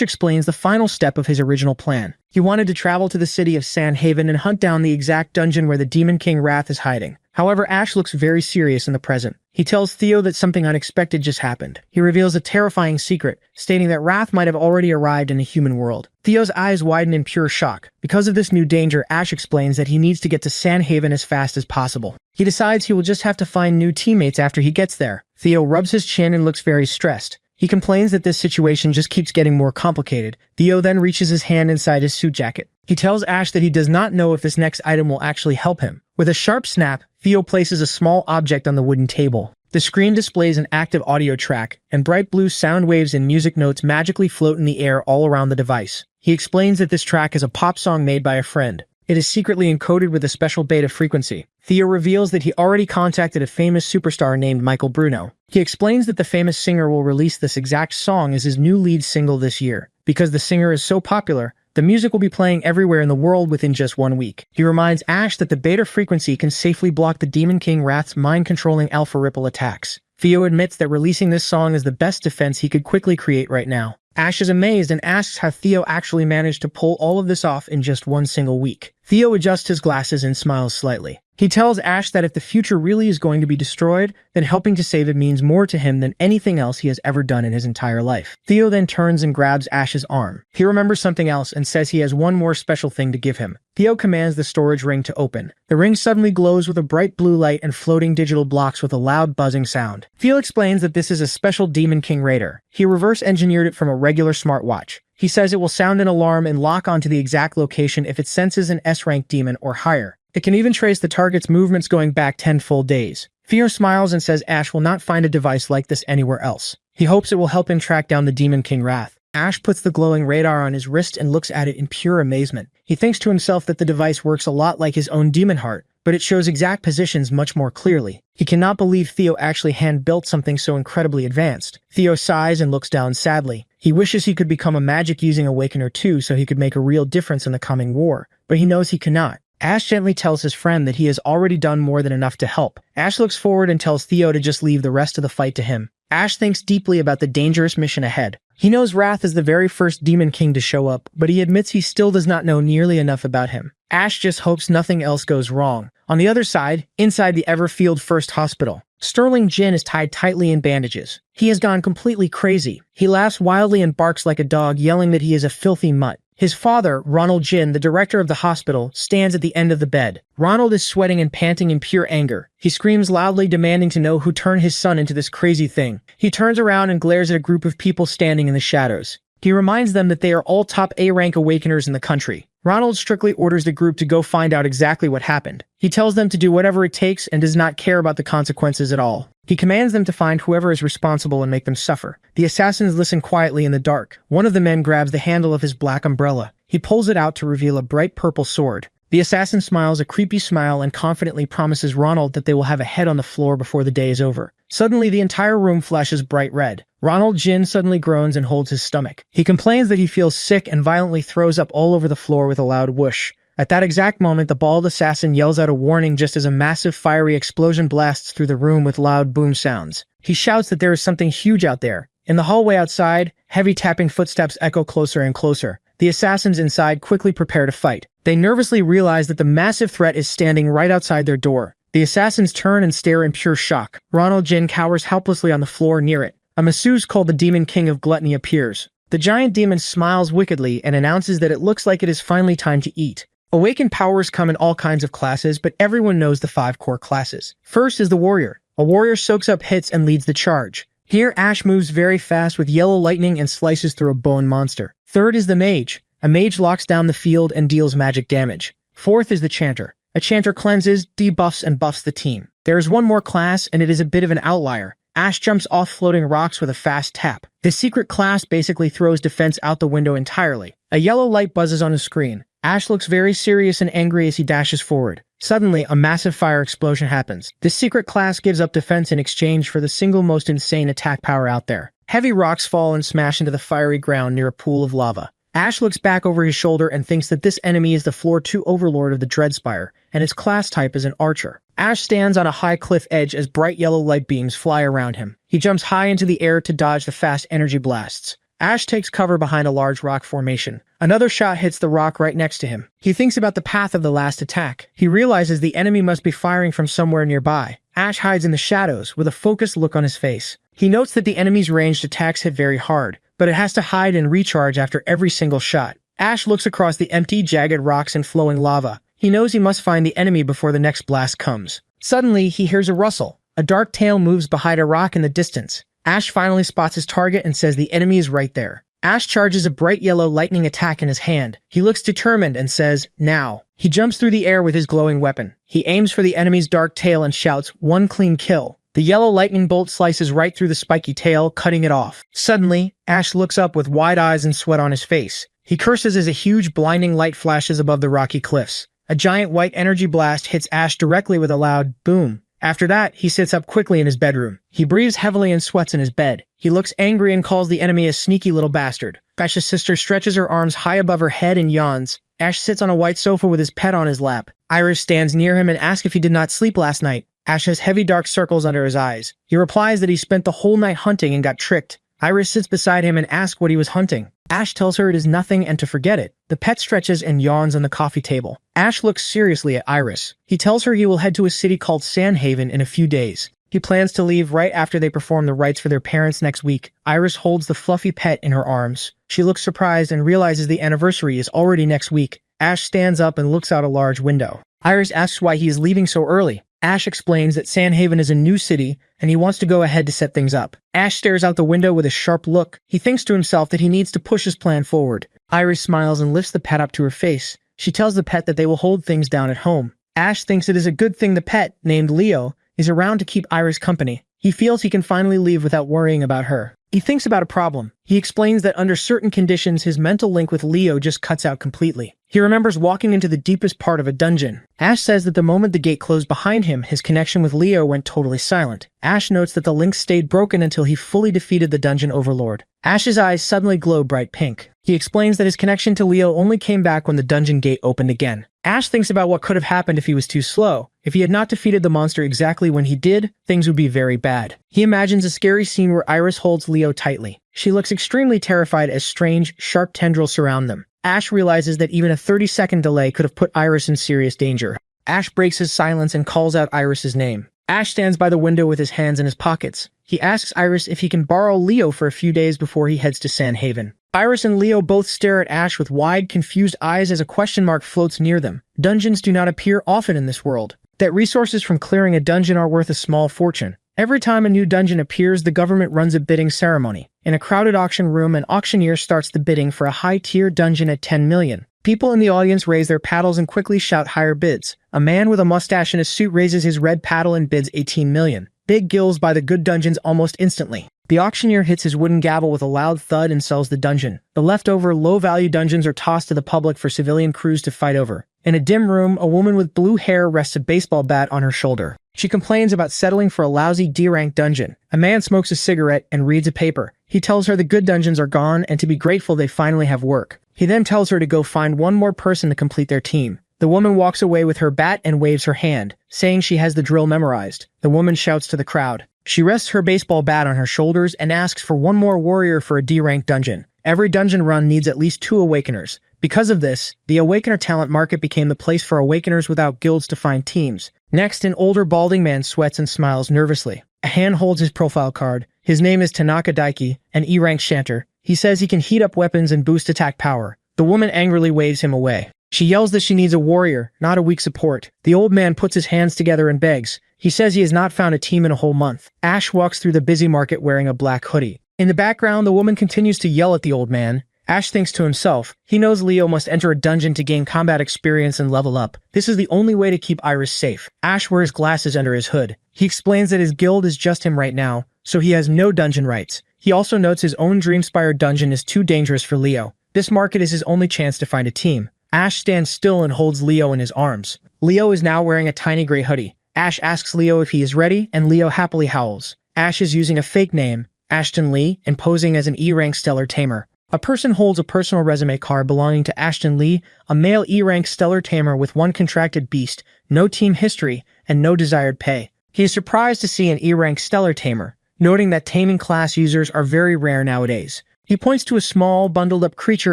explains the final step of his original plan. He wanted to travel to the city of Sandhaven and hunt down the exact dungeon where the Demon King Wrath is hiding. However, Ash looks very serious in the present. He tells Theo that something unexpected just happened. He reveals a terrifying secret, stating that Wrath might have already arrived in the human world. Theo's eyes widen in pure shock. Because of this new danger, Ash explains that he needs to get to Sandhaven as fast as possible. He decides he will just have to find new teammates after he gets there. Theo rubs his chin and looks very stressed. He complains that this situation just keeps getting more complicated. Theo then reaches his hand inside his suit jacket. He tells Ash that he does not know if this next item will actually help him. With a sharp snap, Theo places a small object on the wooden table. The screen displays an active audio track, and bright blue sound waves and music notes magically float in the air all around the device. He explains that this track is a pop song made by a friend. It is secretly encoded with a special beta frequency. Theo reveals that he already contacted a famous superstar named Michael Bruno. He explains that the famous singer will release this exact song as his new lead single this year. Because the singer is so popular, the music will be playing everywhere in the world within just 1 week. He reminds Ash that the beta frequency can safely block the Demon King Wrath's mind-controlling alpha ripple attacks. Theo admits that releasing this song is the best defense he could quickly create right now. Ash is amazed and asks how Theo actually managed to pull all of this off in just 1 single week. Theo adjusts his glasses and smiles slightly. He tells Ash that if the future really is going to be destroyed, then helping to save it means more to him than anything else he has ever done in his entire life. Theo then turns and grabs Ash's arm. He remembers something else and says he has one more special thing to give him. Theo commands the storage ring to open. The ring suddenly glows with a bright blue light and floating digital blocks with a loud buzzing sound. Theo explains that this is a special Demon King Radar. He reverse engineered it from a regular smartwatch. He says it will sound an alarm and lock onto the exact location if it senses an S-rank demon or higher. It can even trace the target's movements going back 10 full days. Theo smiles and says Ash will not find a device like this anywhere else. He hopes it will help him track down the Demon King Wrath. Ash puts the glowing radar on his wrist and looks at it in pure amazement. He thinks to himself that the device works a lot like his own demon heart, but it shows exact positions much more clearly. He cannot believe Theo actually hand-built something so incredibly advanced. Theo sighs and looks down sadly. He wishes he could become a magic-using Awakener too so he could make a real difference in the coming war, but he knows he cannot. Ash gently tells his friend that he has already done more than enough to help. Ash looks forward and tells Theo to just leave the rest of the fight to him. Ash thinks deeply about the dangerous mission ahead. He knows Wrath is the very first Demon King to show up, but he admits he still does not know nearly enough about him. Ash just hopes nothing else goes wrong. On the other side, inside the Everfield First Hospital, Sterling Jin is tied tightly in bandages. He has gone completely crazy. He laughs wildly and barks like a dog, yelling that he is a filthy mutt. His father, Ronald Jin, the director of the hospital, stands at the end of the bed. Ronald is sweating and panting in pure anger. He screams loudly, demanding to know who turned his son into this crazy thing. He turns around and glares at a group of people standing in the shadows. He reminds them that they are all top A-rank Awakeners in the country. Ronald strictly orders the group to go find out exactly what happened. He tells them to do whatever it takes and does not care about the consequences at all. He commands them to find whoever is responsible and make them suffer. The assassins listen quietly in the dark. One of the men grabs the handle of his black umbrella. He pulls it out to reveal a bright purple sword. The assassin smiles a creepy smile and confidently promises Ronald that they will have a head on the floor before the day is over. Suddenly, the entire room flashes bright red. Ronald Jin suddenly groans and holds his stomach. He complains that he feels sick and violently throws up all over the floor with a loud whoosh. At that exact moment, the bald assassin yells out a warning just as a massive fiery explosion blasts through the room with loud boom sounds. He shouts that there is something huge out there. In the hallway outside, heavy tapping footsteps echo closer and closer. The assassins inside quickly prepare to fight. They nervously realize that the massive threat is standing right outside their door. The assassins turn and stare in pure shock. Ronald Jin cowers helplessly on the floor near it. A masseuse called the Demon King of Gluttony appears. The giant demon smiles wickedly and announces that it looks like it is finally time to eat. Awakened powers come in all kinds of classes, but everyone knows the 5 core classes. First is the warrior. A warrior soaks up hits and leads the charge. Here, Ash moves very fast with yellow lightning and slices through a bone monster. Third is the mage. A mage locks down the field and deals magic damage. Fourth is the chanter. A chanter cleanses, debuffs, and buffs the team. There is one more class, and it is a bit of an outlier. Ash jumps off floating rocks with a fast tap. This secret class basically throws defense out the window entirely. A yellow light buzzes on his screen. Ash looks very serious and angry as he dashes forward. Suddenly, a massive fire explosion happens. This secret class gives up defense in exchange for the single most insane attack power out there. Heavy rocks fall and smash into the fiery ground near a pool of lava. Ash looks back over his shoulder and thinks that this enemy is the Floor 2 Overlord of the Dreadspire, and its class type is an archer. Ash stands on a high cliff edge as bright yellow light beams fly around him. He jumps high into the air to dodge the fast energy blasts. Ash takes cover behind a large rock formation. Another shot hits the rock right next to him. He thinks about the path of the last attack. He realizes the enemy must be firing from somewhere nearby. Ash hides in the shadows with a focused look on his face. He notes that the enemy's ranged attacks hit very hard, but it has to hide and recharge after every single shot. Ash looks across the empty, jagged rocks and flowing lava. He knows he must find the enemy before the next blast comes. Suddenly, he hears a rustle. A dark tail moves behind a rock in the distance. Ash finally spots his target and says the enemy is right there. Ash charges a bright yellow lightning attack in his hand. He looks determined and says, "Now." He jumps through the air with his glowing weapon. He aims for the enemy's dark tail and shouts, "One clean kill." The yellow lightning bolt slices right through the spiky tail, cutting it off. Suddenly, Ash looks up with wide eyes and sweat on his face. He curses as a huge blinding light flashes above the rocky cliffs. A giant white energy blast hits Ash directly with a loud boom. After that, he sits up quickly in his bedroom. He breathes heavily and sweats in his bed. He looks angry and calls the enemy a sneaky little bastard. Ash's sister stretches her arms high above her head and yawns. Ash sits on a white sofa with his pet on his lap. Iris stands near him and asks if he did not sleep last night. Ash has heavy dark circles under his eyes. He replies that he spent the whole night hunting and got tricked. Iris sits beside him and asks what he was hunting. Ash tells her it is nothing and to forget it. The pet stretches and yawns on the coffee table. Ash looks seriously at Iris. He tells her he will head to a city called Sandhaven in a few days. He plans to leave right after they perform the rites for their parents next week. Iris holds the fluffy pet in her arms. She looks surprised and realizes the anniversary is already next week. Ash stands up and looks out a large window. Iris asks why he is leaving so early. Ash explains that Sandhaven is a new city, and he wants to go ahead to set things up. Ash stares out the window with a sharp look. He thinks to himself that he needs to push his plan forward. Iris smiles and lifts the pet up to her face. She tells the pet that they will hold things down at home. Ash thinks it is a good thing the pet, named Leo, is around to keep Iris company. He feels he can finally leave without worrying about her. He thinks about a problem. He explains that under certain conditions his mental link with Leo just cuts out completely. He remembers walking into the deepest part of a dungeon. Ash says that the moment the gate closed behind him, his connection with Leo went totally silent. Ash notes that the link stayed broken until he fully defeated the dungeon overlord. Ash's eyes suddenly glow bright pink. He explains that his connection to Leo only came back when the dungeon gate opened again. Ash thinks about what could have happened if he was too slow. If he had not defeated the monster exactly when he did, things would be very bad. He imagines a scary scene where Iris holds Leo tightly. She looks extremely terrified as strange, sharp tendrils surround them. Ash realizes that even a 30-second delay could have put Iris in serious danger. Ash breaks his silence and calls out Iris's name. Ash stands by the window with his hands in his pockets. He asks Iris if he can borrow Leo for a few days before he heads to Sandhaven. Iris and Leo both stare at Ash with wide, confused eyes as a question mark floats near them. Dungeons do not appear often in this world. That resources from clearing a dungeon are worth a small fortune. Every time a new dungeon appears, the government runs a bidding ceremony. In a crowded auction room, an auctioneer starts the bidding for a high-tier dungeon at 10 million. People in the audience raise their paddles and quickly shout higher bids. A man with a mustache and a suit raises his red paddle and bids 18 million. Big gills buy the good dungeons almost instantly. The auctioneer hits his wooden gavel with a loud thud and sells the dungeon. The leftover, low-value dungeons are tossed to the public for civilian crews to fight over. In a dim room, a woman with blue hair rests a baseball bat on her shoulder. She complains about settling for a lousy D-rank dungeon. A man smokes a cigarette and reads a paper. He tells her the good dungeons are gone and to be grateful they finally have work. He then tells her to go find one more person to complete their team. The woman walks away with her bat and waves her hand, saying she has the drill memorized. The woman shouts to the crowd. She rests her baseball bat on her shoulders and asks for one more warrior for a D-rank dungeon. Every dungeon run needs at least 2 awakeners. Because of this, the awakener talent market became the place for awakeners without guilds to find teams. Next, an older balding man sweats and smiles nervously. A hand holds his profile card. His name is Tanaka Daiki, an E-rank shanter. He says he can heat up weapons and boost attack power. The woman angrily waves him away. She yells that she needs a warrior, not a weak support. The old man puts his hands together and begs. He says he has not found a team in a whole month. Ash walks through the busy market wearing a black hoodie. In the background, the woman continues to yell at the old man. Ash thinks to himself, he knows Leo must enter a dungeon to gain combat experience and level up. This is the only way to keep Iris safe. Ash wears glasses under his hood. He explains that his guild is just him right now, so he has no dungeon rights. He also notes his own Dreamspire dungeon is too dangerous for Leo. This market is his only chance to find a team. Ash stands still and holds Leo in his arms. Leo is now wearing a tiny gray hoodie. Ash asks Leo if he is ready, and Leo happily howls. Ash is using a fake name, Ashton Lee, and posing as an E-rank stellar tamer. A person holds a personal resume card belonging to Ashton Lee, a male E-rank stellar tamer with 1 contracted beast, no team history, and no desired pay. He is surprised to see an E-rank stellar tamer, noting that taming class users are very rare nowadays. He points to a small, bundled-up creature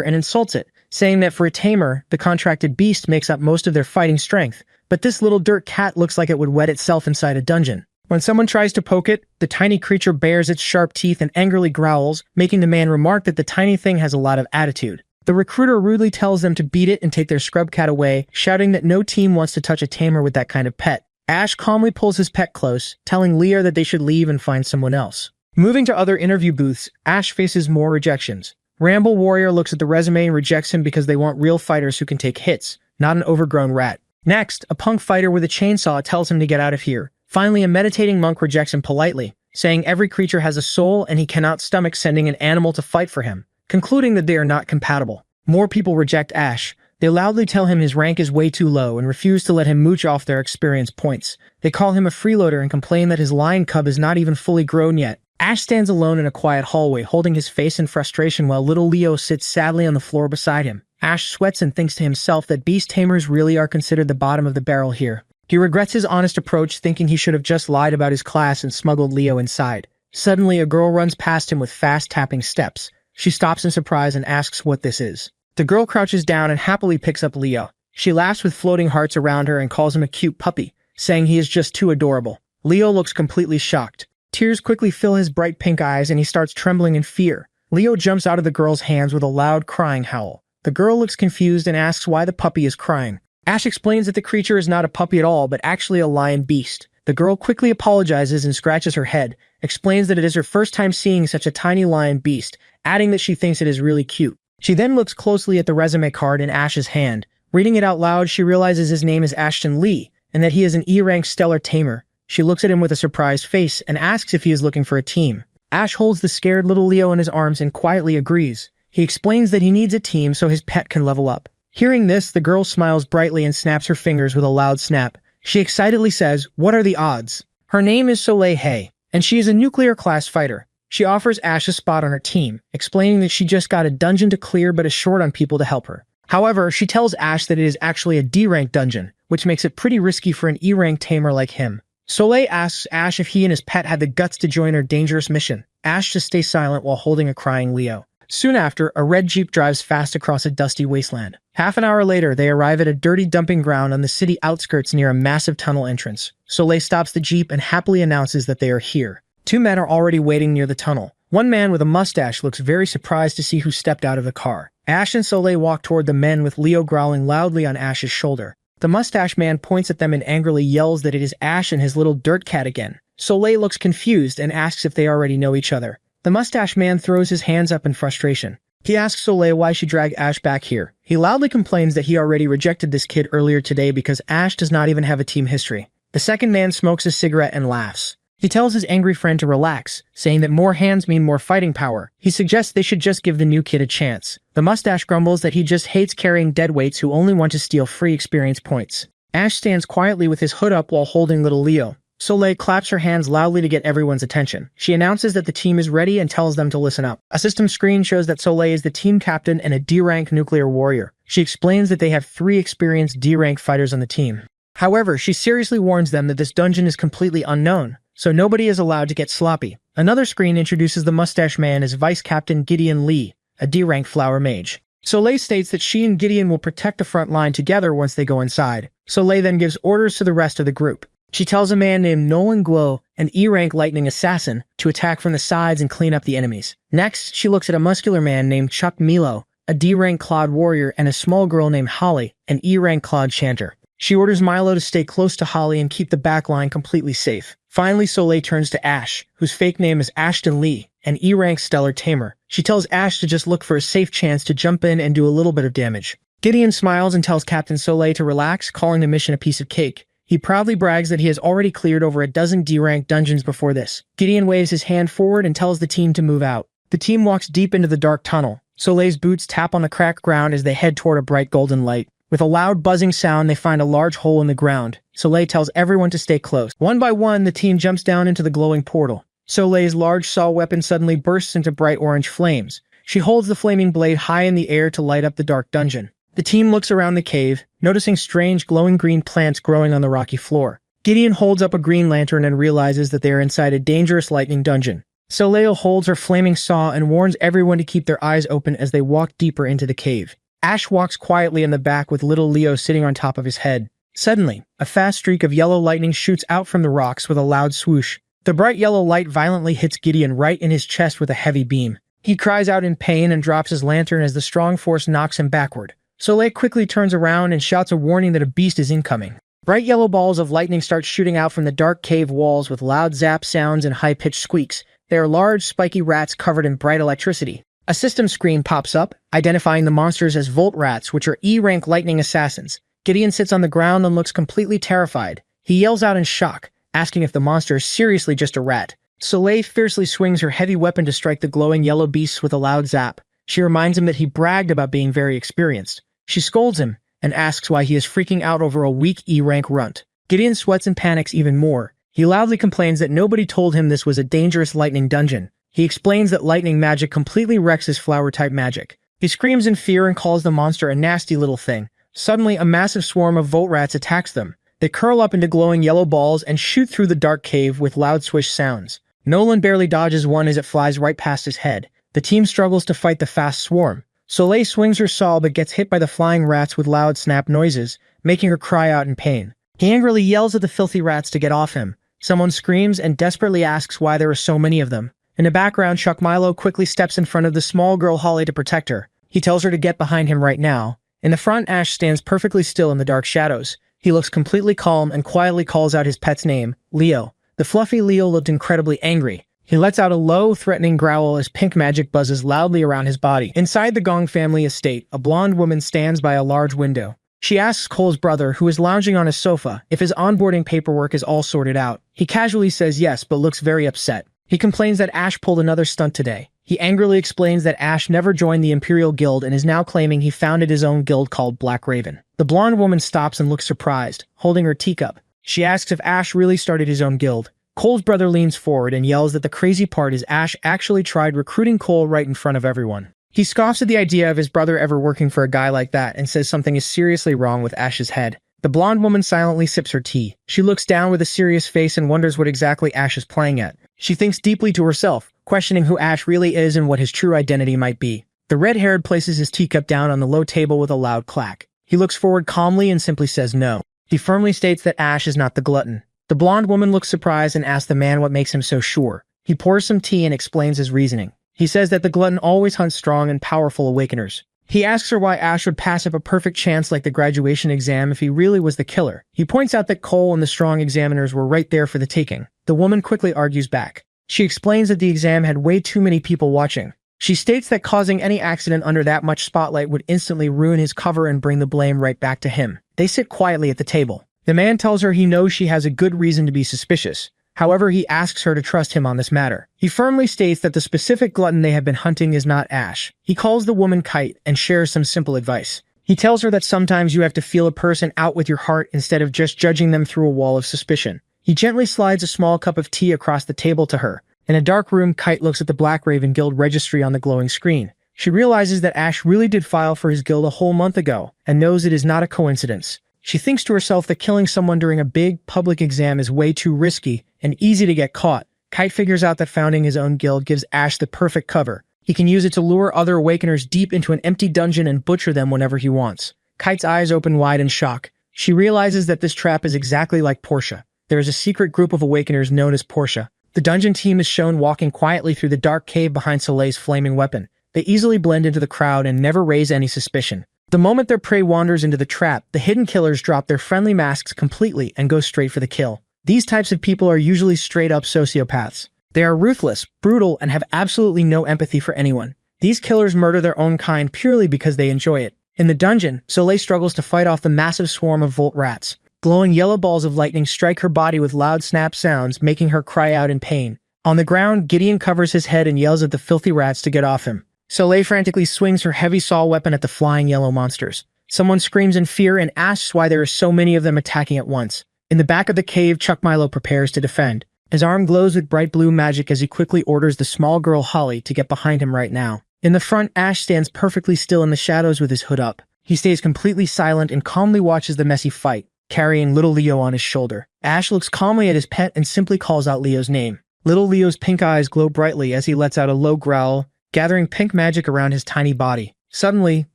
and insults it, saying that for a tamer, the contracted beast makes up most of their fighting strength, but this little dirt cat looks like it would wet itself inside a dungeon. When someone tries to poke it, the tiny creature bares its sharp teeth and angrily growls, making the man remark that the tiny thing has a lot of attitude. The recruiter rudely tells them to beat it and take their scrub cat away, shouting that no team wants to touch a tamer with that kind of pet. Ash calmly pulls his pet close, telling Leo that they should leave and find someone else. Moving to other interview booths, Ash faces more rejections. Ramble Warrior looks at the resume and rejects him because they want real fighters who can take hits, not an overgrown rat. Next, a punk fighter with a chainsaw tells him to get out of here. Finally, a meditating monk rejects him politely, saying every creature has a soul and he cannot stomach sending an animal to fight for him, concluding that they are not compatible. More people reject Ash. They loudly tell him his rank is way too low and refuse to let him mooch off their experience points. They call him a freeloader and complain that his lion cub is not even fully grown yet. Ash stands alone in a quiet hallway, holding his face in frustration while little Leo sits sadly on the floor beside him. Ash sweats and thinks to himself that beast tamers really are considered the bottom of the barrel here. He regrets his honest approach, thinking he should have just lied about his class and smuggled Leo inside. Suddenly, a girl runs past him with fast tapping steps. She stops in surprise and asks what this is. The girl crouches down and happily picks up Leo. She laughs with floating hearts around her and calls him a cute puppy, saying he is just too adorable. Leo looks completely shocked. Tears quickly fill his bright pink eyes and he starts trembling in fear. Leo jumps out of the girl's hands with a loud crying howl. The girl looks confused and asks why the puppy is crying. Ash explains that the creature is not a puppy at all, but actually a lion beast. The girl quickly apologizes and scratches her head, explains that it is her first time seeing such a tiny lion beast, adding that she thinks it is really cute. She then looks closely at the resume card in Ash's hand. Reading it out loud, she realizes his name is Ashton Lee, and that he is an E-rank stellar tamer. She looks at him with a surprised face and asks if he is looking for a team. Ash holds the scared little Leo in his arms and quietly agrees. He explains that he needs a team so his pet can level up. Hearing this, the girl smiles brightly and snaps her fingers with a loud snap. She excitedly says, "What are the odds?" Her name is Soleil Hay, and she is a nuclear-class fighter. She offers Ash a spot on her team, explaining that she just got a dungeon to clear but is short on people to help her. However, she tells Ash that it is actually a D-rank dungeon, which makes it pretty risky for an E-rank tamer like him. Soleil asks Ash if he and his pet had the guts to join her dangerous mission. Ash just stays silent while holding a crying Leo. Soon after, a red jeep drives fast across a dusty wasteland. Half an hour later, they arrive at a dirty dumping ground on the city outskirts near a massive tunnel entrance. Soleil stops the jeep and happily announces that they are here. Two men are already waiting near the tunnel. One man with a mustache looks very surprised to see who stepped out of the car. Ash and Soleil walk toward the men with Leo growling loudly on Ash's shoulder. The mustache man points at them and angrily yells that it is Ash and his little dirt cat again. Soleil looks confused and asks if they already know each other. The mustache man throws his hands up in frustration. He asks Soleil why she dragged Ash back here. He loudly complains that he already rejected this kid earlier today because Ash does not even have a team history. The second man smokes a cigarette and laughs. He tells his angry friend to relax, saying that more hands mean more fighting power. He suggests they should just give the new kid a chance. The mustache grumbles that he just hates carrying deadweights who only want to steal free experience points. Ash stands quietly with his hood up while holding little Leo. Soleil claps her hands loudly to get everyone's attention. She announces that the team is ready and tells them to listen up. A system screen shows that Soleil is the team captain and a D-rank nuclear warrior. She explains that they have 3 experienced D-rank fighters on the team. However, she seriously warns them that this dungeon is completely unknown, so nobody is allowed to get sloppy. Another screen introduces the mustache man as Vice Captain Gideon Lee, a D-rank flower mage. Soleil states that she and Gideon will protect the front line together once they go inside. Soleil then gives orders to the rest of the group. She tells a man named Nolan Guo, an E-rank lightning assassin, to attack from the sides and clean up the enemies. Next, she looks at a muscular man named Chuck Milo, a D-rank Clod warrior, and a small girl named Holly, an E-rank Clod chanter. She orders Milo to stay close to Holly and keep the back line completely safe. Finally, Soleil turns to Ash, whose fake name is Ashton Lee, an E-rank stellar tamer. She tells Ash to just look for a safe chance to jump in and do a little bit of damage. Gideon smiles and tells Captain Soleil to relax, calling the mission a piece of cake. He proudly brags that he has already cleared over a dozen D-rank dungeons before this. Gideon waves his hand forward and tells the team to move out. The team walks deep into the dark tunnel. Soleil's boots tap on the cracked ground as they head toward a bright golden light. With a loud buzzing sound, they find a large hole in the ground. Soleil tells everyone to stay close. One by one, the team jumps down into the glowing portal. Soleil's large saw weapon suddenly bursts into bright orange flames. She holds the flaming blade high in the air to light up the dark dungeon. The team looks around the cave, noticing strange glowing green plants growing on the rocky floor. Gideon holds up a green lantern and realizes that they are inside a dangerous lightning dungeon. Soleil holds her flaming saw and warns everyone to keep their eyes open as they walk deeper into the cave. Ash walks quietly in the back with little Leo sitting on top of his head. Suddenly, a fast streak of yellow lightning shoots out from the rocks with a loud swoosh. The bright yellow light violently hits Gideon right in his chest with a heavy beam. He cries out in pain and drops his lantern as the strong force knocks him backward. Soleil quickly turns around and shouts a warning that a beast is incoming. Bright yellow balls of lightning start shooting out from the dark cave walls with loud zap sounds and high-pitched squeaks. They are large, spiky rats covered in bright electricity. A system screen pops up, identifying the monsters as Volt Rats, which are E-rank lightning assassins. Gideon sits on the ground and looks completely terrified. He yells out in shock, asking if the monster is seriously just a rat. Soleil fiercely swings her heavy weapon to strike the glowing yellow beasts with a loud zap. She reminds him that he bragged about being very experienced. She scolds him and asks why he is freaking out over a weak E-rank runt. Gideon sweats and panics even more. He loudly complains that nobody told him this was a dangerous lightning dungeon. He explains that lightning magic completely wrecks his flower-type magic. He screams in fear and calls the monster a nasty little thing. Suddenly, a massive swarm of Volt Rats attacks them. They curl up into glowing yellow balls and shoot through the dark cave with loud swish sounds. Nolan barely dodges one as it flies right past his head. The team struggles to fight the fast swarm. Soleil swings her saw but gets hit by the flying rats with loud snap noises, making her cry out in pain. He angrily yells at the filthy rats to get off him. Someone screams and desperately asks why there are so many of them. In the background, Chuck Milo quickly steps in front of the small girl Holly to protect her. He tells her to get behind him right now. In the front, Ash stands perfectly still in the dark shadows. He looks completely calm and quietly calls out his pet's name, Leo. The fluffy Leo looked incredibly angry. He lets out a low, threatening growl as pink magic buzzes loudly around his body. Inside the Gong family estate, a blonde woman stands by a large window. She asks Cole's brother, who is lounging on his sofa, if his onboarding paperwork is all sorted out. He casually says yes, but looks very upset. He complains that Ash pulled another stunt today. He angrily explains that Ash never joined the Imperial Guild and is now claiming he founded his own guild called Black Raven. The blonde woman stops and looks surprised, holding her teacup. She asks if Ash really started his own guild. Cole's brother leans forward and yells that the crazy part is Ash actually tried recruiting Cole right in front of everyone. He scoffs at the idea of his brother ever working for a guy like that and says something is seriously wrong with Ash's head. The blonde woman silently sips her tea. She looks down with a serious face and wonders what exactly Ash is playing at. She thinks deeply to herself, questioning who Ash really is and what his true identity might be. The red-haired places his teacup down on the low table with a loud clack. He looks forward calmly and simply says no. He firmly states that Ash is not the glutton. The blonde woman looks surprised and asks the man what makes him so sure. He pours some tea and explains his reasoning. He says that the glutton always hunts strong and powerful awakeners. He asks her why Ash would pass up a perfect chance like the graduation exam if he really was the killer. He points out that Cole and the strong examiners were right there for the taking. The woman quickly argues back. She explains that the exam had way too many people watching. She states that causing any accident under that much spotlight would instantly ruin his cover and bring the blame right back to him. They sit quietly at the table. The man tells her he knows she has a good reason to be suspicious. However, he asks her to trust him on this matter. He firmly states that the specific glutton they have been hunting is not Ash. He calls the woman Kite and shares some simple advice. He tells her that sometimes you have to feel a person out with your heart instead of just judging them through a wall of suspicion. He gently slides a small cup of tea across the table to her. In a dark room, Kite looks at the Black Raven Guild registry on the glowing screen. She realizes that Ash really did file for his guild a whole month ago, and knows it is not a coincidence. She thinks to herself that killing someone during a big, public exam is way too risky and easy to get caught. Kite figures out that founding his own guild gives Ash the perfect cover. He can use it to lure other Awakeners deep into an empty dungeon and butcher them whenever he wants. Kite's eyes open wide in shock. She realizes that this trap is exactly like Portia. There is a secret group of Awakeners known as Portia. The dungeon team is shown walking quietly through the dark cave behind Soleil's flaming weapon. They easily blend into the crowd and never raise any suspicion. The moment their prey wanders into the trap, the hidden killers drop their friendly masks completely and go straight for the kill. These types of people are usually straight-up sociopaths. They are ruthless, brutal, and have absolutely no empathy for anyone. These killers murder their own kind purely because they enjoy it. In the dungeon, Soleil struggles to fight off the massive swarm of Volt Rats. Glowing yellow balls of lightning strike her body with loud snap sounds, making her cry out in pain. On the ground, Gideon covers his head and yells at the filthy rats to get off him. Soleil frantically swings her heavy saw weapon at the flying yellow monsters. Someone screams in fear and asks why there are so many of them attacking at once. In the back of the cave, Chuck Milo prepares to defend. His arm glows with bright blue magic as he quickly orders the small girl Holly to get behind him right now. In the front, Ash stands perfectly still in the shadows with his hood up. He stays completely silent and calmly watches the messy fight, carrying little Leo on his shoulder. Ash looks calmly at his pet and simply calls out Leo's name. Little Leo's pink eyes glow brightly as he lets out a low growl, gathering pink magic around his tiny body. Suddenly,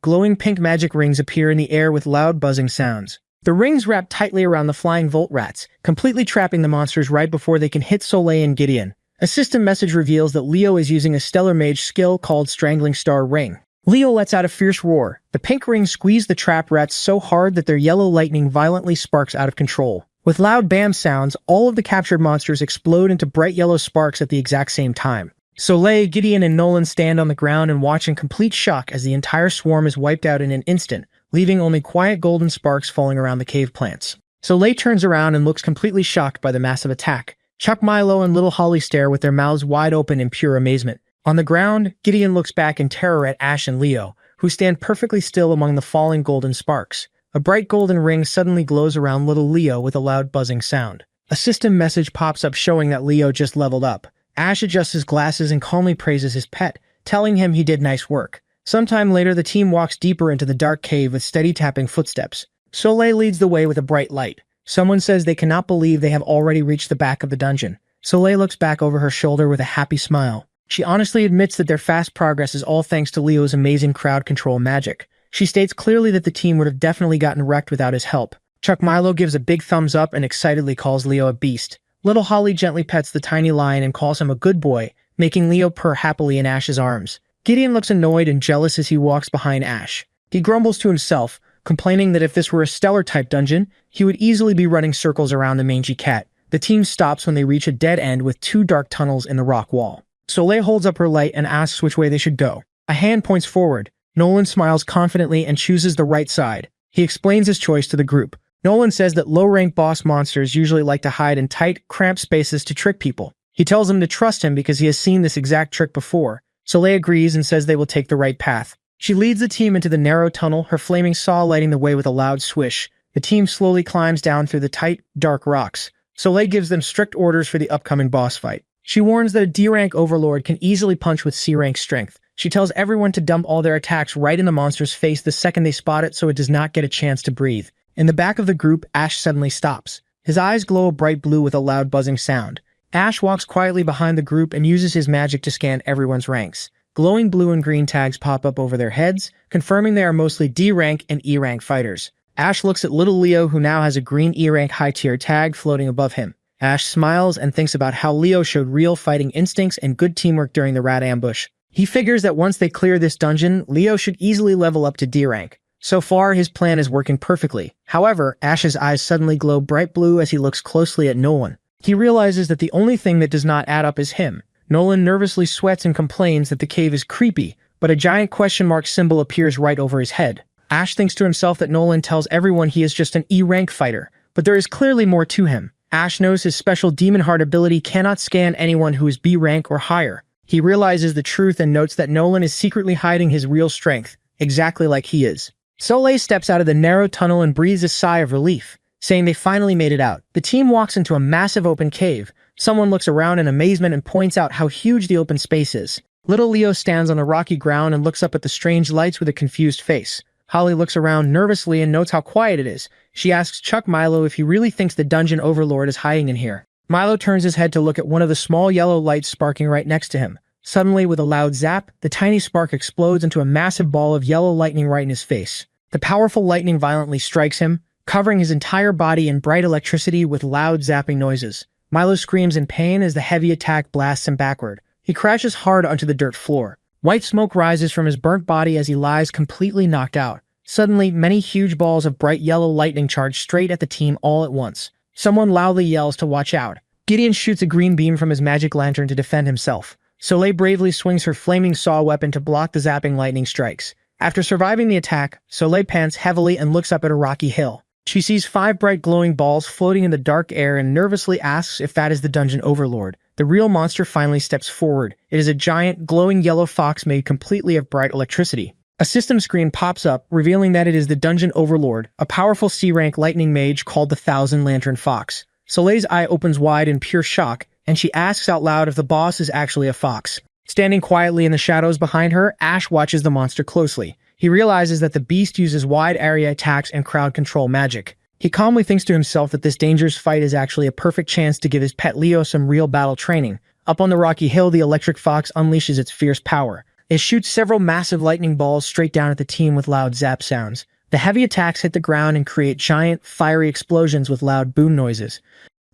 glowing pink magic rings appear in the air with loud buzzing sounds. The rings wrap tightly around the flying Volt Rats, completely trapping the monsters right before they can hit Soleil and Gideon. A system message reveals that Leo is using a Stellar Mage skill called Strangling Star Ring. Leo lets out a fierce roar. The pink rings squeeze the trap rats so hard that their yellow lightning violently sparks out of control. With loud bam sounds, all of the captured monsters explode into bright yellow sparks at the exact same time. Soleil, Gideon, and Nolan stand on the ground and watch in complete shock as the entire swarm is wiped out in an instant, leaving only quiet golden sparks falling around the cave plants. Soleil turns around and looks completely shocked by the massive attack. Chuck, Milo, and little Holly stare with their mouths wide open in pure amazement. On the ground, Gideon looks back in terror at Ash and Leo, who stand perfectly still among the falling golden sparks. A bright golden ring suddenly glows around little Leo with a loud buzzing sound. A system message pops up showing that Leo just leveled up. Ash adjusts his glasses and calmly praises his pet, telling him he did nice work. Sometime later, the team walks deeper into the dark cave with steady tapping footsteps. Soleil leads the way with a bright light. Someone says they cannot believe they have already reached the back of the dungeon. Soleil looks back over her shoulder with a happy smile. She honestly admits that their fast progress is all thanks to Leo's amazing crowd control magic. She states clearly that the team would have definitely gotten wrecked without his help. Chuck Milo gives a big thumbs up and excitedly calls Leo a beast. Little Holly gently pets the tiny lion and calls him a good boy, making Leo purr happily in Ash's arms. Gideon looks annoyed and jealous as he walks behind Ash. He grumbles to himself, complaining that if this were a stellar-type dungeon, he would easily be running circles around the mangy cat. The team stops when they reach a dead end with 2 dark tunnels in the rock wall. Soleil holds up her light and asks which way they should go. A hand points forward. Nolan smiles confidently and chooses the right side. He explains his choice to the group. Nolan says that low-rank boss monsters usually like to hide in tight, cramped spaces to trick people. He tells them to trust him because he has seen this exact trick before. Soleil agrees and says they will take the right path. She leads the team into the narrow tunnel, her flaming saw lighting the way with a loud swish. The team slowly climbs down through the tight, dark rocks. Soleil gives them strict orders for the upcoming boss fight. She warns that a D-rank overlord can easily punch with C-rank strength. She tells everyone to dump all their attacks right in the monster's face the second they spot it so it does not get a chance to breathe. In the back of the group, Ash suddenly stops. His eyes glow a bright blue with a loud buzzing sound. Ash walks quietly behind the group and uses his magic to scan everyone's ranks. Glowing blue and green tags pop up over their heads, confirming they are mostly D-rank and E-rank fighters. Ash looks at little Leo, who now has a green E-rank high-tier tag floating above him. Ash smiles and thinks about how Leo showed real fighting instincts and good teamwork during the rat ambush. He figures that once they clear this dungeon, Leo should easily level up to D-rank. So far, his plan is working perfectly. However, Ash's eyes suddenly glow bright blue as he looks closely at Nolan. He realizes that the only thing that does not add up is him. Nolan nervously sweats and complains that the cave is creepy, but a giant question mark symbol appears right over his head. Ash thinks to himself that Nolan tells everyone he is just an E-rank fighter, but there is clearly more to him. Ash knows his special Demon Heart ability cannot scan anyone who is B-rank or higher. He realizes the truth and notes that Nolan is secretly hiding his real strength, exactly like he is. Soleil steps out of the narrow tunnel and breathes a sigh of relief, saying they finally made it out. The team walks into a massive open cave. Someone looks around in amazement and points out how huge the open space is. Little Leo stands on the rocky ground and looks up at the strange lights with a confused face. Holly looks around nervously and notes how quiet it is. She asks Chuck Milo if he really thinks the dungeon overlord is hiding in here. Milo turns his head to look at one of the small yellow lights sparking right next to him. Suddenly, with a loud zap, the tiny spark explodes into a massive ball of yellow lightning right in his face. The powerful lightning violently strikes him, covering his entire body in bright electricity with loud zapping noises. Milo screams in pain as the heavy attack blasts him backward. He crashes hard onto the dirt floor. White smoke rises from his burnt body as he lies completely knocked out. Suddenly, many huge balls of bright yellow lightning charge straight at the team all at once. Someone loudly yells to watch out. Gideon shoots a green beam from his magic lantern to defend himself. Soleil bravely swings her flaming saw weapon to block the zapping lightning strikes. After surviving the attack, Soleil pants heavily and looks up at a rocky hill. She sees 5 bright glowing balls floating in the dark air and nervously asks if that is the dungeon overlord. The real monster finally steps forward. It is a giant, glowing yellow fox made completely of bright electricity. A system screen pops up, revealing that it is the dungeon overlord, a powerful C-rank lightning mage called the Thousand Lantern Fox. Soleil's eye opens wide in pure shock, and she asks out loud if the boss is actually a fox. Standing quietly in the shadows behind her, Ash watches the monster closely. He realizes that the beast uses wide area attacks and crowd control magic. He calmly thinks to himself that this dangerous fight is actually a perfect chance to give his pet Leo some real battle training. Up on the rocky hill, the electric fox unleashes its fierce power. It shoots several massive lightning balls straight down at the team with loud zap sounds. The heavy attacks hit the ground and create giant, fiery explosions with loud boom noises.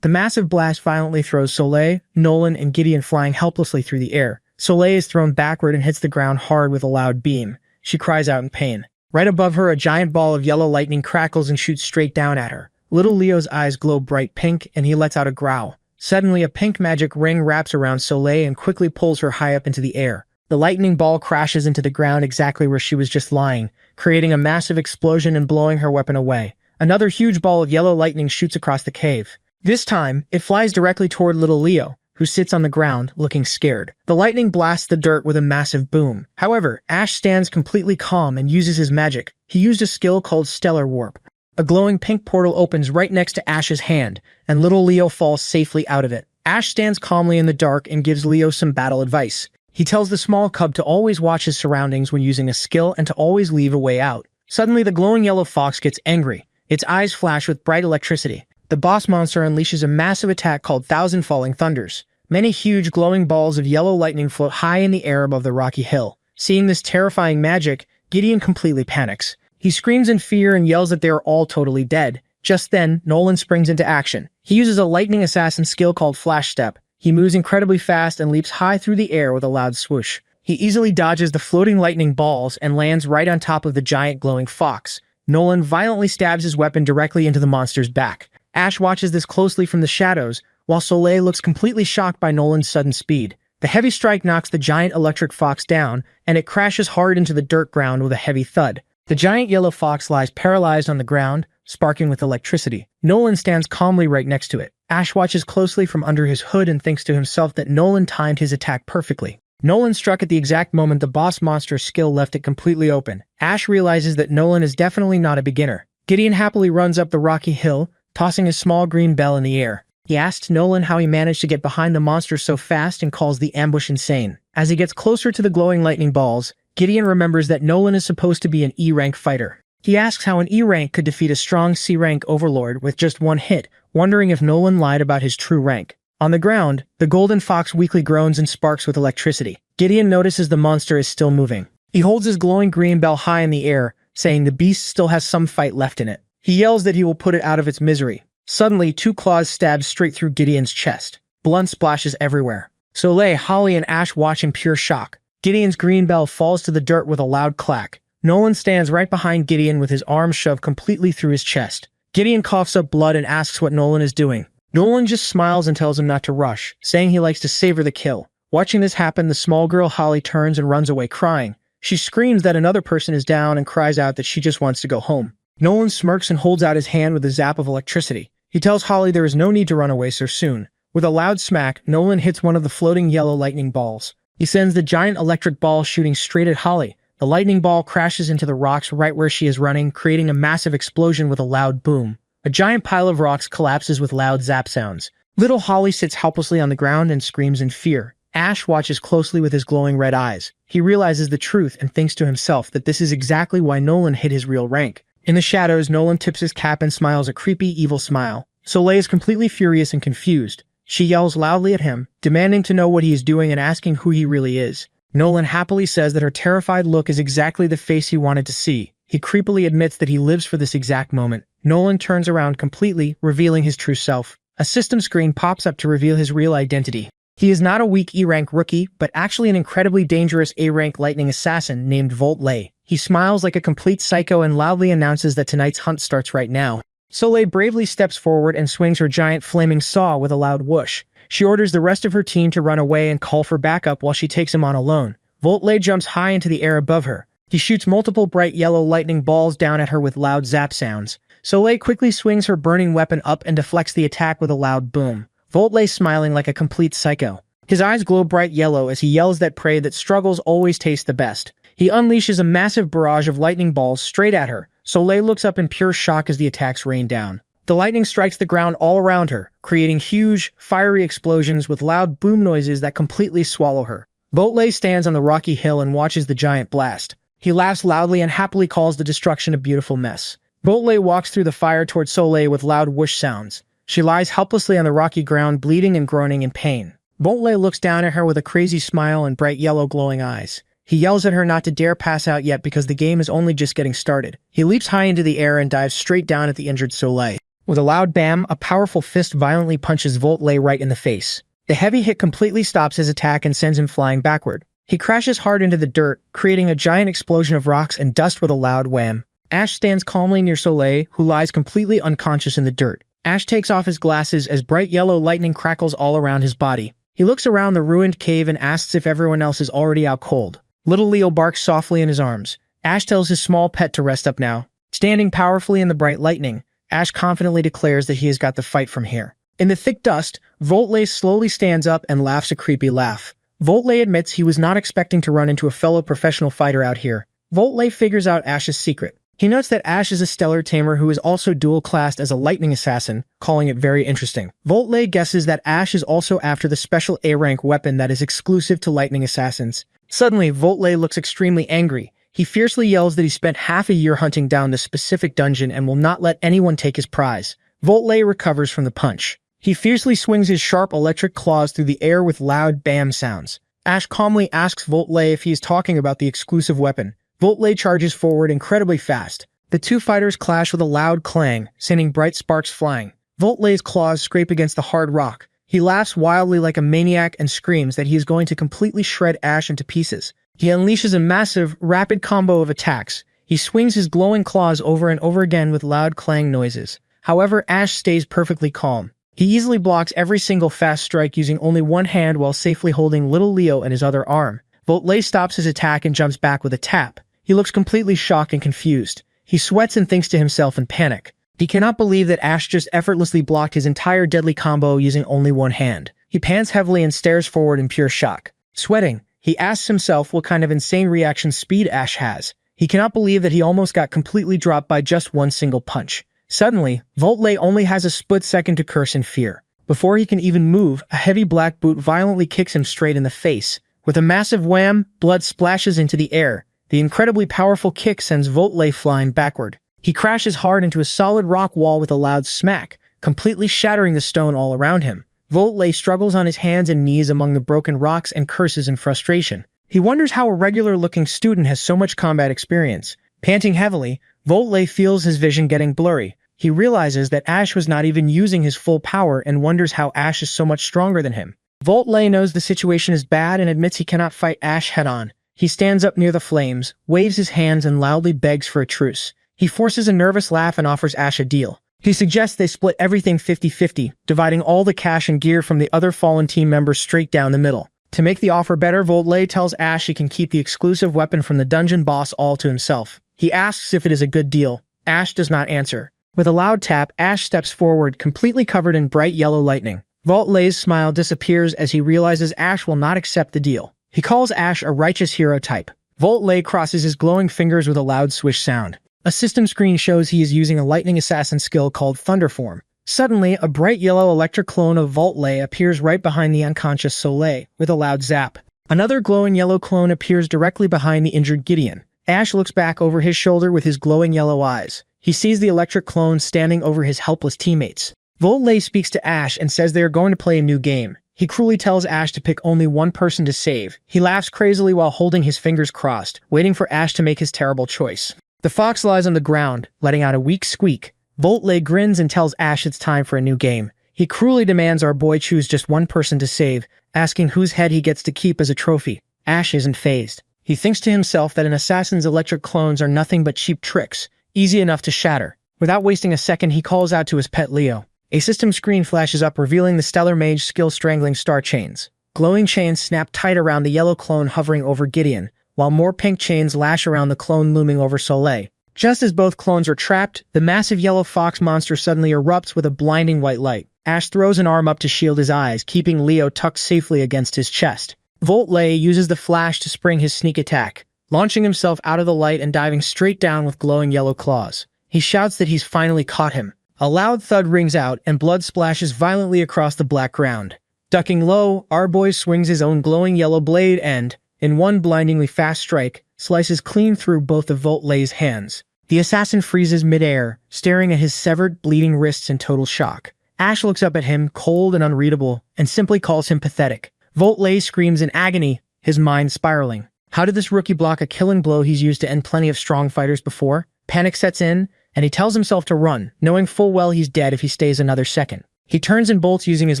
The massive blast violently throws Soleil, Nolan, and Gideon flying helplessly through the air. Soleil is thrown backward and hits the ground hard with a loud beam. she cries out in pain. Right above her, a giant ball of yellow lightning crackles and shoots straight down at her. Little Leo's eyes glow bright pink, and he lets out a growl. Suddenly, a pink magic ring wraps around Soleil and quickly pulls her high up into the air. The lightning ball crashes into the ground exactly where she was just lying, creating a massive explosion and blowing her weapon away. Another huge ball of yellow lightning shoots across the cave. This time, it flies directly toward little Leo, who sits on the ground, looking scared. The lightning blasts the dirt with a massive boom. However, Ash stands completely calm and uses his magic. He used a skill called Stellar Warp. A glowing pink portal opens right next to Ash's hand, and little Leo falls safely out of it. Ash stands calmly in the dark and gives Leo some battle advice. He tells the small cub to always watch his surroundings when using a skill and to always leave a way out. Suddenly, the glowing yellow fox gets angry. Its eyes flash with bright electricity. The boss monster unleashes a massive attack called Thousand Falling Thunders. Many huge glowing balls of yellow lightning float high in the air above the rocky hill. Seeing this terrifying magic, Gideon completely panics. He screams in fear and yells that they are all totally dead. Just then, Nolan springs into action. He uses a lightning assassin skill called Flash Step. He moves incredibly fast and leaps high through the air with a loud swoosh. He easily dodges the floating lightning balls and lands right on top of the giant glowing fox. Nolan violently stabs his weapon directly into the monster's back. Ash watches this closely from the shadows, while Soleil looks completely shocked by Nolan's sudden speed. The heavy strike knocks the giant electric fox down, and it crashes hard into the dirt ground with a heavy thud. The giant yellow fox lies paralyzed on the ground, sparking with electricity. Nolan stands calmly right next to it. Ash watches closely from under his hood and thinks to himself that Nolan timed his attack perfectly. Nolan struck at the exact moment the boss monster's skill left it completely open. Ash realizes that Nolan is definitely not a beginner. Gideon happily runs up the rocky hill, tossing his small green bell in the air. He asks Nolan how he managed to get behind the monster so fast and calls the ambush insane. As he gets closer to the glowing lightning balls, Gideon remembers that Nolan is supposed to be an E-rank fighter. He asks how an E-rank could defeat a strong C-rank overlord with just one hit, wondering if Nolan lied about his true rank. On the ground, the golden fox weakly groans and sparks with electricity. Gideon notices the monster is still moving. He holds his glowing green bell high in the air, saying the beast still has some fight left in it. He yells that he will put it out of its misery. Suddenly, two claws stab straight through Gideon's chest. Blood splashes everywhere. Soleil, Holly, and Ash watch in pure shock. Gideon's green bell falls to the dirt with a loud clack. Nolan stands right behind Gideon with his arms shoved completely through his chest. Gideon coughs up blood and asks what Nolan is doing. Nolan just smiles and tells him not to rush, saying he likes to savor the kill. Watching this happen, the small girl Holly turns and runs away crying. She screams that another person is down and cries out that she just wants to go home. Nolan smirks and holds out his hand with a zap of electricity. He tells Holly there is no need to run away so soon. With a loud smack, Nolan hits one of the floating yellow lightning balls. He sends the giant electric ball shooting straight at Holly. The lightning ball crashes into the rocks right where she is running, creating a massive explosion with a loud boom. A giant pile of rocks collapses with loud zap sounds. Little Holly sits helplessly on the ground and screams in fear. Ash watches closely with his glowing red eyes. He realizes the truth and thinks to himself that this is exactly why Nolan hid his real rank. In the shadows, Nolan tips his cap and smiles a creepy, evil smile. Soleil is completely furious and confused. She yells loudly at him, demanding to know what he is doing and asking who he really is. Nolan happily says that her terrified look is exactly the face he wanted to see. He creepily admits that he lives for this exact moment. Nolan turns around completely, revealing his true self. A system screen pops up to reveal his real identity. He is not a weak E-rank rookie, but actually an incredibly dangerous A-rank lightning assassin named Volt-Lay. He smiles like a complete psycho and loudly announces that tonight's hunt starts right now. Soleil bravely steps forward and swings her giant flaming saw with a loud whoosh. She orders the rest of her team to run away and call for backup while she takes him on alone. Volt-Lay jumps high into the air above her. He shoots multiple bright yellow lightning balls down at her with loud zap sounds. Soleil quickly swings her burning weapon up and deflects the attack with a loud boom. Volt-Lay smiling like a complete psycho. His eyes glow bright yellow as he yells that prey that struggles always taste the best. He unleashes a massive barrage of lightning balls straight at her. Soleil looks up in pure shock as the attacks rain down. The lightning strikes the ground all around her, creating huge, fiery explosions with loud boom noises that completely swallow her. Volt-Lay stands on the rocky hill and watches the giant blast. He laughs loudly and happily calls the destruction a beautiful mess. Volt-Lay walks through the fire towards Soleil with loud whoosh sounds. She lies helplessly on the rocky ground, bleeding and groaning in pain. Volt-Lay looks down at her with a crazy smile and bright yellow glowing eyes. He yells at her not to dare pass out yet because the game is only just getting started. He leaps high into the air and dives straight down at the injured Soleil. With a loud bam, a powerful fist violently punches Volt-Lay right in the face. The heavy hit completely stops his attack and sends him flying backward. He crashes hard into the dirt, creating a giant explosion of rocks and dust with a loud wham. Ash stands calmly near Soleil, who lies completely unconscious in the dirt. Ash takes off his glasses as bright yellow lightning crackles all around his body. He looks around the ruined cave and asks if everyone else is already out cold. Little Leo barks softly in his arms. Ash tells his small pet to rest up now. Standing powerfully in the bright lightning, Ash confidently declares that he has got the fight from here. In the thick dust, Voltley slowly stands up and laughs a creepy laugh. Voltley admits he was not expecting to run into a fellow professional fighter out here. Voltley figures out Ash's secret. He notes that Ash is a stellar tamer who is also dual-classed as a lightning assassin, calling it very interesting. Voltley guesses that Ash is also after the special A-rank weapon that is exclusive to lightning assassins. Suddenly, Voltley looks extremely angry. He fiercely yells that he spent half a year hunting down this specific dungeon and will not let anyone take his prize. Voltley recovers from the punch. He fiercely swings his sharp electric claws through the air with loud bam sounds. Ash calmly asks Voltley if he is talking about the exclusive weapon. Voltley charges forward incredibly fast. The two fighters clash with a loud clang, sending bright sparks flying. Voltley's claws scrape against the hard rock. He laughs wildly like a maniac and screams that he is going to completely shred Ash into pieces. He unleashes a massive, rapid combo of attacks. He swings his glowing claws over and over again with loud clang noises. However, Ash stays perfectly calm. He easily blocks every single fast strike using only one hand while safely holding little Leo in his other arm. Voltley stops his attack and jumps back with a tap. He looks completely shocked and confused. He sweats and thinks to himself in panic. He cannot believe that Ash just effortlessly blocked his entire deadly combo using only one hand. He pants heavily and stares forward in pure shock. Sweating, he asks himself what kind of insane reaction speed Ash has. He cannot believe that he almost got completely dropped by just one single punch. Suddenly, Voltley only has a split second to curse in fear. Before he can even move, a heavy black boot violently kicks him straight in the face. With a massive wham, blood splashes into the air. The incredibly powerful kick sends Voltley flying backward. He crashes hard into a solid rock wall with a loud smack, completely shattering the stone all around him. Voltley struggles on his hands and knees among the broken rocks and curses in frustration. He wonders how a regular-looking student has so much combat experience. Panting heavily, Voltley feels his vision getting blurry. He realizes that Ash was not even using his full power and wonders how Ash is so much stronger than him. Voltley knows the situation is bad and admits he cannot fight Ash head-on. He stands up near the flames, waves his hands and loudly begs for a truce. He forces a nervous laugh and offers Ash a deal. He suggests they split everything 50-50, dividing all the cash and gear from the other fallen team members straight down the middle. To make the offer better, Voltley tells Ash he can keep the exclusive weapon from the dungeon boss all to himself. He asks if it is a good deal. Ash does not answer. With a loud tap, Ash steps forward, completely covered in bright yellow lightning. Voltley's smile disappears as he realizes Ash will not accept the deal. He calls Ash a righteous hero type. Voltley crosses his glowing fingers with a loud swish sound. A system screen shows he is using a lightning assassin skill called Thunderform. Suddenly, a bright yellow electric clone of Voltley appears right behind the unconscious Soleil, with a loud zap. Another glowing yellow clone appears directly behind the injured Gideon. Ash looks back over his shoulder with his glowing yellow eyes. He sees the electric clone standing over his helpless teammates. Voltley speaks to Ash and says they are going to play a new game. He cruelly tells Ash to pick only one person to save. He laughs crazily while holding his fingers crossed, waiting for Ash to make his terrible choice. The fox lies on the ground, letting out a weak squeak. Voltley grins and tells Ash it's time for a new game. He cruelly demands our boy choose just one person to save, asking whose head he gets to keep as a trophy. Ash isn't fazed. He thinks to himself that an assassin's electric clones are nothing but cheap tricks, easy enough to shatter. Without wasting a second, he calls out to his pet Leo. A system screen flashes up revealing the Stellar Mage skill strangling star chains. Glowing chains snap tight around the yellow clone hovering over Gideon, while more pink chains lash around the clone looming over Soleil. Just as both clones are trapped, the massive yellow fox monster suddenly erupts with a blinding white light. Ash throws an arm up to shield his eyes, keeping Leo tucked safely against his chest. Voltley uses the flash to spring his sneak attack, launching himself out of the light and diving straight down with glowing yellow claws. He shouts that he's finally caught him. A loud thud rings out, and blood splashes violently across the black ground. Ducking low, our boy swings his own glowing yellow blade and, in one blindingly fast strike, slices clean through both of Voltley's hands. The assassin freezes midair, staring at his severed, bleeding wrists in total shock. Ash looks up at him, cold and unreadable, and simply calls him pathetic. Voltley screams in agony, his mind spiraling. How did this rookie block a killing blow he's used to end plenty of strong fighters before? Panic sets in, and he tells himself to run, knowing full well he's dead if he stays another second. He turns and bolts using his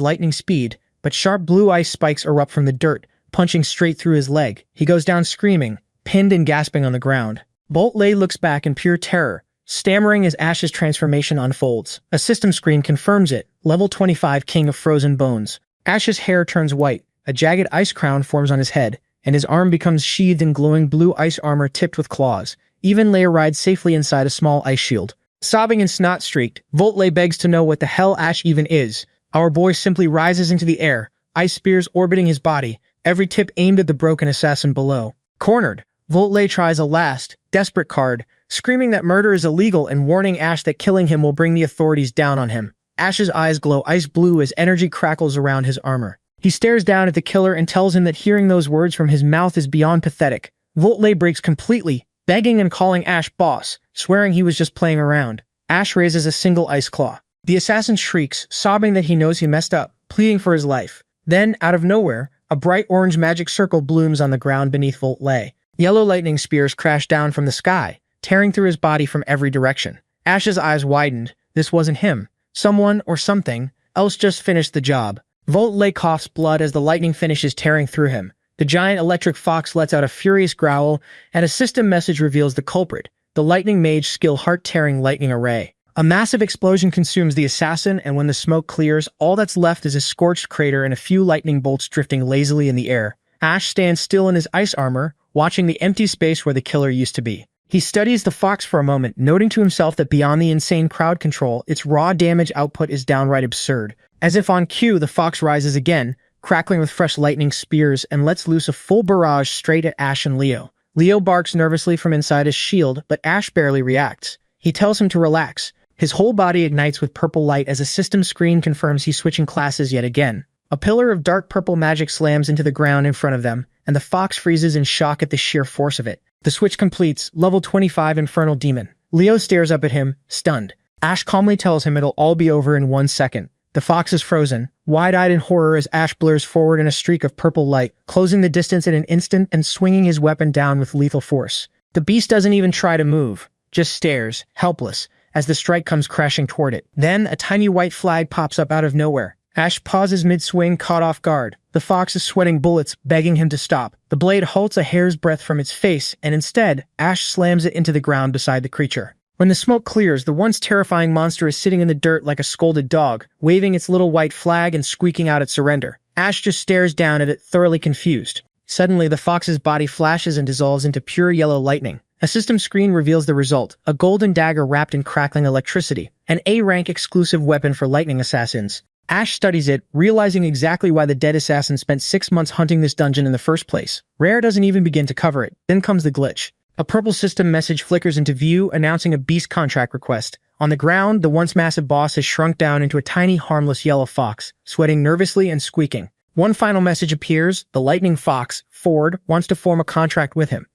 lightning speed, but sharp blue ice spikes erupt from the dirt, punching straight through his leg. He goes down screaming, pinned and gasping on the ground. Lei looks back in pure terror, stammering as Ash's transformation unfolds. A system screen confirms it. Level 25 King of Frozen Bones. Ash's hair turns white, a jagged ice crown forms on his head, and his arm becomes sheathed in glowing blue ice armor tipped with claws. Even Lei rides safely inside a small ice shield. Sobbing and snot-streaked, Lei begs to know what the hell Ash even is. Our boy simply rises into the air, ice spears orbiting his body, every tip aimed at the broken assassin below. Cornered, Lei tries a last, desperate card, screaming that murder is illegal and warning Ash that killing him will bring the authorities down on him. Ash's eyes glow ice blue as energy crackles around his armor. He stares down at the killer and tells him that hearing those words from his mouth is beyond pathetic. Lei breaks completely, begging and calling Ash boss, swearing he was just playing around. Ash raises a single ice claw. The assassin shrieks, sobbing that he knows he messed up, pleading for his life. Then, out of nowhere, a bright orange magic circle blooms on the ground beneath Lei. Yellow lightning spears crash down from the sky, tearing through his body from every direction. Ash's eyes widened. This wasn't him. Someone, or something, else just finished the job. Lei coughs blood as the lightning finishes tearing through him. The giant electric fox lets out a furious growl, and a system message reveals the culprit, the lightning mage skill heart-tearing lightning array. A massive explosion consumes the assassin, and when the smoke clears, all that's left is a scorched crater and a few lightning bolts drifting lazily in the air. Ash stands still in his ice armor, watching the empty space where the killer used to be. He studies the fox for a moment, noting to himself that beyond the insane crowd control, its raw damage output is downright absurd. As if on cue, the fox rises again, crackling with fresh lightning spears, and lets loose a full barrage straight at Ash and Leo. Leo barks nervously from inside his shield, but Ash barely reacts. He tells him to relax. His whole body ignites with purple light as a system screen confirms he's switching classes yet again. A pillar of dark purple magic slams into the ground in front of them, and the fox freezes in shock at the sheer force of it. The switch completes, level 25 Infernal Demon. Leo stares up at him, stunned. Ash calmly tells him it'll all be over in 1 second. The fox is frozen, wide-eyed in horror as Ash blurs forward in a streak of purple light, closing the distance in an instant and swinging his weapon down with lethal force. The beast doesn't even try to move, just stares, helpless, as the strike comes crashing toward it. Then, a tiny white flag pops up out of nowhere. Ash pauses mid-swing, caught off guard. The fox is sweating bullets, begging him to stop. The blade halts a hair's breadth from its face, and instead, Ash slams it into the ground beside the creature. When the smoke clears, the once terrifying monster is sitting in the dirt like a scolded dog, waving its little white flag and squeaking out its surrender. Ash just stares down at it, thoroughly confused. Suddenly, the fox's body flashes and dissolves into pure yellow lightning. A system screen reveals the result, a golden dagger wrapped in crackling electricity, an A-rank exclusive weapon for lightning assassins. Ash studies it, realizing exactly why the dead assassin spent 6 months hunting this dungeon in the first place. Rare doesn't even begin to cover it. Then comes the glitch. A purple system message flickers into view, announcing a beast contract request. On the ground, the once massive boss has shrunk down into a tiny, harmless yellow fox, sweating nervously and squeaking. One final message appears. The lightning fox, Ford, wants to form a contract with him.